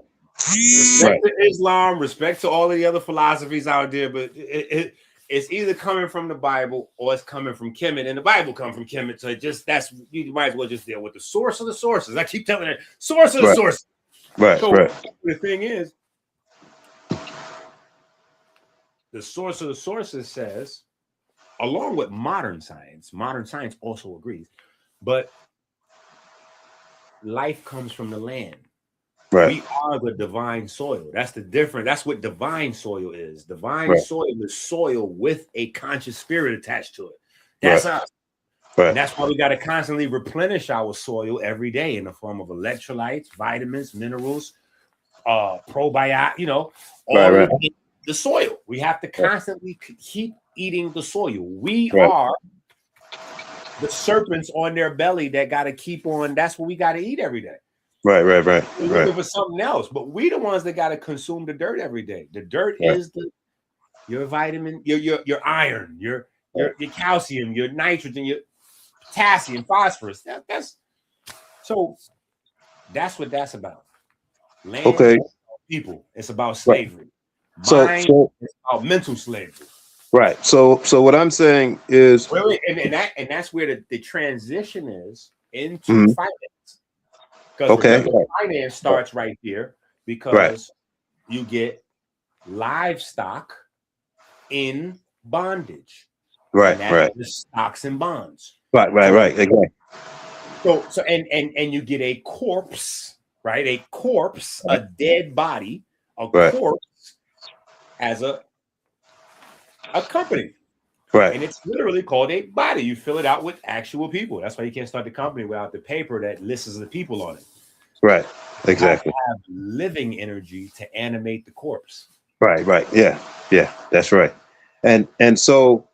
Respect to Islam, respect to all of the other philosophies out there, but it's either coming from the Bible or it's coming from Kemet, and the Bible comes from Kemet. So you might as well just deal with the source of the sources. I keep telling it, source of the source. Right. So right. the thing is, the source of the sources says, along with modern science also agrees, but life comes from the land. Right. We are the divine soil. That's the difference. That's what divine soil is. Divine soil is soil with a conscious spirit attached to it. That's us. Right. And that's why we got to constantly replenish our soil every day in the form of electrolytes, vitamins, minerals, probiotics, all of the soil. We have to constantly keep eating the soil. We are the serpents on their belly that got to keep on. That's what we got to eat every day. Right. We're looking for something else, but we the ones that got to consume the dirt every day. The dirt is your vitamin, your iron, your calcium, your nitrogen, your potassium, phosphorus. That's what that's about. Land is about people. It's about slavery. Mind is about mental slavery. Right. So what I'm saying is, and that's where the transition is into finance. Because remember, finance starts right here because you get livestock in bondage. Right. The stocks and bonds. Right. Exactly. So and you get a corpse, right? A corpse, a dead body, a corpse as a company. Right. And it's literally called a body. You fill it out with actual people. That's why you can't start the company without the paper that lists the people on it. Right. Exactly. You have living energy to animate the corpse. Right. Yeah. That's right. And so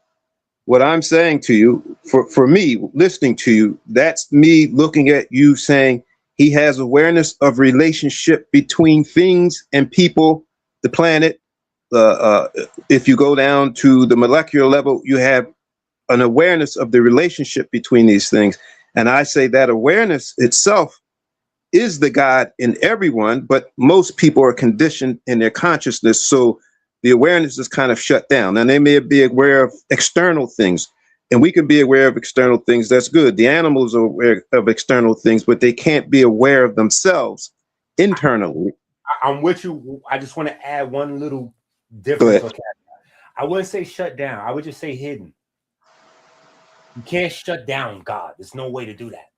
what I'm saying to you, for me, listening to you, that's me looking at you saying he has awareness of relationship between things and people, the planet. If you go down to the molecular level, you have an awareness of the relationship between these things. And I say that awareness itself is the God in everyone, but most people are conditioned in their consciousness. So the awareness is kind of shut down. And they may be aware of external things, and we can be aware of external things. That's good. The animals are aware of external things, but they can't be aware of themselves internally. I'm with you. I just want to add one little difference. Okay. I wouldn't say shut down. I would just say hidden. You can't shut down God. There's no way to do that.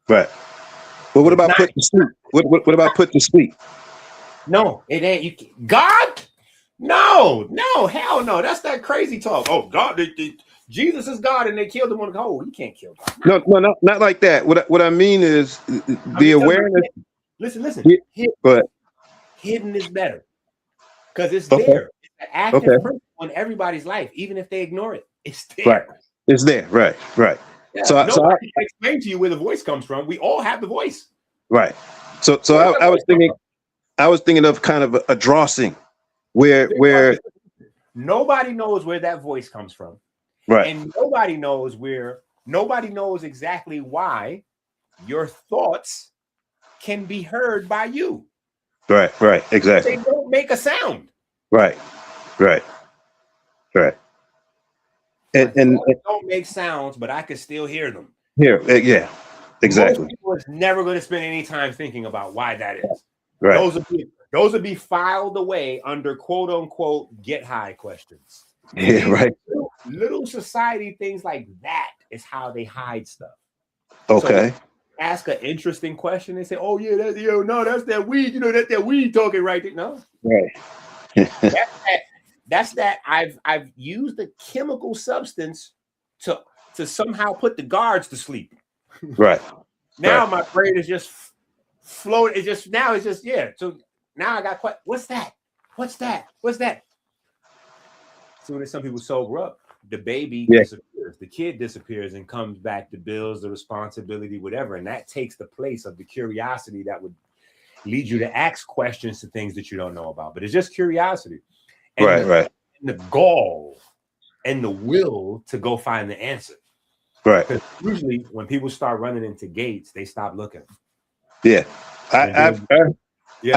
Right. Well, what about put to sleep? What about put to sleep? No, it ain't. God? No, hell no. That's that crazy talk. Oh, God, Jesus is God, and they killed him on the hole. You can't kill God. No, not like that. What I mean is the awareness. Listen. But hidden is better because it's there. It's an active principle in everybody's life, even if they ignore it. It's there. Right. It's there. Right. Yeah, so nobody can explain to you where the voice comes from. We all have the voice. Right. So I was thinking of kind of a drawing where nobody knows where that voice comes from. Right. And nobody knows exactly why your thoughts can be heard by you. Right. Exactly. They don't make a sound. Right. And don't make sounds, but I can still hear them. Here, yeah, exactly. Most people is never going to spend any time thinking about why that is. Right. Those would be filed away under quote unquote get high questions. Yeah, right. Little society things like that is how they hide stuff. Okay. So ask an interesting question and say, "Oh yeah, that's that weed. That's that weed talking right there." No, right. That's that. I've used a chemical substance to somehow put the guards to sleep. Right. Now my brain is just floating. It's just So now I got quite. What's that? As soon as some people sober up, the baby disappears. disappears. The kid disappears and comes back to bills, the responsibility, whatever. And that takes the place of the curiosity that would lead you to ask questions to things that you don't know about. But it's just curiosity. And right. And the gall and the will to go find the answer. Right. Because usually when people start running into gates, they stop looking. Yeah. I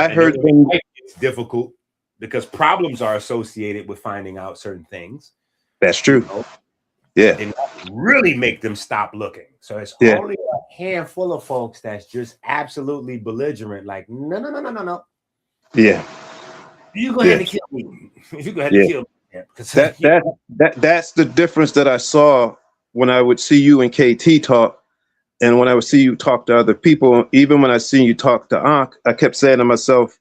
heard it's difficult because problems are associated with finding out certain things. That's true. You know? Yeah. And really make them stop looking. So it's only a handful of folks that's just absolutely belligerent, like, no. Yeah. You go ahead and kill me. You go ahead and kill me. That's the difference that I saw when I would see you and KT talk, and when I would see you talk to other people. Even when I see you talk to Ankh, I kept saying to myself,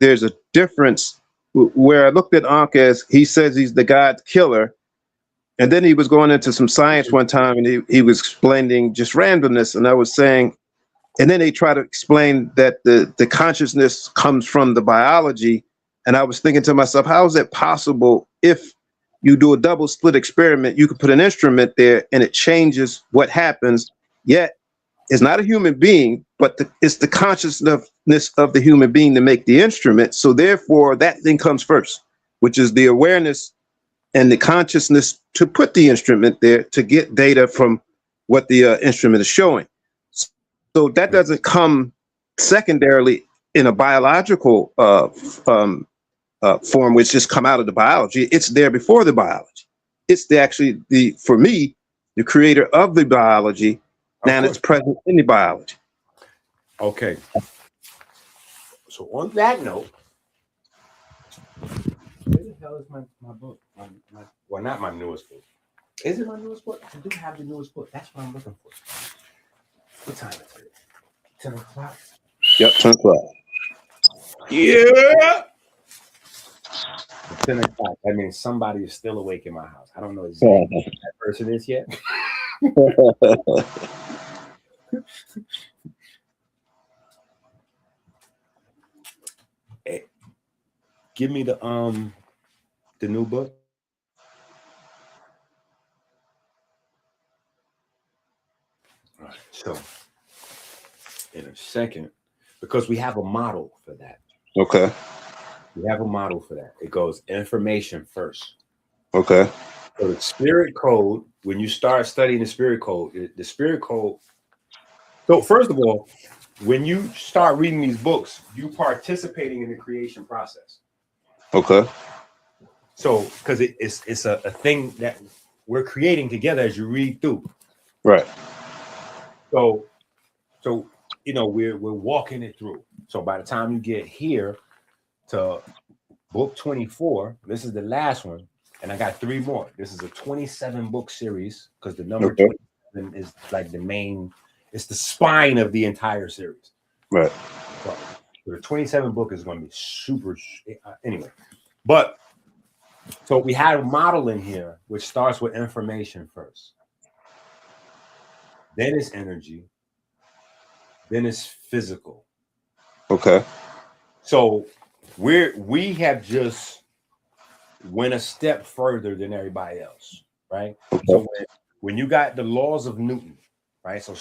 there's a difference where I looked at Ankh as he says he's the God killer. And then he was going into some science one time, and he was explaining just randomness. And I was saying, and then they try to explain that the consciousness comes from the biology. And I was thinking to myself, how is it possible if you do a double slit experiment, you could put an instrument there and it changes what happens, yet it's not a human being, but it's the consciousness of the human being to make the instrument. So therefore, that thing comes first, which is the awareness and the consciousness to put the instrument there to get data from what the instrument is showing. So that doesn't come secondarily in a biological form, which just come out of the biology. It's there before the biology. It's for me, the creator of the biology. Now it's present in the biology. Okay. So on that note, where the hell is my book? Well, not my newest book. Is it my newest book? I do have the newest book. That's what I'm looking for. What time is it? 10 o'clock? Yep, 10 o'clock. Yeah. 10 o'clock. That means somebody is still awake in my house. I don't know exactly who that person is yet. Hey, give me the new book. All right, so in a second, because we have a model for that. Okay. We have a model for that. It goes information first. Okay. So the spirit code, when you start studying the spirit code. So first of all, when you start reading these books, you participating in the creation process. Okay. So because it's a thing that we're creating together as you read through. Right. So we're walking it through. So by the time you get here to book 24, this is the last one, and I got 3 more. This is a 27 book series because the number 27 is like the main, it's the spine of the entire series. Right. So the 27 book is going to be super anyway. But so we had a model in here which starts with information first. Then it's energy. Then it's physical. Okay. So we have just went a step further than everybody else, right? Okay. So when you got the laws of Newton, right? So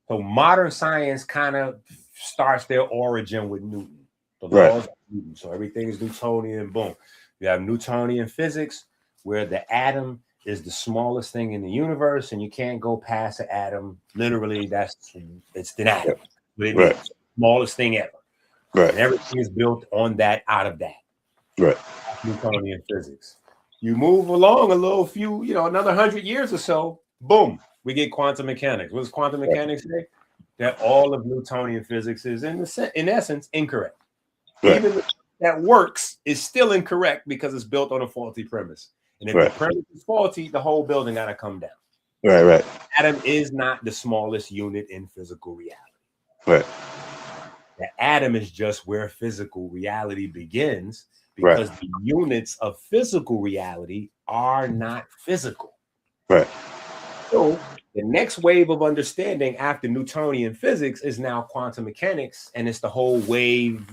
modern science kind of starts their origin with Newton, the laws of Newton. So everything is Newtonian, boom. You have Newtonian physics, where the atom is the smallest thing in the universe, and you can't go past the atom. Literally, it's the atom. But it is the smallest thing ever. Right. And everything is built on that, out of that. Right. Newtonian physics. You move along another 100 years or so, boom, we get quantum mechanics. What does quantum mechanics say? That all of Newtonian physics is in essence incorrect. Right. Even that works is still incorrect because it's built on a faulty premise. And if the premise is faulty, the whole building got to come down. Right. Atom is not the smallest unit in physical reality. Right. The atom is just where physical reality begins, because the units of physical reality are not physical. Right. So the next wave of understanding after Newtonian physics is now quantum mechanics, and it's the whole wave,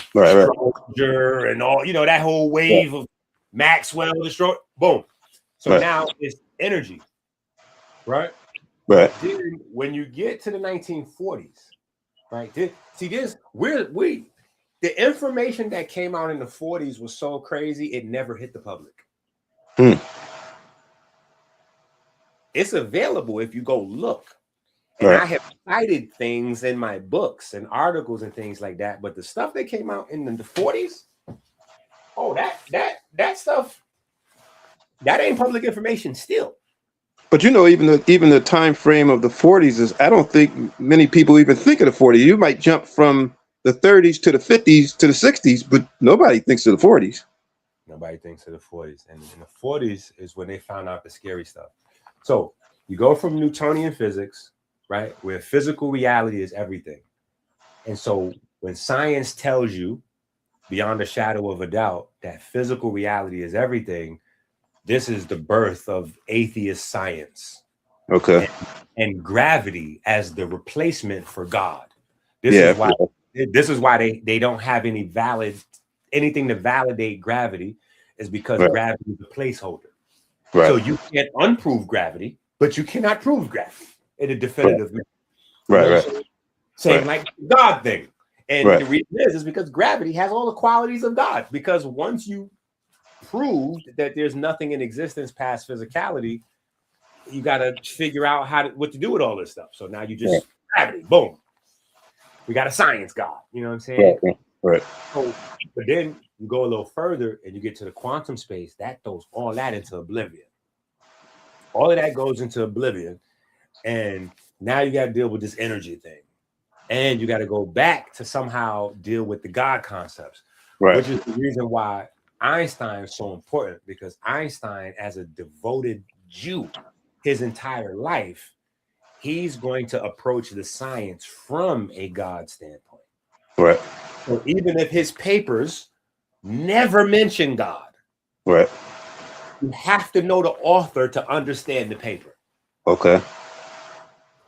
structure and all, that whole wave of Maxwell, boom. So now it's energy. right? Right. Then when you get to the 1940s, right? The information that came out in the 40s was so crazy it never hit the public. It's available if you go look. And I have cited things in my books and articles and things like that. But the stuff that came out in the 40s, oh, that stuff, that ain't public information still. But you know, even the time frame of the 40s is, I don't think many people even think of the 40s. You might jump from the 30s to the 50s to the 60s, but nobody thinks of the 40s. Nobody thinks of the 40s. And in the 40s is when they found out the scary stuff. So you go from Newtonian physics, right, where physical reality is everything. And so when science tells you beyond a shadow of a doubt that physical reality is everything, this is the birth of atheist science. Okay. And gravity as the replacement for God. This is why they don't have anything to validate gravity, is because gravity is a placeholder. Right. So you can't unprove gravity, but you cannot prove gravity in a definitive manner. Right. Same like the God thing. And the reason is because gravity has all the qualities of God. Because once you proved that there's nothing in existence past physicality, you got to figure out what to do with all this stuff. So now you just gravity, boom. We got a science God. You know what I'm saying? Right. So, but then you go a little further and you get to the quantum space. That throws all that into oblivion. All of that goes into oblivion. And now you got to deal with this energy thing. And you got to go back to somehow deal with the God concepts, which is the reason why Einstein is so important, because Einstein, as a devoted Jew, his entire life, he's going to approach the science from a God standpoint. Right. So even if his papers never mention God, you have to know the author to understand the paper. Okay.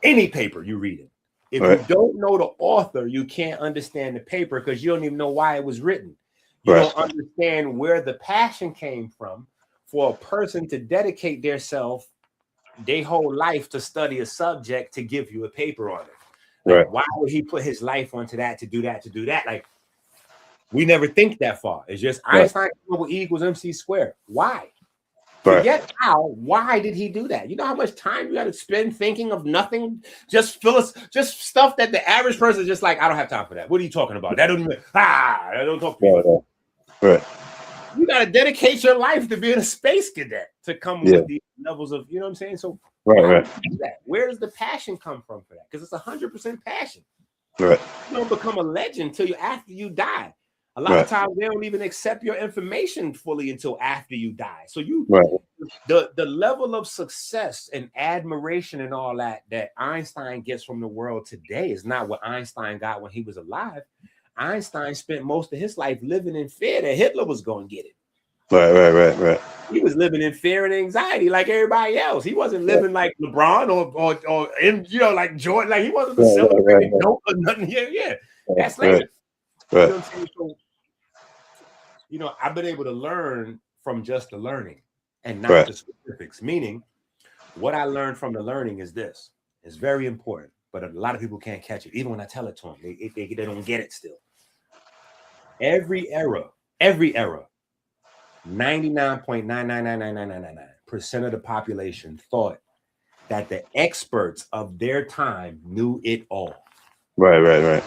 Any paper you read it. If you don't know the author, you can't understand the paper because you don't even know why it was written. You don't understand where the passion came from for a person to dedicate their whole life to study a subject to give you a paper on it. Like, why would he put his life onto that to do that? Like, we never think that far. It's just Einstein equals E equals MC squared. Why? Forget how. Why did he do that? You know how much time you got to spend thinking of nothing? Just stuff that the average person is just like, I don't have time for that. What are you talking about? That don't I don't talk to you. Right. You got to dedicate your life to being a space cadet to come with these levels of, you know what I'm saying? So where does the passion come from for that? Because it's 100% passion. Right. You don't become a legend until after you die. A lot of times they don't even accept your information fully until after you die. So the level of success and admiration and all that Einstein gets from the world today is not what Einstein got when he was alive. Einstein spent most of his life living in fear that Hitler was going to get it. Right. He was living in fear and anxiety like everybody else. He wasn't living like LeBron or like Jordan. Like he wasn't celebrating dope or nothing. Yeah. That's later. You know what I'm saying? So, I've been able to learn from just the learning and not the specifics. Meaning, what I learned from the learning is this. It's very important, but a lot of people can't catch it. Even when I tell it to them, they don't get it still. Every era, 99.9999999% of the population thought that the experts of their time knew it all. Right.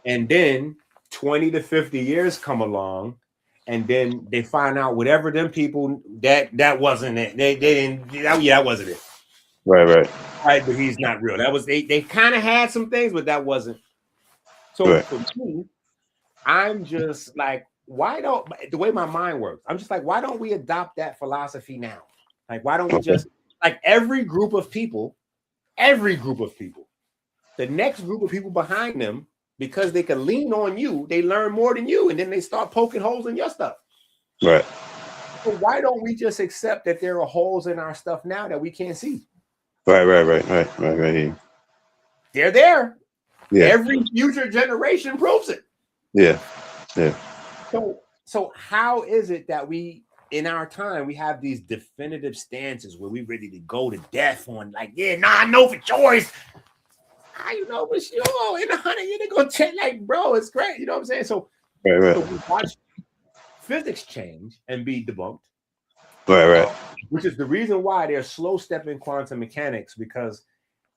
And then 20 to 50 years come along, and then they find out whatever them people that wasn't it. They didn't. That wasn't it. Right. But he's not real. That was they kind of had some things, but that wasn't. So for me, I'm just like, why don't the way my mind works? I'm just like, why don't we adopt that philosophy now? Like, why don't we just like every group of people, the next group of people behind them, because they can lean on you, they learn more than you, and then they start poking holes in your stuff. Right. So why don't we just accept that there are holes in our stuff now that we can't see? Right. They're there. Yeah. Every future generation proves it. Yeah. So how is it that we in our time, we have these definitive stances where we ready to go to death on, like, yeah, nah, I know for choice. How you know for sure? In 100 years, they're gonna check, like, bro, it's great. You know what I'm saying? So, right. So we watch physics change and be debunked. Right. Which is the reason why they're slow stepping quantum mechanics, because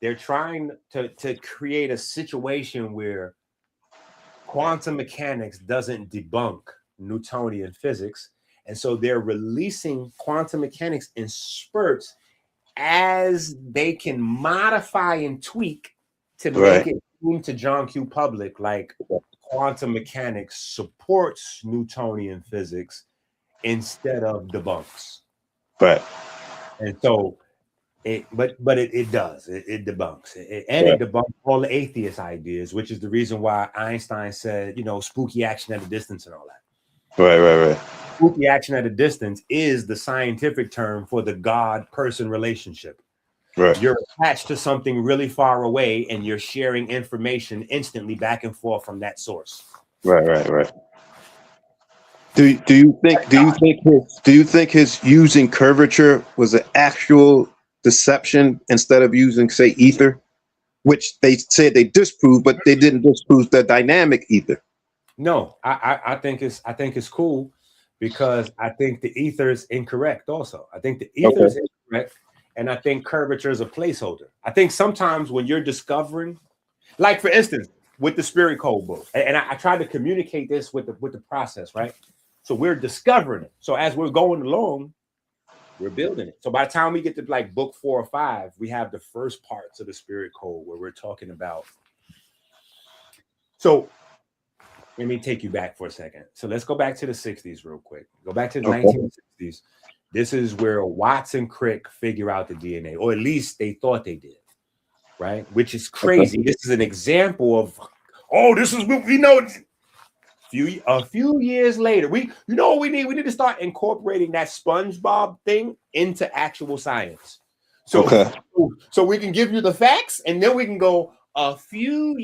they're trying to create a situation where quantum mechanics doesn't debunk Newtonian physics. And so they're releasing quantum mechanics in spurts as they can modify and tweak to make it seem to John Q. Public like quantum mechanics supports Newtonian physics instead of debunks. Right. And so it does. It debunks. It debunks all the atheist ideas, which is the reason why Einstein said, spooky action at a distance and all that. Right. Spooky action at a distance is the scientific term for the God-person relationship. Right. You're attached to something really far away and you're sharing information instantly back and forth from that source. Right. Do you think his using curvature was an actual deception instead of using, say, ether, which they said they disproved, but they didn't disprove the dynamic ether? No, I think it's cool, because I think the ether is incorrect also. I think the ether is incorrect, and I think curvature is a placeholder. I think sometimes when you're discovering, like for instance, with the Spirit Code book, and I tried to communicate this with the process, right? So we're discovering it. So as we're going along, we're building it. So by the time we get to like book 4 or 5, we have the first parts of the Spirit Code where we're talking about. So let me take you back for a second. So let's go back to the 60s real quick. Go back to the 1960s. This is where Watts and Crick figure out the DNA, or at least they thought they did, right? Which is crazy. This is an example of, this is what we know. A few years later, we need to start incorporating that SpongeBob thing into actual science. So we can give you the facts, and then we can go a few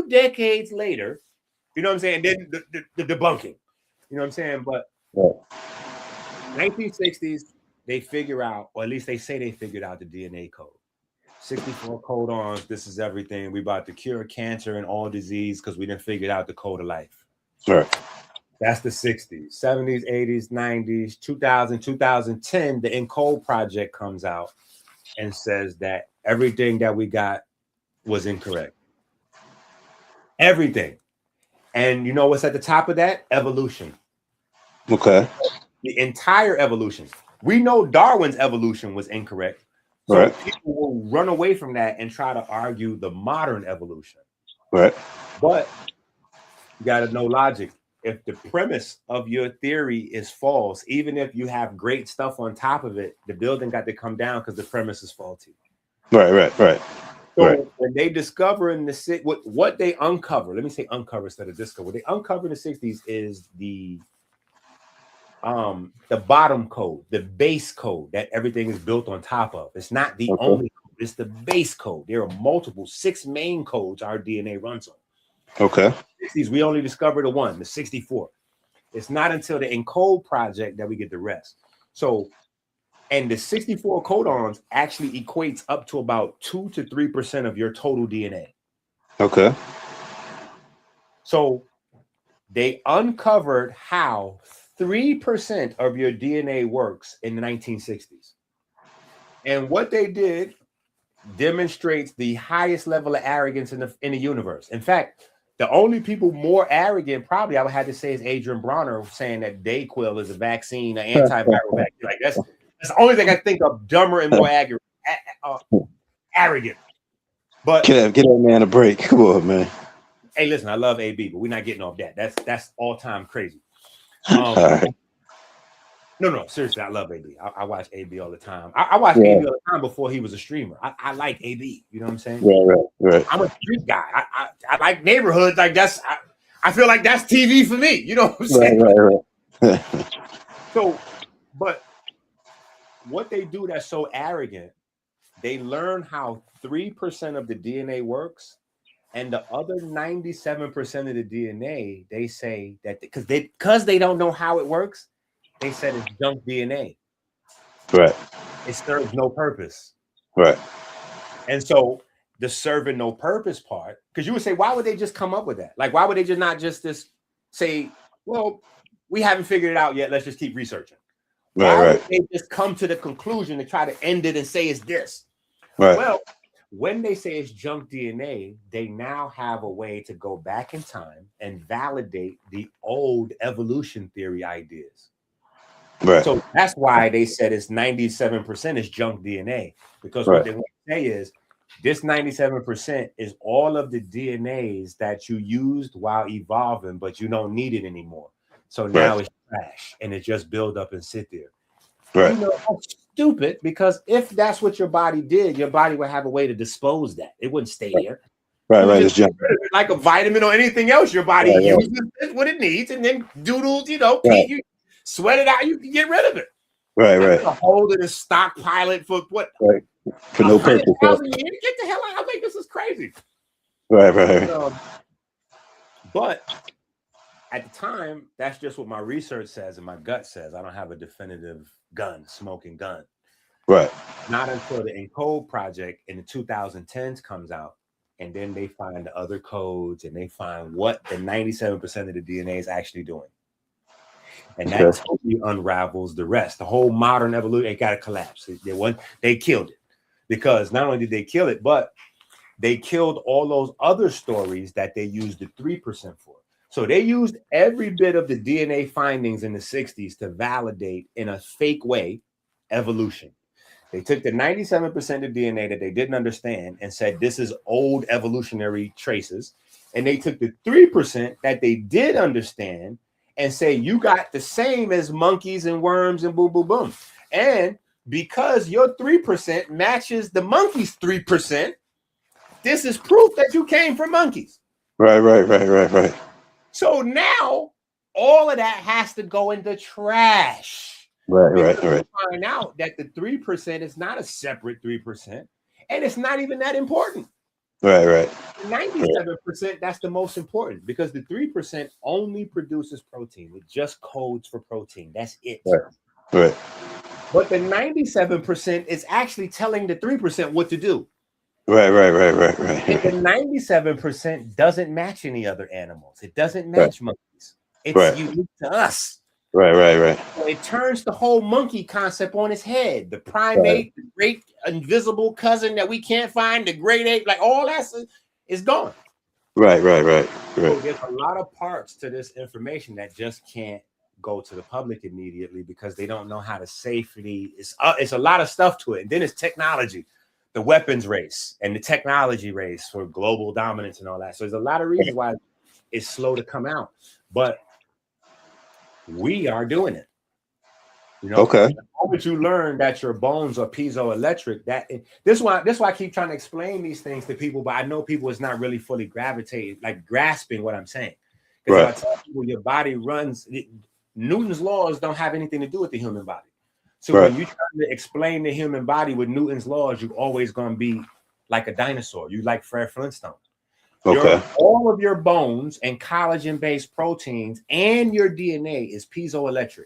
decades later. You know what I'm saying? Then the debunking. You know what I'm saying? But 1960s, they figure out, or at least they say they figured out the DNA code. 64 codons. This is everything. We about to cure cancer and all disease because we done figured out the code of life. Right. That's the 60s, 70s, 80s, 90s, 2000, 2010. The ENCODE project comes out and says that everything that we got was incorrect. Everything. And you know what's at the top of that? Evolution. Okay. The entire evolution. We know Darwin's evolution was incorrect. So people will run away from that and try to argue the modern evolution. Right. But you got to know logic. If the premise of your theory is false, even if you have great stuff on top of it, the building got to come down because the premise is faulty. Right. So when they discover in the what they uncover, let me say uncover instead of discover. What they uncover in the 60s is the bottom code, the base code that everything is built on top of. It's not the only code, it's the base code. There are multiple 6 main codes our DNA runs on. Okay. 60s, we only discovered the one, the 64. It's not until the ENCODE project that we get the rest. So, and the 64 codons actually equates up to about 2 to 3% of your total DNA. Okay. So they uncovered how 3% of your DNA works in the 1960s. And what they did demonstrates the highest level of arrogance in the universe. In fact, the only people more arrogant, probably I would have to say, is Adrian Bronner saying that Dayquil is a vaccine, an antiviral vaccine. Like that's the only thing I think of dumber and more arrogant. But get that man a break. Come on, man. Hey, listen, I love AB, but we're not getting off that. That's all time crazy. All right. No, seriously, I love AB. I watch AB all the time. I watched AB all the time before he was a streamer. I like AB. You know what I'm saying? Right. I'm a street guy. I like neighborhoods. Like I feel like that's TV for me. You know what I'm saying? Right. So, but what they do that's so arrogant, they learn how 3% of the DNA works, and the other 97% of the DNA, they say that because they don't know how it works, they said it's junk DNA. Right. It serves no purpose. Right. And so the serving no purpose part, because you would say, why would they just come up with that? Like, why would they just not just say, well, we haven't figured it out yet. Let's just keep researching. Why would they just come to the conclusion to try to end it and say it's this? Right. Well, when they say it's junk DNA, they now have a way to go back in time and validate the old evolution theory ideas. Right. So that's why they said it's 97% is junk DNA, because what they want to say is this 97% is all of the DNAs that you used while evolving, but you don't need it anymore. So now it's trash and it just build up and sit there. Right. You know, that's stupid, because if that's what your body did, your body would have a way to dispose that. It wouldn't stay there. Right. It's junk. Like a vitamin or anything else, your body uses what it needs, and then doodles, you know, you sweat it out, you can get rid of it. Right. Hold it and stockpile it for what? Right. For no purpose. Years. Get the hell out! I think this is crazy. Right. But at the time, that's just what my research says and my gut says. I don't have a definitive smoking gun. Right. Not until the ENCODE project in the 2010s comes out, and then they find the other codes and they find what the 97% of the DNA is actually doing. And that totally unravels the rest. The whole modern evolution, it got to collapse. They killed it, because not only did they kill it, but they killed all those other stories that they used the 3% for. So they used every bit of the DNA findings in the 60s to validate in a fake way evolution. They took the 97% of DNA that they didn't understand and said, this is old evolutionary traces. And they took the 3% that they did understand and say, you got the same as monkeys and worms and boom, boom, boom. And because your 3% matches the monkey's 3%, this is proof that you came from monkeys. Right. So now all of that has to go in the trash. Right. Find out that the 3% is not a separate 3%, and it's not even that important. Right. 97%, that's the most important, because the 3% only produces protein. It just codes for protein. That's it. Right. But the 97% is actually telling the 3% what to do. Right. And the 97% doesn't match any other animals. It doesn't match monkeys. It's unique to us. Right. So it turns the whole monkey concept on its head. The primate, the great invisible cousin that we can't find, the great ape, like all that is gone. Right. So there's a lot of parts to this information that just can't go to the public immediately, because they don't know how to safely. It's a lot of stuff to it. And then it's technology. The weapons race and the technology race for global dominance and all that. So there's a lot of reasons why it's slow to come out, but we are doing it. You know, the moment you learn that your bones are piezoelectric, this is why I keep trying to explain these things to people, but I know people is not really fully grasping what I'm saying. Because I tell people your body runs, Newton's laws don't have anything to do with the human body. So when you try to explain the human body with Newton's laws, you're always going to be like a dinosaur. You like Fred Flintstone. All of your bones and collagen-based proteins and your DNA is piezoelectric.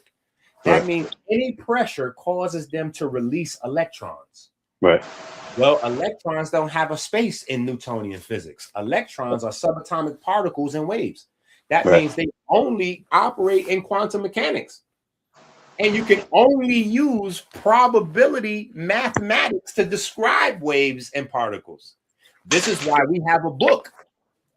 That means any pressure causes them to release electrons. Right. Well, electrons don't have a space in Newtonian physics. Electrons are subatomic particles and waves. That means they only operate in quantum mechanics. And you can only use probability mathematics to describe waves and particles. This is why we have a book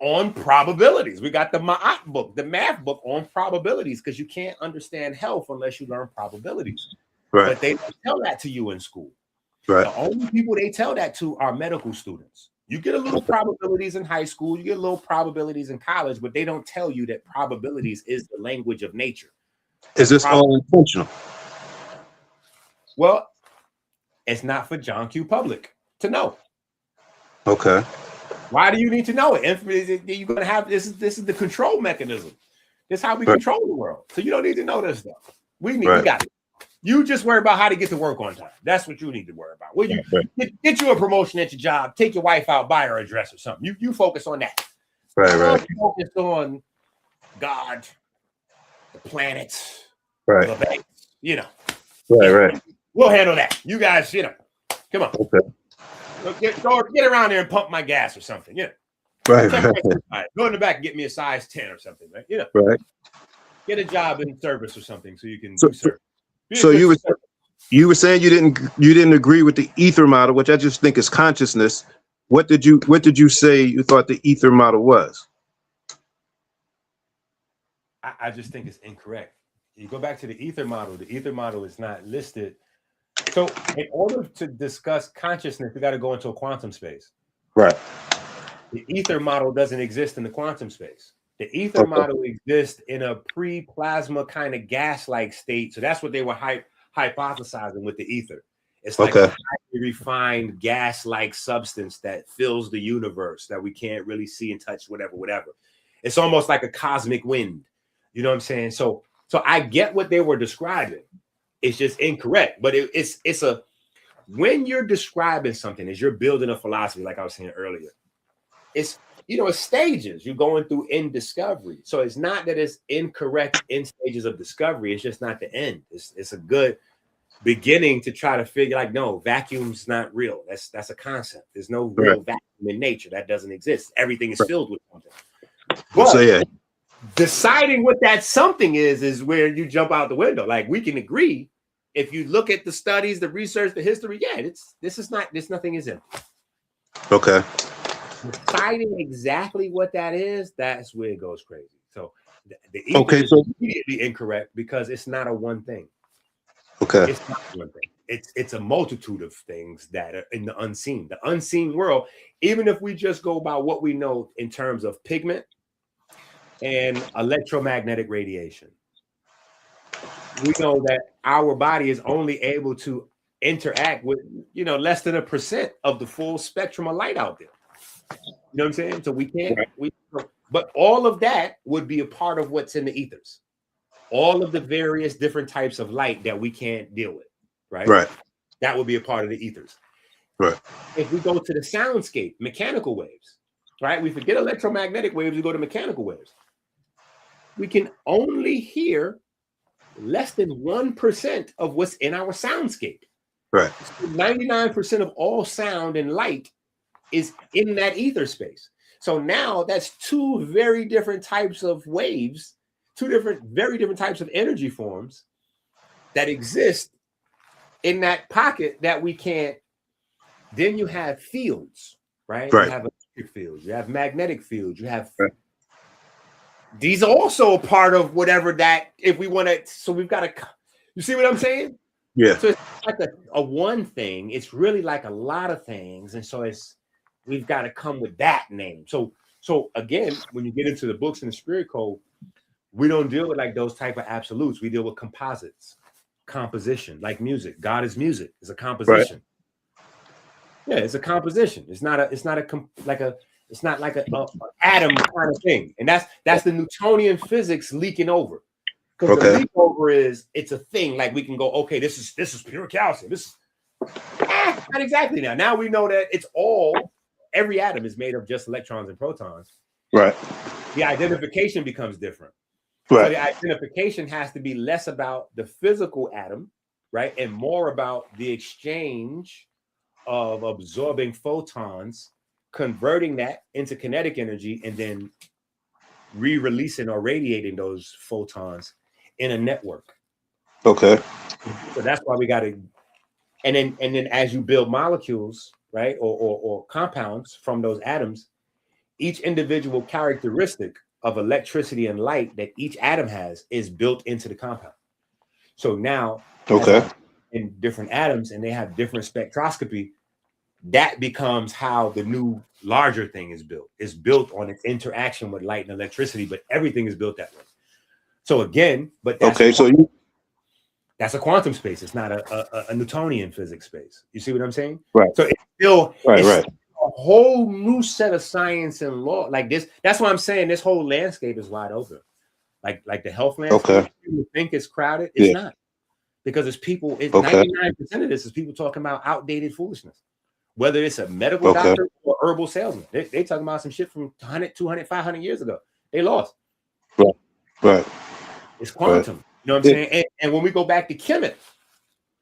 on probabilities. We got the Ma'at book, the math book on probabilities, because you can't understand health unless you learn probabilities. But they don't tell that to you in school. The only people they tell that to are medical students. You get a little probabilities in high school, you get a little probabilities in college, but they don't tell you that probabilities is the language of nature. Is this all intentional? Well, it's not for John Q. Public to know. Okay. Why do you need to know it? You're gonna have this is the control mechanism. This is how we control the world. So you don't need to know this stuff. We got it. You just worry about how to get to work on time. That's what you need to worry about. Well, you get you a promotion at your job, take your wife out, buy her a dress or something. You focus on that. Focus on God, the planets, the banks, you know. Right. We'll handle that. You guys, you know, come on. Okay. Get around there and pump my gas or something, you know. Right. Go in the back and get me a size 10 or something, right? You know. Right. Get a job in service or something so you can So, do service. So you were saying you didn't agree with the ether model, which I just think is consciousness. What did you say you thought the ether model was? I just think it's incorrect. You go back to the ether model is not listed. So in order to discuss consciousness, we got to go into a quantum space. Right. The ether model doesn't exist in the quantum space. The ether model exists in a pre-plasma kind of gas-like state. So that's what they were hypothesizing with the ether. It's like a highly refined gas-like substance that fills the universe that we can't really see and touch, whatever. It's almost like a cosmic wind. You know what I'm saying? So I get what they were describing. It's just incorrect. But it's when you're describing something, as you're building a philosophy, like I was saying earlier, it's stages you're going through in discovery. So it's not that it's incorrect in stages of discovery. It's just not the end. It's a good beginning to try to figure like, no, vacuum's not real. That's a concept. There's no real vacuum in nature. That doesn't exist. Everything is filled with something. But deciding what that something is where you jump out the window. Like we can agree. If you look at the studies, the research, the history, nothing is empty. Okay. Deciding exactly what that is, that's where it goes crazy. So the ether is immediately incorrect because it's not a one thing. Okay. It's not one thing. It's a multitude of things that are in the unseen world. Even if we just go by what we know in terms of pigment and electromagnetic radiation, we know that our body is only able to interact with less than 1% of the full spectrum of light out there. You know what I'm saying? So we can't. But all of that would be a part of what's in the ethers. All of the various different types of light that we can't deal with, right? Right. That would be a part of the ethers. Right. If we go to the soundscape, mechanical waves, right? We forget electromagnetic waves, we go to mechanical waves. We can only hear less than 1% of what's in our soundscape. Right. 99% of all sound and light is in that ether space. So now that's two very different types of waves, very different types of energy forms that exist in that pocket that we can't. Then you have fields, right? You have electric fields, you have magnetic fields, you have these are also a part of whatever that if we want to. So we've got to, you see what I'm saying? Yeah. So it's like a one thing. It's really like a lot of things, and so we've got to come with that name. So again, when you get into the books and the spirit code, we don't deal with like those type of absolutes. We deal with composites, composition, like music. God is music. It's a composition. Right. Yeah, it's a composition. It's not like an atom kind of thing. And that's the Newtonian physics leaking over. Because the leak over it's a thing. Like we can go, okay, this is pure calcium. This is not exactly now. Now we know that every atom is made of just electrons and protons. Right. The identification becomes different. Right. So the identification has to be less about the physical atom, right? And more about the exchange of absorbing photons, converting that into kinetic energy, and then re-releasing or radiating those photons in a network. Okay. So that's why we got to, and then as you build molecules, right, or compounds from those atoms, each individual characteristic of electricity and light that each atom has is built into the compound. So now, in different atoms, and they have different spectroscopy, that becomes how the new larger thing is built. It's built on its interaction with light and electricity, but everything is built that way. So again, but that's that's a quantum space. It's not a Newtonian physics space. You see what I'm saying? Right. So it's still right. A whole new set of science and law like this. That's why I'm saying this whole landscape is wide open. Like the health landscape, people think it's crowded. It's not, because it's people. 99% of this is people talking about outdated foolishness. Whether it's a medical doctor or herbal salesman, they talking about some shit from 100, 200, 500 years ago. They lost. Right. It's quantum. know what I'm saying? And when we go back to Kemet,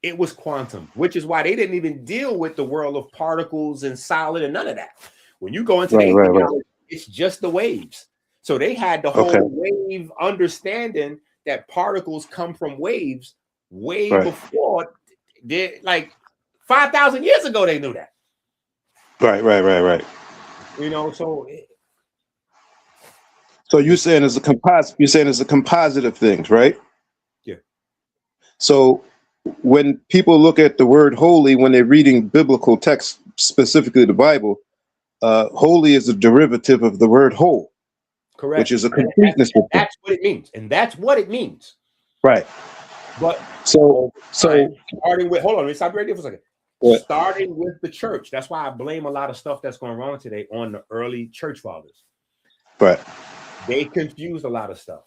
it was quantum, which is why they didn't even deal with the world of particles and solid and none of that. When you go into the atheology, it's just the waves. So they had the whole wave understanding that particles come from waves way before. They, like 5,000 years ago, they knew that. Right. You know, so you're saying it's a composite. You're saying it's a composite of things, right? Yeah. So when people look at the word holy, when they're reading biblical text, specifically the Bible, holy is a derivative of the word whole. Correct. Which is a completeness. That's what it means, and that's what it means. Right. But so starting with, hold on, let me stop right there for a second. What? Starting with the church. That's why I blame a lot of stuff that's going wrong today on the early church fathers. Right. They confused a lot of stuff.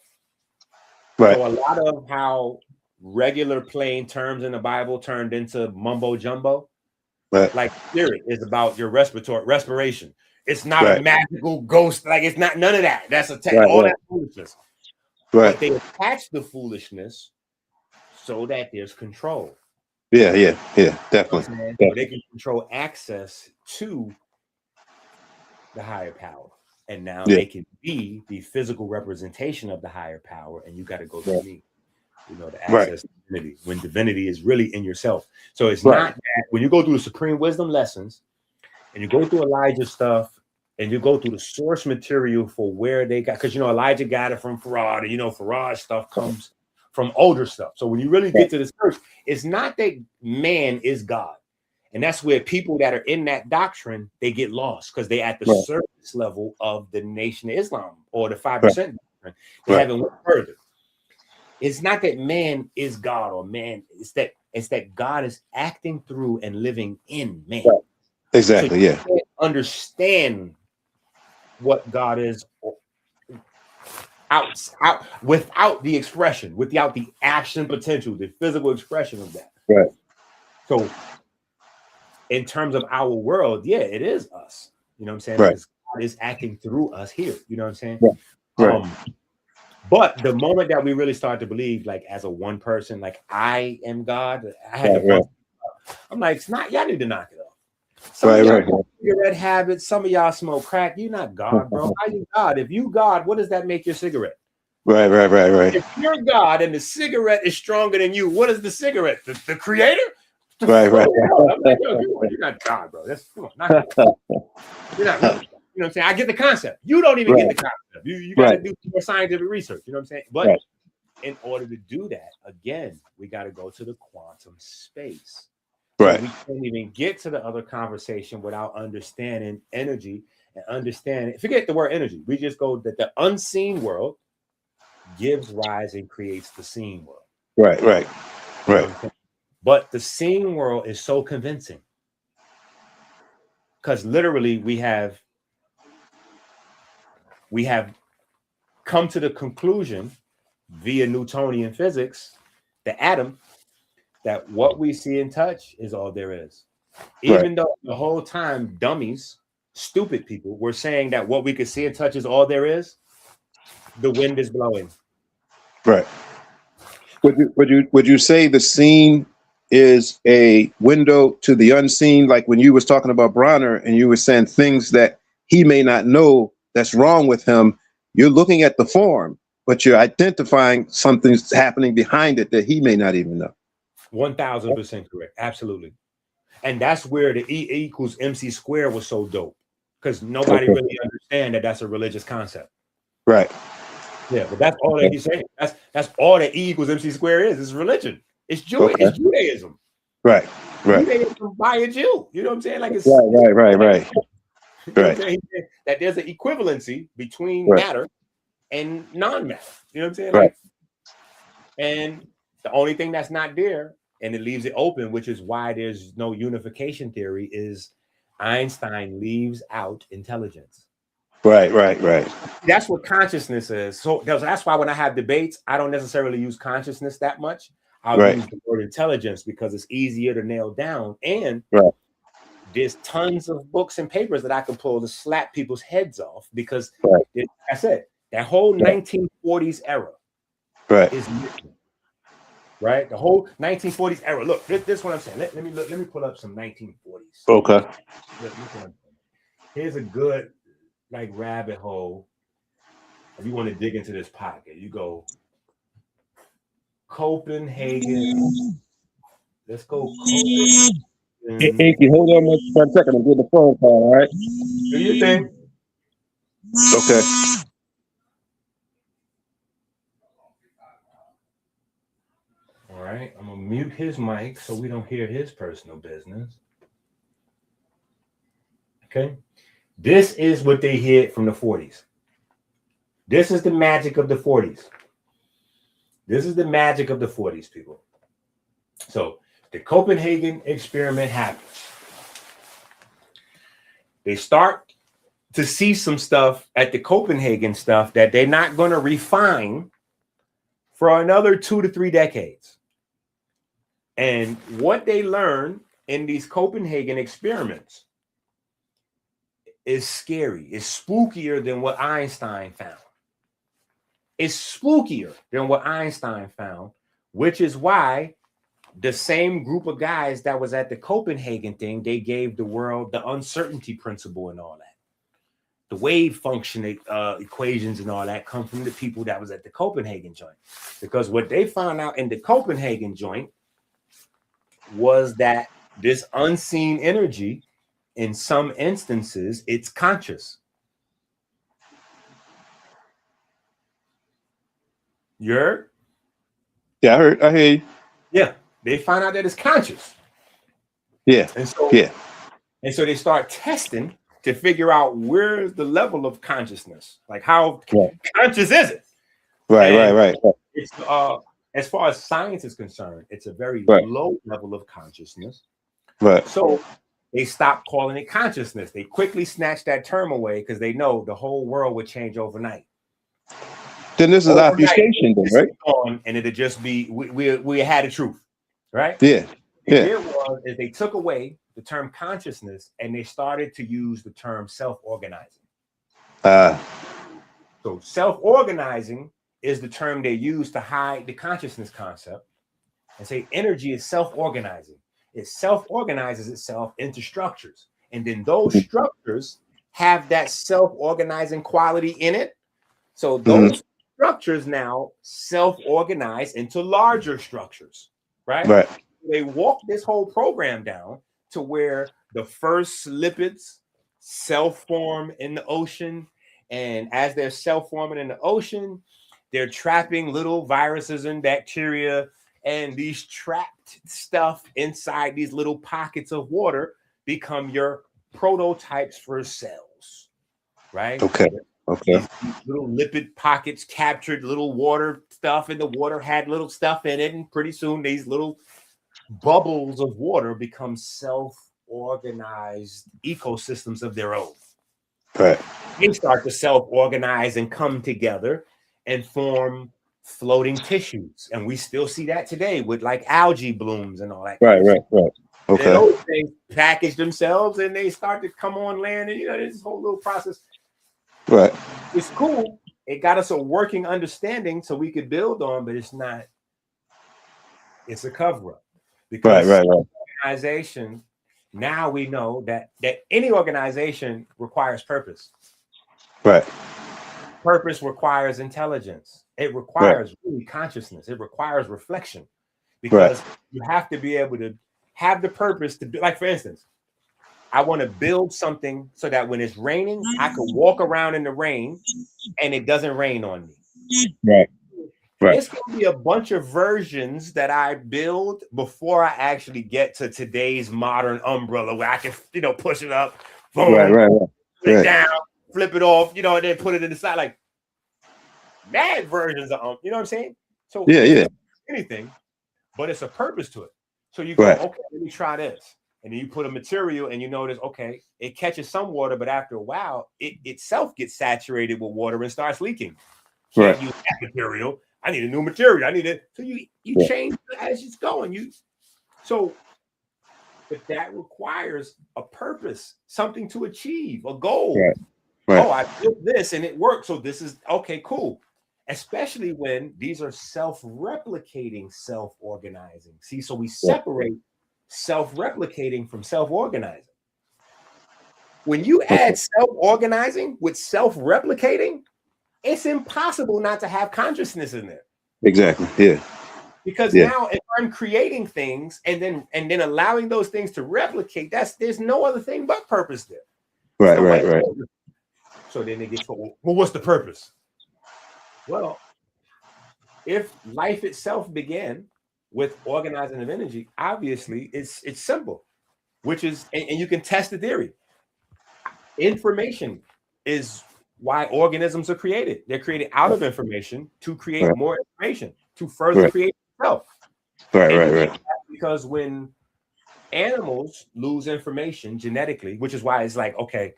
Right. So a lot of how regular plain terms in the Bible turned into mumbo jumbo. Right. Like spirit is about your respiration. It's not a magical ghost. Like it's not none of that. That's a all that foolishness. Right. But they attach the foolishness so that there's control. Yeah, definitely. So they can control access to the higher power. And now they can be the physical representation of the higher power. And you got to go through me, you know, to access divinity when divinity is really in yourself. So it's not that when you go through the supreme wisdom lessons and you go through Elijah stuff and you go through the source material for where they got, because, you know, Elijah got it from Farad, and, you know, Farad stuff comes from older stuff. So when you really get to this church, it's not that man is God. And that's where people that are in that doctrine, they get lost because they're at the surface level of the Nation of Islam or the 5% doctrine. They haven't went further. It's not that man is God or man. It's that God is acting through and living in man. Exactly. So you can't understand what God is out without the expression, without the action potential, the physical expression of that. Right. So in terms of our world, it is us. You know what I'm saying? Right. Because God is acting through us here. You know what I'm saying? Right. But the moment that we really start to believe, like as a one person, like I am God, I had to. I'm like, it's not. Y'all need to knock it off. Some of y'all got cigarette habits. Some of y'all smoke crack. You're not God, bro. How you God? If you God, what does that make your cigarette? Right. If you're God and the cigarette is stronger than you, what is the cigarette? The creator? Right. I'm like, yo, you're not God, bro. That's come on, knock it off. You're not really. You know what I'm saying? I get the concept. You don't even get the concept. You got to do more scientific research. You know what I'm saying? But in order to do that, again, we got to go to the quantum space. So we can't even get to the other conversation without understanding energy and understanding. Forget the word energy. We just go that the unseen world gives rise and creates the seen world. Right. But the seen world is so convincing because literally we have come to the conclusion via Newtonian physics, the atom, that what we see and touch is all there is. Even though the whole time dummies, stupid people were saying that what we could see and touch is all there is, the wind is blowing. Right. Would you say the seen is a window to the unseen? Like when you was talking about Bronner and you were saying things that he may not know that's wrong with him, you're looking at the form, but you're identifying something's happening behind it that he may not even know. 1000% correct. Absolutely. And that's where the E equals MC squared was so dope, because nobody really understand that that's a religious concept. Right. Yeah, but that's all that he's saying. That's all that E equals MC squared is. It's religion. It's It's Judaism. Right. Judaism by a Jew. You know what I'm saying? Like it's right. You know what I'm saying? That there's an equivalency between matter and non-matter. You know what I'm saying? Like, and the only thing that's not there, and it leaves it open, which is why there's no unification theory, is Einstein leaves out intelligence. Right. That's what consciousness is. So that's why when I have debates, I don't necessarily use consciousness that much. I'll use the word intelligence because it's easier to nail down. And there's tons of books and papers that I can pull to slap people's heads off because, like I said, that whole 1940s era is missing. right? The whole 1940s era. Look, this is what I'm saying. Let me pull up some 1940s. Okay. Here's a good like rabbit hole. If you want to dig into this pocket, you go Copenhagen. Let's go Copenhagen. Inky, hold on one second. I'm getting the phone call. All right. Do you think? Okay. All right. I'm gonna mute his mic so we don't hear his personal business. Okay. This is what they hid from the 40s. This is the magic of the 40s. This is the magic of the 40s, people. So the Copenhagen experiment happens. They start to see some stuff at the Copenhagen stuff that they're not going to refine for another 2 to 3 decades. And what they learn in these Copenhagen experiments is scary. It's spookier than what Einstein found. It's spookier than what Einstein found, which is why the same group of guys that was at the Copenhagen thing, they gave the world the uncertainty principle and all that. The wave function equations and all that come from the people that was at the Copenhagen joint. Because what they found out in the Copenhagen joint was that this unseen energy, in some instances, it's conscious. You heard? Yeah, I heard. I hear you. Yeah, they find out that it's conscious. Yeah. And so, and so they start testing to figure out where's the level of consciousness. Like how conscious is it? Right. It's as far as science is concerned, it's a very low level of consciousness. Right. So they stopped calling it consciousness. They quickly snatched that term away because they know the whole world would change overnight. Then this is obfuscation, then, right? And it'd just be we had the truth, right? Yeah. What they did is they took away the term consciousness and they started to use the term self-organizing. So self-organizing is the term they use to hide the consciousness concept and say energy is self-organizing. It self-organizes itself into structures. And then those structures have that self-organizing quality in it. So those structures now self-organize into larger structures, right? They walk this whole program down to where the first lipids self-form in the ocean. And as they're self-forming in the ocean, they're trapping little viruses and bacteria, and these trapped stuff inside these little pockets of water become your prototypes for cells, right? Okay. These little lipid pockets captured little water stuff, and the water had little stuff in it, and pretty soon these little bubbles of water become self-organized ecosystems of their own. Right. They start to self-organize and come together and form floating tissues. And we still see that today with like algae blooms and all that. Right. Okay. And those things package themselves and they start to come on land, and this whole little process. Right. It's cool. It got us a working understanding so we could build on, but it's not. It's a cover-up. Because organization, now we know that any organization requires purpose. Right. Purpose requires intelligence. It requires really consciousness. It requires reflection, because you have to be able to have the purpose to do. Like, for instance, I want to build something so that when it's raining, I can walk around in the rain and it doesn't rain on me. Right. It's going to be a bunch of versions that I build before I actually get to today's modern umbrella where I can, push it up, boom, flip it down, flip it off, and then put it in the side. Like mad versions of, you know what I'm saying? So anything, but it's a purpose to it. So you go, okay, let me try this. And then you put a material and you notice, okay, it catches some water, but after a while, it itself gets saturated with water and starts leaking. Can't use that material. I need a new material. I need it. So you change as it's going. But that requires a purpose, something to achieve, a goal. Oh, I built this and it worked. So this is okay, cool. especially when these are self-replicating, self-organizing. See, so we separate self-replicating from self-organizing. When you add self-organizing with self-replicating, it's impossible not to have consciousness in there. Exactly. Yeah. Because now if I'm creating things and then allowing those things to replicate, there's no other thing but purpose there. Right, right. So then they get told, well, what's the purpose? Well, if life itself began with organizing of energy, obviously it's simple, which is, and you can test the theory. Information is why organisms are created. They're created out of information to create more information, to further create itself. Right. Because when animals lose information genetically, which is why it's like, okay,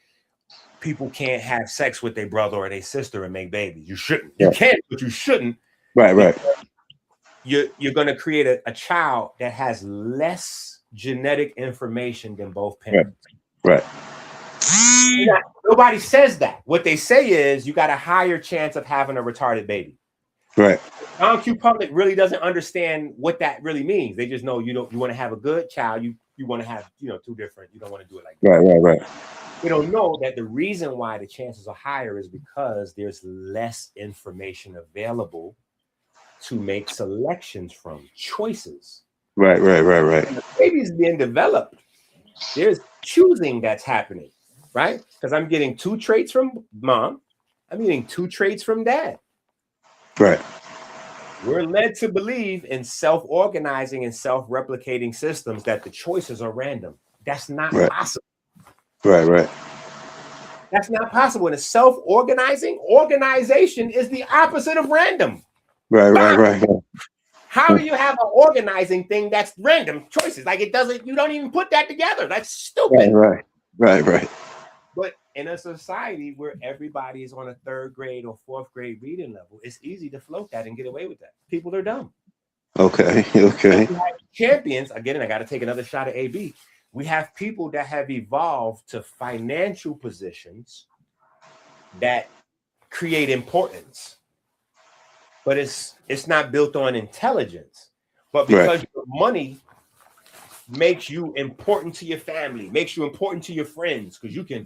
people can't have sex with their brother or their sister and make babies. You shouldn't. You can, but you shouldn't. Right. You're going to create a child that has less genetic information than both parents. Right. Nobody says that. What they say is you got a higher chance of having a retarded baby. Right. Non-Q public really doesn't understand what that really means. They just know you want to have a good child. You want to have two different. You don't want to do it like that. Right. They don't know that the reason why the chances are higher is because there's less information available to make selections from, choices. Right. And the baby's being developed. There's choosing that's happening, right? Because I'm getting 2 traits from mom. I'm getting 2 traits from dad. Right. We're led to believe in self-organizing and self-replicating systems that the choices are random. That's not possible. Right. That's not possible. In a self-organizing, organization is the opposite of random. Right. How do you have an organizing thing that's random choices? Like you don't even put that together. That's stupid. Right. But in a society where everybody is on a 3rd grade or 4th grade reading level, it's easy to float that and get away with that. People are dumb. Okay. Champions, again, I got to take another shot at AB. We have people that have evolved to financial positions that create importance. But it's not built on intelligence. But because your money makes you important to your family, makes you important to your friends, because you can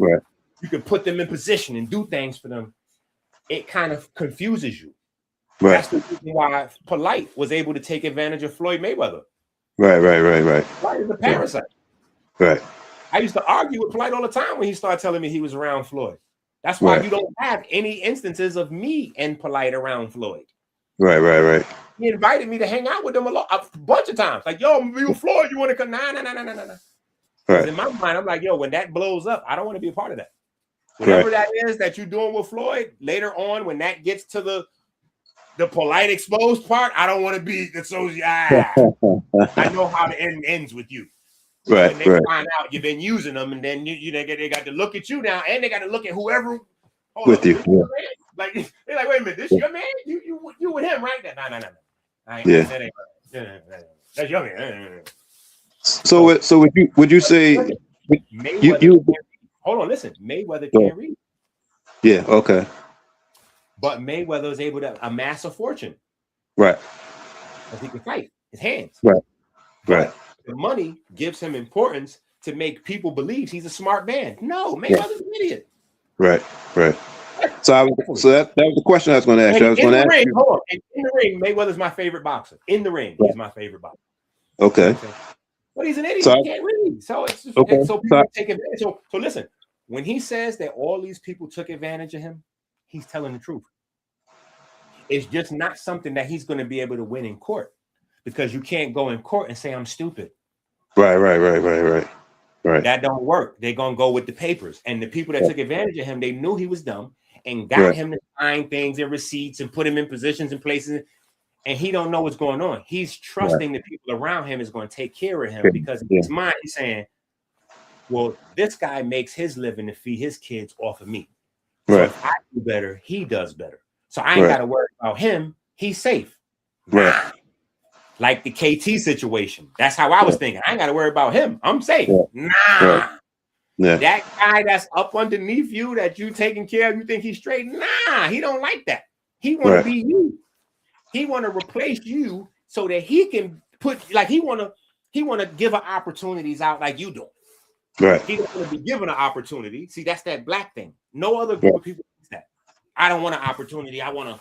put them in position and do things for them, it kind of confuses you. That's the reason why Polite was able to take advantage of Floyd Mayweather. Right. Polite is a parasite. Right. I used to argue with Polite all the time when he started telling me he was around Floyd. That's why you don't have any instances of me and Polite around Floyd. Right. He invited me to hang out with him a bunch of times. Like, yo, I'm with Floyd. You want to come? Nah. Right. In my mind, I'm like, yo, when that blows up, I don't want to be a part of that. Whatever that is that you're doing with Floyd, later on, when that gets to the Polite exposed part, I don't want to be the I know how the end ends with you. Right. When they find out you've been using them, and then they got to look at you now, and they got to look at whoever with you. Like they're like, wait a minute, this your man? You with him, right? No. That's your man. So would you say you hold on, listen, Mayweather can't read. Yeah, okay. But Mayweather is able to amass a fortune. Right. Because he can fight his hands. Right. The money gives him importance to make people believe he's a smart man. No, Mayweather's an idiot. Right. So that was the question I was going to ask you. I was going to ask you. Hold on. In the ring, Mayweather's my favorite boxer. In the ring, he's my favorite boxer. Okay. But he's an idiot. He can't read. So it's just, so people take advantage. So listen, when he says that all these people took advantage of him, he's telling the truth. It's just not something that he's going to be able to win in court, because you can't go in court and say I'm stupid. Right. That don't work. They're going to go with the papers. And the people that took advantage of him, they knew he was dumb and got him to sign things and receipts and put him in positions and places. And he don't know what's going on. He's trusting the people around him is going to take care of him, because in his mind, he's saying, well, this guy makes his living to feed his kids off of me. So if I do better, he does better. So I ain't got to worry about him. He's safe. Like the KT situation. That's how I was thinking. I ain't got to worry about him. I'm safe. That guy that's up underneath you that you taking care of, you think he's straight? Nah, he don't like that. He want to be you. He want to replace you so that he can put like he want to give her opportunities out like you do. Right. He don't want to be given an opportunity. See, that's that black thing. No other group of people thinks that. I don't want an opportunity. I want to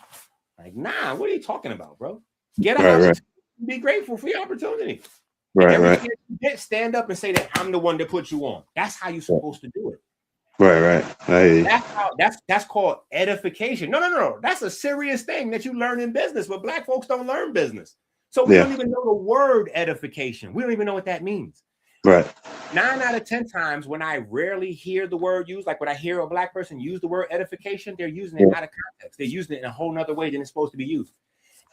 like, nah, what are you talking about, bro? Get an opportunity. Be grateful for your opportunity. Right. Stand up and say that I'm the one that put you on. That's how you're supposed to do it. Right. That's called edification. No. That's a serious thing that you learn in business, but black folks don't learn business. So we don't even know the word edification. We don't even know what that means. Right. 9 out of 10 times when I rarely hear the word used, like when I hear a black person use the word edification, they're using it out of context. They're using it in a whole nother way than it's supposed to be used.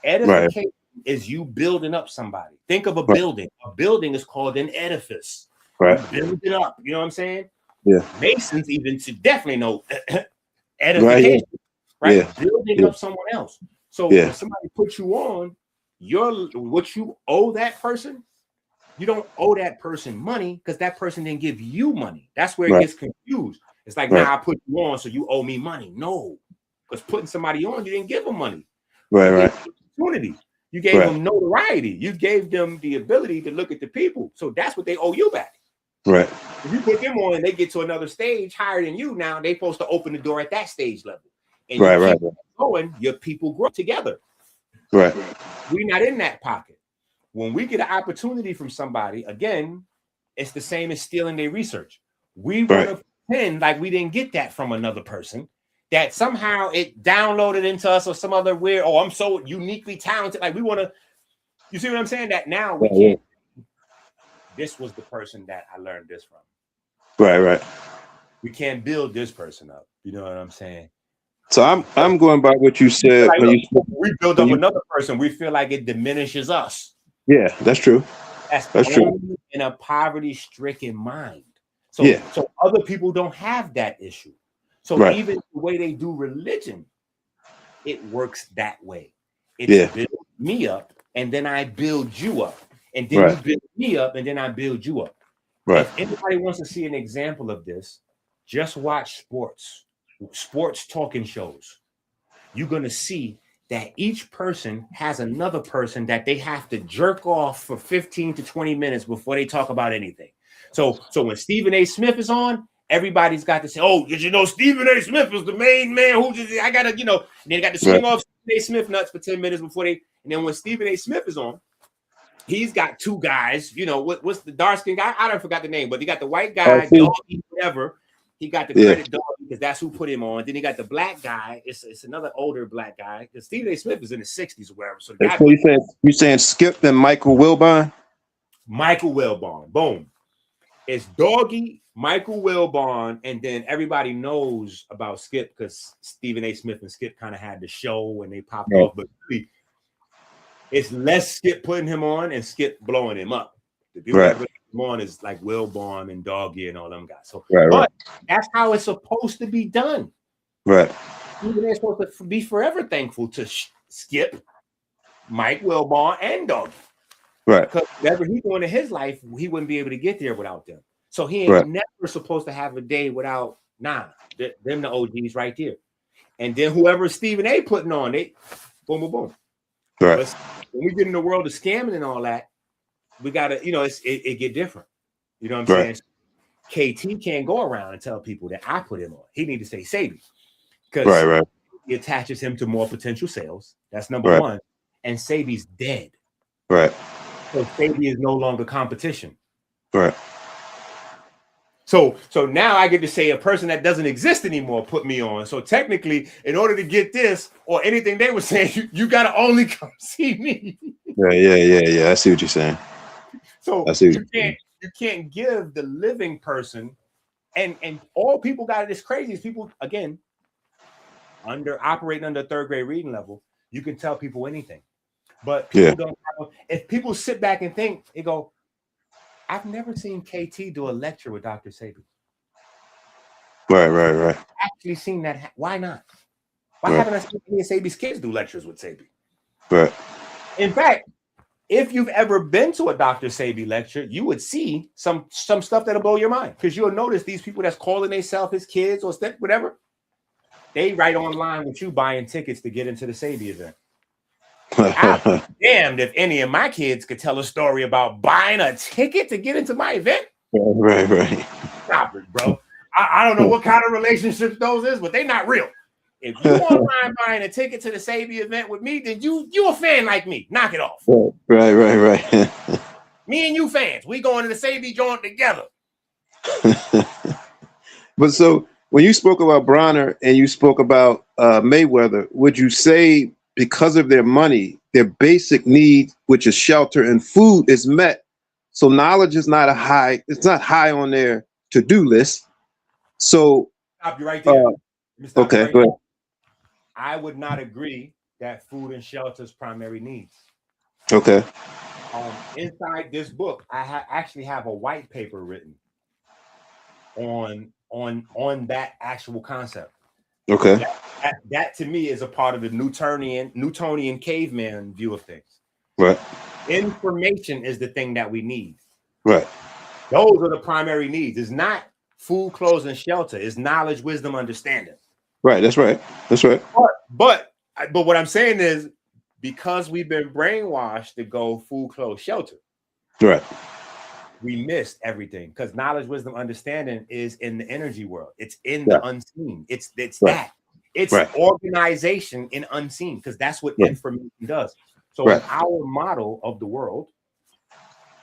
Edification is you building up somebody. Think of a building. A building is called an edifice. Right. You build it up. You know what I'm saying? Yeah. Masons even to definitely know edification, right? Yeah. Building up someone else. So when somebody puts you on, what you owe that person, you don't owe that person money because that person didn't give you money. That's where it gets confused. It's like, nah, I put you on, so you owe me money. No, because putting somebody on, you didn't give them money. Right. Opportunity. You gave them notoriety. You gave them the ability to look at the people. So that's what they owe you back. Right. If you put them on and they get to another stage higher than you, now they're supposed to open the door at that stage level. And you keep going, your people grow together. Right. We're not in that pocket. When we get an opportunity from somebody, again, it's the same as stealing their research. We want to pretend like we didn't get that from another person, that somehow it downloaded into us or some other weird, oh, I'm so uniquely talented. Like we want to, you see what I'm saying? That now we can't. This was the person that I learned this from. Right. We can't build this person up. You know what I'm saying? So I'm going by what you said. Like, when we build up another person, we feel like it diminishes us. Yeah, that's true. That's true. In a poverty-stricken mind. So other people don't have that issue. So even the way they do religion, it works that way. It's build me up, and then I build you up. And then you build me up, and then I build you up. Right. If anybody wants to see an example of this, just watch sports talking shows. You're going to see that each person has another person that they have to jerk off for 15 to 20 minutes before they talk about anything. So when Stephen A. Smith is on, everybody's got to say, oh, did you know Stephen A. Smith is the main man who just, I got to, and they got to swing off Stephen A. Smith nuts for 10 minutes before and then when Stephen A. Smith is on, he's got two guys, what's the dark skin guy? I don't forgot the name, but he got the white guy, Doggy, whatever. He got the credit Doggy because that's who put him on. Then he got the black guy. It's another older black guy because Stephen A. Smith is in his 60s or whatever. So you saying Skip and Michael Wilbon? Michael Wilbon, boom. It's Doggy, Michael Wilbon, and then everybody knows about Skip because Stephen A. Smith and Skip kind of had the show and they popped off, but really, it's less Skip putting him on and Skip blowing him up. The people that really put him on is like Wilbon and Doggy and all them guys. So, but that's how it's supposed to be done. Right. Even they're supposed to be forever thankful to Skip, Mike Wilbon, and Doggy. Right. Because whatever he's doing in his life, he wouldn't be able to get there without them. So he ain't never supposed to have a day without them the OGs right there. And then whoever Stephen A. putting on, they boom, boom, boom. Right. But when we get in the world of scamming and all that, we gotta, it get different. You know what I'm saying? KT can't go around and tell people that I put him on. He need to say Sabi. Because he attaches him to more potential sales. That's number one. And Sabi's dead. Right. So Sabi is no longer competition. Right. So now I get to say a person that doesn't exist anymore put me on. So technically, in order to get this or anything they were saying, you got to only come see me. Yeah. I see what you're saying. So you can't give the living person, and all people got it is crazy. Is people again operating under third grade reading level. You can tell people anything, but people don't. If people sit back and think, they go, I've never seen KT do a lecture with Dr. Sabi. Right. Actually seen that. Why not? Why haven't I seen any of Sabi's kids do lectures with Sabi? Right. In fact, if you've ever been to a Dr. Sabi lecture, you would see some stuff that'll blow your mind because you'll notice these people that's calling themselves his kids or whatever. they right online with you buying tickets to get into the Sabi event. I'd be damned if any of my kids could tell a story about buying a ticket to get into my event. Right. Stop it, bro. I don't know what kind of relationships those is, but they're not real. If you online buying a ticket to the Sabi event with me, then you a fan like me. Knock it off. Right. Me and you fans, we going to the Sabi joint together. But so when you spoke about Bronner and you spoke about Mayweather, would you say because of their money, their basic need, which is shelter and food, is met? So knowledge is not it's not high on their to-do list. So stop you right there. Okay, right go ahead. I would not agree that food and shelter is primary needs. Okay. Inside this book, I actually have a white paper written on that actual concept. Okay. That to me is a part of the Newtonian caveman view of things. Right. Information is the thing that we need. Right. Those are the primary needs. It's not food, clothes, and shelter. It's knowledge, wisdom, understanding. Right. That's right. But what I'm saying is, because we've been brainwashed to go food, clothes, shelter. Right. We missed everything, because knowledge, wisdom, understanding is in the energy world. It's in the unseen. It's that. It's organization in unseen, because that's what information does. So in our model of the world,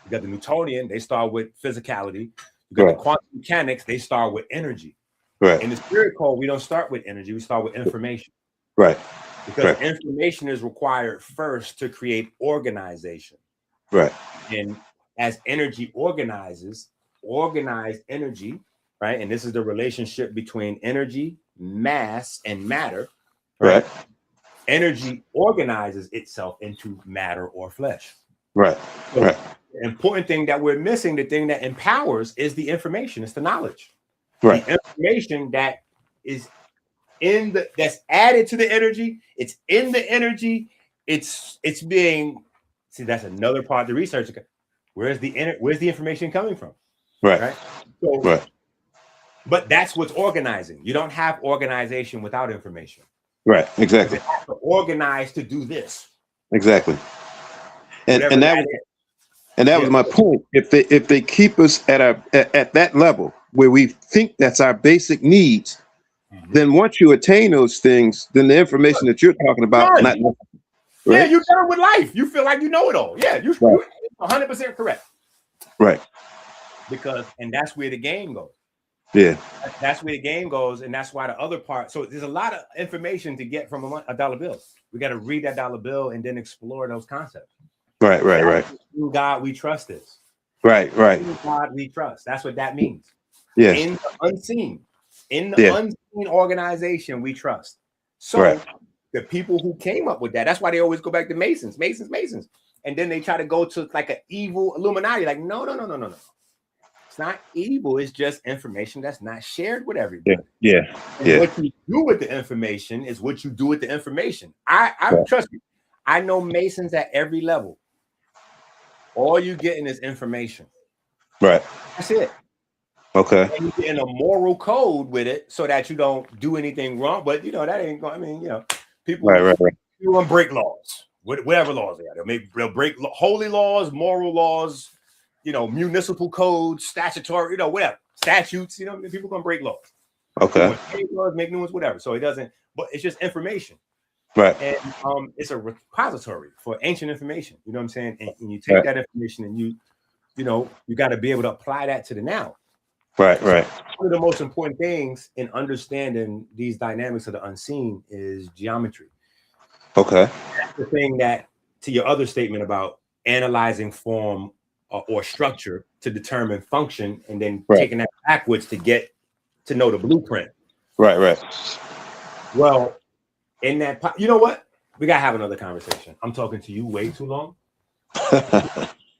you got the Newtonian, they start with physicality. You got the quantum mechanics, they start with energy. Right. In the spirit code, we don't start with energy, we start with information. Right. Because information is required first to create organization. Right. And as energy organizes, organized energy, right? And this is the relationship between energy, mass, and matter. Right. Energy organizes itself into matter or flesh. Right. So the important thing that we're missing, the thing that empowers, is the information. It's the knowledge. Right. The information that is that's added to the energy. It's in the energy. It's being. See, that's another part of the research. Where's the information coming from? Right. So, but that's what's organizing. You don't have organization without information. Right. Exactly. You have to organize to do this. Exactly. And that was my point. If they keep us at that level where we think that's our basic needs, then once you attain those things, then the information that you're talking about, yeah, you're done with life. You feel like you know it all. Yeah, you're 100% correct. Right. And that's where the game goes. Yeah. That's where the game goes, and that's why the other part. So there's a lot of information to get from a dollar bill. We got to read that dollar bill and then explore those concepts. Right. True God we trust is. Right. True God we trust. That's what that means. Yeah. In the unseen. In the unseen organization we trust. So the people who came up with that's why they always go back to Masons. And then they try to go to like an evil Illuminati. Like, no. It's not evil. It's just information that's not shared with everybody. Yeah. What you do with the information is what you do with the information. I trust you. I know Masons at every level. All you're getting is information. Right. That's it. Okay. And you're getting a moral code with it so that you don't do anything wrong. But that ain't going. I mean, people will break laws, whatever laws they are. They'll break holy laws, moral laws, municipal codes, statutory, whatever statutes. People gonna break laws. Okay. Laws, make new ones, whatever. So it doesn't. But it's just information. Right. And it's a repository for ancient information. You know what I'm saying? And you take that information and you got to be able to apply that to the now. Right. One of the most important things in understanding these dynamics of the unseen is geometry. Okay. That's the thing that, to your other statement about analyzing form or structure to determine function, and then taking that backwards to get to know the blueprint. Right. Well, in that, you know what? We gotta have another conversation. I'm talking to you way too long.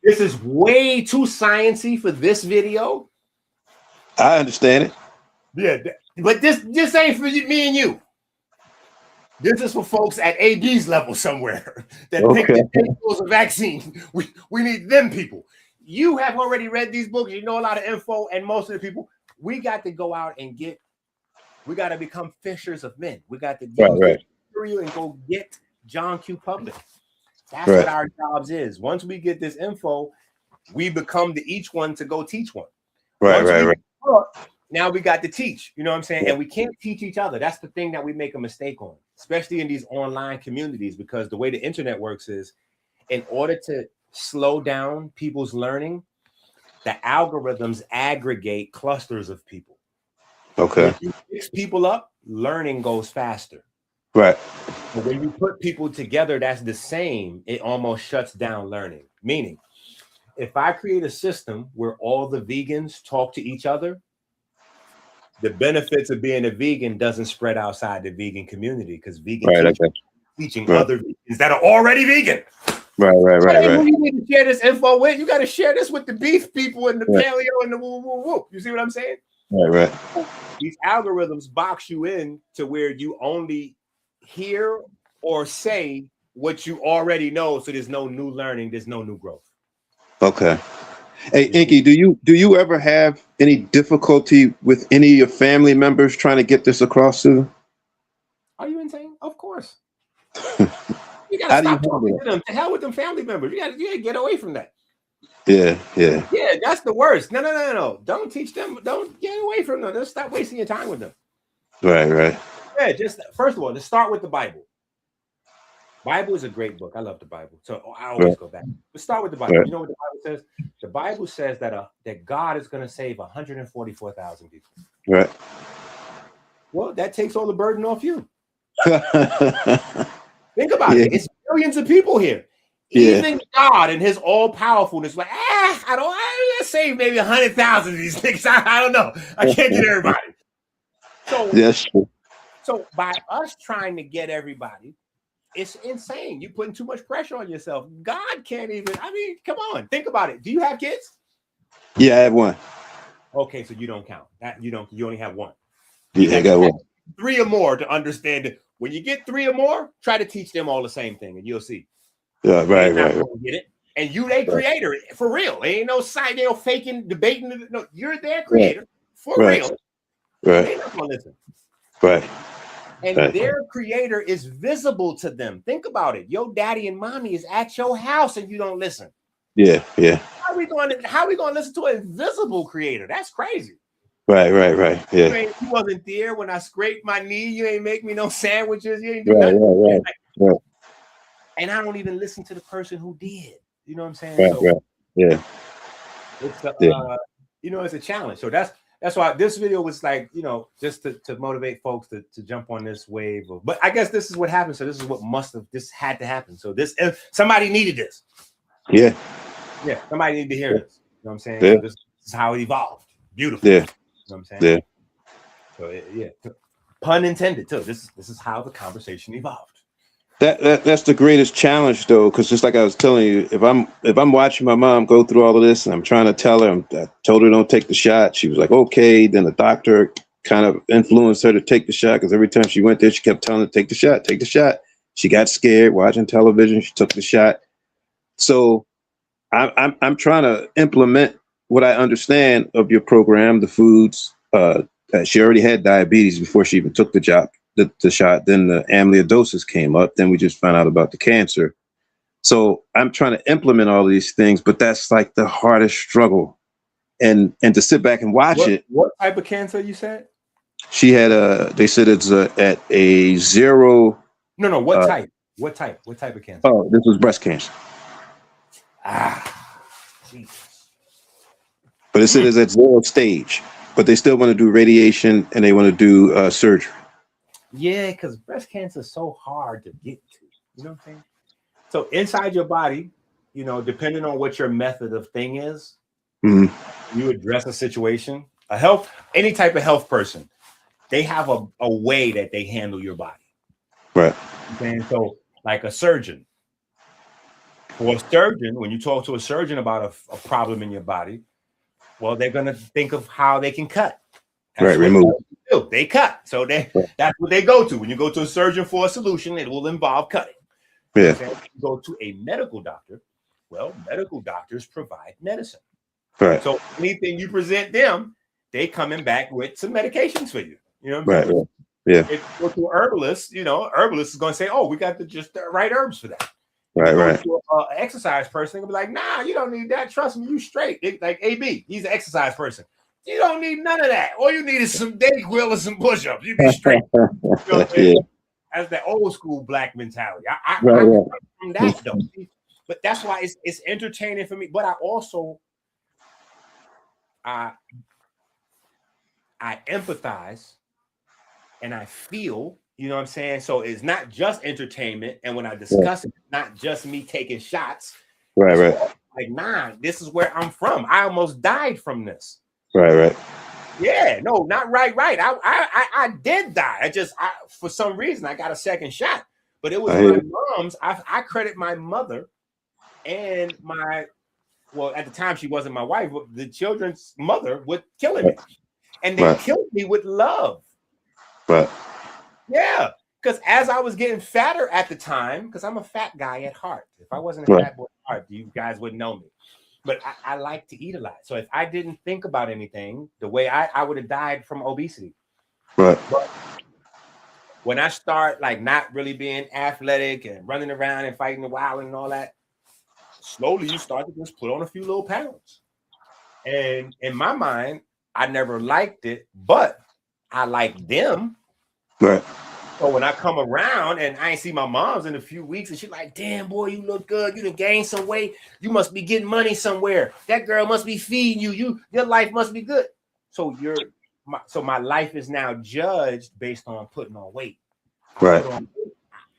This is way too sciencey for this video. I understand it. Yeah, but this ain't for me and you. This is for folks at AB's level somewhere that think that was a vaccine. We need them people. You have already read these books. You know a lot of info, and most of the people, we got to go out and get We got to become fishers of men. We got to use Right. this material and go get John Q. Public. That's Right. what our jobs is. Once we get this info, we become the each one to go teach one. Right. Now we got to teach, you know what I'm saying? And we can't teach each other. That's the thing that we make a mistake on, especially in these online communities, because the way the internet works is, in order to slow down people's learning, the algorithms aggregate clusters of people. Okay. When you mix people up, learning goes faster. Right. But when you put people together that's the same, it almost shuts down learning. Meaning, if I create a system where all the vegans talk to each other, the benefits of being a vegan doesn't spread outside the vegan community, because vegan teaching other vegans that are already vegan. Right. Who you need to share this info with? You got to share this with the beef people and the paleo and the woo woo woo. You see what I'm saying? Right. These algorithms box you in to where you only hear or say what you already know. So there's no new learning. There's no new growth. Okay. Hey, Inky, do you ever have any difficulty with any of your family members trying to get this across to them? Are you insane? Of course. You gotta stop talking to them. To hell with them family members. You gotta get away from that. Yeah. Yeah, that's the worst. No. Don't teach them. Don't get away from them. Just stop wasting your time with them. Right. Yeah, just first of all, let's start with the Bible. Bible is a great book. I love the Bible. So I always go back. Let's start with the Bible. You know what the Bible says? The Bible says that God is going to save 144,000 people. Right. Well, that takes all the burden off you. Think about it. It's billions of people here. Even God and his all-powerfulness, like, let's save maybe 100,000 of these things. I don't know. I can't get everybody. So, yes. So by us trying to get everybody, it's insane. You're putting too much pressure on yourself. God can't even. I mean, come on. Think about it. Do you have kids? Yeah, I have one. Okay, so you don't count. You only have one. Yeah, I got one. 3 or more to understand it. When you get 3 or more, try to teach them all the same thing, and you'll see. Yeah, right. Get it? And you their creator for real. Ain't no side, no faking, debating. No, you're their creator for real. Right. They're not gonna listen. Right. And their creator is visible to them. Think about it. Your daddy and mommy is at your house and you don't listen. Yeah. How are we going to listen to an invisible creator? That's crazy. Right. Yeah. You wasn't there when I scraped my knee. You ain't make me no sandwiches. You ain't do nothing. Right. And I don't even listen to the person who did. You know what I'm saying? Right. Yeah. It's it's a challenge. So that's why this video was like, just to motivate folks to jump on this wave. But I guess this is what happened. So this is what this had to happen. So if somebody needed this. Yeah. Somebody needed to hear this. You know what I'm saying? Yeah. So this is how it evolved. Beautiful. Yeah. You know what I'm saying? Yeah. So pun intended too. This is how the conversation evolved. That's the greatest challenge though, because just like I was telling you, if I'm watching my mom go through all of this and I'm trying to tell her, I told her don't take the shot. She was like, okay. Then the doctor kind of influenced her to take the shot, because every time she went there, she kept telling her take the shot. She got scared watching television. She took the shot. So I'm trying to implement what I understand of your program, the foods. She already had diabetes before she even took the shot. Then the amyloidosis came up. Then we just found out about the cancer. So I'm trying to implement all of these things, but that's like the hardest struggle. And to sit back and watch it. What type of cancer you said? She had they said it's at a 0. No. What type? What type of cancer? Oh, this was breast cancer. Jesus. But it said it's at 0 stage, but they still want to do radiation and they want to do surgery. Yeah, because breast cancer is so hard to get to. You know what I'm saying? So inside your body, depending on what your method of thing is, you address a situation. Any type of health person, they have a way that they handle your body. Right. And so, like a surgeon. For a surgeon, when you talk to a surgeon about a problem in your body, well, they're going to think of how they can cut. That's remove. They cut. So that's what they go to. When you go to a surgeon for a solution, it will involve cutting. Yeah. You go to a medical doctor. Well, medical doctors provide medicine. Right. So anything you present them, they coming back with some medications for you. You know what I'm saying? Right. Yeah. If you go to an herbalist, herbalist is going to say, "Oh, we got the right herbs for that." Right. You go Right. to an exercise person, they'll be like, "Nah, you don't need that. Trust me, you straight." Like AB, he's an exercise person. You don't need none of that. All you need is some Dayquil and some push-ups. You be straight. You know what I'm saying? Yeah. That's that old school black mentality. I Right. come from that though. But that's why it's entertaining for me. But I also I empathize and I feel, you know what I'm saying? So it's not just entertainment. And when I discuss it, it's not just me taking shots. Right. Right. Like, nah, this is where I'm from. I almost died from this. Right. Right. Yeah, no, not right. I did die. For some reason I got a second shot. But it was my mom's. I credit my mother and at the time she wasn't my wife, but the children's mother with killing me. And they killed me with love. Right. Yeah, because as I was getting fatter at the time, because I'm a fat guy at heart. If I wasn't a fat boy at heart, you guys wouldn't know me. But I like to eat a lot. So if I didn't think about anything, the way I would have died from obesity. Right. But when I start like not really being athletic and running around and fighting the wild and all that, slowly you start to just put on a few little pounds. And in my mind, I never liked it, but I like them. Right. So when I come around and I ain't see my mom's in a few weeks, and she's like, "Damn, boy, you look good. You done gained some weight. You must be getting money somewhere. That girl must be feeding you. Your life must be good." So my life is now judged based on putting on weight. Right.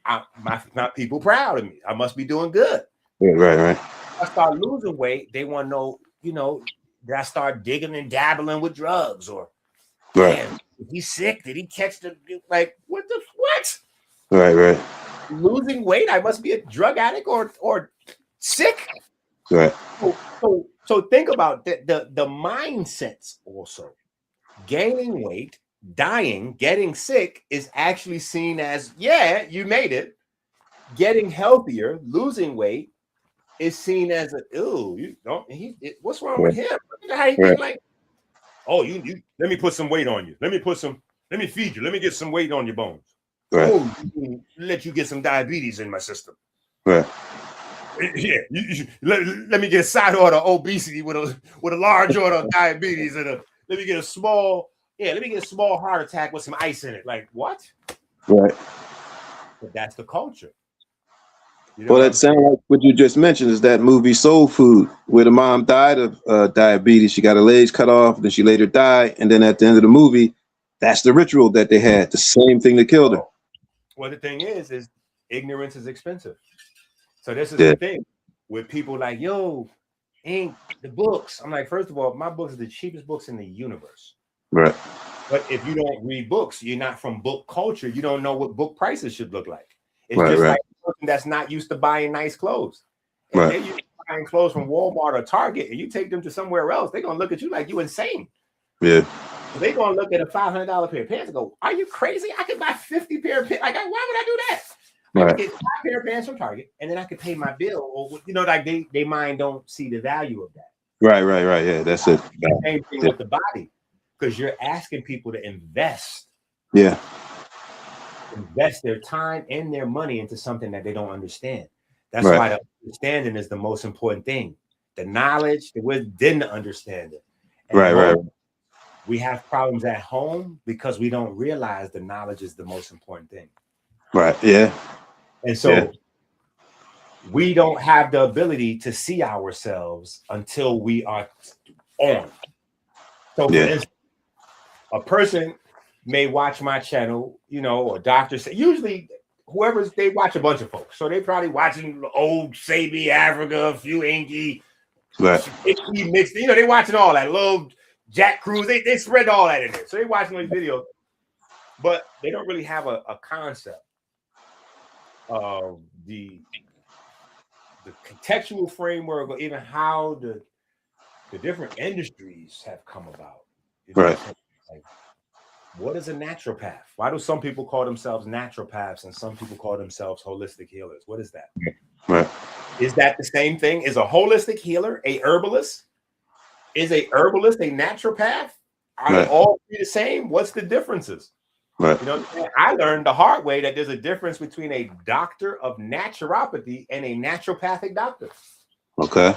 My people proud of me. I must be doing good. Right. I start losing weight. They want to know, did I start digging and dabbling with drugs or damn, he's sick? Did he catch what? Right. Losing weight? I must be a drug addict or sick. Right. So think about the mindsets also. Gaining weight, dying, getting sick is actually seen as, yeah, you made it. Getting healthier, losing weight is seen as what's wrong with him? How he get like, oh, you let me put some weight on you. Let me feed you. Let me get some weight on your bones. Right. Oh, let you get some diabetes in my system. Right. Yeah. Let me get a side order of obesity with a large order of diabetes and let me get a small heart attack with some ice in it. Like what? Right. But that's the culture. Well, that sounds like what you just mentioned is that movie Soul Food, where the mom died of diabetes. She got her legs cut off, then she later died, and then at the end of the movie, that's the ritual that they had. The same thing that killed her. Well, the thing is ignorance is expensive. So this is the thing with people like, yo, ain't the books. I'm like, first of all, my books are the cheapest books in the universe. Right. But if you don't read books, you're not from book culture. You don't know what book prices should look like. It's just like a person that's not used to buying nice clothes. If they're used to buying clothes from Walmart or Target and you take them to somewhere else, they're going to look at you like you insane. Yeah. They're going to look at a $500 pair of pants and go, are you crazy? I could buy 50 pair of pants. Like, why would I do that? I could get 5 pair of pants from Target and then I could pay my bill. Or, like they mind don't see the value of that. Right. Yeah, that's it. Same thing with the body. Because you're asking people to invest. Yeah. Invest their time and their money into something that they don't understand. That's why the understanding is the most important thing. The knowledge, we didn't understand it. And right. We have problems at home because we don't realize the knowledge is the most important thing. Right. Yeah. And so we don't have the ability to see ourselves until we are on. So for instance, a person may watch my channel, or doctors. Usually, they watch a bunch of folks. So they probably watching old Sabi, Africa, a few Inky, mixed. They watching all that. Little Jack Cruz. They spread all that in there. So they watching these videos, but they don't really have a concept of the contextual framework or even how the different industries have come about. Right. Like, what is a naturopath? Why do some people call themselves naturopaths and some people call themselves holistic healers? What is that? Right. Is that the same thing? Is a holistic healer a herbalist? Is a herbalist a naturopath? Are they all the same? What's the differences? Right. You know, I learned the hard way that there's a difference between a doctor of naturopathy and a naturopathic doctor. Okay.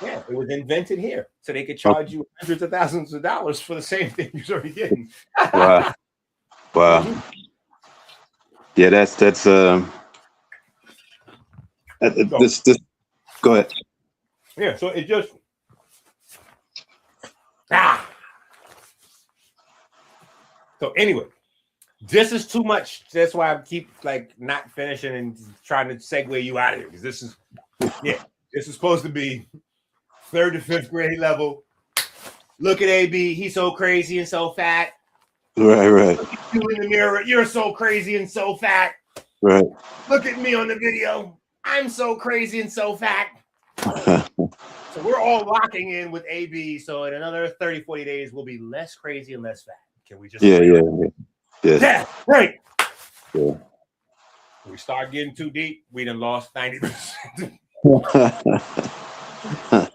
Yeah, it was invented here, so they could charge you hundreds of thousands of dollars for the same thing you're already getting. Wow. Wow. Yeah, that's this. Go ahead. Yeah, so it just So anyway, this is too much. That's why I keep like not finishing and trying to segue you out of here, because this is this is supposed to be 3rd to 5th grade level. Look at AB, he's so crazy and so fat. Right. Look at you in the mirror, you're so crazy and so fat. Right. Look at me on the video, I'm so crazy and so fat. So we're all locking in with AB. So in another 30, 40 days, we'll be less crazy and less fat. Can we just Yeah, right. Yeah. We start getting too deep, we done lost 90%.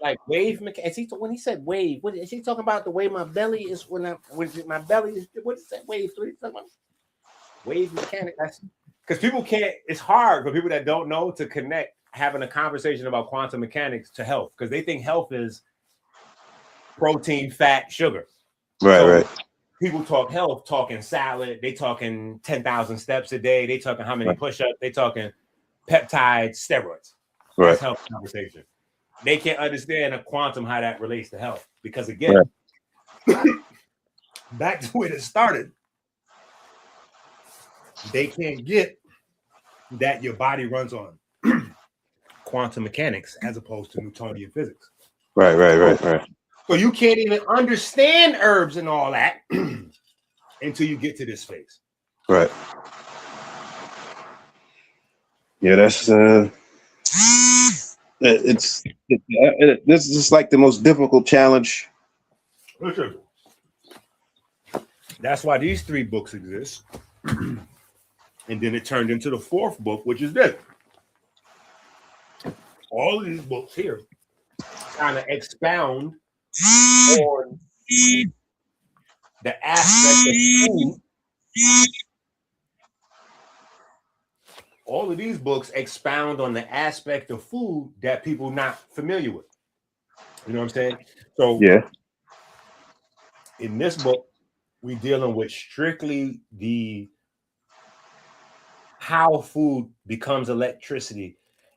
Like wave mechanics. When he said wave, what is he talking about? The way my belly is when my belly is, what is that wave? What is that about? Wave mechanics. That's because people can't, it's hard for people that don't know to connect having a conversation about quantum mechanics to health, because they think health is protein, fat, sugar. Right. People talk health, talking salad, they talking 10,000 steps a day, they talking how many push-ups, they talking peptides, steroids. That's health conversation. They can't understand a quantum how that relates to health, because again, back to where it started, they can't get that your body runs on quantum mechanics as opposed to Newtonian physics. Right. So you can't even understand herbs and all that until you get to this phase. Right. Yeah, that's this is just like the most difficult challenge. Listen, that's why these 3 books exist. And then it turned into the 4th book, which is this. All of these books here kind of expound on the aspect of food. All of these books expound on the aspect of food that people not familiar with. You know what I'm saying? So in this book, we're dealing with strictly the how food becomes electricity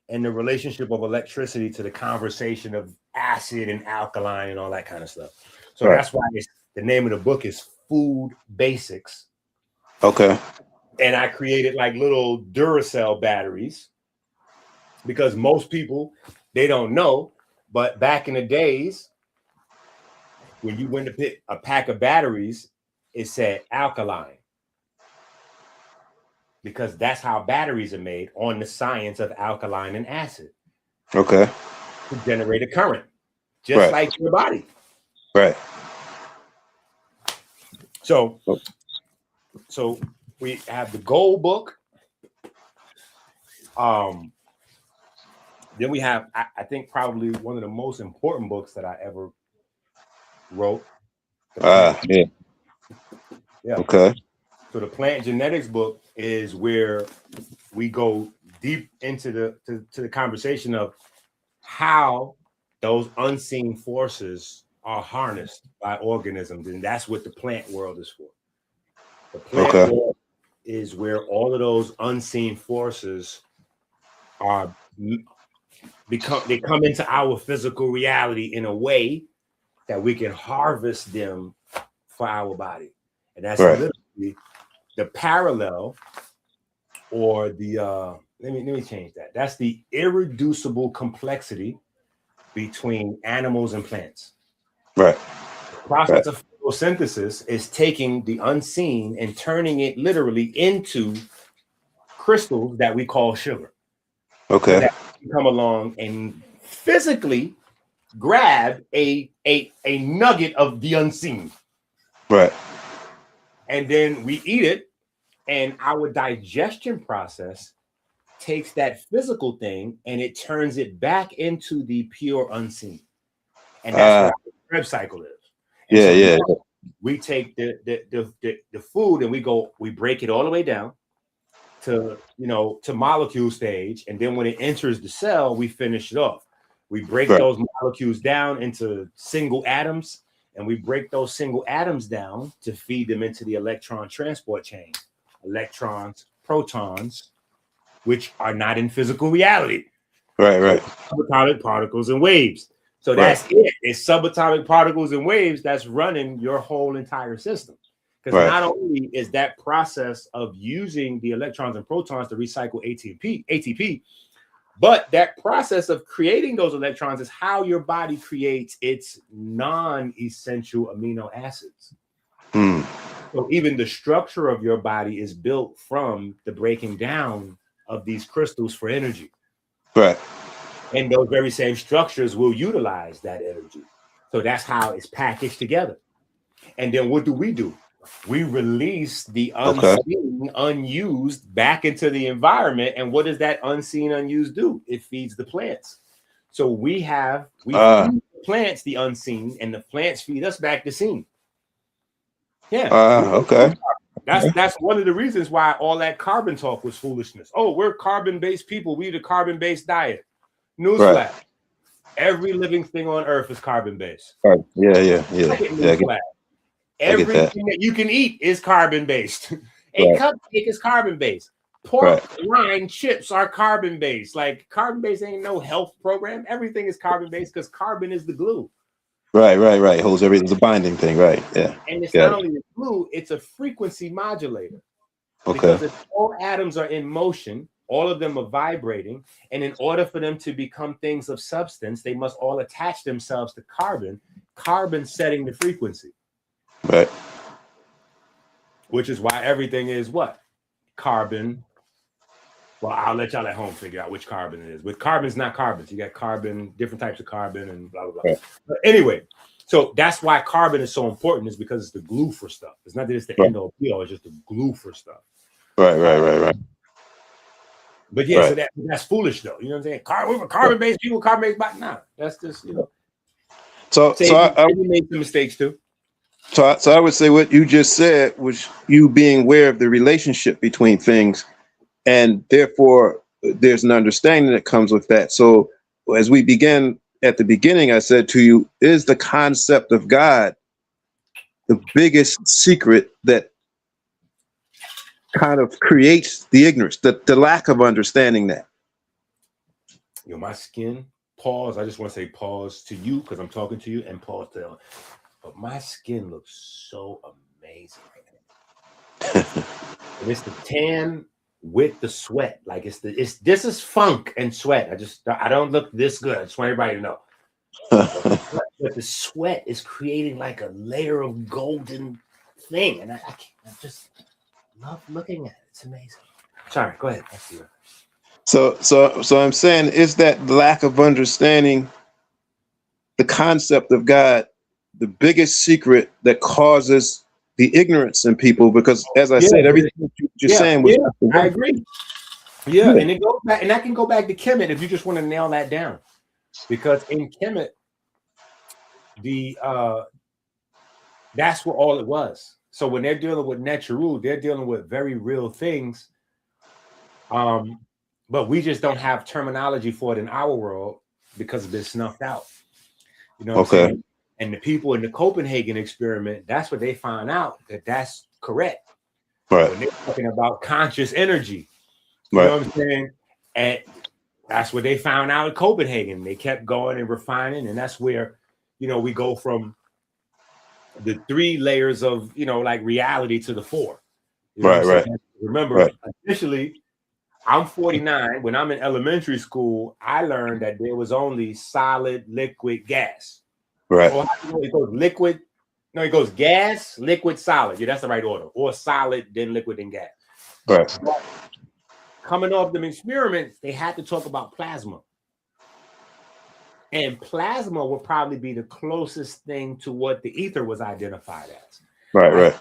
and the relationship of electricity to the conversation of acid and alkaline and all that kind of stuff. So that's why the name of the book is Food Basics. Okay. And I created like little Duracell batteries, because most people, they don't know, but back in the days, when you went to pick a pack of batteries, it said alkaline, because that's how batteries are made, on the science of alkaline and acid. Okay. To generate a current, just like your body. Right. So we have the gold book. Then we have, I think, probably one of the most important books that I ever wrote. Yeah. Okay. So the plant genetics book is where we go deep into the conversation of how those unseen forces are harnessed by organisms, and that's what the plant world is for. The plant world is where all of those unseen forces are they come into our physical reality in a way that we can harvest them for our body. And that's literally the parallel, or the let me change that. That's the irreducible complexity between animals and plants. Right. The process of photosynthesis is taking the unseen and turning it literally into crystals that we call sugar. Okay. So that we come along and physically grab a nugget of the unseen. Right. And then we eat it, and our digestion process takes that physical thing and it turns it back into the pure unseen. And that's what the Krebs cycle is. And we take the food and we break it all the way down to to molecule stage, and then when it enters the cell, we finish it off. We break those molecules down into single atoms, and we break those single atoms down to feed them into the electron transport chain. Electrons, protons, which are not in physical reality. Right. Subatomic particles and waves. So that's it. It's subatomic particles and waves that's running your whole entire system. Because not only is that process of using the electrons and protons to recycle ATP, but that process of creating those electrons is how your body creates its non-essential amino acids. So even the structure of your body is built from the breaking down of these crystals for energy. Right. And those very same structures will utilize that energy. So that's how it's packaged together. And then what do? We release the unseen, unused back into the environment. And what does that unseen, unused do? It feeds the plants. So we feed the plants the unseen, and the plants feed us back the seen. Yeah. Okay. That's one of the reasons why all that carbon talk was foolishness. Oh, we're carbon-based people. We eat a carbon-based diet. Newsflash. Every living thing on earth is carbon-based. Right. Yeah. Everything that you can eat is carbon-based. A cupcake is carbon-based. Pork rind chips are carbon-based. Like carbon-based ain't no health program. Everything is carbon-based because carbon is the glue. Right. Holds everything. The binding thing. Right. Yeah. And it's not only the glue, it's a frequency modulator. Because if all atoms are in motion, all of them are vibrating, and in order for them to become things of substance, they must all attach themselves to carbon setting the frequency. Right. Which is why everything is what? Carbon. Well, I'll let y'all at home figure out which carbon it is. With carbon's not carbons. You got carbon, different types of carbon, and blah, blah, blah. Right. But anyway, so that's why carbon is so important, is because it's the glue for stuff. It's not that it's the end all be all, it's just the glue for stuff. Right. But yeah, so that's foolish though. You know what I'm saying? We're carbon-based people, carbon-based body. Nah, that's just, So I made some mistakes too. So I would say what you just said was you being aware of the relationship between things, and therefore there's an understanding that comes with that. So as we began at the beginning, I said to you, is the concept of God the biggest secret that kind of creates the ignorance, the lack of understanding that? My skin, pause. I just want to say pause to you because I'm talking to you, and pause to but my skin looks so amazing right now. And it's the tan with the sweat. Like this is funk and sweat. I don't look this good. I just want everybody to know. But the sweat is creating like a layer of golden thing. And I just love looking at it. It's amazing. Sorry, go ahead. So I'm saying, is that lack of understanding the concept of God the biggest secret that causes the ignorance in people? Because as I said, everything you're saying was I agree. Yeah, and it goes back, and that can go back to Kemet if you just want to nail that down. Because in Kemet, that's what all it was. So when they're dealing with Neteru, they're dealing with very real things. But we just don't have terminology for it in our world because it's been snuffed out. You know what I'm saying? And the people in the Copenhagen experiment, that's what they found out, that's correct. Right. When they're talking about conscious energy. You know what I'm saying? And that's what they found out in Copenhagen. They kept going and refining, and that's where, we go from the 3 layers of, like reality to the 4. Right. Remember, initially, I'm 49. When I'm in elementary school, I learned that there was only solid, liquid, gas. Right. Or it goes liquid. No, it goes gas, liquid, solid. Yeah, that's the right order. Or solid, then liquid, then gas. Right. But coming off them experiments, they had to talk about plasma. And plasma would probably be the closest thing to what the ether was identified as. Right.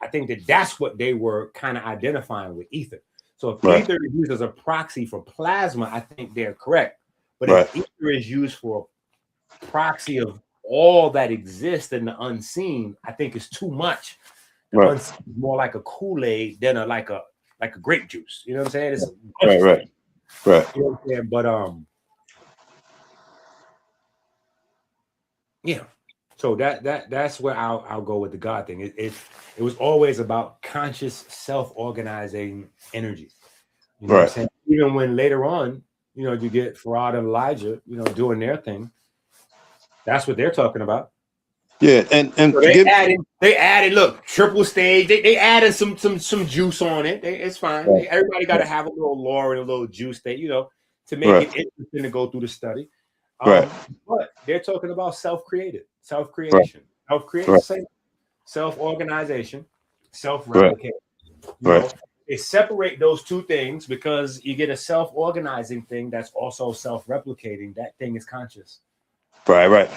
I think that's what they were kind of identifying with ether. So if ether is used as a proxy for plasma, I think they're correct. But if ether is used for a proxy of all that exists in the unseen, I think is too much. The Right. unseen is more like a Kool-Aid than like a grape juice. You know what I'm saying? It's Right. You know what I'm saying? But yeah. So that's where I'll go with the God thing. It was always about conscious self-organizing energy. You know what I'm saying? Even when later on, you know, you get Farad and Elijah, you know, doing their thing. That's what they're talking about. Yeah, and so they added look, triple stage. They added some juice on it. It's fine. Right. Everybody got to have a little lore and a little juice you know, to make Right. it interesting to go through the study. Right. But they're talking about self-creation, self-organization, self-replication. You know, they separate those two things because you get a self-organizing thing that's also self-replicating. That thing is conscious. Right.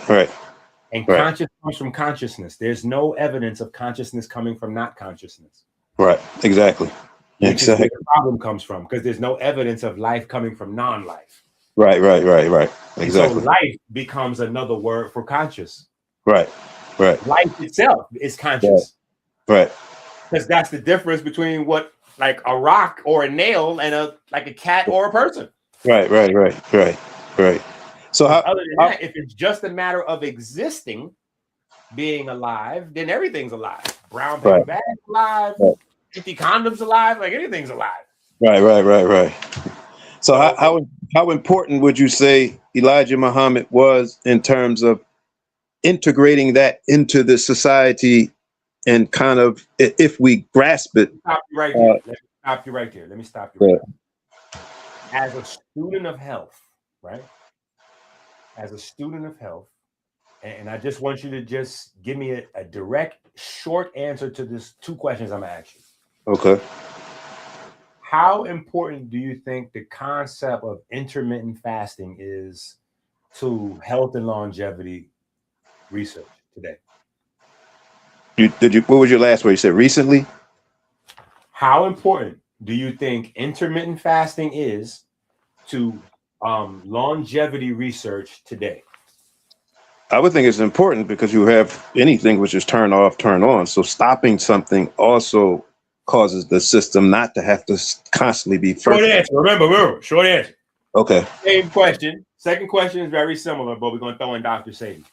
And conscious comes from consciousness. There's no evidence of consciousness coming from not consciousness. Right. Exactly. Which is where the problem comes from, because there's no evidence of life coming from non-life. Right. Exactly. So life becomes another word for conscious. Right. Life itself is conscious. Right. Because that's the difference between what like a rock or a nail and a cat or a person. Right. So other than that, if it's just a matter of existing, being alive, then everything's alive. Brown paper bag alive, 50 condoms alive, like anything's alive. Right. So how important would you say Elijah Muhammad was in terms of integrating that into the society, and kind of, if we grasp it? Let me stop you right there. As a student of health, right? As a student of health, and I just want you to just give me a direct, short answer to this two questions I'm asking. Okay. How important do you think the concept of intermittent fasting is to health and longevity research today? What was your last word? You said recently? How important do you think intermittent fasting is to longevity research today? I would think it's important because you have anything which is turn off, turn on. So stopping something also causes the system not to have to constantly be short answer. Remember, short answer. Okay. Same question. Second question is very similar, but we're going to throw in Dr. Sabi.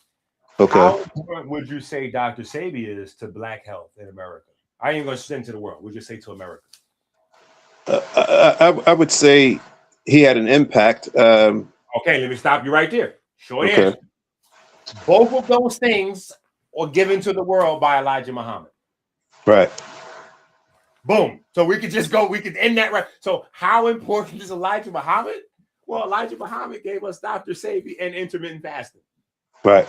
Okay. How important would you say Dr. Sabi is to Black health in America? I ain't going to send to the world. We'll just say to America. I would say he had an impact. Okay, let me stop you right there. Short answer. Both of those things are given to the world by Elijah Muhammad. Right. Boom. So we could just go, we could end that right. So how important is Elijah Muhammad? Well, Elijah Muhammad gave us Dr. Sabi and intermittent fasting. Right.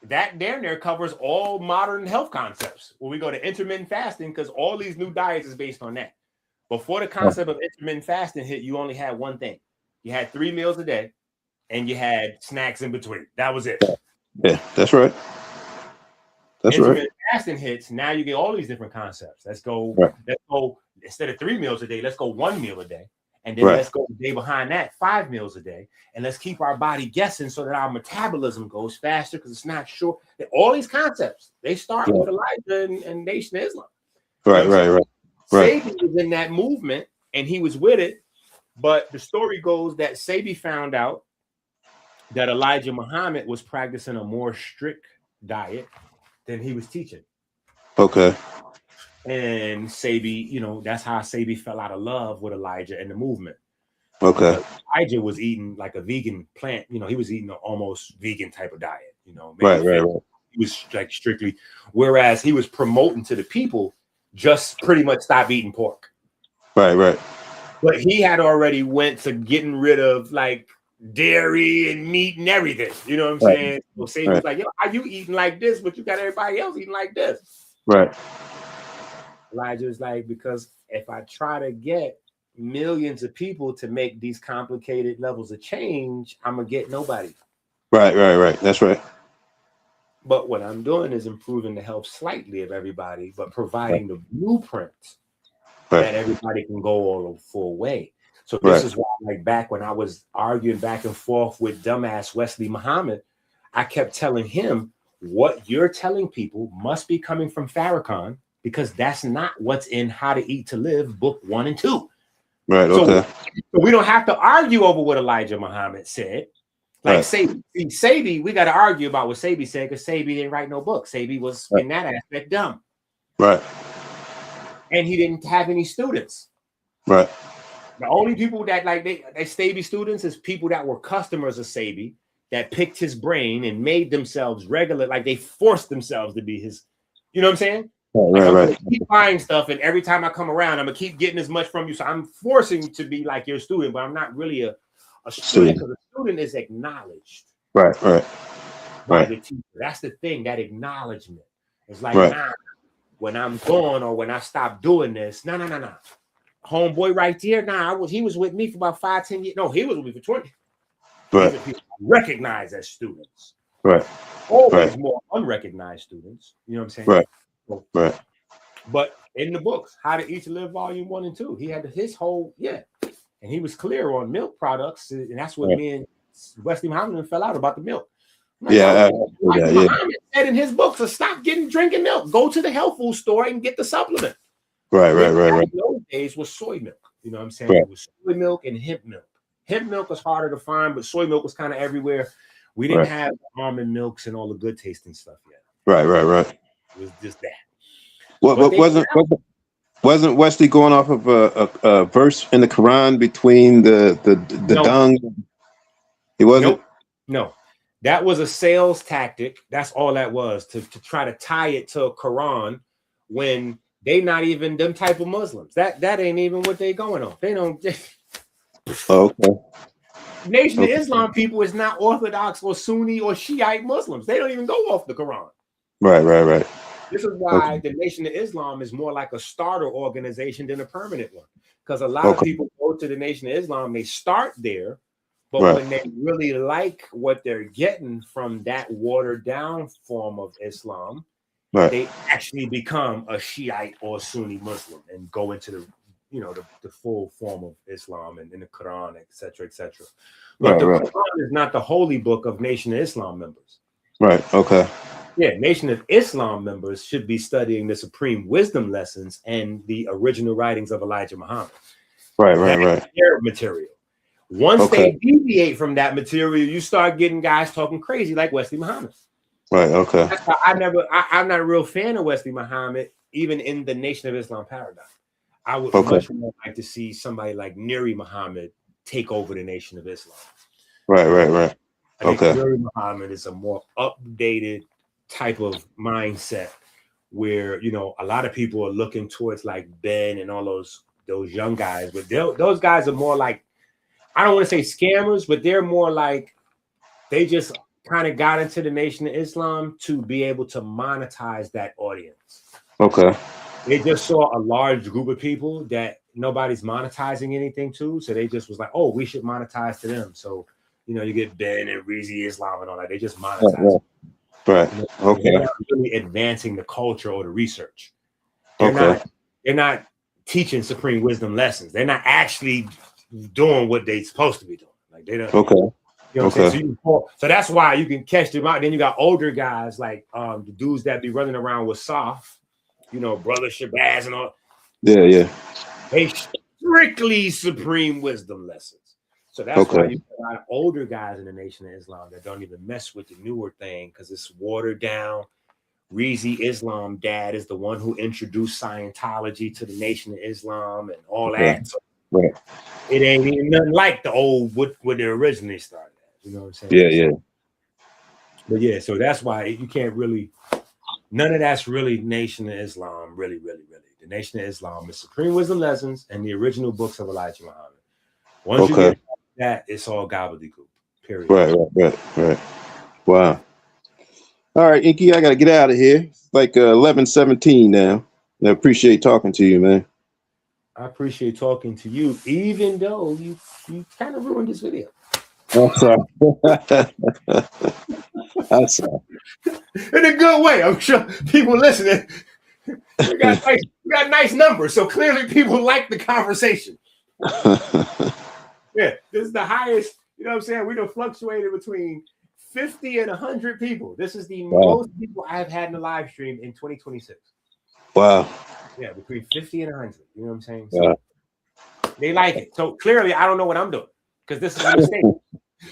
That damn near covers all modern health concepts. When we go to intermittent fasting, because all these new diets is based on that. Before the concept of intermittent fasting hit, you only had one thing. You had 3 meals a day, and you had snacks in between. That was it. Yeah, that's right. Intermittent fasting hits, now you get all these different concepts. Let's go instead of 3 meals a day, let's go 1 meal a day. And then let's go the day behind that, 5 meals a day. And let's keep our body guessing so that our metabolism goes faster because it's not sure. All these concepts, they start with Elijah and Nation of Islam. Right. Sabi was in that movement and he was with it. But the story goes that Sabi found out that Elijah Muhammad was practicing a more strict diet than he was teaching. Okay. And Sabi, you know, that's how Sabi fell out of love with Elijah and the movement. Okay. Elijah was eating like a vegan plant, you know, he was eating an almost vegan type of diet, you know. Right. He was like strictly, whereas he was promoting to the people, just pretty much stop eating pork. Right. But he had already went to getting rid of like dairy and meat and everything. You know what I'm saying? So Sabi was like, yo, how you eating like this, but you got everybody else eating like this? Right. Elijah was like, because if I try to get millions of people to make these complicated levels of change, I'm gonna get nobody. Right. That's right. But what I'm doing is improving the health slightly of everybody, but providing the blueprint that everybody can go all the full way. So this is why, like back when I was arguing back and forth with dumbass Wesley Muhammad, I kept telling him what you're telling people must be coming from Farrakhan, because that's not what's in How to Eat to Live, book 1 and 2. Right. So, Okay. so we don't have to argue over what Elijah Muhammad said. Like Sabi, we got to argue about what Sabi said, because Sabi didn't write no book. Sabi was in that aspect dumb. Right. And he didn't have any students. Right. The only people that like they Sabi students is people that were customers of Sabi that picked his brain and made themselves regular, like they forced themselves to be his. You know what I'm saying? Like I'm gonna keep buying stuff, and every time I come around, I'm gonna keep getting as much from you. So I'm forcing to be like your student, but I'm not really a student, because a student is acknowledged. Right. By the teacher. That's the thing. That acknowledgement. It's like, nah, when I'm gone or when I stop doing this, no. Homeboy right there, he was with me for about 5-10 years. No, he was with me for 20. Right. These are people recognized as students. Right. Always more unrecognized students. You know what I'm saying? Right. So, right. But in the books, How to Eat to Live, Volume 1 and 2, he had his whole, and he was clear on milk products, and that's what me and Wesley Muhammad fell out about the milk. Muhammad said in his books to stop drinking milk. Go to the health food store and get the supplement. Right. In those days was soy milk. You know what I'm saying? Right. It was soy milk and hemp milk. Hemp milk was harder to find, but soy milk was kind of everywhere. We didn't have almond milks and all the good tasting stuff yet. Right. It was just that. Wasn't Wesley going off of a verse in the Quran between the dung? He wasn't. No, that was a sales tactic. That's all that was, to try to tie it to a Quran when they not even them type of Muslims. That ain't even what they going on. They don't. Okay. Nation of Islam people is not Orthodox or Sunni or Shiite Muslims. They don't even go off the Quran. Right. This is why the Nation of Islam is more like a starter organization than a permanent one. Because a lot of people go to the Nation of Islam, they start there, but when they really like what they're getting from that watered down form of Islam, they actually become a Shiite or Sunni Muslim and go into the the full form of Islam and in the Quran, etc., etc. But the Quran is not the holy book of Nation of Islam members. Right. Okay. Yeah, Nation of Islam members should be studying the Supreme Wisdom lessons and the original writings of Elijah Muhammad. Right. Their material. Once they deviate from that material, you start getting guys talking crazy like Wesley Muhammad. Right. Okay. That's why I'm not a real fan of Wesley Muhammad, even in the Nation of Islam paradigm. I would much more like to see somebody like Nuri Muhammad take over the Nation of Islam. Right. I think Nuri Muhammad is a more updated type of mindset where a lot of people are looking towards like Ben and all those young guys, but those guys are more like, I don't want to say scammers, but they're more like they just kind of got into the Nation of Islam to be able to monetize that audience. Okay. They just saw a large group of people that nobody's monetizing anything to, so they just was like, oh, we should monetize to them. So you get Ben and Reezy Islam and all that. They just monetize. Right. Okay. They're not really advancing the culture or the research. They're not teaching Supreme Wisdom lessons. They're not actually doing what they're supposed to be doing. Like they don't. Okay. You know what I'm saying? So that's why you can catch them out. Then you got older guys like the dudes that be running around with Soph, Brother Shabazz and all. Yeah. They strictly Supreme Wisdom lessons. So that's why you get a lot of older guys in the Nation of Islam that don't even mess with the newer thing because it's watered down. Reezy Islam dad is the one who introduced Scientology to the Nation of Islam and all that. So it ain't even nothing like the old what they originally started at. You know what I'm saying? Yeah. But yeah, so that's why you can't really, none of that's really Nation of Islam, really. The Nation of Islam is Supreme Wisdom lessons and the original books of Elijah Muhammad. Once you get that, it's all gobbledygook. Period. Right. Wow. All right, Inky, I gotta get out of here. It's like 11:17 now. I appreciate talking to you, man. I appreciate talking to you, even though you kind of ruined this video. I'm sorry. I'm sorry. In a good way. I'm sure people listening. We got nice numbers, so clearly people like the conversation. Yeah, this is the highest. You know what I'm saying? We have fluctuated between 50 and 100 people. This is the most people I've had in the live stream in 2026. Wow. Yeah, between 50 and 100. You know what I'm saying? So they like it. So clearly, I don't know what I'm doing because this is a mistake.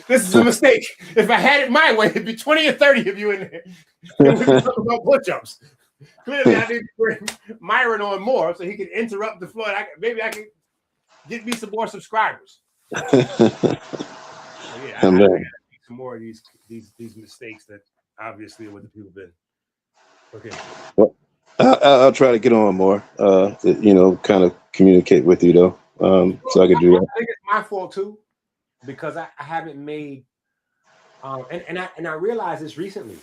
This is a mistake. If I had it my way, it'd be 20 or 30 of you in there. And we'd be talking about push-ups. Clearly, I need to bring Myron on more so he can interrupt the flow. Maybe I can get me some more subscribers. Yeah, I gotta make some more of these mistakes that obviously are what the people been. Okay. Well, I'll try to get on more. You know, kind of communicate with you though. So I could do that. I think it's my fault too, because I haven't made and I realized this recently.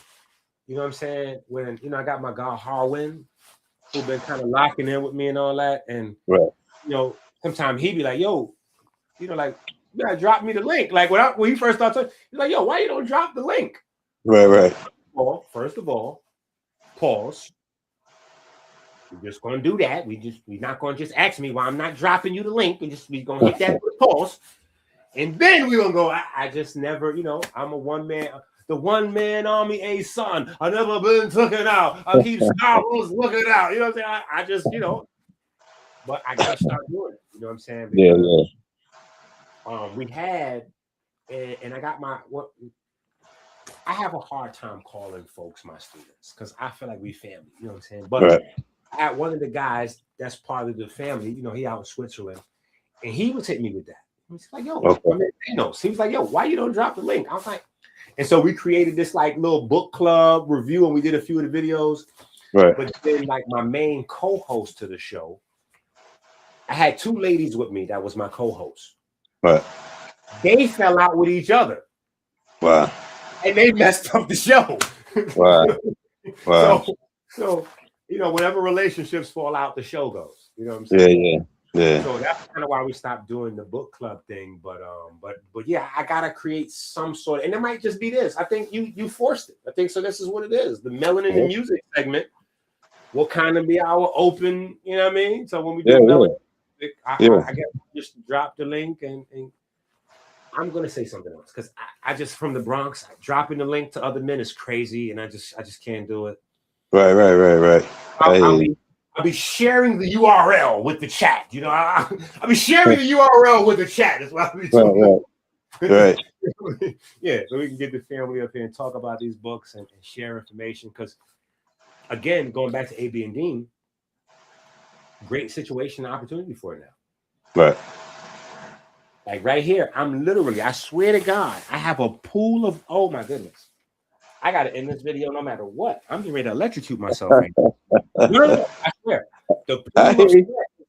You know what I'm saying? When I got my guy Harwin, who been kind of locking in with me and all that, and you know, sometimes he'd be like, "Yo, you know, like you gotta drop me the link." Like when he first started, he's like, "Yo, why you don't drop the link?" Right. Well, first of all, pause. We're just gonna do that. We're not gonna just ask me why I'm not dropping you the link. We're gonna hit that pause, and then we're gonna go. I just never, you know, I'm a one man. The one man army, a son. I never been taken out. I keep Star Wars looking out. You know what I'm saying? I just, you know, but I gotta start doing it. You know what I'm saying? Because, we had, and I got I have a hard time calling folks my students because I feel like we family. You know what I'm saying? But I had one of the guys that's part of the family. You know, he out in Switzerland, and he was hitting me with that. He's like, "Yo, he was like, yo, why you don't drop the link?" I was like. And so we created this like little book club review, and we did a few of the videos. Right. But then, like my main co-host to the show, I had two ladies with me that was my co-host. Right. They fell out with each other. Wow. And they messed up the show. Wow. So you know, whenever relationships fall out, the show goes. You know what I'm saying? Yeah. So that's kind of why we stopped doing the book club thing. But yeah, I gotta create some sort of, and it might just be this. I think you forced it. I think so. This is what it is. The Melanin and Music segment will kind of be our open. You know what I mean? So when we do Melanin, I guess just drop the link, and I'm gonna say something else because I just from the Bronx, dropping the link to other men is crazy, and I just can't do it. Right. I'll be sharing the URL with the chat. You know, I'll be sharing the URL with the chat. That's what I'll be doing. Right. Yeah, so we can get the family up here and talk about these books and share information. Because, again, going back to AB and Dean, great situation and opportunity for it now. Right. Like right here, I swear to God, I have a pool of, oh my goodness. I got to end this video no matter what. I'm getting ready to electrocute myself right now. No, I swear. The pool of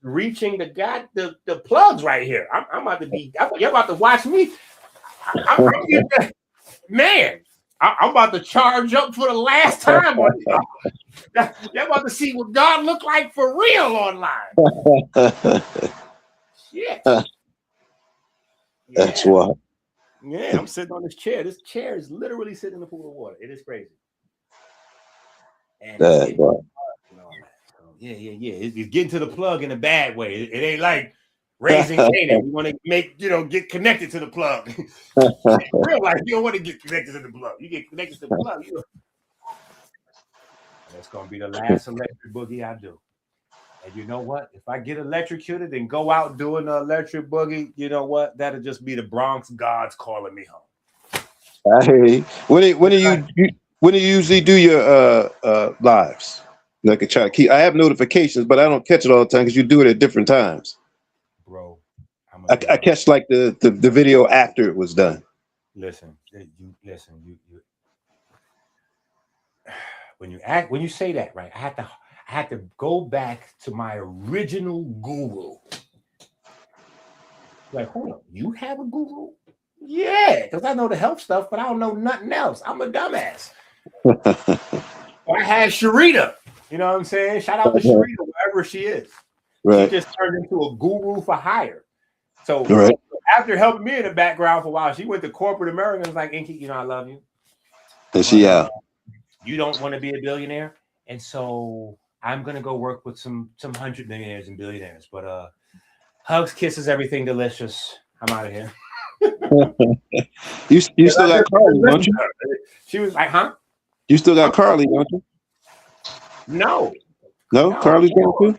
reaching the plugs right here. I'm about to be, you're about to watch me. Man, I'm about to charge up for the last time. You're about to see what God look like for real online. Shit. That's wild. Yeah, I'm sitting on this chair. This chair is literally sitting in the pool of water. It is crazy. And yeah. It's getting to the plug in a bad way. It ain't like raising Canaan. We want to get connected to the plug. Real life, you don't want to get connected to the plug. You get connected to the plug. That's gonna be the last electric boogie I do. And you know what? If I get electrocuted and go out doing the electric boogie, you know what? That'll just be the Bronx gods calling me home. I hear you. When do you usually do your lives? Like I try to keep. I have notifications, but I don't catch it all the time because you do it at different times. Bro, I catch like the video after it was done. Listen. When you say that, right? I had to go back to my original guru. Like, hold on, you have a guru? Yeah, because I know the health stuff, but I don't know nothing else. I'm a dumbass. I had Sharita. You know what I'm saying? Shout out to Sharita, wherever she is. She just turned into a guru for hire. So after helping me in the background for a while, she went to corporate America and was like, Inky, you know, I love you. And she out. You don't want to be a billionaire. And so I'm going to go work with some 100 millionaires and billionaires. But hugs, kisses, everything delicious. I'm out of here. You still got Carly, don't you? She was like, huh? You still got Carly, don't you? No. No, Carly's gone too?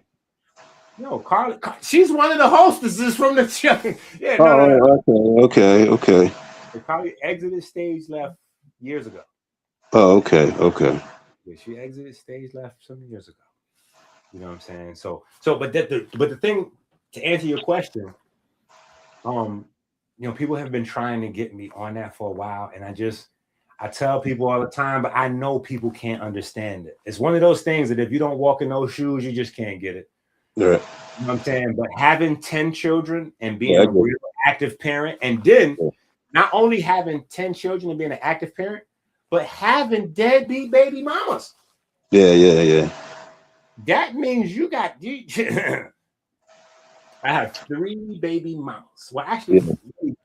No, Carly. She's one of the hostesses from the show. Yeah, no. Okay. So Carly exited stage left years ago. Oh, okay. Yeah, she exited stage left some years ago. You know what I'm saying? So, but the thing, to answer your question, people have been trying to get me on that for a while, and I tell people all the time, but I know people can't understand it. It's one of those things that if you don't walk in those shoes, you just can't get it. Right. You know what I'm saying? But having 10 children and being a real active parent, and then not only having 10 children and being an active parent, but having deadbeat baby mamas. Yeah. That means you got I have 3 baby mamas. Well, actually,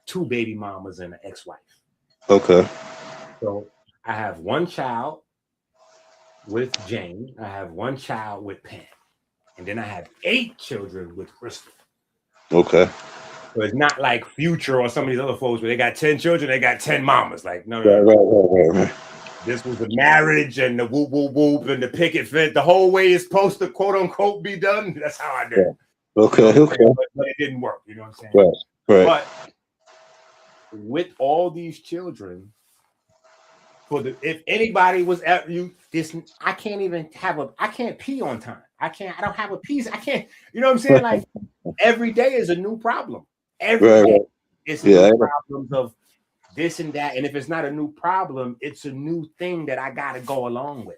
2 baby mamas and an ex-wife. Okay. So I have 1 child with Jane. I have 1 child with Pam. And then I have 8 children with Crystal. Okay. So it's not like Future or some of these other folks where they got 10 children, they got 10 mamas. Like, no. Right. This was the marriage and the whoop, whoop, whoop, and the picket fence. The whole way it's supposed to, quote unquote, be done. That's how I did it. Okay. But it didn't work. You know what I'm saying? Right. But with all these children, if anybody was at I can't even I can't pee on time. I don't have a piece. I can't, you know what I'm saying? Like every day is a new problem. Every day it's new problems of this and that. And if it's not a new problem, it's a new thing that I got to go along with.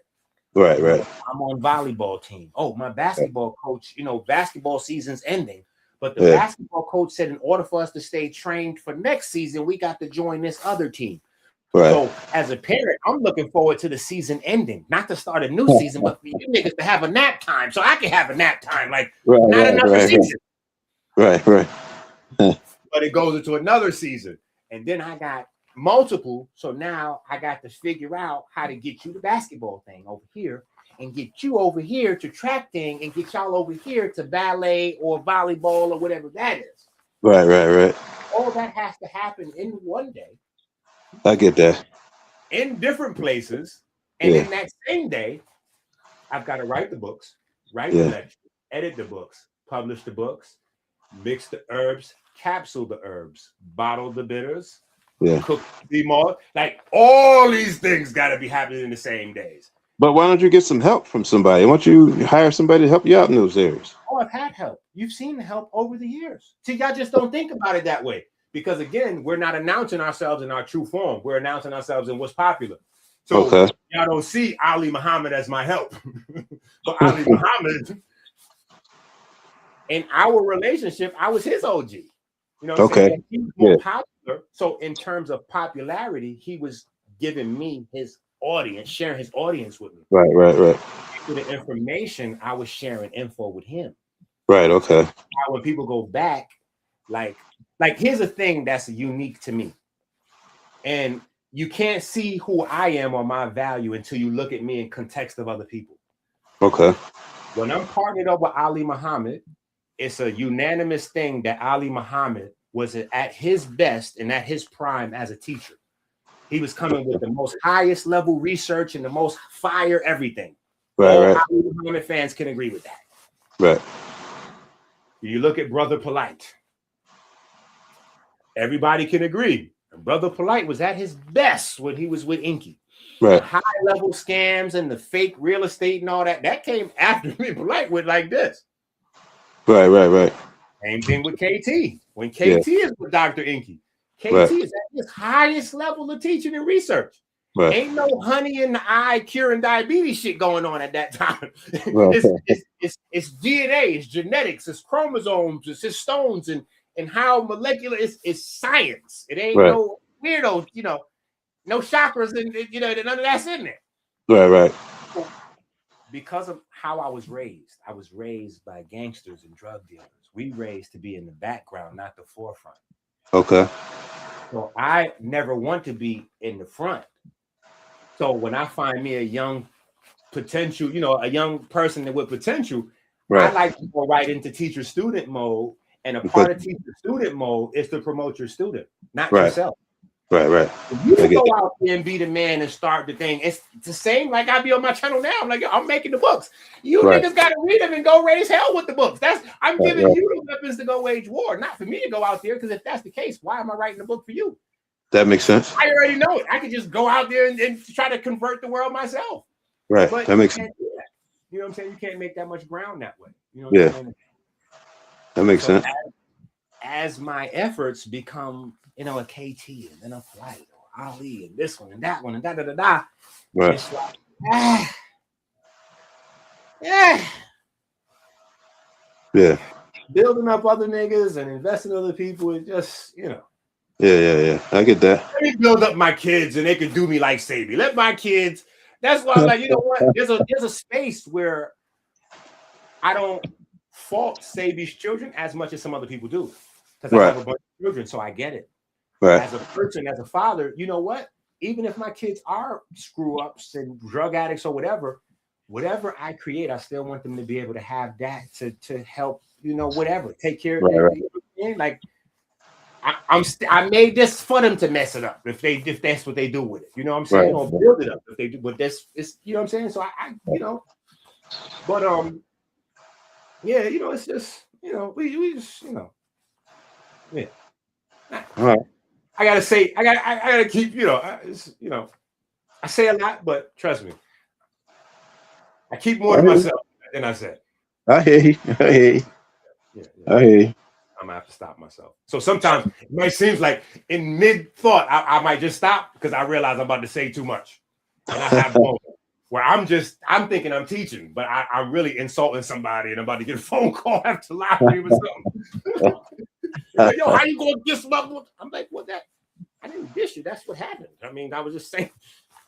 Right. I'm on volleyball team. Oh, my basketball coach, basketball season's ending. But the basketball coach said in order for us to stay trained for next season, we got to join this other team. Right. So as a parent, I'm looking forward to the season ending, not to start a new season, but for you niggas to have a nap time so I can have a nap time. Like not another season. Right. But it goes into another season. And then I got multiple. So now I got to figure out how to get you the basketball thing over here and get you over here to track thing and get y'all over here to ballet or volleyball or whatever that is. Right. All that has to happen in one day. I get that. In different places. And in that same day, I've got to write the books, write the lecture, edit the books, publish the books, mix the herbs, capsule the herbs, bottle the bitters, cook the malt. Like all these things got to be happening in the same days. But why don't you get some help from somebody? Why don't you hire somebody to help you out in those areas? Oh, I've had help. You've seen the help over the years. See, y'all just don't think about it that way. Because again, we're not announcing ourselves in our true form. We're announcing ourselves in what's popular. So y'all don't see Ali Muhammad as my help. But Ali Muhammad, in our relationship, I was his OG. You know what I'm saying? He was more popular. So in terms of popularity, he was giving me his audience, sharing his audience with me. Right. For the information, I was sharing info with him. Right, okay. Now, when people go back, like here's a thing that's unique to me. And you can't see who I am or my value until you look at me in context of other people. Okay. When I'm partnered up with Ali Muhammad, it's a unanimous thing that Ali Muhammad was at his best and at his prime as a teacher. He was coming with the most highest level research and the most fire everything. Right. Ali Muhammad fans can agree with that. Right. You look at Brother Polite. Everybody can agree. Brother Polite was at his best when he was with Inky. Right. The high level scams and the fake real estate and all that came after me. Polite went like this. Right. Same thing with KT. When KT is with Dr. Inky, KT is at his highest level of teaching and research. Right. Ain't no honey in the eye curing diabetes shit going on at that time. Right. It's DNA, it's genetics, it's chromosomes, it's histones, and how molecular it's science. It ain't no weirdo, no chakras and none of that's in there. Right. Because of how I was raised by gangsters and drug dealers. We raised to be in the background, not the forefront. Okay. So I never want to be in the front. So when I find me a young potential, a young person with potential, I like to go right into teacher-student mode And a part of teacher student mode is to promote your student, not Right. yourself. Right. If you go out there and be the man and start the thing, it's the same like I be on my channel now. I'm like, yo, I'm making the books. You niggas gotta read them and go raise hell with the books. I'm giving you the weapons to go wage war, not for me to go out there. Because if that's the case, why am I writing a book for you? That makes sense. I already know it. I could just go out there and try to convert the world myself. Right. But That makes sense. You know what I'm saying? You can't make that much ground that way. You know what I'm saying? That makes sense. As my efforts become, a KT and then a Flight or Ali and this one and that one and da. Right. It's like, Yeah. Building up other niggas and investing in other people, it just, Yeah. I get that. Let me build up my kids and they can do me like Sabi. Let my kids. That's why I'm like, you know what? There's a space where I don't fault Sabi's children as much as some other people do. Because I have a bunch of children, so I get it. Right. As a person, as a father, you know what? Even if my kids are screw ups and drug addicts or whatever I create, I still want them to be able to have that to help, whatever, take care of them. Like I made this for them to mess it up if that's what they do with it. You know what I'm saying? Or build it up if they do. But this is, you know what I'm saying? So I but it's just, we just, yeah. All right. I gotta keep, I say a lot, but trust me, I keep more to myself than I said. I hear you. I hear you. I'm gonna have to stop myself. So sometimes it might seem like in mid thought, I might just stop because I realize I'm about to say too much. And I have moments where I'm thinking I'm teaching, but I'm really insulting somebody and I'm about to get a phone call after live stream or something. Like, yo, how you gonna diss my book? I'm like, what that? I didn't diss you. That's what happened. I mean, I was just saying.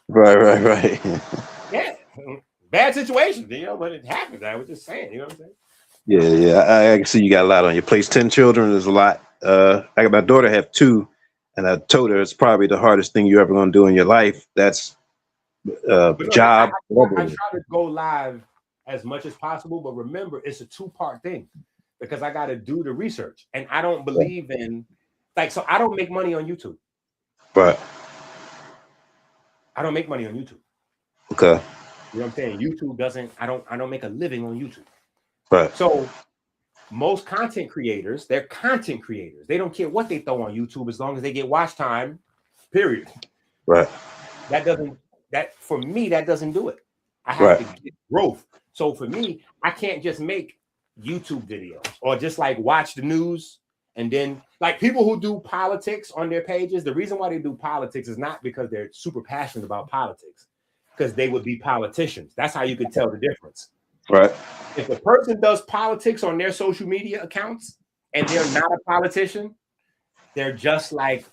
Right. Yeah. Bad situation, but it happened. I was just saying, you know what I'm saying? Yeah. I can see you got a lot on your plate. 10 children is a lot. I got my daughter have 2, and I told her it's probably the hardest thing you're ever gonna do in your life. That's job. I try to go live as much as possible, but remember, it's a 2-part thing because I got to do the research, and I don't believe in so I don't make money on YouTube. Right. I don't make money on YouTube. Okay. You know what I'm saying? YouTube doesn't. I don't make a living on YouTube. Right. So most content creators, they're content creators. They don't care what they throw on YouTube as long as they get watch time. Period. Right. That for me, that doesn't do it. I have to get growth. So for me, I can't just make YouTube videos or just like watch the news and then like people who do politics on their pages. The reason why they do politics is not because they're super passionate about politics, because they would be politicians. That's how you could tell the difference. Right. If a person does politics on their social media accounts and they're not a politician, they're just like,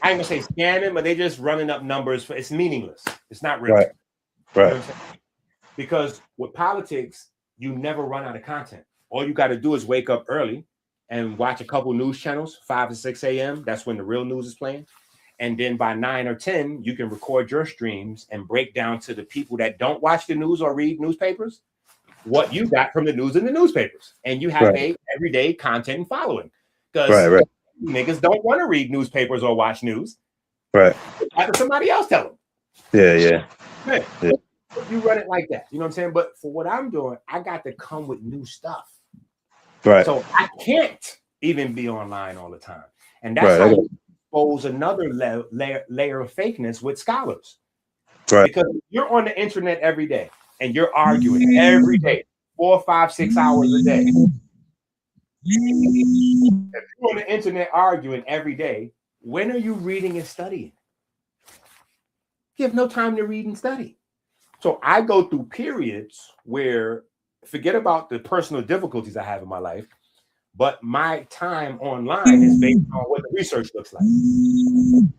I ain't gonna say scamming, but they're just running up numbers. It's meaningless. It's not real. Right. You know because with politics, you never run out of content. All you got to do is wake up early and watch a couple news channels, 5 to 6 a.m. That's when the real news is playing. And then by 9 or 10, you can record your streams and break down to the people that don't watch the news or read newspapers what you got from the news in the newspapers. And you have a everyday content and following. Because niggas don't want to read newspapers or watch news. Right. After somebody else tell them. Yeah. You run it like that. You know what I'm saying? But for what I'm doing, I got to come with new stuff. Right. So I can't even be online all the time. And that's how you expose another layer of fakeness with scholars. Right. Because you're on the internet every day and you're arguing every day, 4, 5, 6 hours a day. If you're on the internet arguing every day, when are you reading and studying? You have no time to read and study. So I go through periods where forget about the personal difficulties I have in my life, but my time online is based on what the research looks like. I'm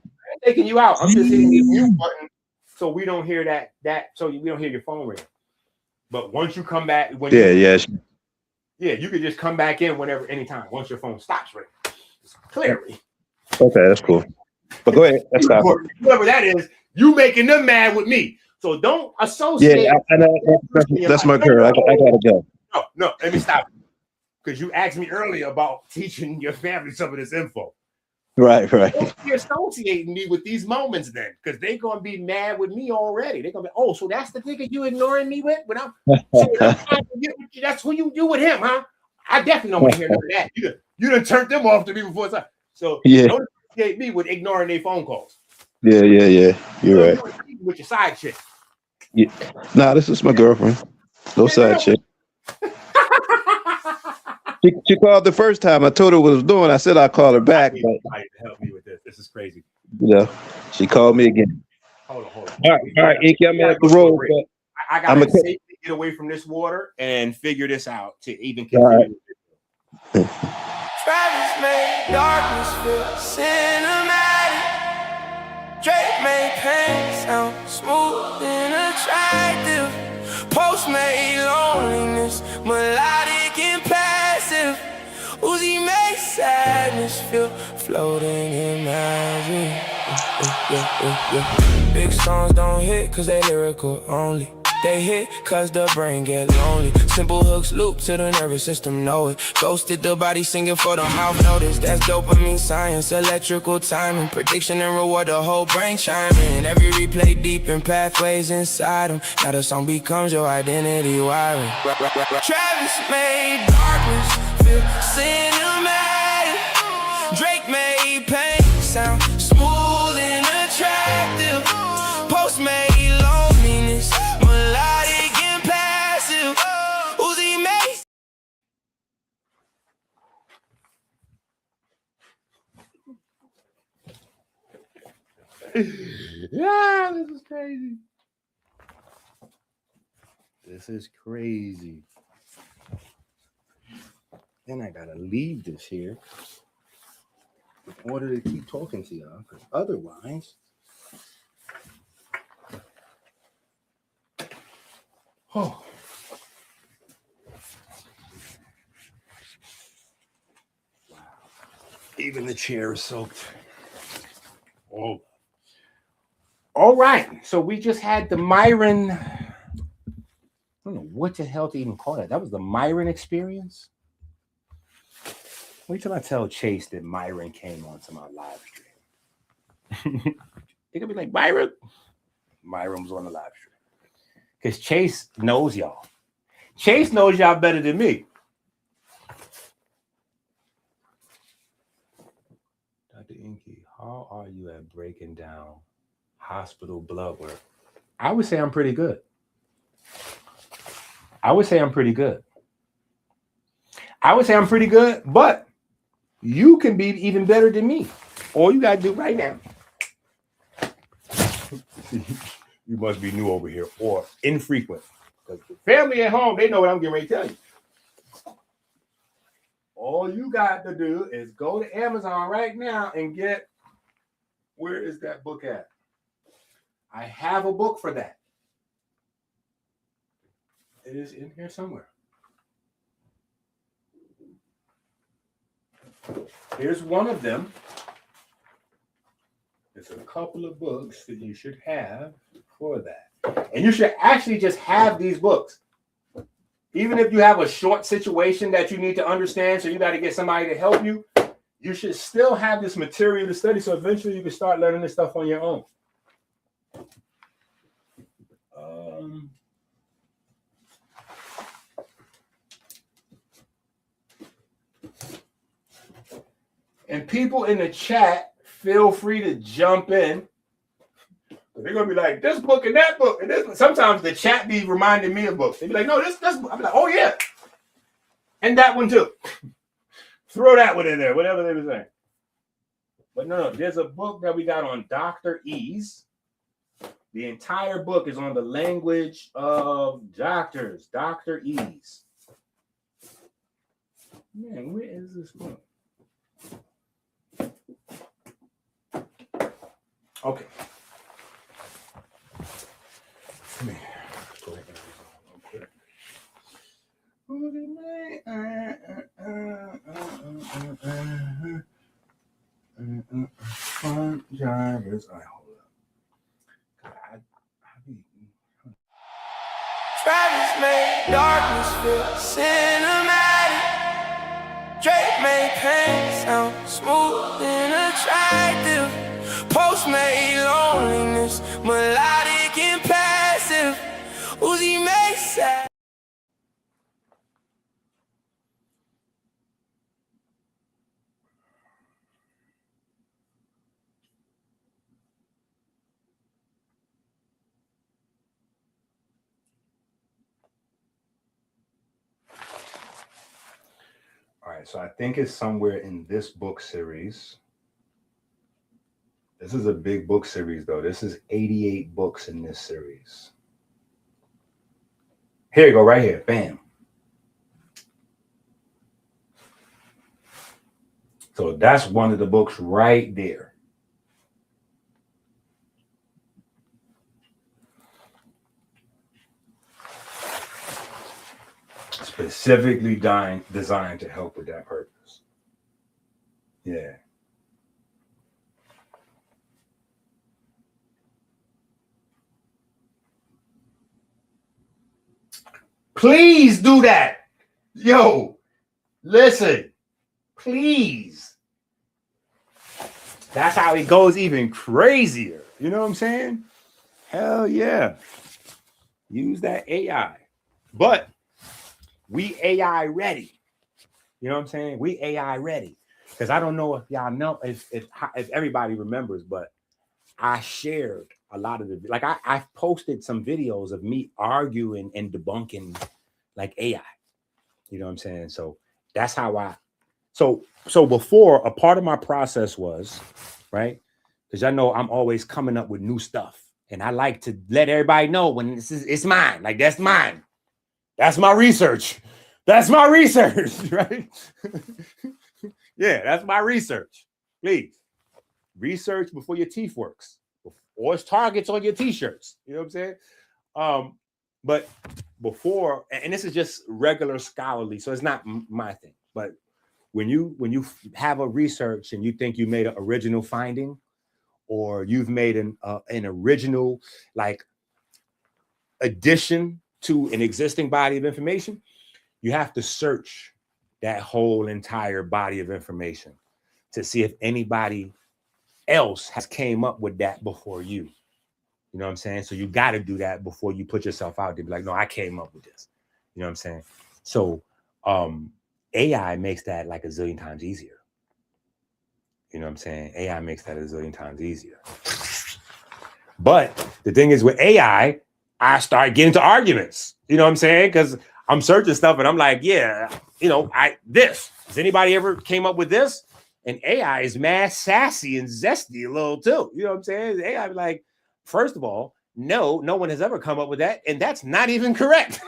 taking you out. I'm just hitting the mute button so we don't hear so we don't hear your phone ring. But once you come back, you could just come back in whenever, anytime. Once your phone stops ringing, clearly. Okay, that's cool. But go ahead. That's whoever that is, you making them mad with me. So don't associate. Yeah, I know. That's my girl. I gotta go. No, let me stop. because you asked me earlier about teaching your family some of this info. Right. Don't be associating me with these moments then, because they're gonna be mad with me already. They're gonna be, oh, so that's the nigga you ignoring me with? When I'm trying to get with you, that's who you with him, huh? I definitely don't want to hear none of that. You done turned them off to me before time. So don't associate me with ignoring their phone calls. Yeah. You're right. With your side chick. Yeah. Nah, this is my girlfriend. No side chick. She called the first time. I told her what I was doing. I said I'd call her back. But to help me with this. This is crazy. Yeah, she called me again. Hold on. All right, Inky, I'm at the road. I gotta safely get away from this water and figure this out to even continue. Travis made darkness feel cinematic. Drake made pain sound smooth and attractive. Post made loneliness melodic and passive. Uzi made sadness feel floating in magic. Big songs don't hit cause they lyrical only. They hit cause the brain get lonely. Simple hooks loop to the nervous system, know it. Ghosted the body singing for the mouth notice. That's dopamine science, electrical timing. Prediction and reward, the whole brain chiming. Every replay deep in pathways inside them. Now the song becomes your identity wiring. Travis made darkness feel cinematic. Drake made pain sound smooth and attractive. Post made loneliness melodic and passive. Uzi made. Yeah, this is crazy. This is crazy. Then I gotta leave this here in order to keep talking to y'all, because otherwise, oh. Wow. Even the chair is soaked. Oh. All right. So we just had the Myron. I don't know what the hell to even call that. That was the Myron experience. Wait till I tell Chase that Myron came onto my live stream. They're gonna be like, Myron was on the live stream. Because Chase knows y'all. Chase knows y'all better than me. Dr. Inky, how are you at breaking down hospital blood work? I would say I'm pretty good. But you can be even better than me. All you gotta do right now. You must be new over here or infrequent. Because the family at home, they know what I'm getting ready to tell you. All you got to do is go to Amazon right now and get, where is that book at? I have a book for that. It is in here somewhere. Here's one of them. There's a couple of books that you should have for that. And you should actually just have these books. Even if you have a short situation that you need to understand, so you got to get somebody to help you, you should still have this material to study, so eventually you can start learning this stuff on your own. And people in the chat, feel free to jump in. They're gonna be like, this book and that book, and this. Sometimes the chat be reminding me of books. They be like, no, this. I'm like, oh yeah, and that one too. Throw that one in there, whatever they were saying. But no, there's a book that we got on Dr. Ease. The entire book is on the language of doctors. Dr. Ease. Man, where is this book? Okay. Come here. Go ahead and fun drivers. All right, hold up. Travis made darkness feel cinematic. Drake made pain sound smooth and attractive. Post-made loneliness, melodic and passive. Uzi makes sad. All right, so I think it's somewhere in this book series. This is a big book series, though. This is 88 books in this series. Here you go, right here. Bam. So that's one of the books right there. Specifically designed to help with that purpose. Yeah. Please do that. Yo, listen, please. That's how it goes even crazier. You know what I'm saying? Hell yeah. Use that AI. But we AI ready. You know what I'm saying? We AI ready. Because I don't know if y'all know, if everybody remembers, but I shared a lot of the, like I posted some videos of me arguing and debunking like AI. You know what I'm saying? So that's how so before, a part of my process was, right? Because I know I'm always coming up with new stuff. And I like to let everybody know when it's mine. Like, that's mine. That's my research. That's my research, right? Yeah, that's my research. Please, research before your teeth works. Or it's targets on your t-shirts. You know what I'm saying? But before, and this is just regular scholarly, so it's not my thing. But when you have a research and you think you made an original finding, or you've made an original like addition to an existing body of information, you have to search that whole entire body of information to see if anybody else has came up with that before you. You know what I'm saying? So you got to do that before you put yourself out there. Be like, no, I came up with this. You know what I'm saying? So AI makes that like a zillion times easier. You know what I'm saying? AI makes that a zillion times easier. But the thing is, with AI, I start getting into arguments. You know what I'm saying? Because I'm searching stuff and I'm like, yeah, you know, this. Has anybody ever came up with this? And AI is mad sassy and zesty a little too. You know what I'm saying? AI be like, first of all, no one has ever come up with that. And that's not even correct.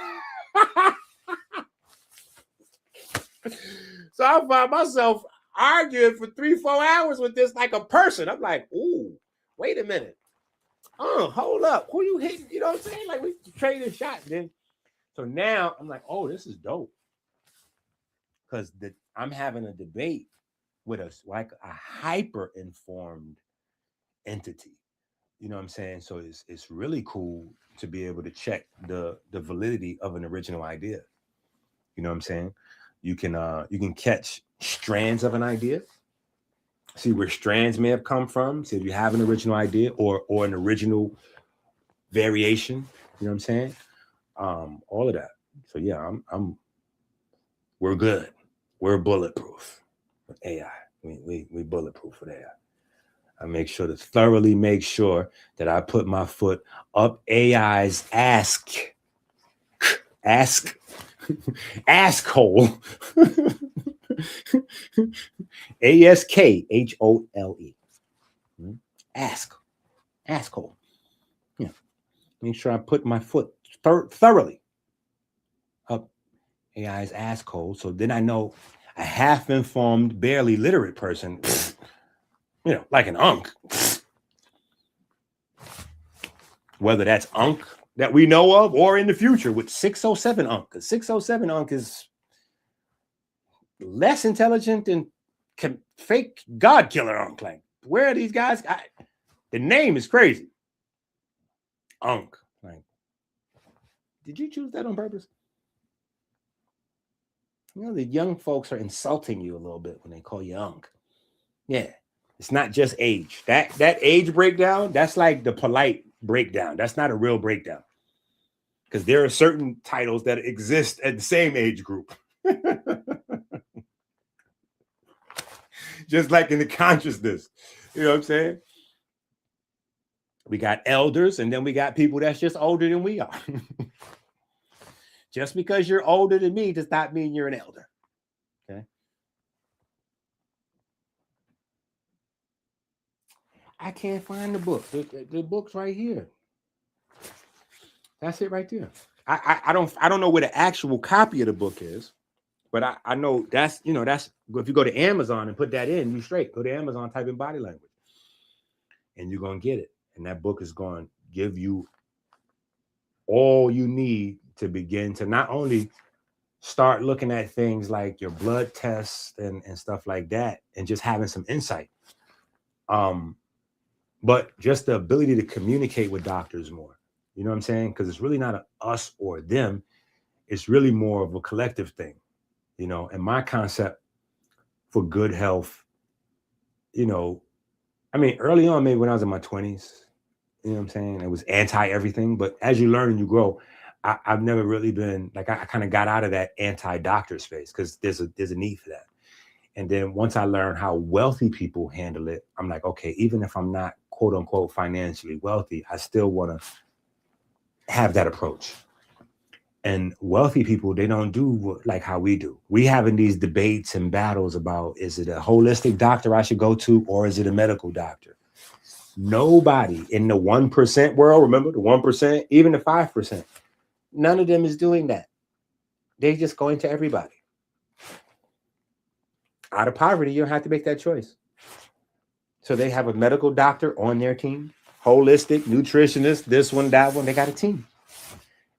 So I find myself arguing for 3-4 hours with this like a person. I'm like, ooh, wait a minute. Hold up. Who you hitting? You know what I'm saying? Like, we traded shots then. So now I'm like, oh, this is dope. Because I'm having a debate with a hyper-informed entity. You know what I'm saying? So it's really cool to be able to check the validity of an original idea. You know what I'm saying? You can catch strands of an idea, see where strands may have come from, see if you have an original idea or an original variation. You know what I'm saying? All of that. So yeah, we're good. We're bulletproof with AI. We bulletproof with AI. I make sure to thoroughly make sure that I put my foot up AI's asshole. ASKHOLE. Asshole. Yeah. Make sure I put my foot thoroughly up AI's asshole. So then I know a half-informed, barely literate person, you know, like an unk. Whether that's unk that we know of or in the future with 607 unk. Because 607 unk is less intelligent than fake God killer unk. Like, where are these guys? The name is crazy. Unk. Like, did you choose that on purpose? You know, the young folks are insulting you a little bit when they call you unk. Yeah. It's not just age. That age breakdown, that's like the polite breakdown. That's not a real breakdown. Because there are certain titles that exist at the same age group. Just like in the consciousness. You know what I'm saying? We got elders, and then we got people that's just older than we are. Just because you're older than me does not mean you're an elder. Okay. I can't find the book. The book's right here. That's it right there. I don't know where the actual copy of the book is, but I know that's, you know, that's if you go to Amazon and put that in, you straight. Go to Amazon, type in body language, and you're gonna get it. And that book is going to give you all you need to begin to not only start looking at things like your blood tests and stuff like that, and just having some insight. But just the ability to communicate with doctors more. You know what I'm saying? Because it's really not a us or them. It's really more of a collective thing. You know, and my concept for good health, you know, I mean, early on, maybe when I was in my 20s, you know what I'm saying? It was anti-everything. But as you learn and you grow, I've never really been like, I kind of got out of that anti-doctor space because there's a need for that. And then once I learned how wealthy people handle it, I'm like, okay, even if I'm not quote unquote financially wealthy, I still want to have that approach. And wealthy people, they don't do like how we do. We having these debates and battles about, is it a holistic doctor I should go to, or is it a medical doctor? Nobody in the 1% world, remember the 1%, even the 5%, none of them is doing that. They just going to everybody. Out of poverty, you don't have to make that choice. So they have a medical doctor on their team, holistic, nutritionist, this one, that one. They got a team.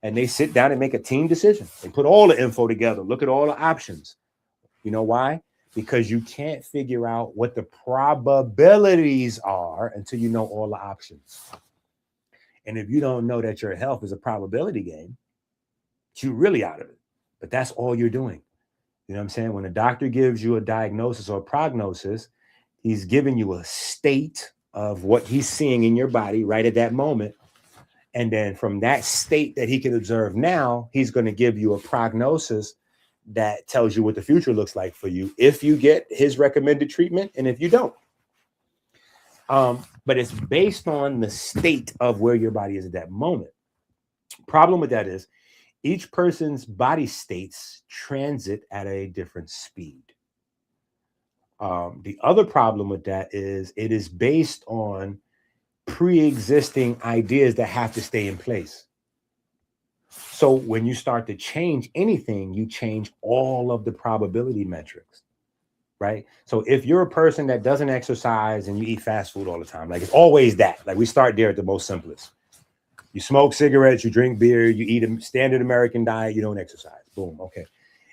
And they sit down and make a team decision. They put all the info together, look at all the options. You know why? Because you can't figure out what the probabilities are until you know all the options. And if you don't know that your health is a probability game, you're really out of it. But that's all you're doing. You know what I'm saying? When a doctor gives you a diagnosis or a prognosis, he's giving you a state of what he's seeing in your body right at that moment. And then from that state that he can observe now, he's going to give you a prognosis that tells you what the future looks like for you if you get his recommended treatment and if you don't. But it's based on the state of where your body is at that moment. Problem with that is each person's body states transit at a different speed. The other problem with that is it is based on pre-existing ideas that have to stay in place. So when you start to change anything, you change all of the probability metrics, right? So if you're a person that doesn't exercise and you eat fast food all the time, like it's always that, like we start there at the most simplest. You smoke cigarettes, you drink beer, you eat a standard American diet, you don't exercise. Boom, okay.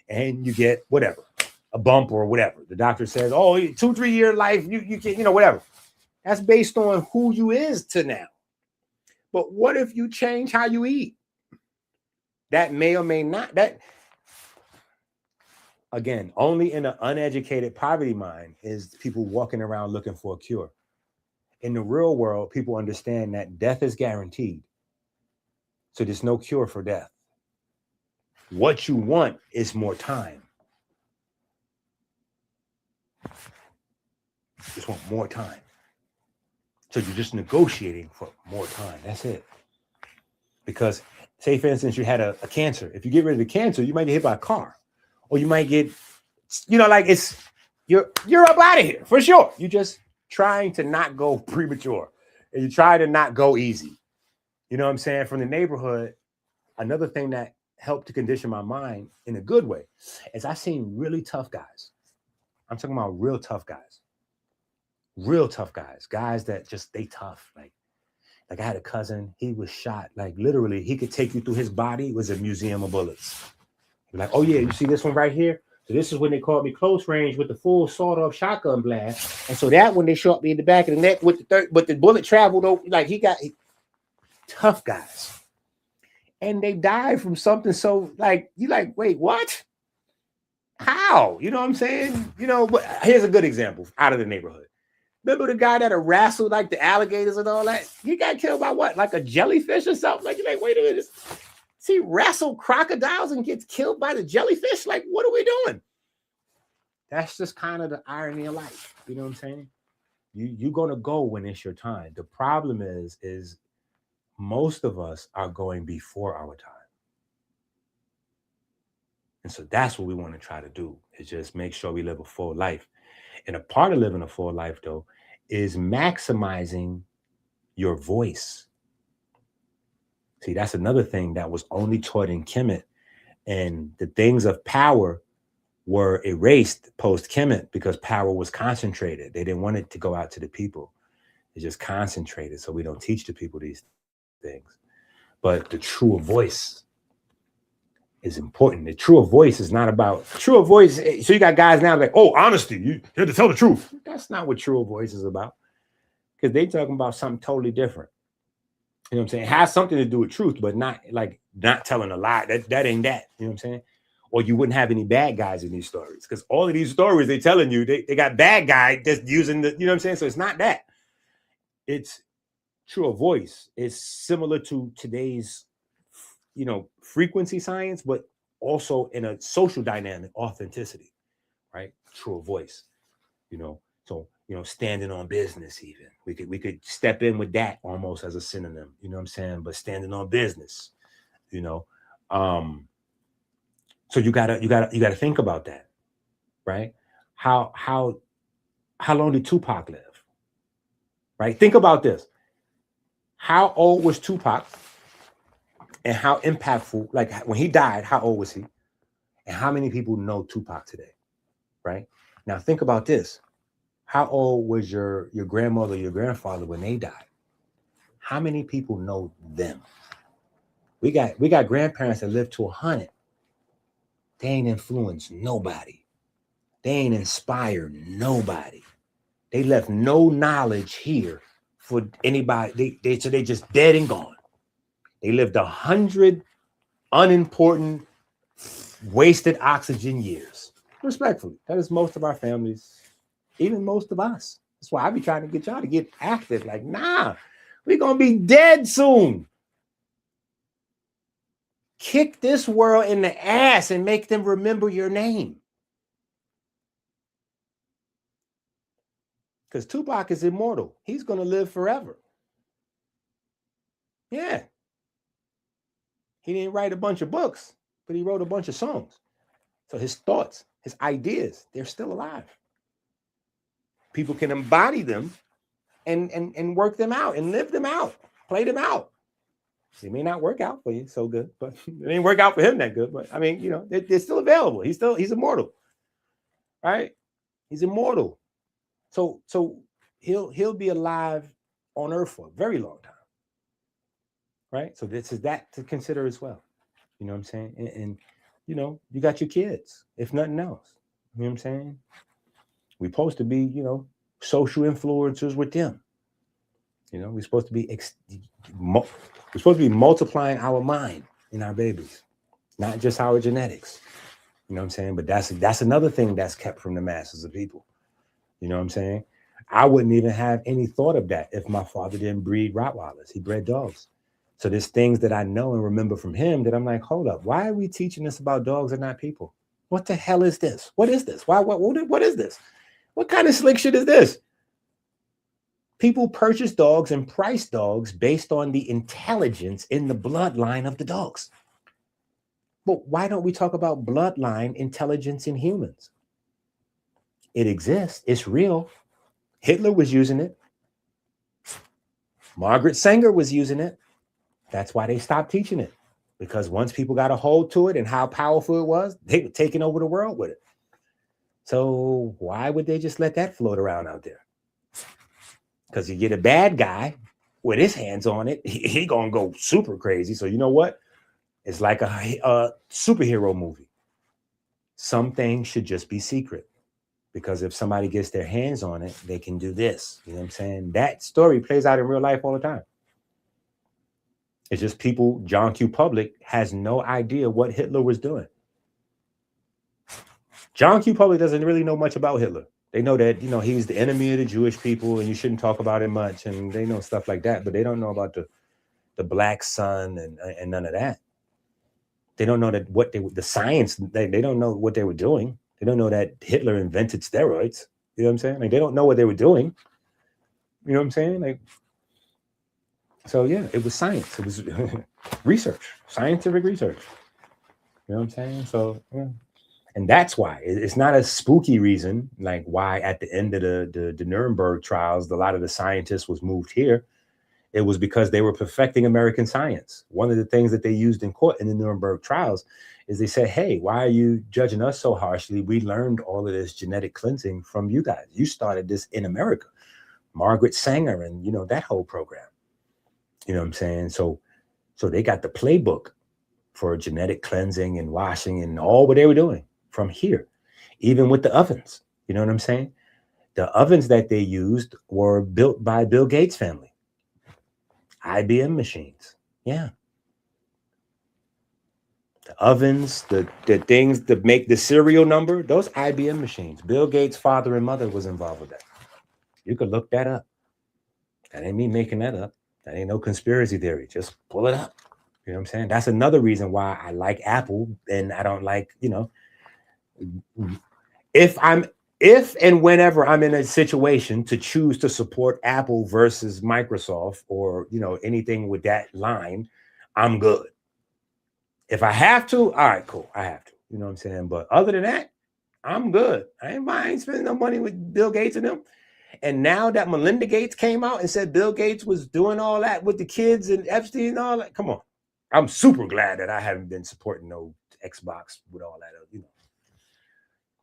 And you get whatever, a bump or whatever. The doctor says, oh, 2-3 year life, you can, you know, whatever. That's based on who you is to now. But what if you change how you eat? That may or may not. That, again, only in an uneducated poverty mind is people walking around looking for a cure. In the real world, people understand that death is guaranteed. So there's no cure for death. What you want is more time. Just want more time. So you're just negotiating for more time. That's it. Because say, for instance, you had a cancer. If you get rid of the cancer, you might get hit by a car. Or you might get, you know, like it's, you're up out of here for sure. You're just trying to not go premature. And you try to not go easy. You know what I'm saying? From the neighborhood, another thing that helped to condition my mind in a good way is I seen really tough guys. I'm talking about real tough guys. Real tough guys. Guys that just, they tough. Like I had a cousin, he was shot. Like literally, he could take you through his body. It was a museum of bullets. You're like, oh yeah, you see this one right here? So this is when they called me close range with the full sawed-off shotgun blast. And so that one, they shot me in the back of the neck with the third, but the bullet traveled over, like tough guys. And they died from something so like, you like, wait, what? How? You know what I'm saying? You know, but here's a good example out of the neighborhood. Remember the guy that wrestled like the alligators and all that? He got killed by what? Like a jellyfish or something? Like, you're like, wait a minute. See, wrestle crocodiles and gets killed by the jellyfish? Like, what are we doing? That's just kind of the irony of life. You know what I'm saying? You're gonna go when it's your time. The problem is most of us are going before our time. And so that's what we want to try to do, is just make sure we live a full life. And a part of living a full life, though, is maximizing your voice. See, that's another thing that was only taught in Kemet. And the things of power were erased post Kemet because power was concentrated. They didn't want it to go out to the people. It just concentrated. So we don't teach the people these things. But the truer voice is important. The truer voice is not about truer voice. So you got guys now like, oh, honesty. You have to tell the truth. That's not what truer voice is about. Because they talking about something totally different. You know what I'm saying? It has something to do with truth, but not like not telling a lie. That ain't that. You know what I'm saying? Or you wouldn't have any bad guys in these stories. Because all of these stories they telling you, they got bad guy that's using the, you know what I'm saying? So it's not that. It's truer voice. It's similar to today's, you know, frequency science, but also in a social dynamic, authenticity, right? Truer voice, you know. So, you know, standing on business, even we could step in with that almost as a synonym, you know what I'm saying? But standing on business, you know. So you gotta think about that, right? How long did Tupac live? Right? Think about this. How old was Tupac? And how impactful, like when he died, how old was he? And how many people know Tupac today? Right? Now think about this. How old was your grandmother, your grandfather when they died? How many people know them? We got grandparents that lived to 100. They ain't influenced nobody. They ain't inspired nobody. They left no knowledge here for anybody. They just dead and gone. They lived 100 unimportant, wasted oxygen years. Respectfully, that is most of our families, even most of us. That's why I be trying to get y'all to get active. Like, nah, we're gonna be dead soon. Kick this world in the ass and make them remember your name. Because Tupac is immortal. He's gonna live forever. Yeah. He didn't write a bunch of books, but he wrote a bunch of songs. So his thoughts, his ideas, they're still alive. People can embody them and work them out and live them out, play them out. It may not work out for you so good, but it ain't work out for him that good. But I mean, you know, they're still available. He's immortal, right? He's immortal. So he'll be alive on Earth for a very long time, right? So this is that to consider as well. You know what I'm saying? And you know, you got your kids, if nothing else. You know what I'm saying? We're supposed to be, you know, social influencers with them. You know, we're supposed to be multiplying our mind in our babies, not just our genetics. You know what I'm saying? But that's another thing that's kept from the masses of people. You know what I'm saying? I wouldn't even have any thought of that if my father didn't breed Rottweilers. He bred dogs. So there's things that I know and remember from him that I'm like, hold up, why are we teaching us about dogs and not people? What the hell is this? What is this? What is this? What kind of slick shit is this? People purchase dogs and price dogs based on the intelligence in the bloodline of the dogs. But why don't we talk about bloodline intelligence in humans? It exists. It's real. Hitler was using it. Margaret Sanger was using it. That's why they stopped teaching it. Because once people got a hold to it and how powerful it was, they were taking over the world with it. So why would they just let that float around out there? Because you get a bad guy with his hands on it, he gonna go super crazy. So you know what? It's like a superhero movie. Some things should just be secret. Because if somebody gets their hands on it, they can do this. You know what I'm saying? That story plays out in real life all the time. It's just people, John Q. Public has no idea what Hitler was doing. John Q. Public doesn't really know much about Hitler. They know that, you know, he was the enemy of the Jewish people and you shouldn't talk about it much. And they know stuff like that, but they don't know about the Black Sun and none of that. They don't know that the science, they don't know what they were doing. They don't know that Hitler invented steroids. You know what I'm saying? Like, they don't know what they were doing. You know what I'm saying? Like, so yeah, it was science. It was research, scientific research. You know what I'm saying? So, yeah. And that's why it's not a spooky reason, like why at the end of the Nuremberg trials, a lot of the scientists was moved here. It was because they were perfecting American science. One of the things that they used in court in the Nuremberg trials is they said, hey, why are you judging us so harshly? We learned all of this genetic cleansing from you guys. You started this in America. Margaret Sanger and, you know, that whole program. You know what I'm saying? So they got the playbook for genetic cleansing and washing and all what they were doing from here, even with the ovens. You know what I'm saying? The ovens that they used were built by Bill Gates' family. IBM machines. Yeah. The ovens, the things that make the serial number, those IBM machines. Bill Gates' father and mother was involved with that. You could look that up. That ain't me making that up. That ain't no conspiracy theory. Just pull it up. You know what I'm saying? That's another reason why I like Apple and I don't like, you know, if and whenever I'm in a situation to choose to support Apple versus Microsoft or, you know, anything with that line, I'm good. If I have to, all right, cool. I have to, you know what I'm saying? But other than that, I'm good. I ain't spending no money with Bill Gates and them. And now that Melinda Gates came out and said Bill Gates was doing all that with the kids and Epstein and all that, come on. I'm super glad that I haven't been supporting no Xbox with all that, you know,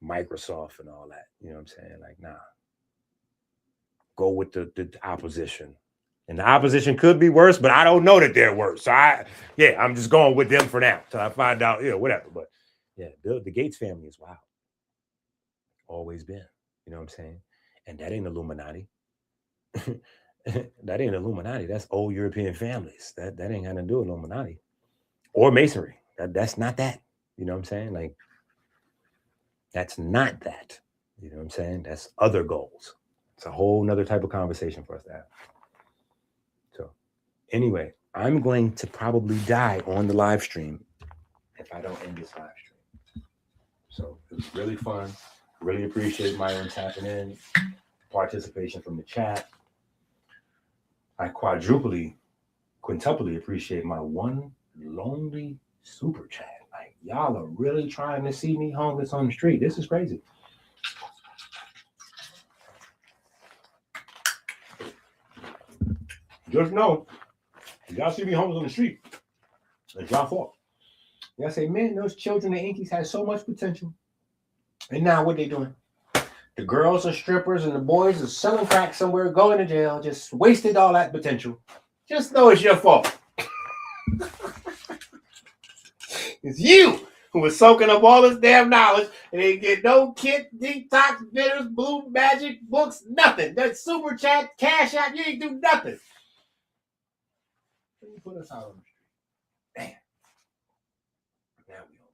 Microsoft and all that. You know what I'm saying? Like, nah. Go with the opposition. And the opposition could be worse, but I don't know that they're worse. So I'm just going with them for now till I find out, you know, whatever. But yeah, the Gates family is wild. Always been. You know what I'm saying? And that ain't Illuminati. That ain't Illuminati. That's old European families. That ain't got to do with Illuminati or Masonry. That's not that. You know what I'm saying? Like, that's not that. You know what I'm saying? That's other goals. It's a whole nother type of conversation for us to have. So anyway, I'm going to probably die on the live stream if I don't end this live stream. So it was really fun. Really appreciate Myron tapping in, participation from the chat. I quintuply appreciate my one lonely super chat. Like, y'all are really trying to see me homeless on the street. This is crazy. Just know, if y'all see me homeless on the street, it's y'all fault. Y'all say, man, those children and Inkies had so much potential. And now what they doing? The girls are strippers and the boys are selling crack somewhere, going to jail, just wasted all that potential. Just know it's your fault. It's you who was soaking up all this damn knowledge and they get no kit, detox, bitters, blue magic, books, nothing. That super chat, cash out, you ain't do nothing. You put us out on the street. Damn. Now we on.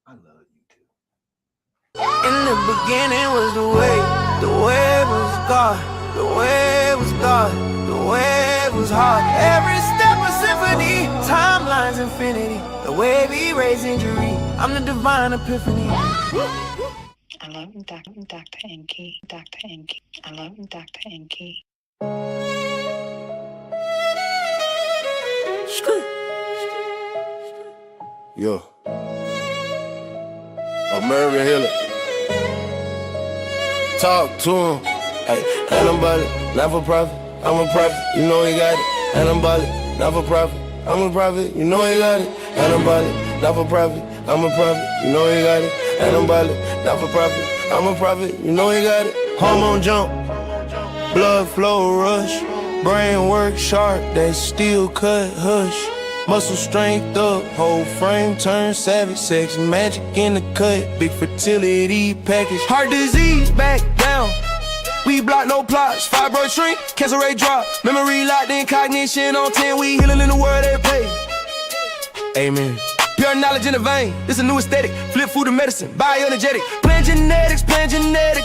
I love you too. In the beginning was the way was God, the way was God, the way was hard. Every step a symphony, timelines infinity, the way we raise injury, I'm the divine epiphany. I love Dr. Inky, Dr. Inky. I love Dr. Inky. Yo. American Hiller. Talk to him. Hey, and I'm about it, not for profit. I'm a prophet, you know he got it. And I'm about it, not for profit. I'm a prophet, you know he got it. And I'm about it, not for profit. I'm a prophet, you know he got it. And I'm about it, not for profit. I'm a prophet, you know he got it. Hormone jump, blood flow rush, brain work sharp, that steel cut hush. Muscle strength up, whole frame turn savage, sex magic in the cut, big fertility package. Heart disease back down, we block no plots, fibroid shrink, cancer rate drop, memory locked in cognition on 10, we healing in the world they pay. Amen. Pure knowledge in the vein, this a new aesthetic. Flip food and medicine, bioenergetic. Plant genetics,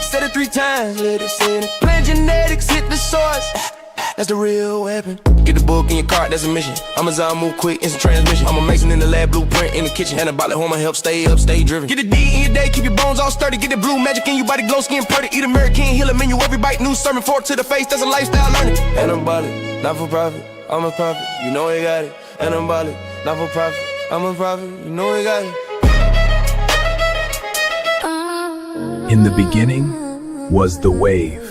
said it 3 times, let it say it. Plant genetics, hit the source, that's the real weapon. Get the book in your cart, that's a mission. Amazon move quick, instant transmission. I'm a mason in the lab, blueprint in the kitchen. Anabolic hormone help stay up, stay driven. Get the D in your day, keep your bones all sturdy. Get the blue magic in your body, glow skin purdy. Eat American, heal a menu, every bite, new sermon, fork to the face, that's a lifestyle learning. Anabolic, not for profit, I'm a prophet, you know you got it. Anabolic, not for profit, I'm a prophet, you know you got it. In the beginning was the wave.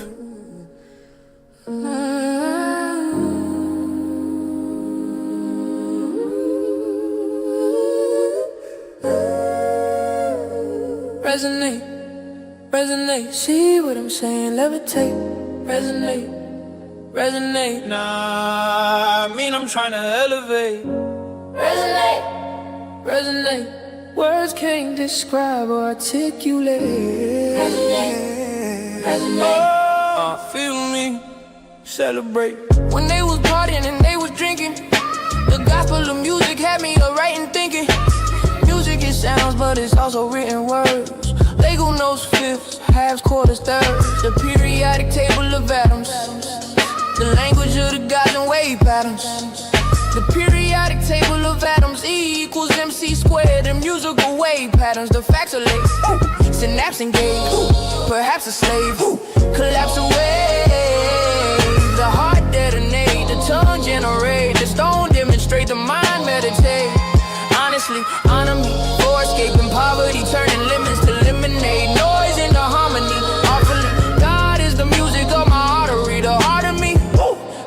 Resonate, see what I'm saying, levitate, resonate, nah, I mean I'm trying to elevate. Resonate, words can't describe or articulate. Oh, feel me, celebrate. When they was partying and they was drinking, the gospel of music had me right and thinking. Music is sounds, but it's also written words. Lego notes, fifths, halves, quarters, thirds. The periodic table of atoms. The language of the gods and wave patterns. The periodic table of atoms, E equals MC squared. The musical wave patterns, the facts are late. Synapse engaged, perhaps a slave. Collapse away. The heart detonate, the tongue generate. The stone demonstrate, the mind meditate. Honestly, honor me for escaping poverty, turning lemons to lemonade. Noise into harmony, awfully. God is the music of my artery, the heart of me.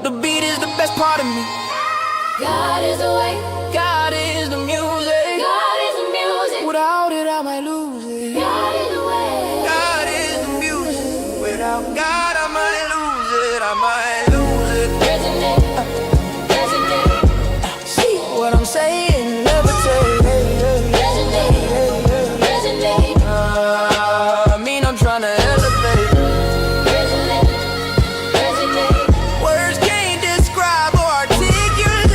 The beat is the best part of me. God is the way, God is the music, God is the music. Without it, I might lose it. God is the way, God is the music. Without God, I might lose it. I might lose it. Resonate. See what I'm saying? I mean I'm trying to elevate. Words can't describe or articulate.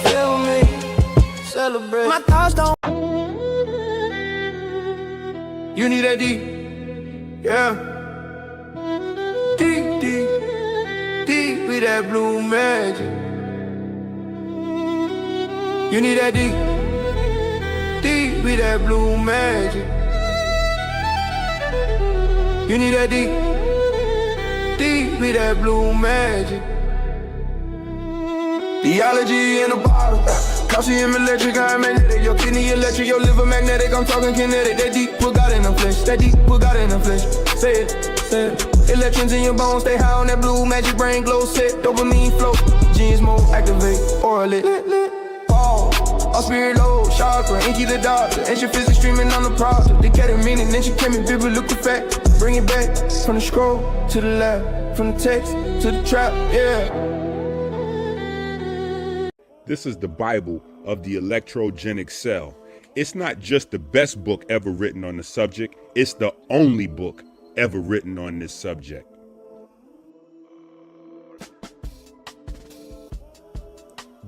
Feel me, celebrate. My thoughts don't. You need that D, yeah. D with that blue magic. You need that D with that blue magic. You need that D with that blue magic. Theology in a bottle. Calcium electric, I'm magnetic. Your kidney electric, your liver magnetic. I'm talking kinetic. That deep put God in the flesh. That deep put God in the flesh. Say it, say it. Electrons in your bones, stay high on that blue magic. Brain glow set, dopamine flow. Genes mode activate, orally. All spirit low, chakra, Inky the doctor. Ancient physics streaming on the project. They get a meaning, ancient chemistry, biblical fact. Bring it back from the scroll to the lab, from the text to the trap, yeah. This is the Bible of the electrogenic cell. It's not just the best book ever written on the subject, it's the only book ever written on this subject.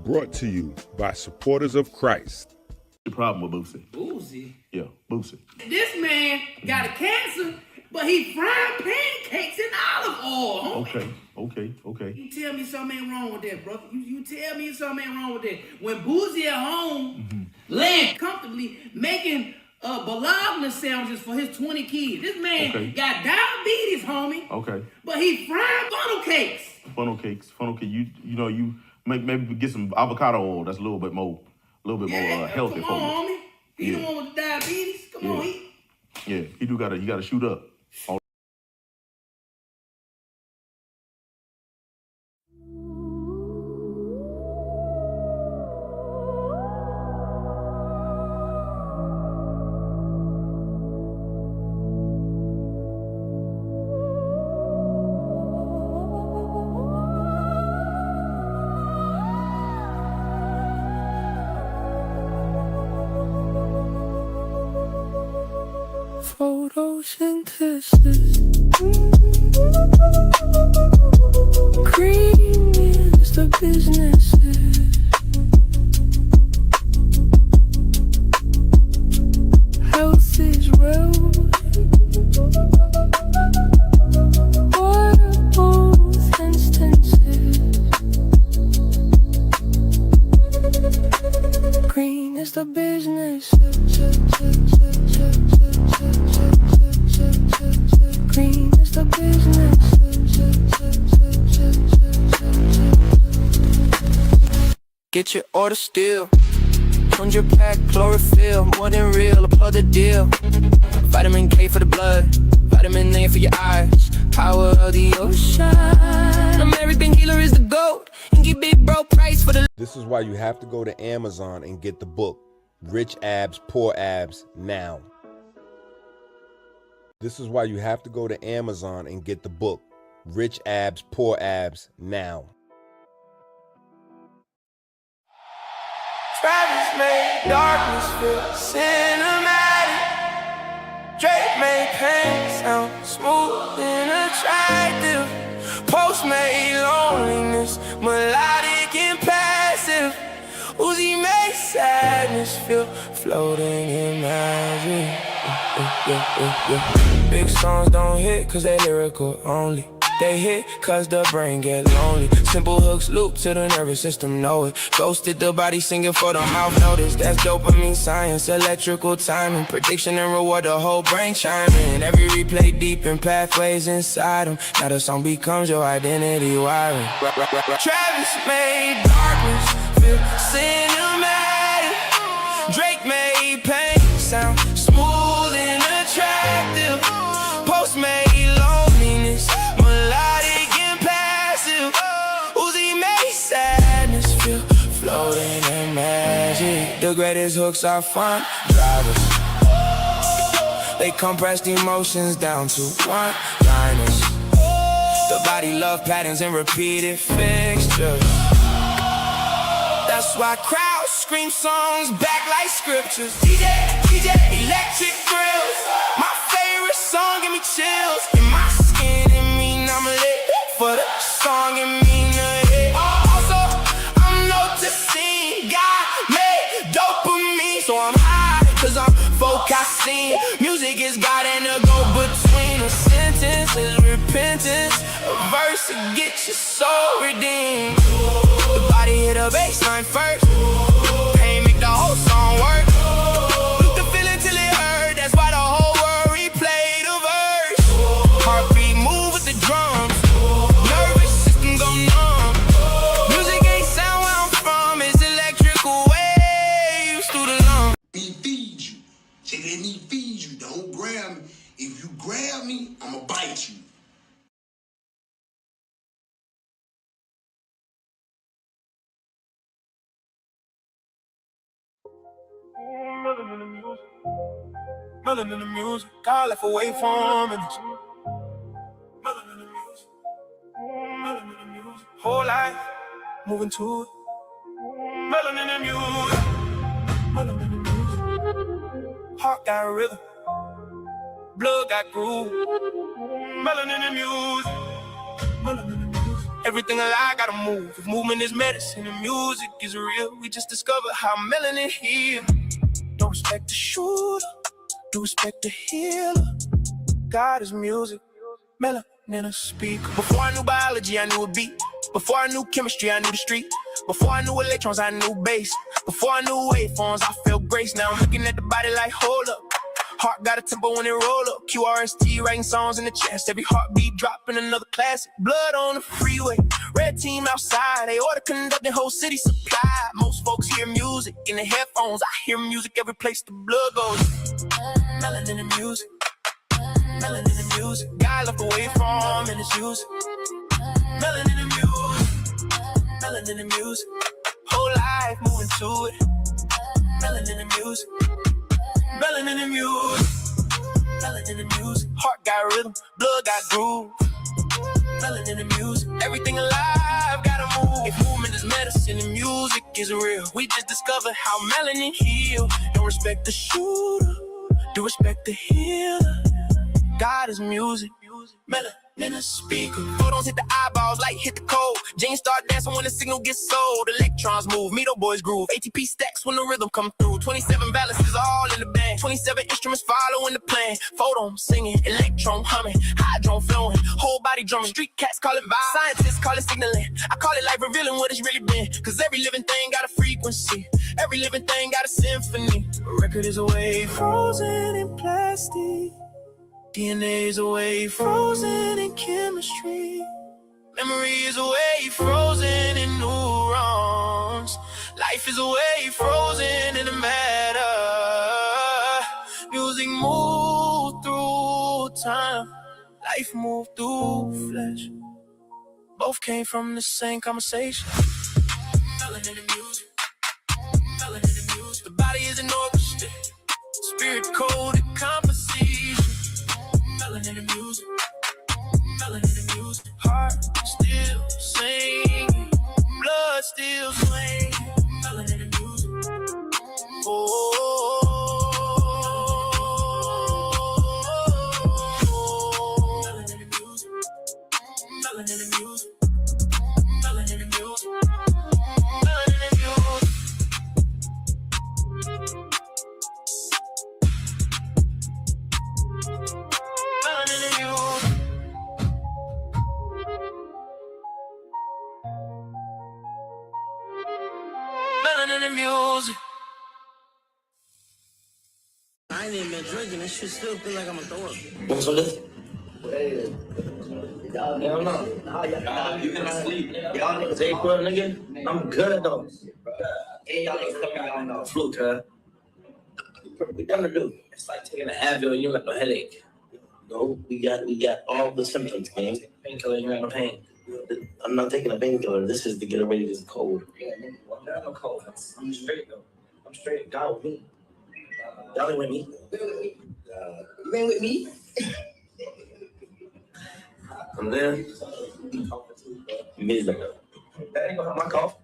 Brought to you by supporters of Christ. The problem with Boosie. Boosie? Yeah, Boosie. This man got a cancer, but he frying pancakes in olive oil, homie. Okay. You tell me something ain't wrong with that, brother. You tell me something ain't wrong with that. When Boosie at home, laying comfortably, making bologna sandwiches for his 20 kids. This man got diabetes, homie. Okay. But he frying funnel cakes. Funnel cake. You know, you maybe get some avocado oil. That's a little bit more healthy for you. Come on, homie. He the one with the diabetes. Come on, he. Yeah, you gotta shoot up. Photosynthesis. Green is the businesses. business. Green is the business. Get your order still. 100 pack chlorophyll, more than real, applaud the deal. Vitamin K for the blood, vitamin A for your eyes. Power of the ocean. American healer is the GOAT. And give big bro price for the. This is why you have to go to Amazon and get the book, Rich Abs, Poor Abs, now. This is why you have to go to Amazon and get the book, Rich Abs, Poor Abs, now. Travis made darkness feel cinematic. Drake made pain sound smooth and attractive. Post made loneliness melodic and passive. Uzi made sadness feel floating in magic. Big songs don't hit cause they lyrical only. They hit cause the brain get lonely. Simple hooks loop to the nervous system, know it. Ghosted the body singing for the mouth notice. That's dopamine science, electrical timing. Prediction and reward, the whole brain chiming. Every replay deep in pathways inside them. Now the song becomes your identity wiring. Travis made darkness feel cinematic. Drake made pain sound smooth and attractive. Post made loneliness melodic and passive. Uzi made sadness feel floating in magic. The greatest hooks are fun drivers. They compress the emotions down to one-liners. The body love patterns and repeated fixtures. That's why crowds scream songs back like scriptures. DJ, electric grills. My favorite song give me chills. In my skin, it mean I'm lit. For the song, it mean a hit. Also, I'm noticing God made dopamine. So I'm high, cause I'm focusing. Music is God and a go-between. A sentence is repentance. A verse to get your soul redeemed. The body hit a baseline first. Pain make the whole song work. Look the feeling till it hurt. That's why the whole world replay the verse. Heartbeat move with the drums. Nervous system go numb. Music ain't sound where I'm from. It's electrical waves through the lungs. Me feed you. Say let me feed you. Don't grab me. If you grab me, I'ma bite you. Melanin in the music. Melanin in the music. God left away from it. Melanin in the music. Melanin in the music. Whole life moving to it. Melanin in the music. Melanin in the music. Heart got rhythm. Blood got groove. Melanin in the music. Melanin in the music. Everything alive gotta move. If movement is medicine and music is real, we just discovered how melanin heals. Don't respect the shooter, do respect the healer. God is music, melanin in a speaker. Before I knew biology, I knew a beat. Before I knew chemistry, I knew the street. Before I knew electrons, I knew bass. Before I knew waveforms, I felt grace. Now I'm looking at the body like, hold up. Heart got a tempo when it roll up. QRST writing songs in the chest. Every heartbeat dropping another classic. Blood on the freeway. Red team outside. They order conducting whole city supply. Most folks hear music in the headphones. I hear music every place the blood goes. Melanin in the music. Melanin in the music. God left away from and it's music. Melanin in the music. Melanin in the music. Whole life moving to it. Melanin in the music. Melanin in the music. Melanin in the music. Heart got rhythm, blood got groove. Melanin in the music. Everything alive gotta move. If movement is medicine and music is real, we just discovered how melanin heal. Don't respect the shooter, do respect the healer. God is music. Melanin in a speaker. Photons hit the eyeballs, light hit the cold. Jeans start dancing when the signal gets sold. Electrons move, Mito boys groove. ATP stacks when the rhythm come through. 27 balances all in the band. 27 instruments following the plan. Photons singing, electron humming, hydron flowing, whole body drumming. Street cats call it vibe, scientists call it signaling. I call it life revealing what it's really been. Cause every living thing got a frequency. Every Every living thing got a symphony. A record is a wave frozen in plastic. DNA is a wave frozen in chemistry. Memory is a wave frozen in neurons. Life is a wave frozen in the matter. Music moved through time. Life moved through flesh. Both came from the same conversation. Melanin in the music. Melanin in the music. The body is an orchestra. Spirit coded composition. Melanin in the music. Melanin in the music. Heart still singing. Blood still swaying. Melanin in the music. Oh. Melanin in the music. Melanin in the music. Melanin in the music. Melanin in the music. Melanin in the music. Melanin in the music. I ain't even been drinking. This shit still feel like I'm gonna throw up. Want some of this? Hell no. You can sleep. Y'all niggas ain't good, nigga. I'm good though. Hey, y'all niggas coming out on the flu, cuz. We gonna do. It's like taking an Advil and you got no headache. No, we got all the symptoms, man. Painkiller, you got no pain. I'm not taking a painkiller. This is to get ready to cold. Yeah, nigga. Well, I no cold. I'm straight though. I'm straight. God with me. Y'all ain't with me. You ain't with me? I'm there. You made that. That ain't gonna help my cough.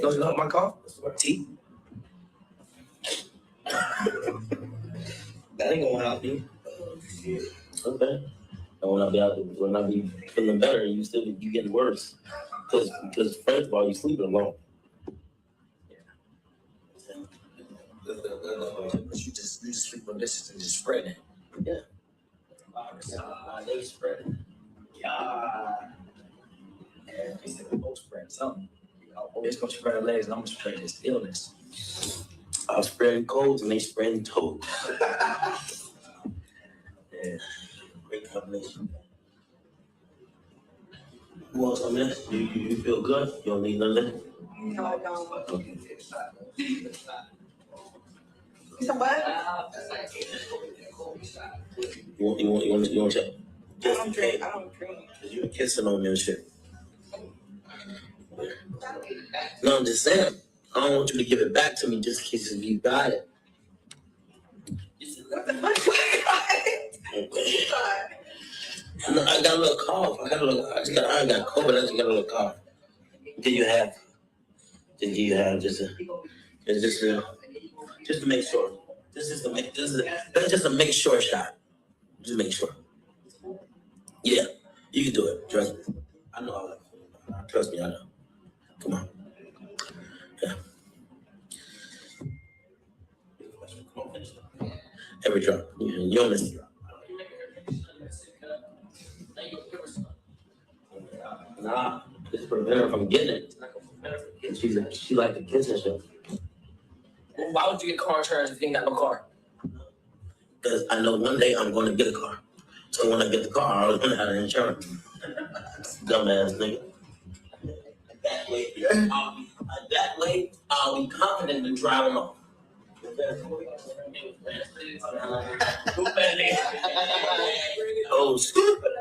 No, you gonna help my cough? Tea. That ain't gonna help you. Okay. And when I be feeling better, you getting worse. Because first of all, you sleeping alone. You just sleep on this and just spread it. Yeah. They spread it. Yeah. They said we both spread something. It's gonna spread the legs, and I'm gonna spread this illness. I'm spreading colds and they spreading toads. Yeah. Great combination. You want some of this? You feel good? You don't need none of this? No, I don't. Okay. Some what? You want check? I don't drink. Cause you kissing on me and shit. No, I'm just saying. I don't want you to give it back to me just in case you got it. What the fuck? Okay. No, I got a little cough. I ain't got COVID. I just got a little cough. Did you have just to make sure? That's just a make sure shot. Just make sure. Yeah, you can do it. Trust me. I know all that. Trust me, I know. Come on. Yeah. Every drop. You don't miss a drop. Nah, it's prevent her from getting it. She like to kiss and shit. Well, why would you get car insurance if you ain't got no car? Because I know one day I'm going to get a car. So when I get the car, I was going to have insurance. Dumbass nigga. That way, I'll be confident in driving off. Oh, stupid.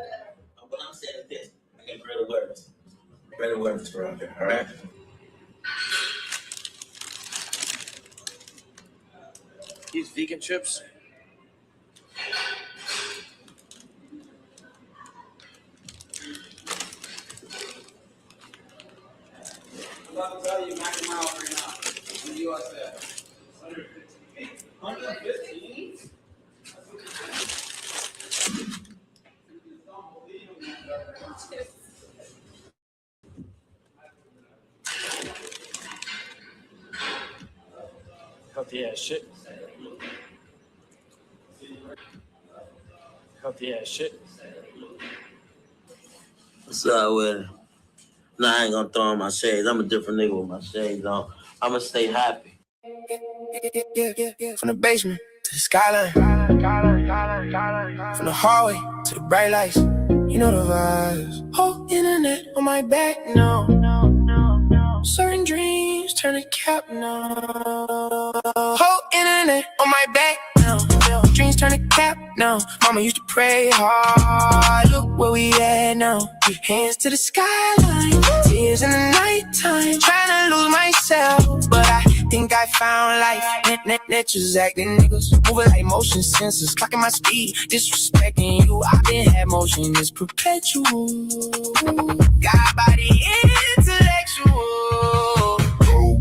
What I'm saying is this. I got great awareness. Great awareness around here, all right? These vegan chips. I'm about to tell you, Mac Miles right now. In the USA. 115? Healthy ass shit. Healthy ass shit. What's up with it? Nah, I ain't gonna throw on my shades. I'm a different nigga with my shades on. I'm gonna stay happy. From the basement to the skyline, from the hallway to the bright lights, you know the vibes. Whole internet on my back now. Certain dreams turn to cap now. Whole internet on my back now. Dreams turn to cap now. Mama used to pray hard. Look where we at now. Hands to the skyline, tears in the nighttime. Trying to lose myself, but I think I found life. Netures acting niggas, moving like motion sensors, clocking my speed, disrespecting you. I've been had motion, it's perpetual. Got body intellectual.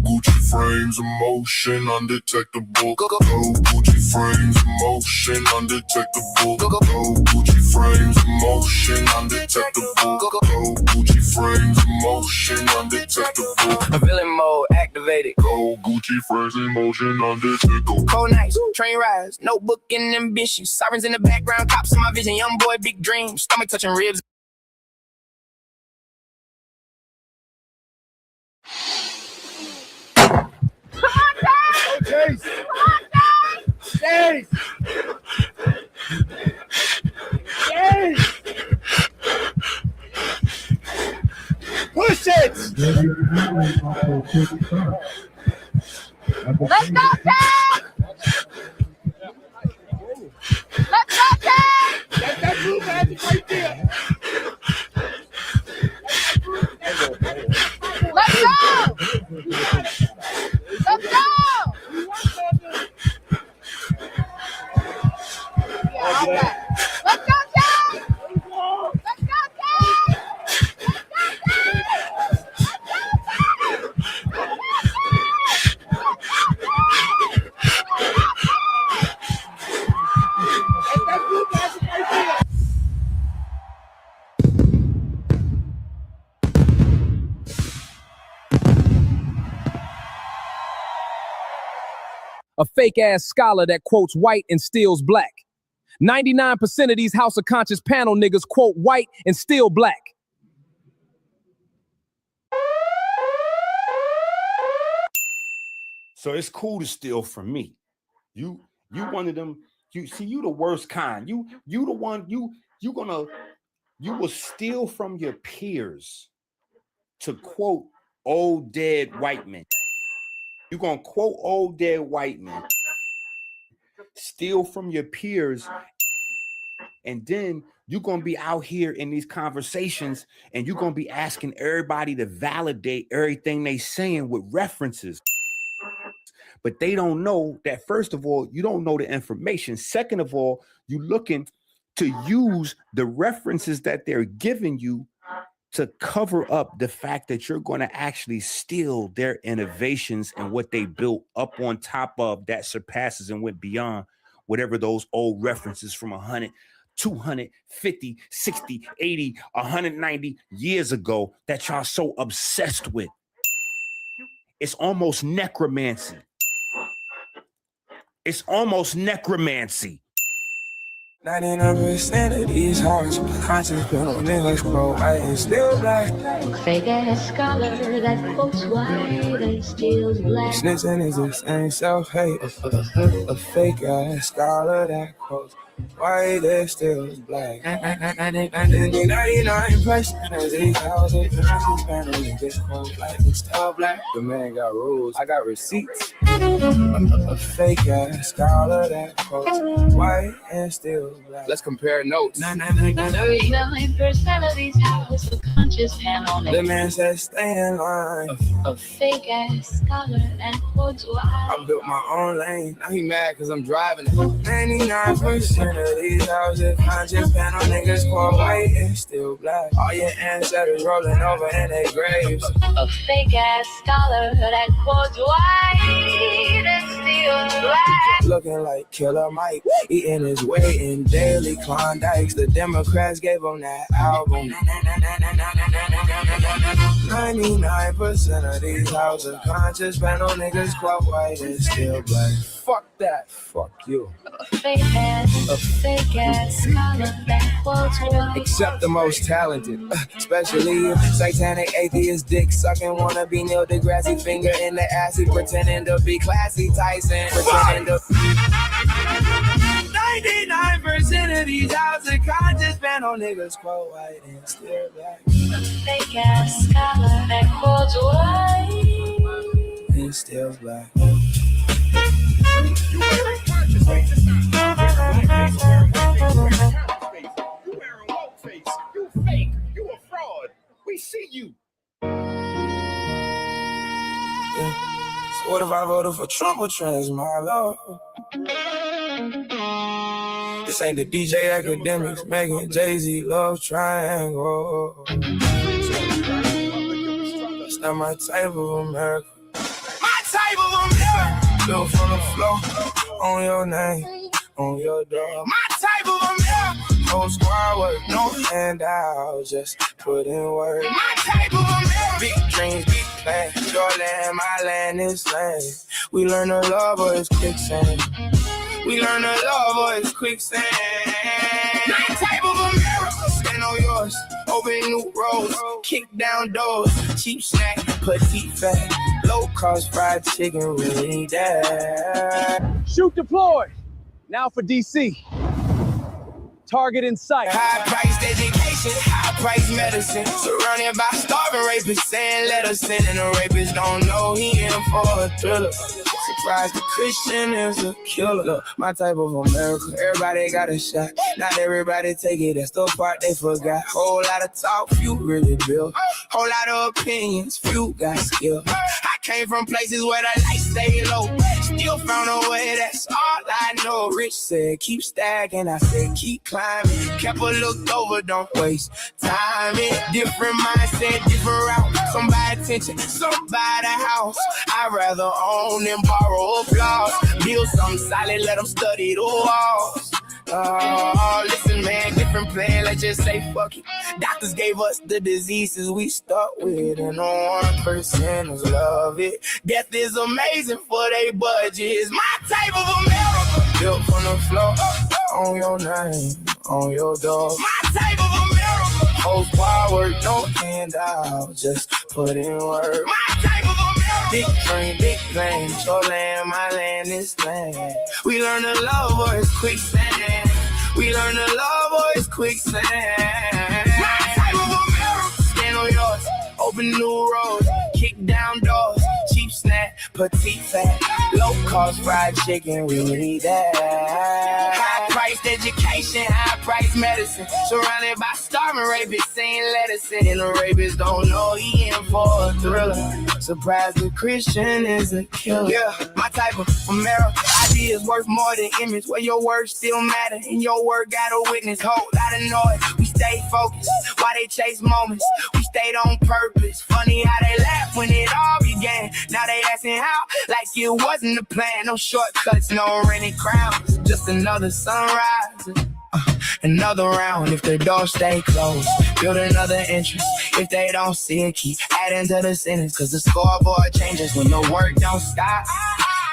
Gucci frames in motion, undetectable. Go Gucci frames in motion, undetectable. Go Gucci frames in motion, undetectable. Go Gucci frames in motion, undetectable. Villain mode activated. Go Gucci frames in motion, undetectable. Cold nights, train rides, notebook and ambition. Sirens in the background, cops in my vision. Young boy, big dreams, stomach touching ribs. Chase! Chase! Chase! Push it! Let's go, Ted! Let's go, Ted! That's that blue magic right there. Let's go! Let's go! Let's go, Ted! Let's go, Ted! A fake-ass scholar that quotes white and steals black. 99% of these House of Conscious panel niggas quote white and steal black. So it's cool to steal from me. You one of them. You see, you the worst kind. You the one. You will steal from your peers to quote old dead white men. You're gonna quote old dead white men, steal from your peers, and then you're gonna be out here in these conversations and you're gonna be asking everybody to validate everything they saying with references. But they don't know that, first of all, you don't know the information. Second of all, you're looking to use the references that they're giving you to cover up the fact that you're going to actually steal their innovations and what they built up on top of that surpasses and went beyond whatever those old references from 100, 250, 60, 80, 190 years ago that y'all so obsessed with. It's almost necromancy. It's almost necromancy. 99% of these hearts conscious panel niggas quote white and still black. Fake ass scholar that quotes white and steals black. Snitching is just ain't self-hate. A fake ass scholar that quotes white and steals black. 99% of these houses conscious panel niggas quote white and still black. The man got rules, I got receipts. A fake ass scholar that quotes white and still black. Let's compare notes. 99% of these houses are conscious panel The man said stay in line. A fake ass scholar and quotes white. I built my own lane. Now he mad cause I'm driving it. 99% of these houses conscious panel niggas quote white and still black. All your ancestors rolling over in their graves. A fake ass scholar that quotes white and steals black. looking like Killer Mike, eating his way in daily Klondikes. The Democrats gave him that album. 99% of these House of Conscious panel niggas quote white and still black. Fuck that. Fuck you. Fake ass, scholar that quotes what? Except the most talented, especially satanic atheist, dick sucking, wanna be Neil deGrasse, finger in the assy, pretending to be classy Tyson, pretending to. 99% of these House of Conscious panel niggas quote white and still black. Fake ass, scholar that quotes white and still black. You wearing conscious face, it's not black face, you wearing white face, you wearing conscious face, you wearing woke face, you fake, you a fraud, we see you. Yeah. So what if I voted for Trump or trans, my lord? This ain't the DJ Academics making Jay-Z love triangle. That's not my type of America. My type of America. Built from the floor, on your name, on your door. My type of America. No squad work, no handouts, just put in work. My type of America. Big dreams, big plans. Your land, my land, this land. We learn to love, but it's quicksand. We learn to love, but it's quicksand. My type of America. Stand on yours, open new roads, kick down doors, cheap snack, petite fat, low cost fried chicken, we need that. Shoot deployed. Now for DC. Target in sight. High priced education, high priced medicine. Surrounded by starving rapists saying let us in. And the rapist don't know he in for a thriller. Surprised the Christian is a killer. Look, my type of America, everybody got a shot. Not everybody take it, that's the part they forgot. Whole lot of talk, few really build. Whole lot of opinions, few got skill. I came from places where the lights stay low. Still found a way, that's all I know. Rich said, keep stacking, I said, keep climbing. Kept a look over, don't waste time. Different mindset, different route. Some buy attention, some buy the house. I'd rather own than borrow applause. Build something solid, let them study the walls. Listen, man, different plan, let's just say fuck it. Doctors gave us the diseases we start with, and no 1% love it. Death is amazing for they budgets. My type of America, built from the floor, on your name, on your door. My type of America, whole squad work, no handout, just put in work. My type of America. Big dream, big plans, your land, my land, this land. We learn to love, or it's quicksand. We learn to love, or it's quicksand. My type of America. Stand on yours, open new roads, kick down doors, cheap snack, petite fat, low cost fried chicken, we need that. High priced education, high priced medicine, surrounded by starving rapists saying let us in. And the rapists don't know he in for a thriller. Surprised the Christian is a killer. Yeah, my type of America. Ideas worth more than image, where your words still matter and your word got a witness. Whole lot of noise, we stay focused while they chase moments. We stayed on purpose. Funny how they laugh when it all began. Now they asking how, like it wasn't the plan. No shortcuts, no rented crowns, just another sunrise. Another round if the door stay closed. Build another entrance if they don't see it. Keep adding to the sentence, cause the scoreboard changes when the work don't stop.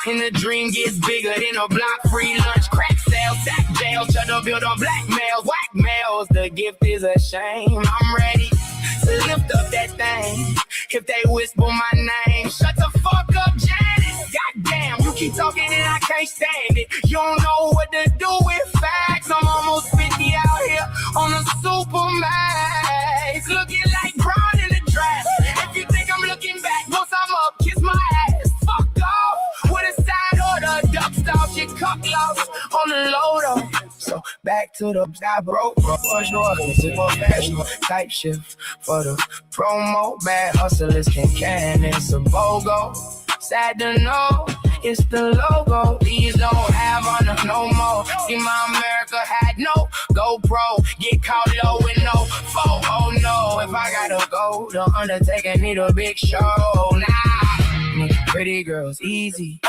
And the dream gets bigger than a block. Free lunch, crack sales, sack jail, shut the build on blackmails, whackmails. The gift is a shame. I'm ready to lift up that thing. If they whisper my name, shut the fuck up, Janice. Goddamn, you keep talking and I can't stand it. You don't know what to do with facts. I'm almost 50 out here on a Supermax, looking like Brown in the draft. If you think I'm looking back, once I'm up, kiss my ass. Fuck off with a side order, duck stop, your cup lost on the low though. So back to the I broke, professional type shift for the promo. Bad hustlers can it's a BOGO. Sad to know, it's the logo. These don't have on no more. See, my America had no GoPro. Get caught low with no foe. Oh no, if I gotta go, the Undertaker need a big show. Nah, pretty girls, easy.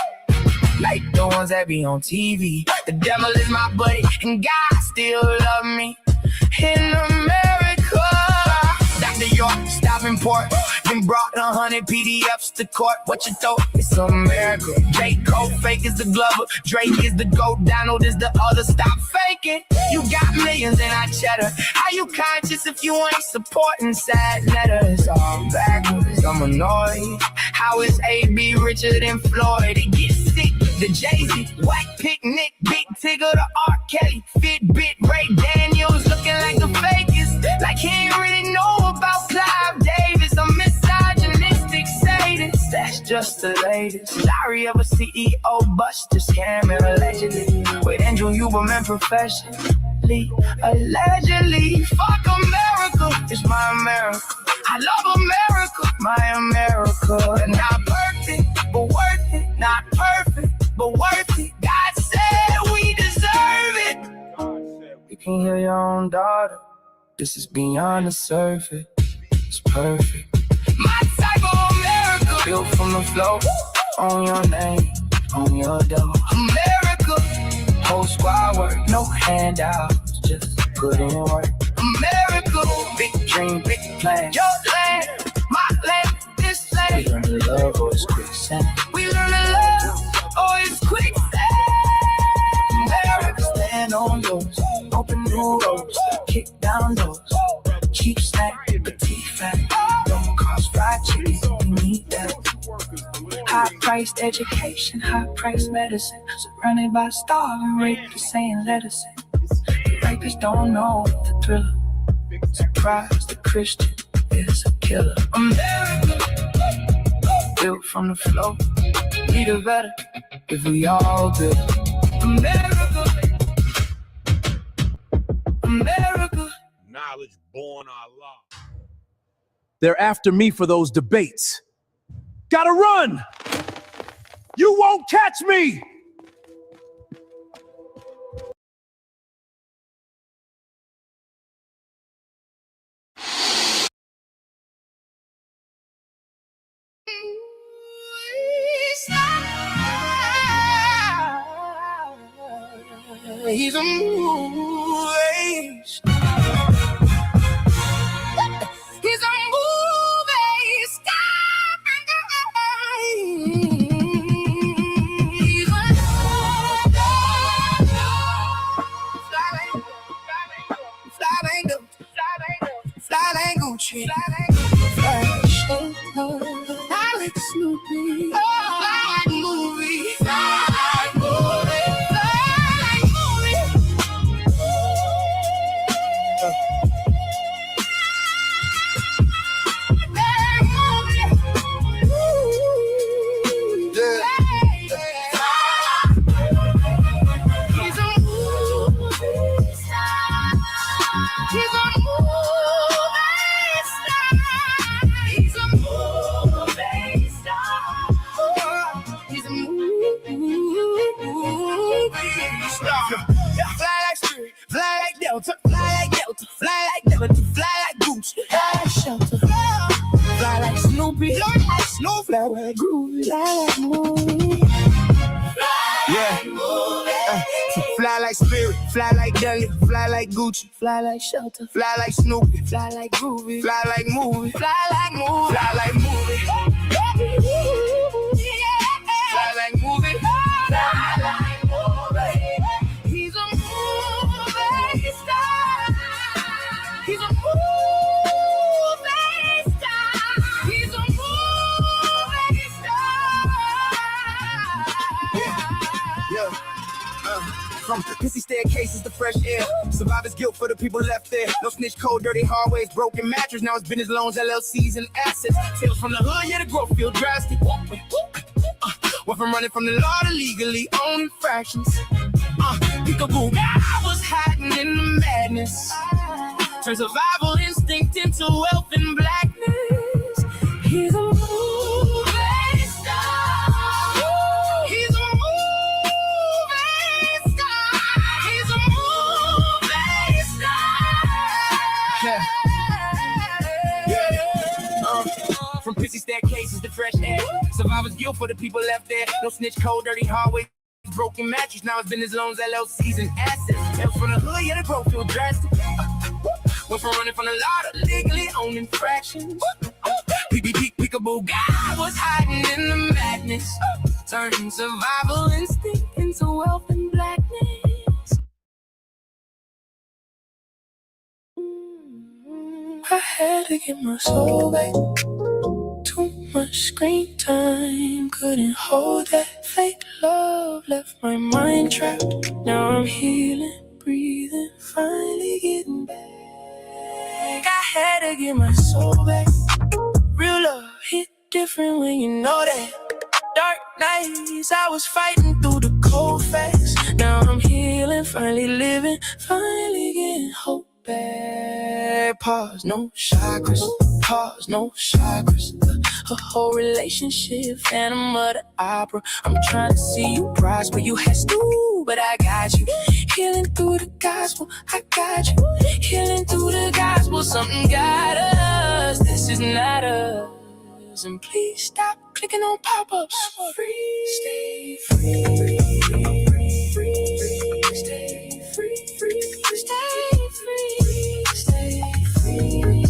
like the ones that be on TV. The devil is my buddy, and God still love me. In America, Dr. York, stop and port. Been brought 100 PDFs to court. What you thought? It's America. J. Cole, fake is the Glover. Drake is the GOAT. Donald is the other. Stop faking. You got millions in our cheddar. How you conscious if you ain't supporting sad letters? All backwards, I'm annoyed. How is AB richer than Floyd? It gets sick. The Jay-Z, Whack Picnic, Big Tigger, the R. Kelly, Fitbit, Ray Daniels, looking like the fakest. Like he ain't really know about Clive Davis. I'm misogynistic sadist. That's just the latest. Diary of a CEO buster, scamming allegedly. With Andrew Huberman professionally, allegedly. Fuck America, it's my America. I love America, my America. Not perfect, but worth it. Not perfect, but worth it. God said we deserve it. You can hear your own daughter. This is beyond the surface. It's perfect. My type of America. Built from the floor. On your name, on your door. America. Whole squad work, no handouts. Just put in work. America. Big dream, big plan. Your land, my land, this land. We learn to love or it's quicksand. We learn to love or it's quicksand. America, stand on yours. Open new roads. Kick down doors. Cheap snack, petite fat. Don't cost fried chicken. We need that. High-priced education, high-priced medicine. Surrounded by starving rapists saying let us in. The rapists don't know the thriller. Surprise, the Christian is a killer. America, built from the floor. We the better if we all good. America, America. Knowledge born our law. They're after me for those debates. Gotta run! You won't catch me! He's a movie star. He's a movie star. He's a fly like Gucci. I like Snoopy. I like movie. I like movie. Fly like groovy, fly like movie. Yeah. Fly like Spirit, fly like Dudley, fly like Gucci, fly like Shelter, fly like Snoopy, fly like groovy, fly like movie, fly like movie, fly like movie. Fly like movie, fly like movie. He's a movie star. He's a movie star. He's a movie star. From pissy staircases to fresh air. Survivor's guilt for the people left there. No snitch code, dirty hallways, broken mattress. Now it's business loans, LLCs, and assets. Tales from the hood, yeah, the growth feel drastic. Went from running from the law to legally own infractions. Peekaboo, I was hiding in the madness. Turn survival instinct into wealth and blackness. He's a movie star. He's a movie star. He's a movie star. From pissy staircases to fresh air. Survivor's guilt for the people left there. No snitch code, dirty hallway, broken mattress. Now it's business loans, LLCs, and assets. Help from the hood, yeah, the growth feel drastic. Went from running from the lot to legally owning infractions. Peekaboo, God was hiding in the madness. Turning survival instinct into wealth and blackness. I had to get my soul back. Too much screen time, couldn't hold that fake love. Left my mind trapped. Now I'm healing, breathing, finally getting back. I had to get my soul back. Real love hit different when you know that. Dark nights, I was fighting through the cold facts. Now I'm healing, finally living, finally getting hope back. Pause, no chakras. Pause, no chakras. A whole relationship, Phantom of the Opera. I'm trying to see you prosper. You had stew, but I got you. Healing through the gospel, I got you. Healing through the gospel, something got us. This is not us. And please stop clicking on pop-ups. Free, stay free, free, free, free, stay free, free, stay free, stay free.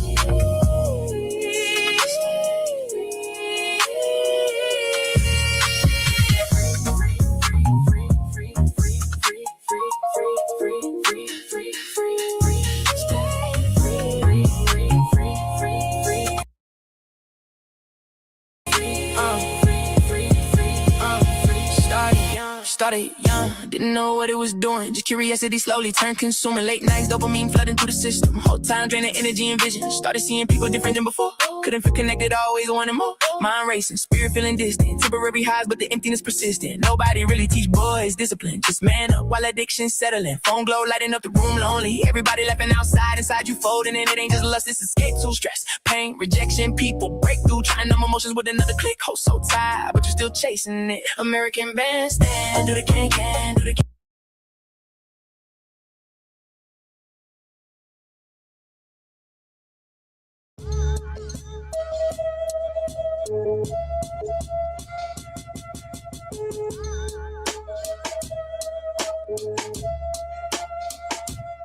Started young, didn't know what it was doing. Just curiosity slowly turned consuming. Late nights, dopamine flooding through the system. Whole time draining energy and vision. Started seeing people different than before. Couldn't feel connected, always wanting more. Mind racing, spirit feeling distant. Temporary highs, but the emptiness persistent. Nobody really teach boys discipline. Just man up while addiction settling. Phone glow lighting up the room lonely. Everybody laughing outside, inside you folding. And it ain't just lust, it's escape to stress. Pain, rejection, people breakthrough. Trying numb emotions with another click. Oh, so tired, but you're still chasing it. American Bandstand, do the can, do the can.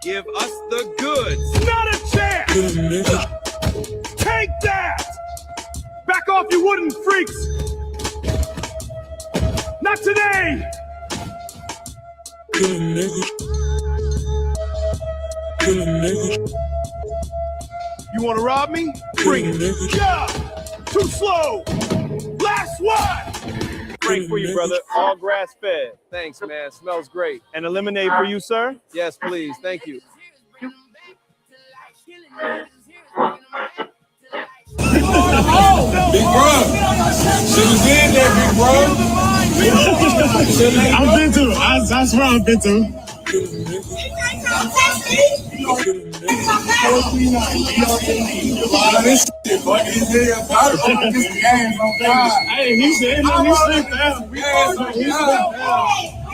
Give us the goods. Not a chance! Take that! Back off, you wooden freaks! Not today! You wanna rob me? Bring it. Yeah! Too slow! Last one! Drink for you, brother. All grass fed. Thanks, man. Smells great. And a lemonade for you, sir? Yes, please. Thank you. Big bro, she was in there, big bro. I've been to. I swear I've been to. Hey, he said he slipped out.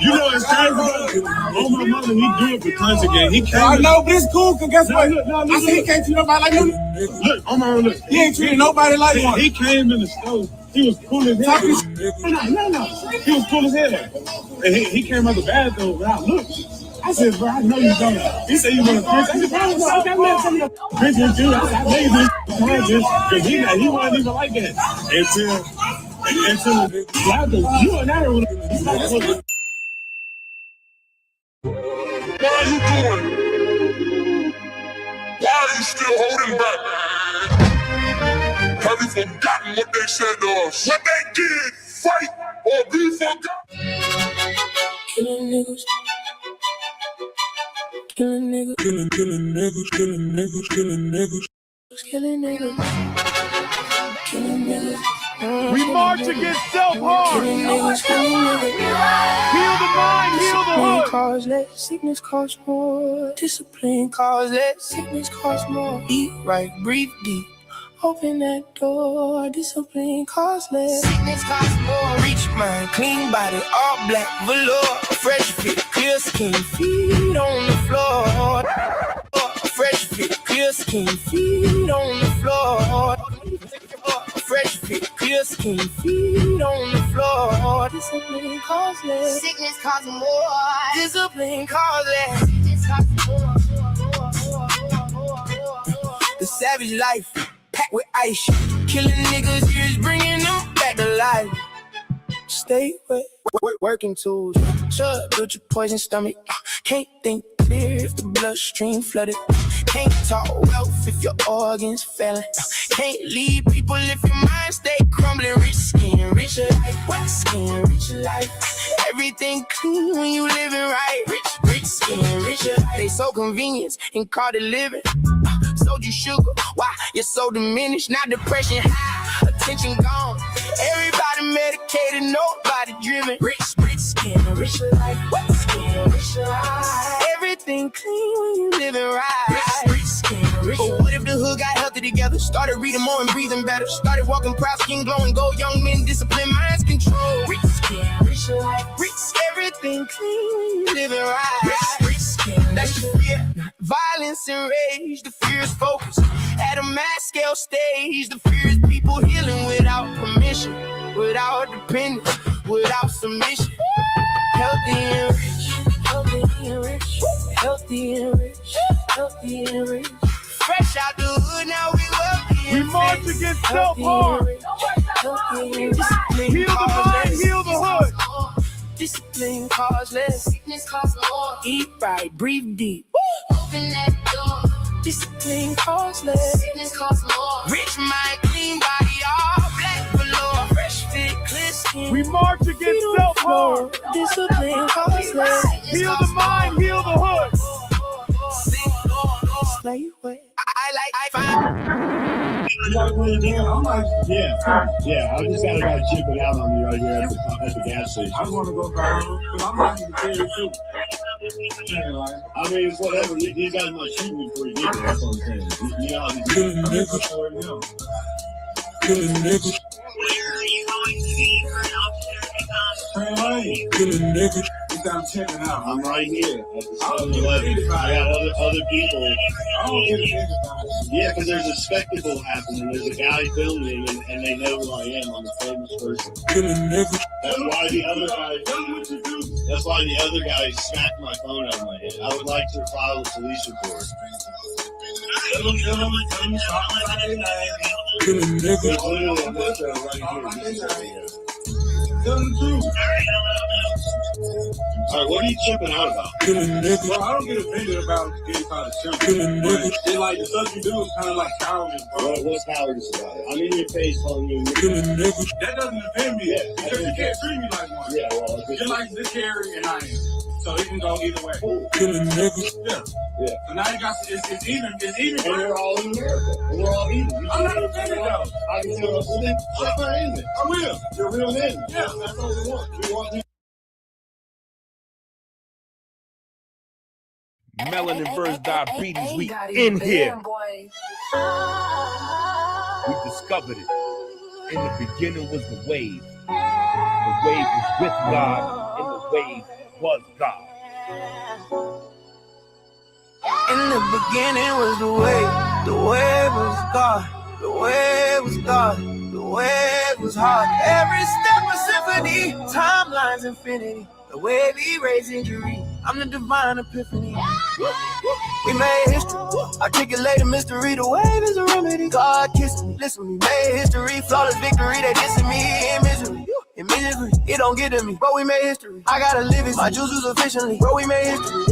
You know it's crazy. Oh my mama, he good for country game. He came. I know, but it's cool. Cause guess what? I said he can't treat nobody like him. Look, oh my, look. He ain't treating nobody like him. He came in the store. He was cool as hell. No. He was cool as hell. And he came out the bathroom and I looked. I said, bro, I know you don't. He said you want to punch. I said, bro, I got me some of the bitches too. I said, I know you punches. Because he wasn't even like that. Until the slapped him. You and I were What are you doing? Why are you still holding back? Have you forgotten what they said to us? What they did, fight or be forgotten? Killing niggas. Killing niggas. Killing niggas. Killing niggas. Killing niggas. Killing niggas. Killing niggas. We march against self-harm. Killing niggas. Killing niggas. Heal the mind, heal the hood. Cause less, sickness costs more. Discipline cause less, sickness costs more. Eat right, breathe deep. Open that door, discipline costs less. Sickness costs more. Reach mind, clean body, all black velour. Fresh fit, clear skin, feet on the floor. Fresh fit, clear skin, feet on the floor. fresh fit, clear skin, feet on the floor. Discipline cause less. Sickness causing more. Discipline cause less. Sickness causing more. The savage life, packed with ice. Killing niggas, years bringing them back to life. Stay wet, working tools. Shut build your poison stomach. Can't think clear if the bloodstream flooded. Can't talk wealth if your organs failing. Can't lead people if your mind stay crumbling. Rich skin, richer life. Wet skin, richer life. Everything clean when you living right. Rich skin, richer life. They so convenience in car delivery. Sold you sugar, why you're so diminished? Now depression high, attention gone. Everybody medicated, nobody driven. Rich skin, richer life. Wet skin, richer life. Everything clean when you living right. Rich skin, richer. But what if the hood got healthy together? Started reading more and breathing better. Started walking proud, skin glowing, gold young men, discipline, minds control. Rich skin, richer life. Rich, everything clean when you living right. Rich skin, that's the fear. Violence and rage, the fear is focus. At a mass scale stage, the fear is people healing without permission, without dependence, without submission. Healthy and rich, healthy and rich, healthy and rich, healthy and rich. Fresh out the hood, now we wealthy. We march against self-harm. Heal the mind, heal the hood. Discipline cause less. Sickness causes more. Eat right, breathe deep. Open that door. Discipline cause less. Sickness causes more. Rich mind, clean body, all black below. Fresh fit, clear skin. We march against self-harm. Discipline cause less. Heal the mind, heal the hood. I find. You gotta put it down. I'm like, yeah. I just got a guy chipping out on me right here at the gas station. I want to go down because I'm not going to carry too. I mean, it's whatever. These guys might shoot me before you get there. That's what I'm saying. You know how these good niggas for it now. Good niggas. Where are you going to be for an alternate? Good niggas. I'm checking out. I'm right here at the 7-Eleven. I got other people. I don't get it. Yeah, because there's a spectacle happening. There's a guy filming, and they know who I am. I'm a famous person. That's why the other guy. That's why the other guy smacked my phone out of my head. I would like to file a police report. There's literally a picture right here. Tell them the truth. All right, what are you chipping out about? Well, I don't get offended about getting caught a chump. It's like the stuff you do is kind of like cowardice, bro. What's cowardice about it? I'm in your face calling you a That doesn't offend me because you can't treat me like one. Yeah, well, you're like this Harry and I am. So it can go either way. Yeah. So now you got it's even. And we're all in America. And we're all even. I'm not offended though. I can tell us that's not in I will. You're real men. Yeah. That's all we want. We want Melanin versus diabetes, we in here. We discovered it. In the beginning was the wave. The wave was with God, and the wave was God. In the beginning was the wave was God, the wave was God, the wave was hard. Every step a symphony, timelines infinity, the wave erased injury. I'm the divine epiphany. We made history, articulated mystery. The wave is a remedy. God kissed me, listen to me. Made history, flawless victory. They dissing me in misery. In misery, it don't get to me. Bro, we made history. I gotta live it. My juice was efficiently. Bro, we made history.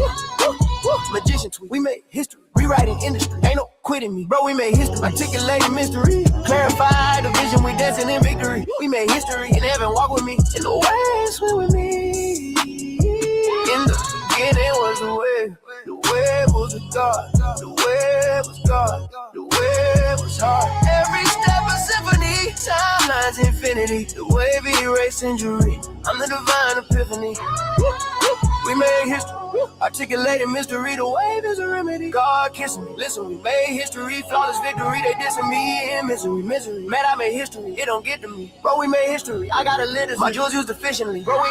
Magician tweet. We made history. Rewriting industry. Ain't no quitting me. Bro, we made history. Articulated mystery. Clarify the vision. We dancing in victory. We made history. In heaven, walk with me. In the waves, swim with me. In the beginning was the wave. The wave was a God. The wave was God. The wave was hard. Every step a symphony. Timelines infinity. The wave erased injury. I'm the divine epiphany. We made history. Articulated mystery. The wave is a remedy. God kissing me. Listen, we made history. Flawless victory. They dissing me in misery. Man, I made history. It don't get to me. Bro, we made history. I gotta live this. My jewels used efficiently. Bro,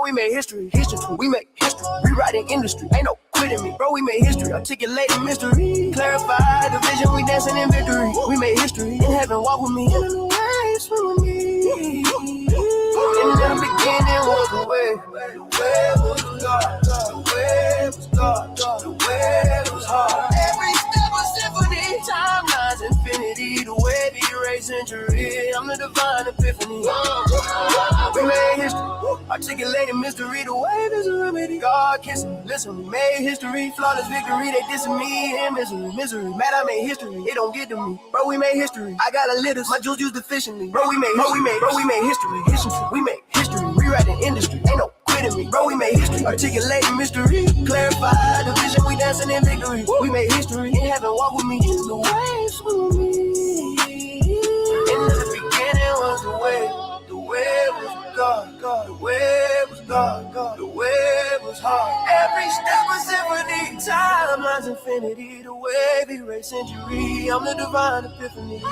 we made history. We made history. Rewriting industry. Ain't no quitting me. Bro, we made history. Articulating mystery. Clarify the vision. We dancing in victory. We made history. In heaven, walk with me. In the with me. In the beginning was the way was God, the way was God, the way was hard. Every step was symphony, timelines, infinity, the wave erase injury. I'm the divine epiphany. We made history, articulated mystery, the wave is a remedy. God kissing, listen, we made history, flawless victory, they dissing me in misery. Mad, I made history, it don't get to me. Bro, we made history, I got a litter, my jewels used efficiently. Bro, we made history, we made history, rewrite the industry, ain't no quitting me. Bro, we made history, articulating mystery, clarify the vision, we dancing in victory. We made history, in heaven, walk with me, the waves with me. In the beginning was the way was God, the way was God, the way was hard. Every step was symphony, timelines infinity, the wave erase century. I'm the divine epiphany.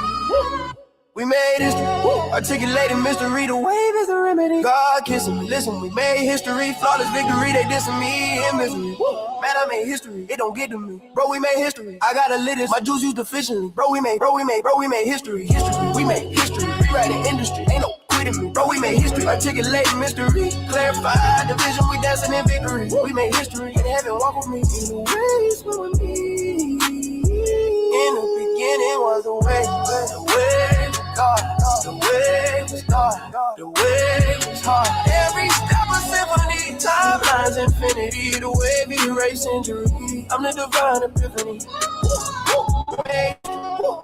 We made history, articulating mystery, the wave is the remedy. God kissing me, listen, we made history, flawless victory, they dissing me in misery. Man, I made history, it don't get to me. Bro, we made history, I got a litter, my juice used efficiently. Bro, we made history, we made history, rewrite the industry, ain't no quitting me. Bro, we made history, articulating mystery, clarify the vision, we dancing in victory. We made history, in heaven, walk with me, in the ways with me. In the beginning was the way was God, the way was God, the way was hard. Every step was symphony, timelines infinity, the wave erase injury. I'm the divine epiphany.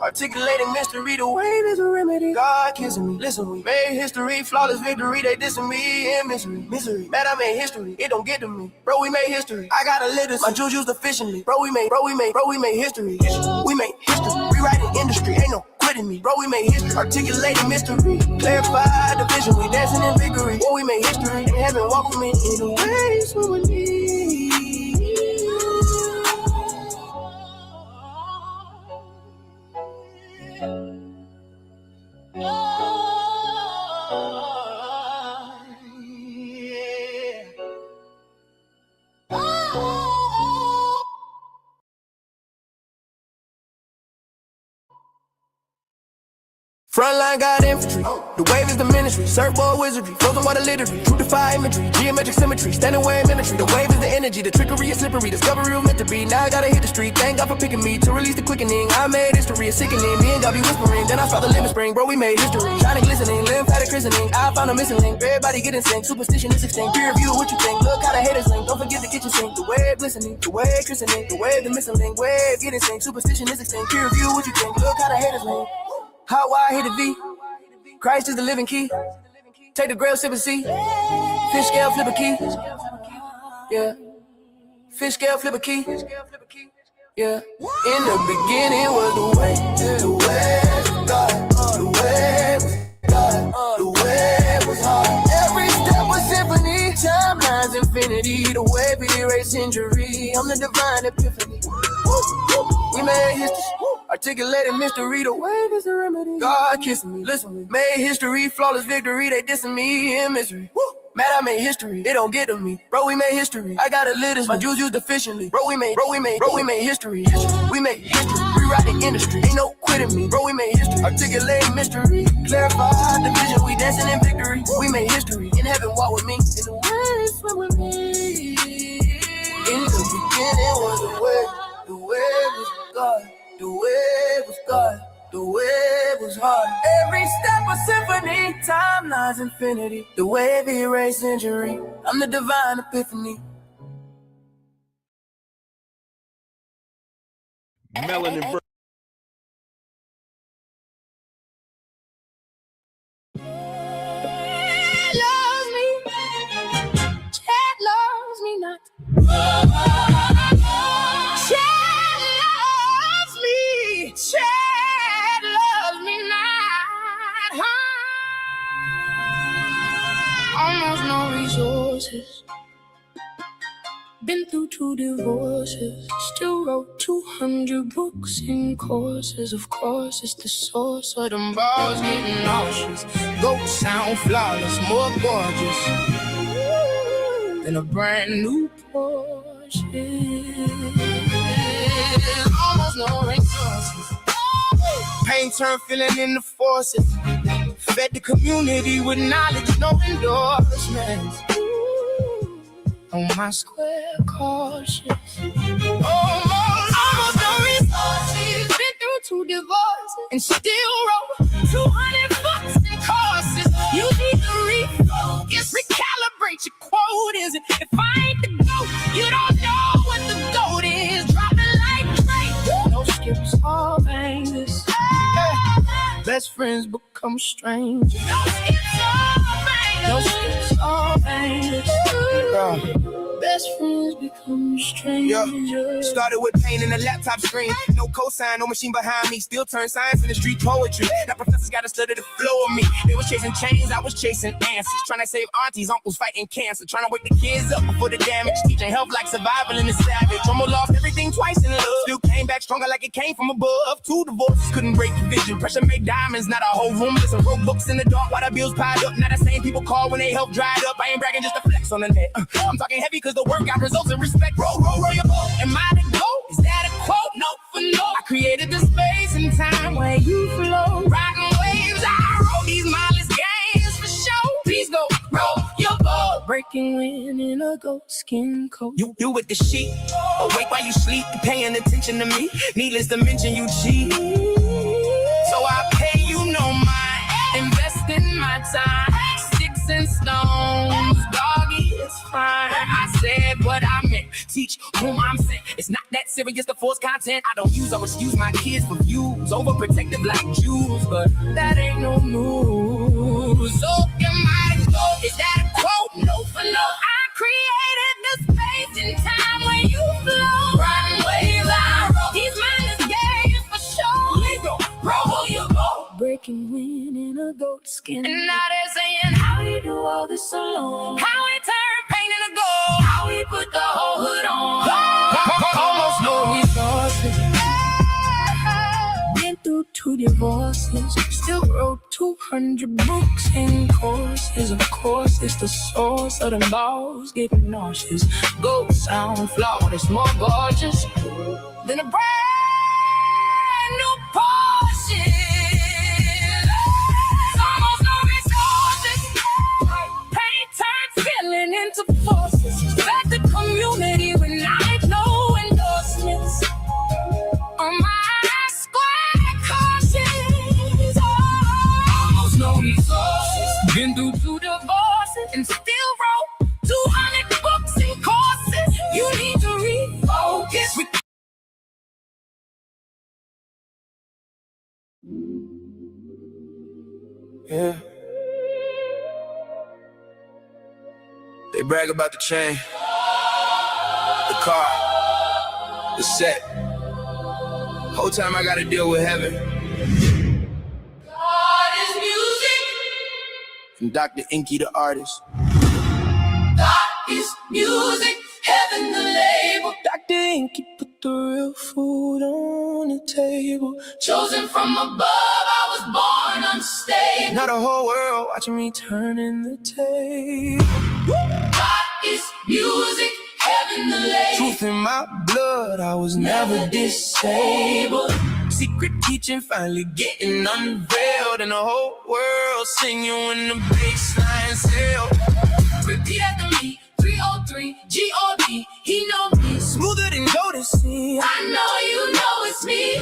Articulating mystery, the wave is a remedy. God kissing me, listen, we made history, flawless victory, they dissing me in misery. Man, I made history, it don't get to me. Bro, we made history, I got a litter, my jewels used efficiently. Bro, we made history. We made history, rewriting industry, ain't no quitting me. Bro, we made history, articulating mystery, clarify the vision, we dancing in victory. Bro, we made history, in heaven, walk with me, in the ways with me. Frontline got infantry, the wave is the ministry, surfboard wizardry, frozen water literary, true defy imagery, geometric symmetry, standing way in military, the wave is the energy, the trickery is slippery, discovery was meant to be, now I gotta hit the street, thank God for picking me, to release the quickening, I made history, it's sickening, me and God be whispering, then I saw the limit spring, bro, we made history, shining glistening, lymphatic christening, I found a missing link, everybody getting synced, superstition is extinct, peer review what you think, look how the haters link, don't forget the kitchen sink, the wave glistening, the wave christening, the wave the missing link, wave getting synced, superstition is extinct, peer review what you think, look how the haters link, how I hit the V. Christ is the living key. Take the grail, sip and see. Fish scale, flip a key. Yeah. Fish scale, flip a key. Yeah. In the beginning was the way was God. The way was God. The way was hard. Every step was symphony. Timelines infinity. The wave erase injury. I'm the divine epiphany. We made history. Articulated mystery, the wave is the remedy. God kissing me, listen me. Made history, flawless victory, they dissing me in misery. Mad, I made history, it don't get to me. Bro, we made history, I got a litter, my jewels used efficiently. Bro, we made history. We made history, rewrite the industry, ain't no quitting me. Bro, we made history, articulated mystery, clarify the vision, we dancing in victory. We made history, in heaven, walk with me, in the waves, swim with me. In the beginning was the way was God. The way was God, the way was hard. Every step was symphony, timelines infinity. The wave erase injury. I'm the divine epiphany. Melanin. Loves me, Chad loves me not. Chad loves me, Chad loves me not. Almost no resources. Been through 2 divorces. Still wrote 200 books and courses. Of course, it's the source of them balls getting nauseous. Goats sound flawless, more gorgeous than a brand new Porsche. Almost no resources. Pain turned feeling in the forces. Fed the community with knowledge, no endorsements. On my square cautious. Almost no resources. Been through 2 divorces and still wrote 200 books and courses. You need to refocus, recalibrate your quotas. If I ain't the GOAT, you don't know what the GOAT is. Drop it like Drake. No skips or bangers. Best friends become strangers. No skips or bangers. No skips or bangers. Best friends become strangers. Yeah. Started with pain in the laptop screen. No cosign, no machine behind me. Still turn science into street poetry. Now professors gotta study the flow of me. They was chasing chains, I was chasing answers. Trying to save aunties, uncles fighting cancer. Trying to wake the kids up before the damage. Teaching health like survival in the savage. Almost lost everything twice in love. Still came back stronger like it came from above. 2 divorces couldn't break the vision. Pressure made diamonds, not a whole room. Listen, wrote books in the dark while the bills piled up. Now the same people call when they help dried up. I ain't bragging, just a flex on the net. I'm talking heavy cause the work got results and respect. Roll your boat. Am I the GOAT? Is that a quote? No for no. I created the space and time where you flow. Riding waves, I wrote these mindless games for show. Please go roll your boat. Breaking wind in a goat skin coat. You with the sheep. Awake while you sleep. Paying attention to me. Needless to mention you cheat. So I pay you no mind. Invest in my time. Sticks and stones. Doggy, it's fine. I said what I meant. Teach whom I'm sent. It's not that serious to force content. I don't use or excuse my kids for views. Overprotective like Jews. But that ain't no news. So am I the GOAT? Is that a quote? No for no. I created the space and time where you flow. Riding waves, I wrote these mindless games for sure. Please go roll your boat. Breaking wind in a goat skin. And now they're saying, how we do all this alone? How we turn pain into gold? How we put the whole hood on? Almost no resources. Been through 2 divorces. Still wrote 200 books and courses. Of course, it's the source of the laws. Getting nauseous. Gold sound flawed. It's more gorgeous than a brand new Porsche. Into forces, back the community with knowledge, no endorsements. On my square cautious, almost no resources. Been through 2 divorces and still wrote 200 books and courses. You need to refocus. Yeah. They brag about the chain, the car, the set. Whole time I gotta deal with heaven. God is music. And Dr. Inky the artist. God is music, heaven the label. Dr. Inky put the real food on the table. Chosen from above, I was born unstable. Now the whole world watching me turning the table. God is music, heaven the label. Truth in my blood, I was never disabled. Secret teaching finally getting unveiled. And the whole world singing when the bassline sail. Repeat after me, 303, G-O-D, he know me. Smoother than Jodeci. I know you know it's me.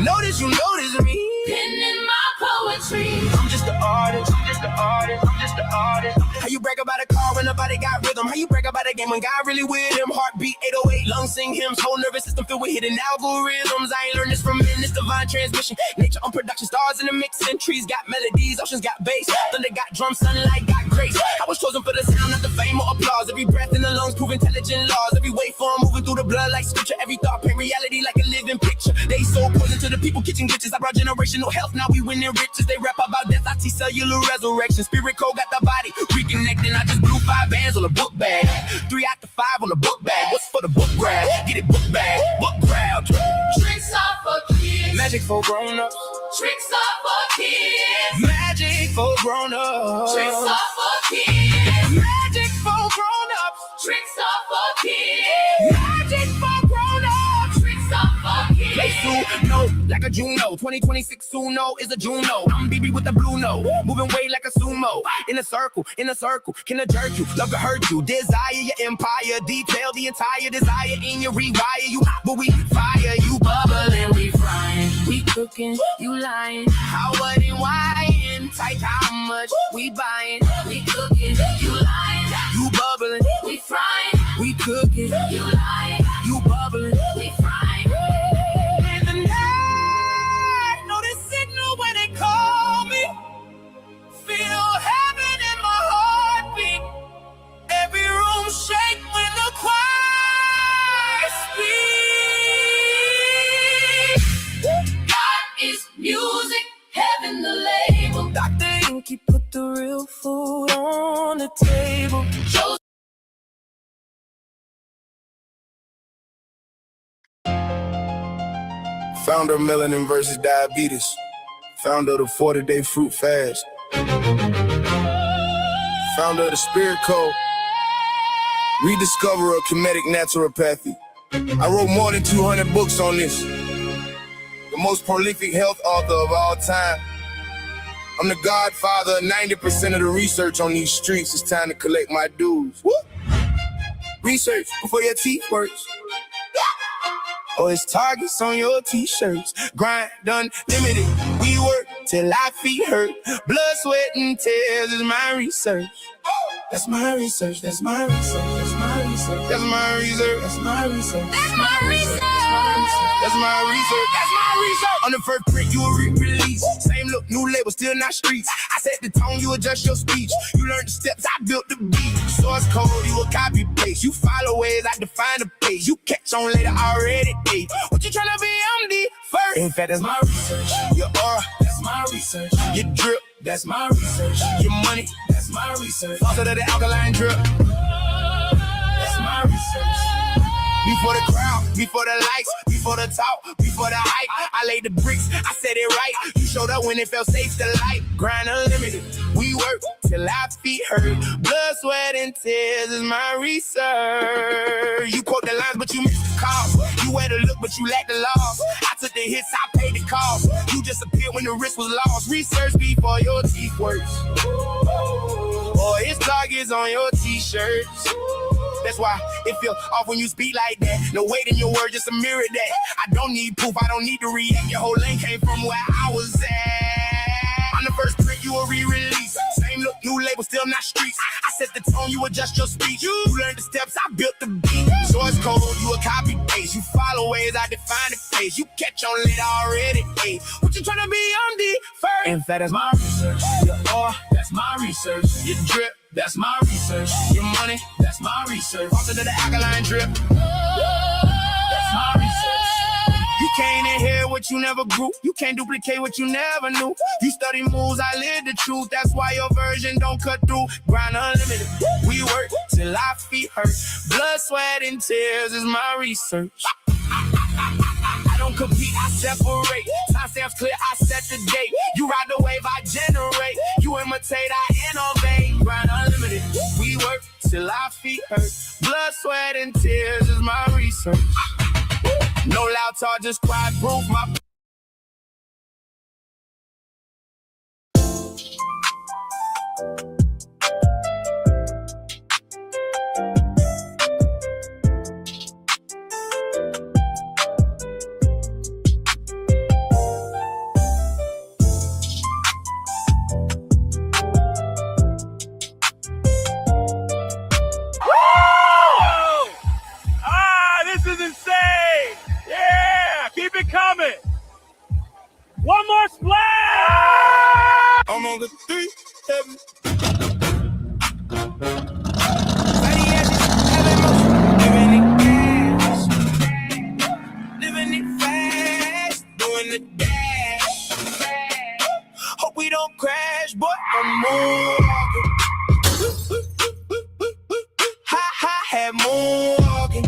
Notice you notice me. Penning my poetry. I'm just the artist, I'm just the artist, I'm just the artist. How you brag about a car when nobody got rhythm? How you brag about a game when God really with him? Heartbeat 808, lungs sing hymns, whole nervous system filled with hidden algorithms. I ain't learned this from men, this divine transmission. Nature on production, stars in the mix, and trees got melodies, oceans got bass, thunder got drums, sunlight got grace. I was chosen for the sound, not the fame or applause. Every breath in the lungs prove intelligent laws. Every waveform moving through the blood like scripture. Every thought paint reality like a living picture. They so poison to the people kitchen glitches. I brought generational health, now we winning riches. They rap about death, I see cellular resurrection. Spirit code got the body reconnecting. I just blew 5 bands on a book bag. 3 out the 5 on the book bag. What's for the book grab? Get it book bag, book grab. Tricks are for kids. Magic for grown-ups. Tricks are for kids. Magic for grown-ups. Tricks are for kids. Magic for grown-ups. Tricks are for kids. Magic for grown-ups. Tricks are for kids. Place to know like like a Juno. 2026 Suno is a Juno. I'm BB with the blue no. Moving weight like a sumo. In a circle, can I jerk you? Love to hurt you. Desire your empire. Detail the entire desire in your rewire. You hot, but we fire. You bubbling, we frying. We cooking, you lying. How, what, and why? And tight, how much we buying? We cooking, you lying. You bubbling, we frying. We cooking, you lying. You bubbling, we frying. In the night, know the signal when they call me. Feel heaven in my heartbeat. Every room shake when the choir speaks. God is music, heaven the label. Dr. Inky put the real food on the table. Founder of Melanin versus Diabetes. Founder of the 40-day fruit fast. Founder of the Spirit Code. Rediscoverer of comedic naturopathy. I wrote more than 200 books on this. The most prolific health author of all time. I'm the godfather of 90% of the research on these streets. It's time to collect my dues. Woo! Research before your teeth works. Oh, it's targets on your t-shirts. Grind unlimited. We work till our feet hurt. Blood, sweat, and tears is my research. That's my research. That's my research. That's my research. That's my research. That's my research. That's my research. That's my research. That's my research. On the first print, you a re-release. Same look, new label, still not streets. I set the tone, you adjust your speech. You learn the steps, I built the beat. Source code, you a copy paste. You follow ways, I define the page. You catch on later, already date. What you tryna be? I'm the first. In fact, that's my research. Your aura, that's my research. Your drip, that's my research. Your money, that's my research. Also to the alkaline drip, that's my research. Before the crowd, before the lights, before the talk, before the hype, I laid the bricks, I said it right. You showed up when it felt safe to light. Grind unlimited, we work till our feet hurt. Blood, sweat, and tears is my research. You quote the lines, but you missed the call. You wear the look, but you lack the loss. I took the hits, I paid the cost. You just appeared when the risk was lost. Research before your teeth works. Or it's targets on your t-shirts. That's why it feel off when you speak like that. No weight in your word, just a mirror that. I don't need proof, I don't need to react. Your whole lane came from where I was at. On the first print, you a re-release. Same look, new label, still not streets. I set the tone, you adjust your speech. You learn the steps, I built the beat. Source code, you a copy paste. You follow ways, I define the pace. You catch on later, already ate. What you tryna be? I'm the first. In fact, that's my research. Your aura, that's my research. Your drip, that's my research. Your money, that's my research. Also to the alkaline drip, that's my research. You can't inherit what you never grew. You can't duplicate what you never knew. You study moves, I live the truth. That's why your version don't cut through. Grind unlimited, we work till our feet hurt. Blood, sweat, and tears is my research. I don't compete, I separate. Time stamps clear, I set the date. You ride the wave, I generate. You imitate, I innovate. Grind unlimited, we work till our feet hurt. Blood, sweat, and tears is my research. No loud talk, just quiet proof. My this is insane! Yeah! Keep it coming! One more splash! I'm on the 3, 7. living it fast, doing the dash. Hope we don't crash, boy, I'm moonwalking. Ha, had moonwalking.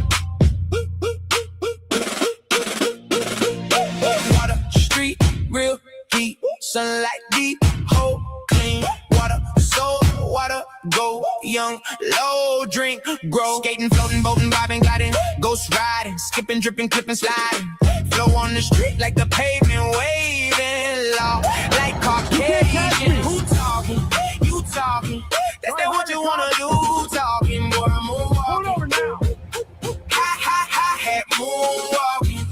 Water, street, real heat, sunlight deep, whole clean. Water, soul, water, go, young, low, drink, grow. Skating, floating, boating, vibing, gliding, ghost riding, skipping, dripping, clipping, sliding. Flow on the street like the pavement waving low, like Caucasian. Who talking? You talking? That's that what you wanna do? Talking, boy, move on. Hat moonwalking.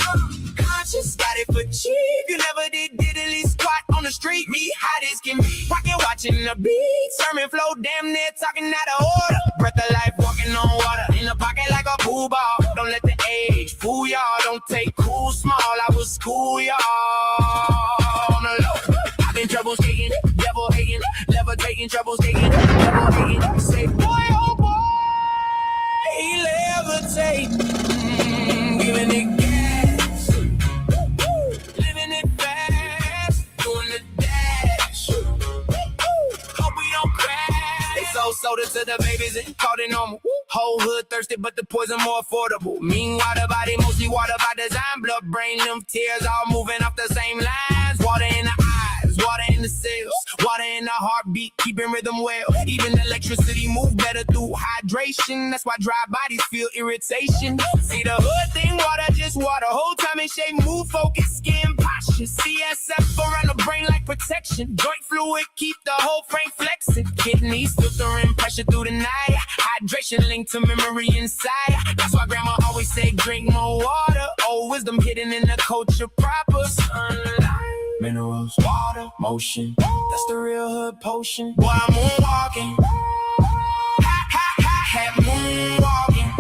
Conscious, got it for cheap. You never did diddly squat on the street. Me hot as can be. Pocket watching the beat. Sermon flow, damn near talking out of order. Breath of life, walking on water. In the pocket like a pool ball. Don't let the age fool y'all. Don't take cool small. I was cool, y'all. On the low. I've been trouble skating, devil hating, levitating, trouble skating, devil hating. Say, boy, oh boy. He levitating, giving it gas, living it fast, doing the dash. Hope we don't crash. They sold soda to the babies and called it normal. Whole hood thirsty, but the poison more affordable. Meanwhile, the body mostly water by design. Blood, brain, them tears all moving off the same lines. Water in the eyes, water in the cells, water in the heartbeat, keeping rhythm well. Even electricity move better through hydration. That's why dry bodies feel irritation. See the hood thing, water just water. Whole time in shape, move, focus, skin posture. CSF around the brain like protection. Joint fluid, keep the whole frame flexing. Kidneys filtering pressure through the night. Hydration linked to memory inside. That's why grandma always say drink more water. Old wisdom hidden in the culture proper. Sunlight, minerals, water, motion. That's the real hood potion. Boy, I'm moonwalking. Hat moonwalking.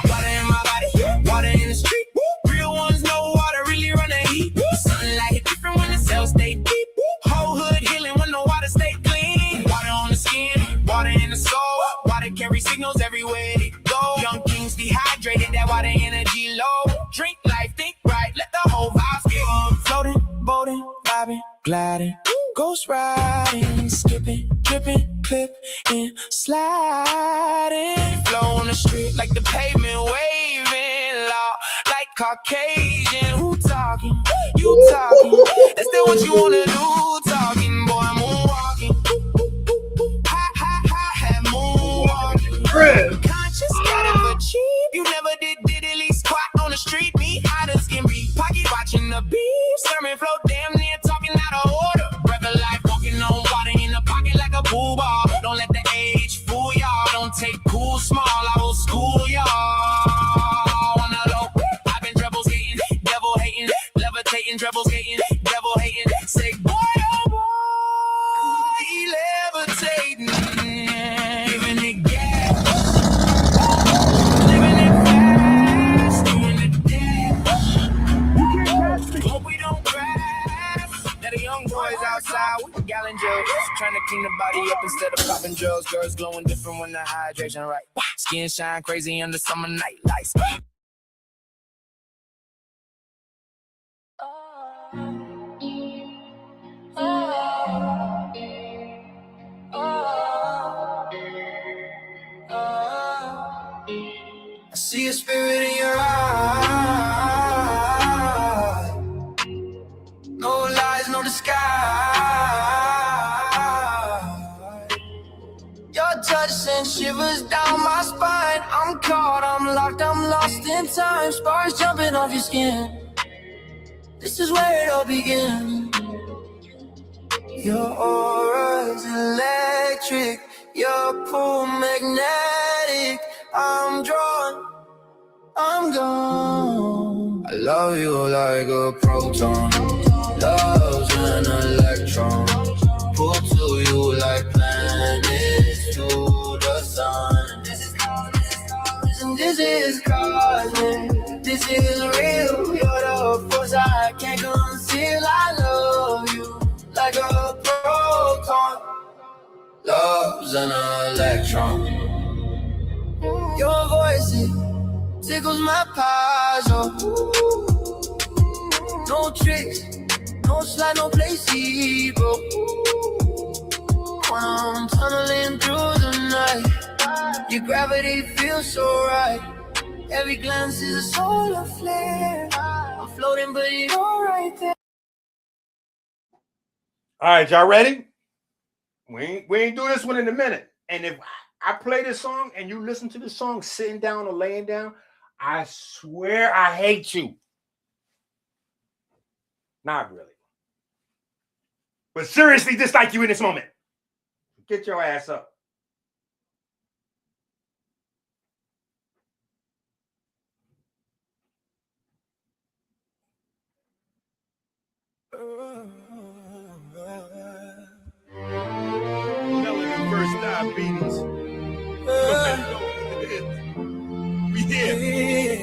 Water in my body, water in the street. Real ones know water really run the heat. Sunlight hit different when the cells stay deep. Whole hood healing when the water stay clean. Water on the skin, water in the soul. Water carry signals everywhere they go. Young kings dehydrated, that water energy low. Drink life, think right, let the whole vibe skip. Floating, boating, vibing, gliding, ghost riding, skipping, dripping, clip and sliding. Flow on the street like the pavement waving low, like Caucasian. Who talking? You talking? That's still what you wanna do. Talking, boy, I'm moonwalking. Have moonwalking. Conscious, got it for cheap. You never did diddly squat on the street. Me hot as can be. Pocket watching the beef. Sermon flow, damn near talking out of order. Breath of life, walking on water in the pocket like a pool ball. Don't let the age fool y'all. Don't take cool small. I will school y'all. On the low, I've been trouble skating, devil hating, levitating, trouble skating, devil hating. Say, boy, oh boy, he levitating, giving it gas, living it fast, doing the dash. Hope we don't crash. That the young boys outside with gallon jugs, trying to clean the body up instead of popping drugs. Girls glowing different when the hydration right. Skin shine crazy under summer night lights. I see a spirit in your eye. No lies, no disguise. Your touch sends shivers down my spine. I'm caught, I'm locked, I'm lost in time. Sparks jumping off your skin. This is where it all begins. Your aura's electric, your pull magnetic. I'm drawn, I'm gone. I love you like a proton. Love's an electron. Pull to you like planets to the sun. This is cosmic. This is real. You're the force I can't conceal. I love you like a proton. Love's an electron. Your voice, it tickles my passion. No tricks, no slide, no placebo. When I'm tunneling through the night, your gravity feels so right. Every glance is a solar flare. I'm floating, but you're right there. All right, y'all ready? We ain't do this one in a minute. And if I play this song and you listen to this song sitting down or laying down, I swear I hate you. Not really. But seriously dislike you in this moment. Get your ass up. Melanin first diabetes. We here.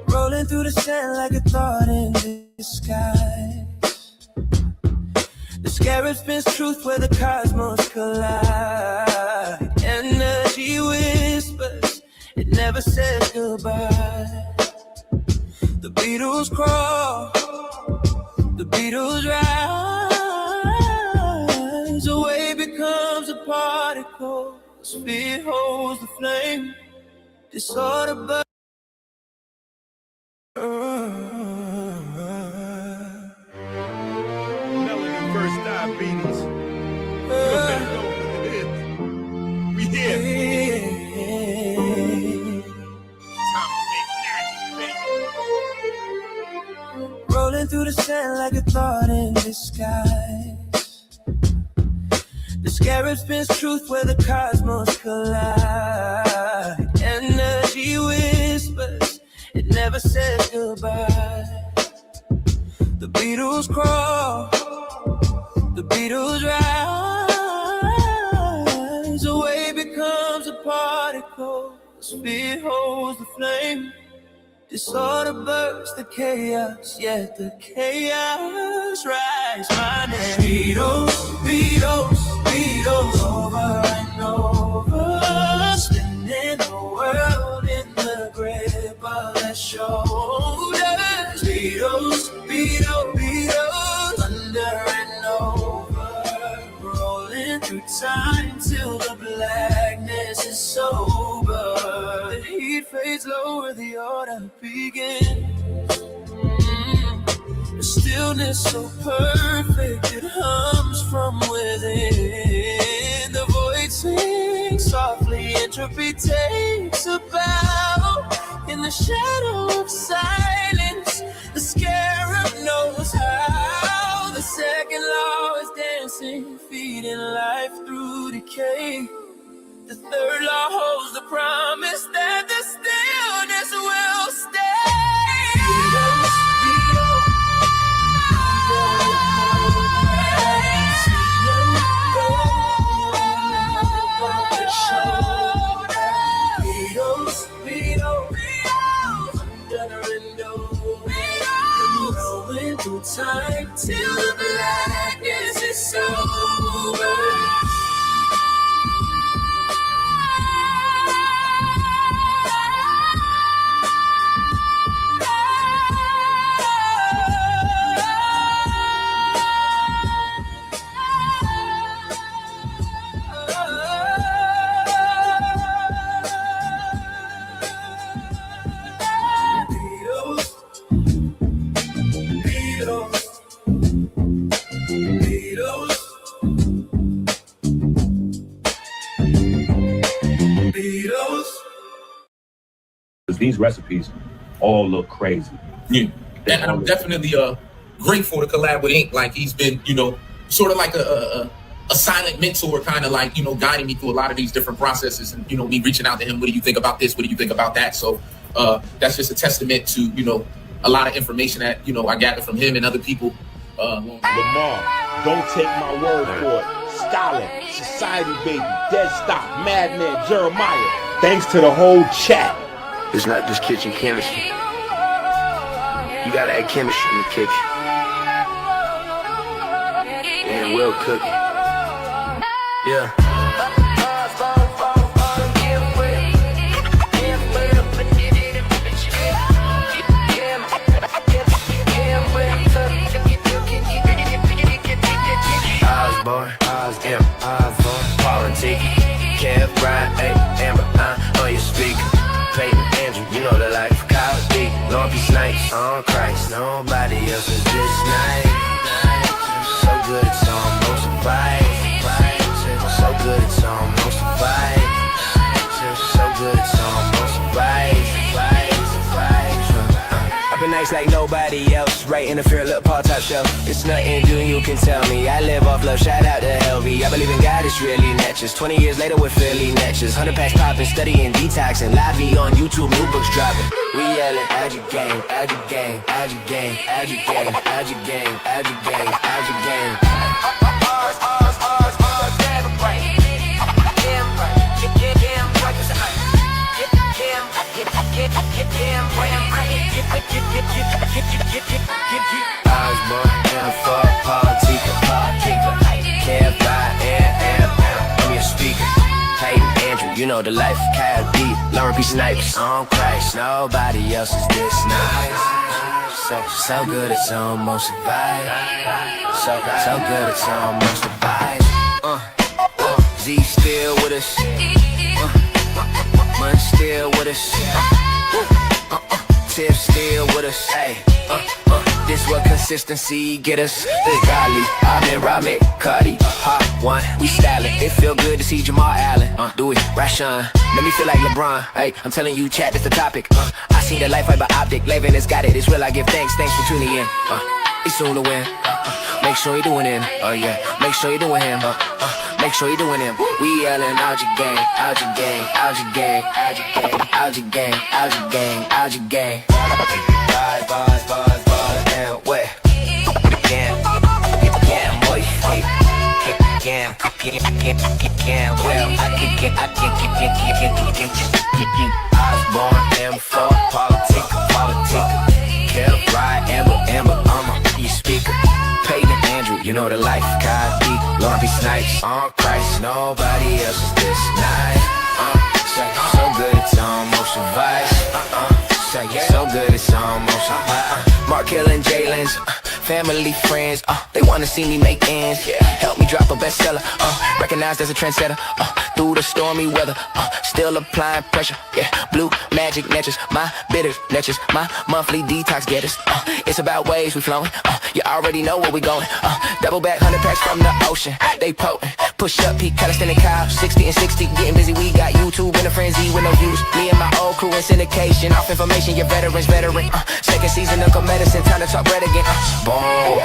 Rolling through the sand like a thought in the sky. The scarab spins truth where the cosmos collide. Energy whispers, it never says goodbye. The Beatles crawl, the Beatles rise. A wave becomes a particle, the speed holds the flame. Disorder burns. Melanin first diabetes. We here. Rolling through the sand like a thought in the sky. The scarab spins truth where the cosmos collide. Energy whispers, it never says goodbye. The Beatles crawl, the Beatles rise. A wave becomes a particle, the speed holds the flame. Disorder bursts the chaos, yet the chaos rise. My name Beatles, Beatles, Beatles, over and over. Spinning the world in the grip of their shoulders. Beatles, Beatles, Beatles, under and over. Rolling through time till the blackness is sober. The heat fades lower, the order begins. The stillness so perfect, it hums from within. The void sings softly, entropy takes a bow. In the shadow of silence, the scarab knows how. The second law is dancing, feeding life through decay. The third law holds the promise that the stillness will stay. Rolling through time till the blackness is sober. These recipes all look crazy. Yeah, and I'm definitely grateful to collab with Ink. Like he's been, sort of like a silent mentor, kind of like guiding me through a lot of these different processes, and me reaching out to him. What do you think about this? What do you think about that? So that's just a testament to a lot of information that I gathered from him and other people. Lamar, don't take my word for it. Scholar, Society Baby, Dead Stop, Madman, Jeremiah. Thanks to the whole chat. It's not just kitchen chemistry. You gotta add chemistry in the kitchen. And well cooking. Yeah. Osborne, politic, Kev, Brian, Amber, on your speaker. Peyton, Andrew, you know the life. Kyle D, Long Beach Nights, on Christ. Nobody else is this nice. So good it's almost a vibe. So good it's almost a vibe. So good it's almost a vibe. nice like nobody else. Right in the fear, look, Paul top shelf. It's nothing new, you can tell me. I live off love, shout out to Helvy. I believe in God, it's really natchez. 20 years later, we're Philly natchez. 100 packs popping, studying detoxing. Live V on YouTube, new books dropping. We yelling, add your game, add your game, add your game, add your game, add your game, add your game, add your game. I was born in a fuck politica, can't buy I'm your speaker. Hey Andrew, you know the life of Kyle D, Lauren P. Snipes on Christ, nobody else is this nice. So good it's almost a vibe. So good it's almost a vibe. Z still with us, Mun still with us. Tiff still with us, hey, this what consistency get us. The Golly, I'm in Robert, Cardi, Hot One, we stylin'. It feel good to see Jamal Allen, do it, Rashawn, let me feel like LeBron, hey, I'm telling you, chat, that's the topic, I seen the life fiber optic, Lavin has got it, it's real, I give thanks for tuning in, it's soon to win, make sure you're doing him, oh yeah, make sure you're doing him, make sure you're doing him. We yelling out your gang, out your gang, out your gang, out your gang, out your gang, out your gang, out your gang. Bars, and what? Yeah, boy. Well, I was born in for politica. Kept right, Amber, you speaker. Peyton Andrew, you know the life. Kyle D, Lauren P. Snipes on Christ, nobody else is this nice. So good it's almost a vice. So good it's almost a vice. Mark Hill and Jalen's family, friends, they wanna see me make ends. Help me drop a bestseller, recognized as a trendsetter. Through the stormy weather, still applying pressure. Yeah, blue magic netches, my bitter netches, my monthly detox getters. It's about waves we flowing. You already know where we going. Double back 100 packs from the ocean. They potent. Push up, peak, calisthenic Kyle, 60 and 60, getting busy. We got YouTube in a frenzy with no views. Me and my old crew in syndication, off information. Your veterans, veteran. Second season of medicine, time to talk bread again. Boom.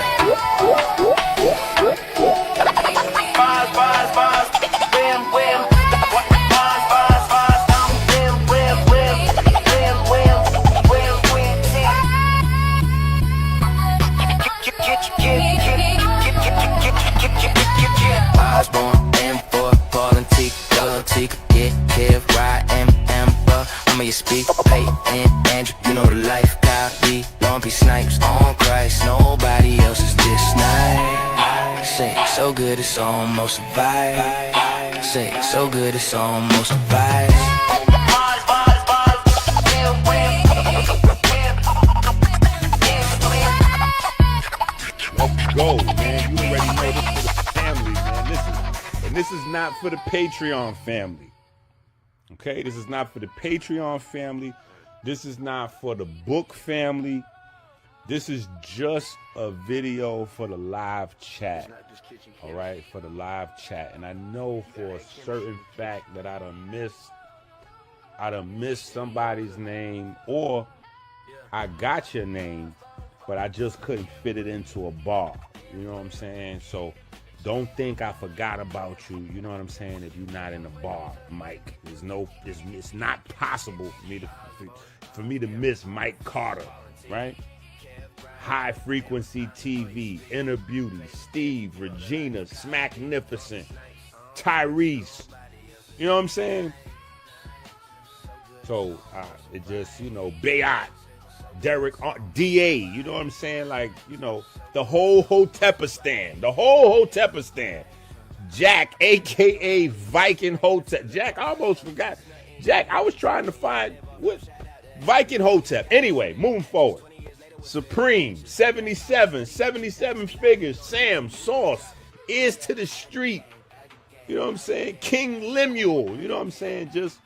Bars, wham, wham. I was born in for Paul and Tika, get Kev, Ride, Amber. I'ma you speak, Peyton, Andrew, you know the life. Kyle D, Lauren P. Snipes on Christ, nobody else is this nice. Say, so good it's almost a vibe. Say, so good it's almost a vibe. Let's go, man. You already know this for the family, man. And this is not for the Patreon family. Okay? This is not for the Patreon family. This is not for the book family. This is just a video for the live chat. All right? For the live chat. And I know for a certain fact that I done missed somebody's name, or I got your name, but I just couldn't fit it into a bar. You know what I'm saying? So don't think I forgot about you. You know what I'm saying? If you're not in the bar, Mike. It's not possible for me to miss Mike Carter, right? High Frequency TV, Inner Beauty, Steve, Regina, Smacknificent, Tyrese. You know what I'm saying? So it just, Bayot, Derek, DA, you know what I'm saying? Like, the whole Hotepistan. Jack, a.k.a. Viking Hotep. Jack, I almost forgot. Jack, I was trying to find what Viking Hotep. Anyway, moving forward. Supreme, 77 figures. Sam, Sauce, Ears to the Street. You know what I'm saying? King Lemuel. You know what I'm saying? Just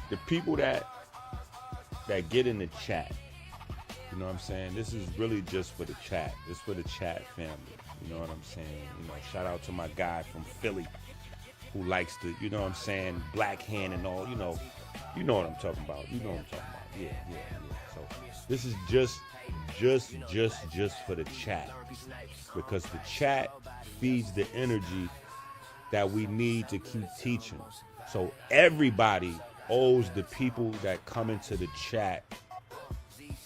the people that get in the chat. You know what I'm saying? This is really just for the chat. This is for the chat family. You know what I'm saying? Shout out to my guy from Philly who likes to, you know what I'm saying, Black Hand and all, you know what I'm talking about. You know what I'm talking about. So this is just for the chat, because the chat feeds the energy that we need to keep teaching. So everybody owes the people that come into the chat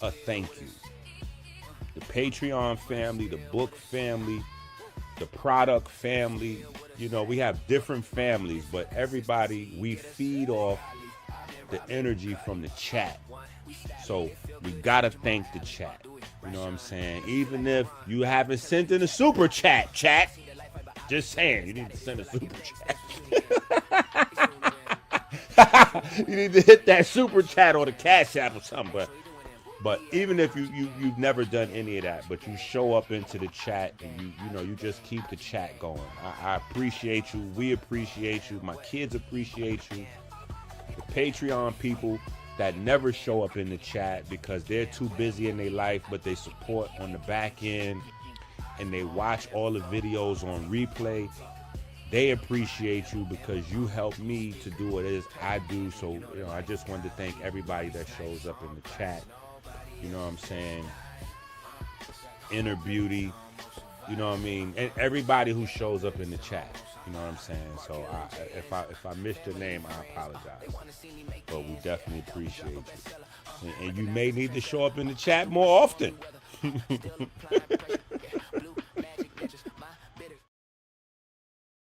a thank you. The Patreon family, the book family, the product family, you know, we have different families, but everybody, we feed off the energy from the chat. So we gotta thank the chat. You know what I'm saying? Even if you haven't sent in a super chat, just saying, you need to send a super chat. You need to hit that super chat or the Cash App or something. But even if you've never done any of that, but you show up into the chat and you just keep the chat going. I appreciate you. We appreciate you. My kids appreciate you. The Patreon people that never show up in the chat because they're too busy in their life, but they support on the back end and they watch all the videos on replay. They appreciate you because you help me to do what it is I do. So, you know, I just wanted to thank everybody that shows up in the chat. You know what I'm saying? Inner Beauty, you know what I mean? And everybody who shows up in the chat, you know what I'm saying? So if I missed your name, I apologize. But we definitely appreciate you. And you may need to show up in the chat more often.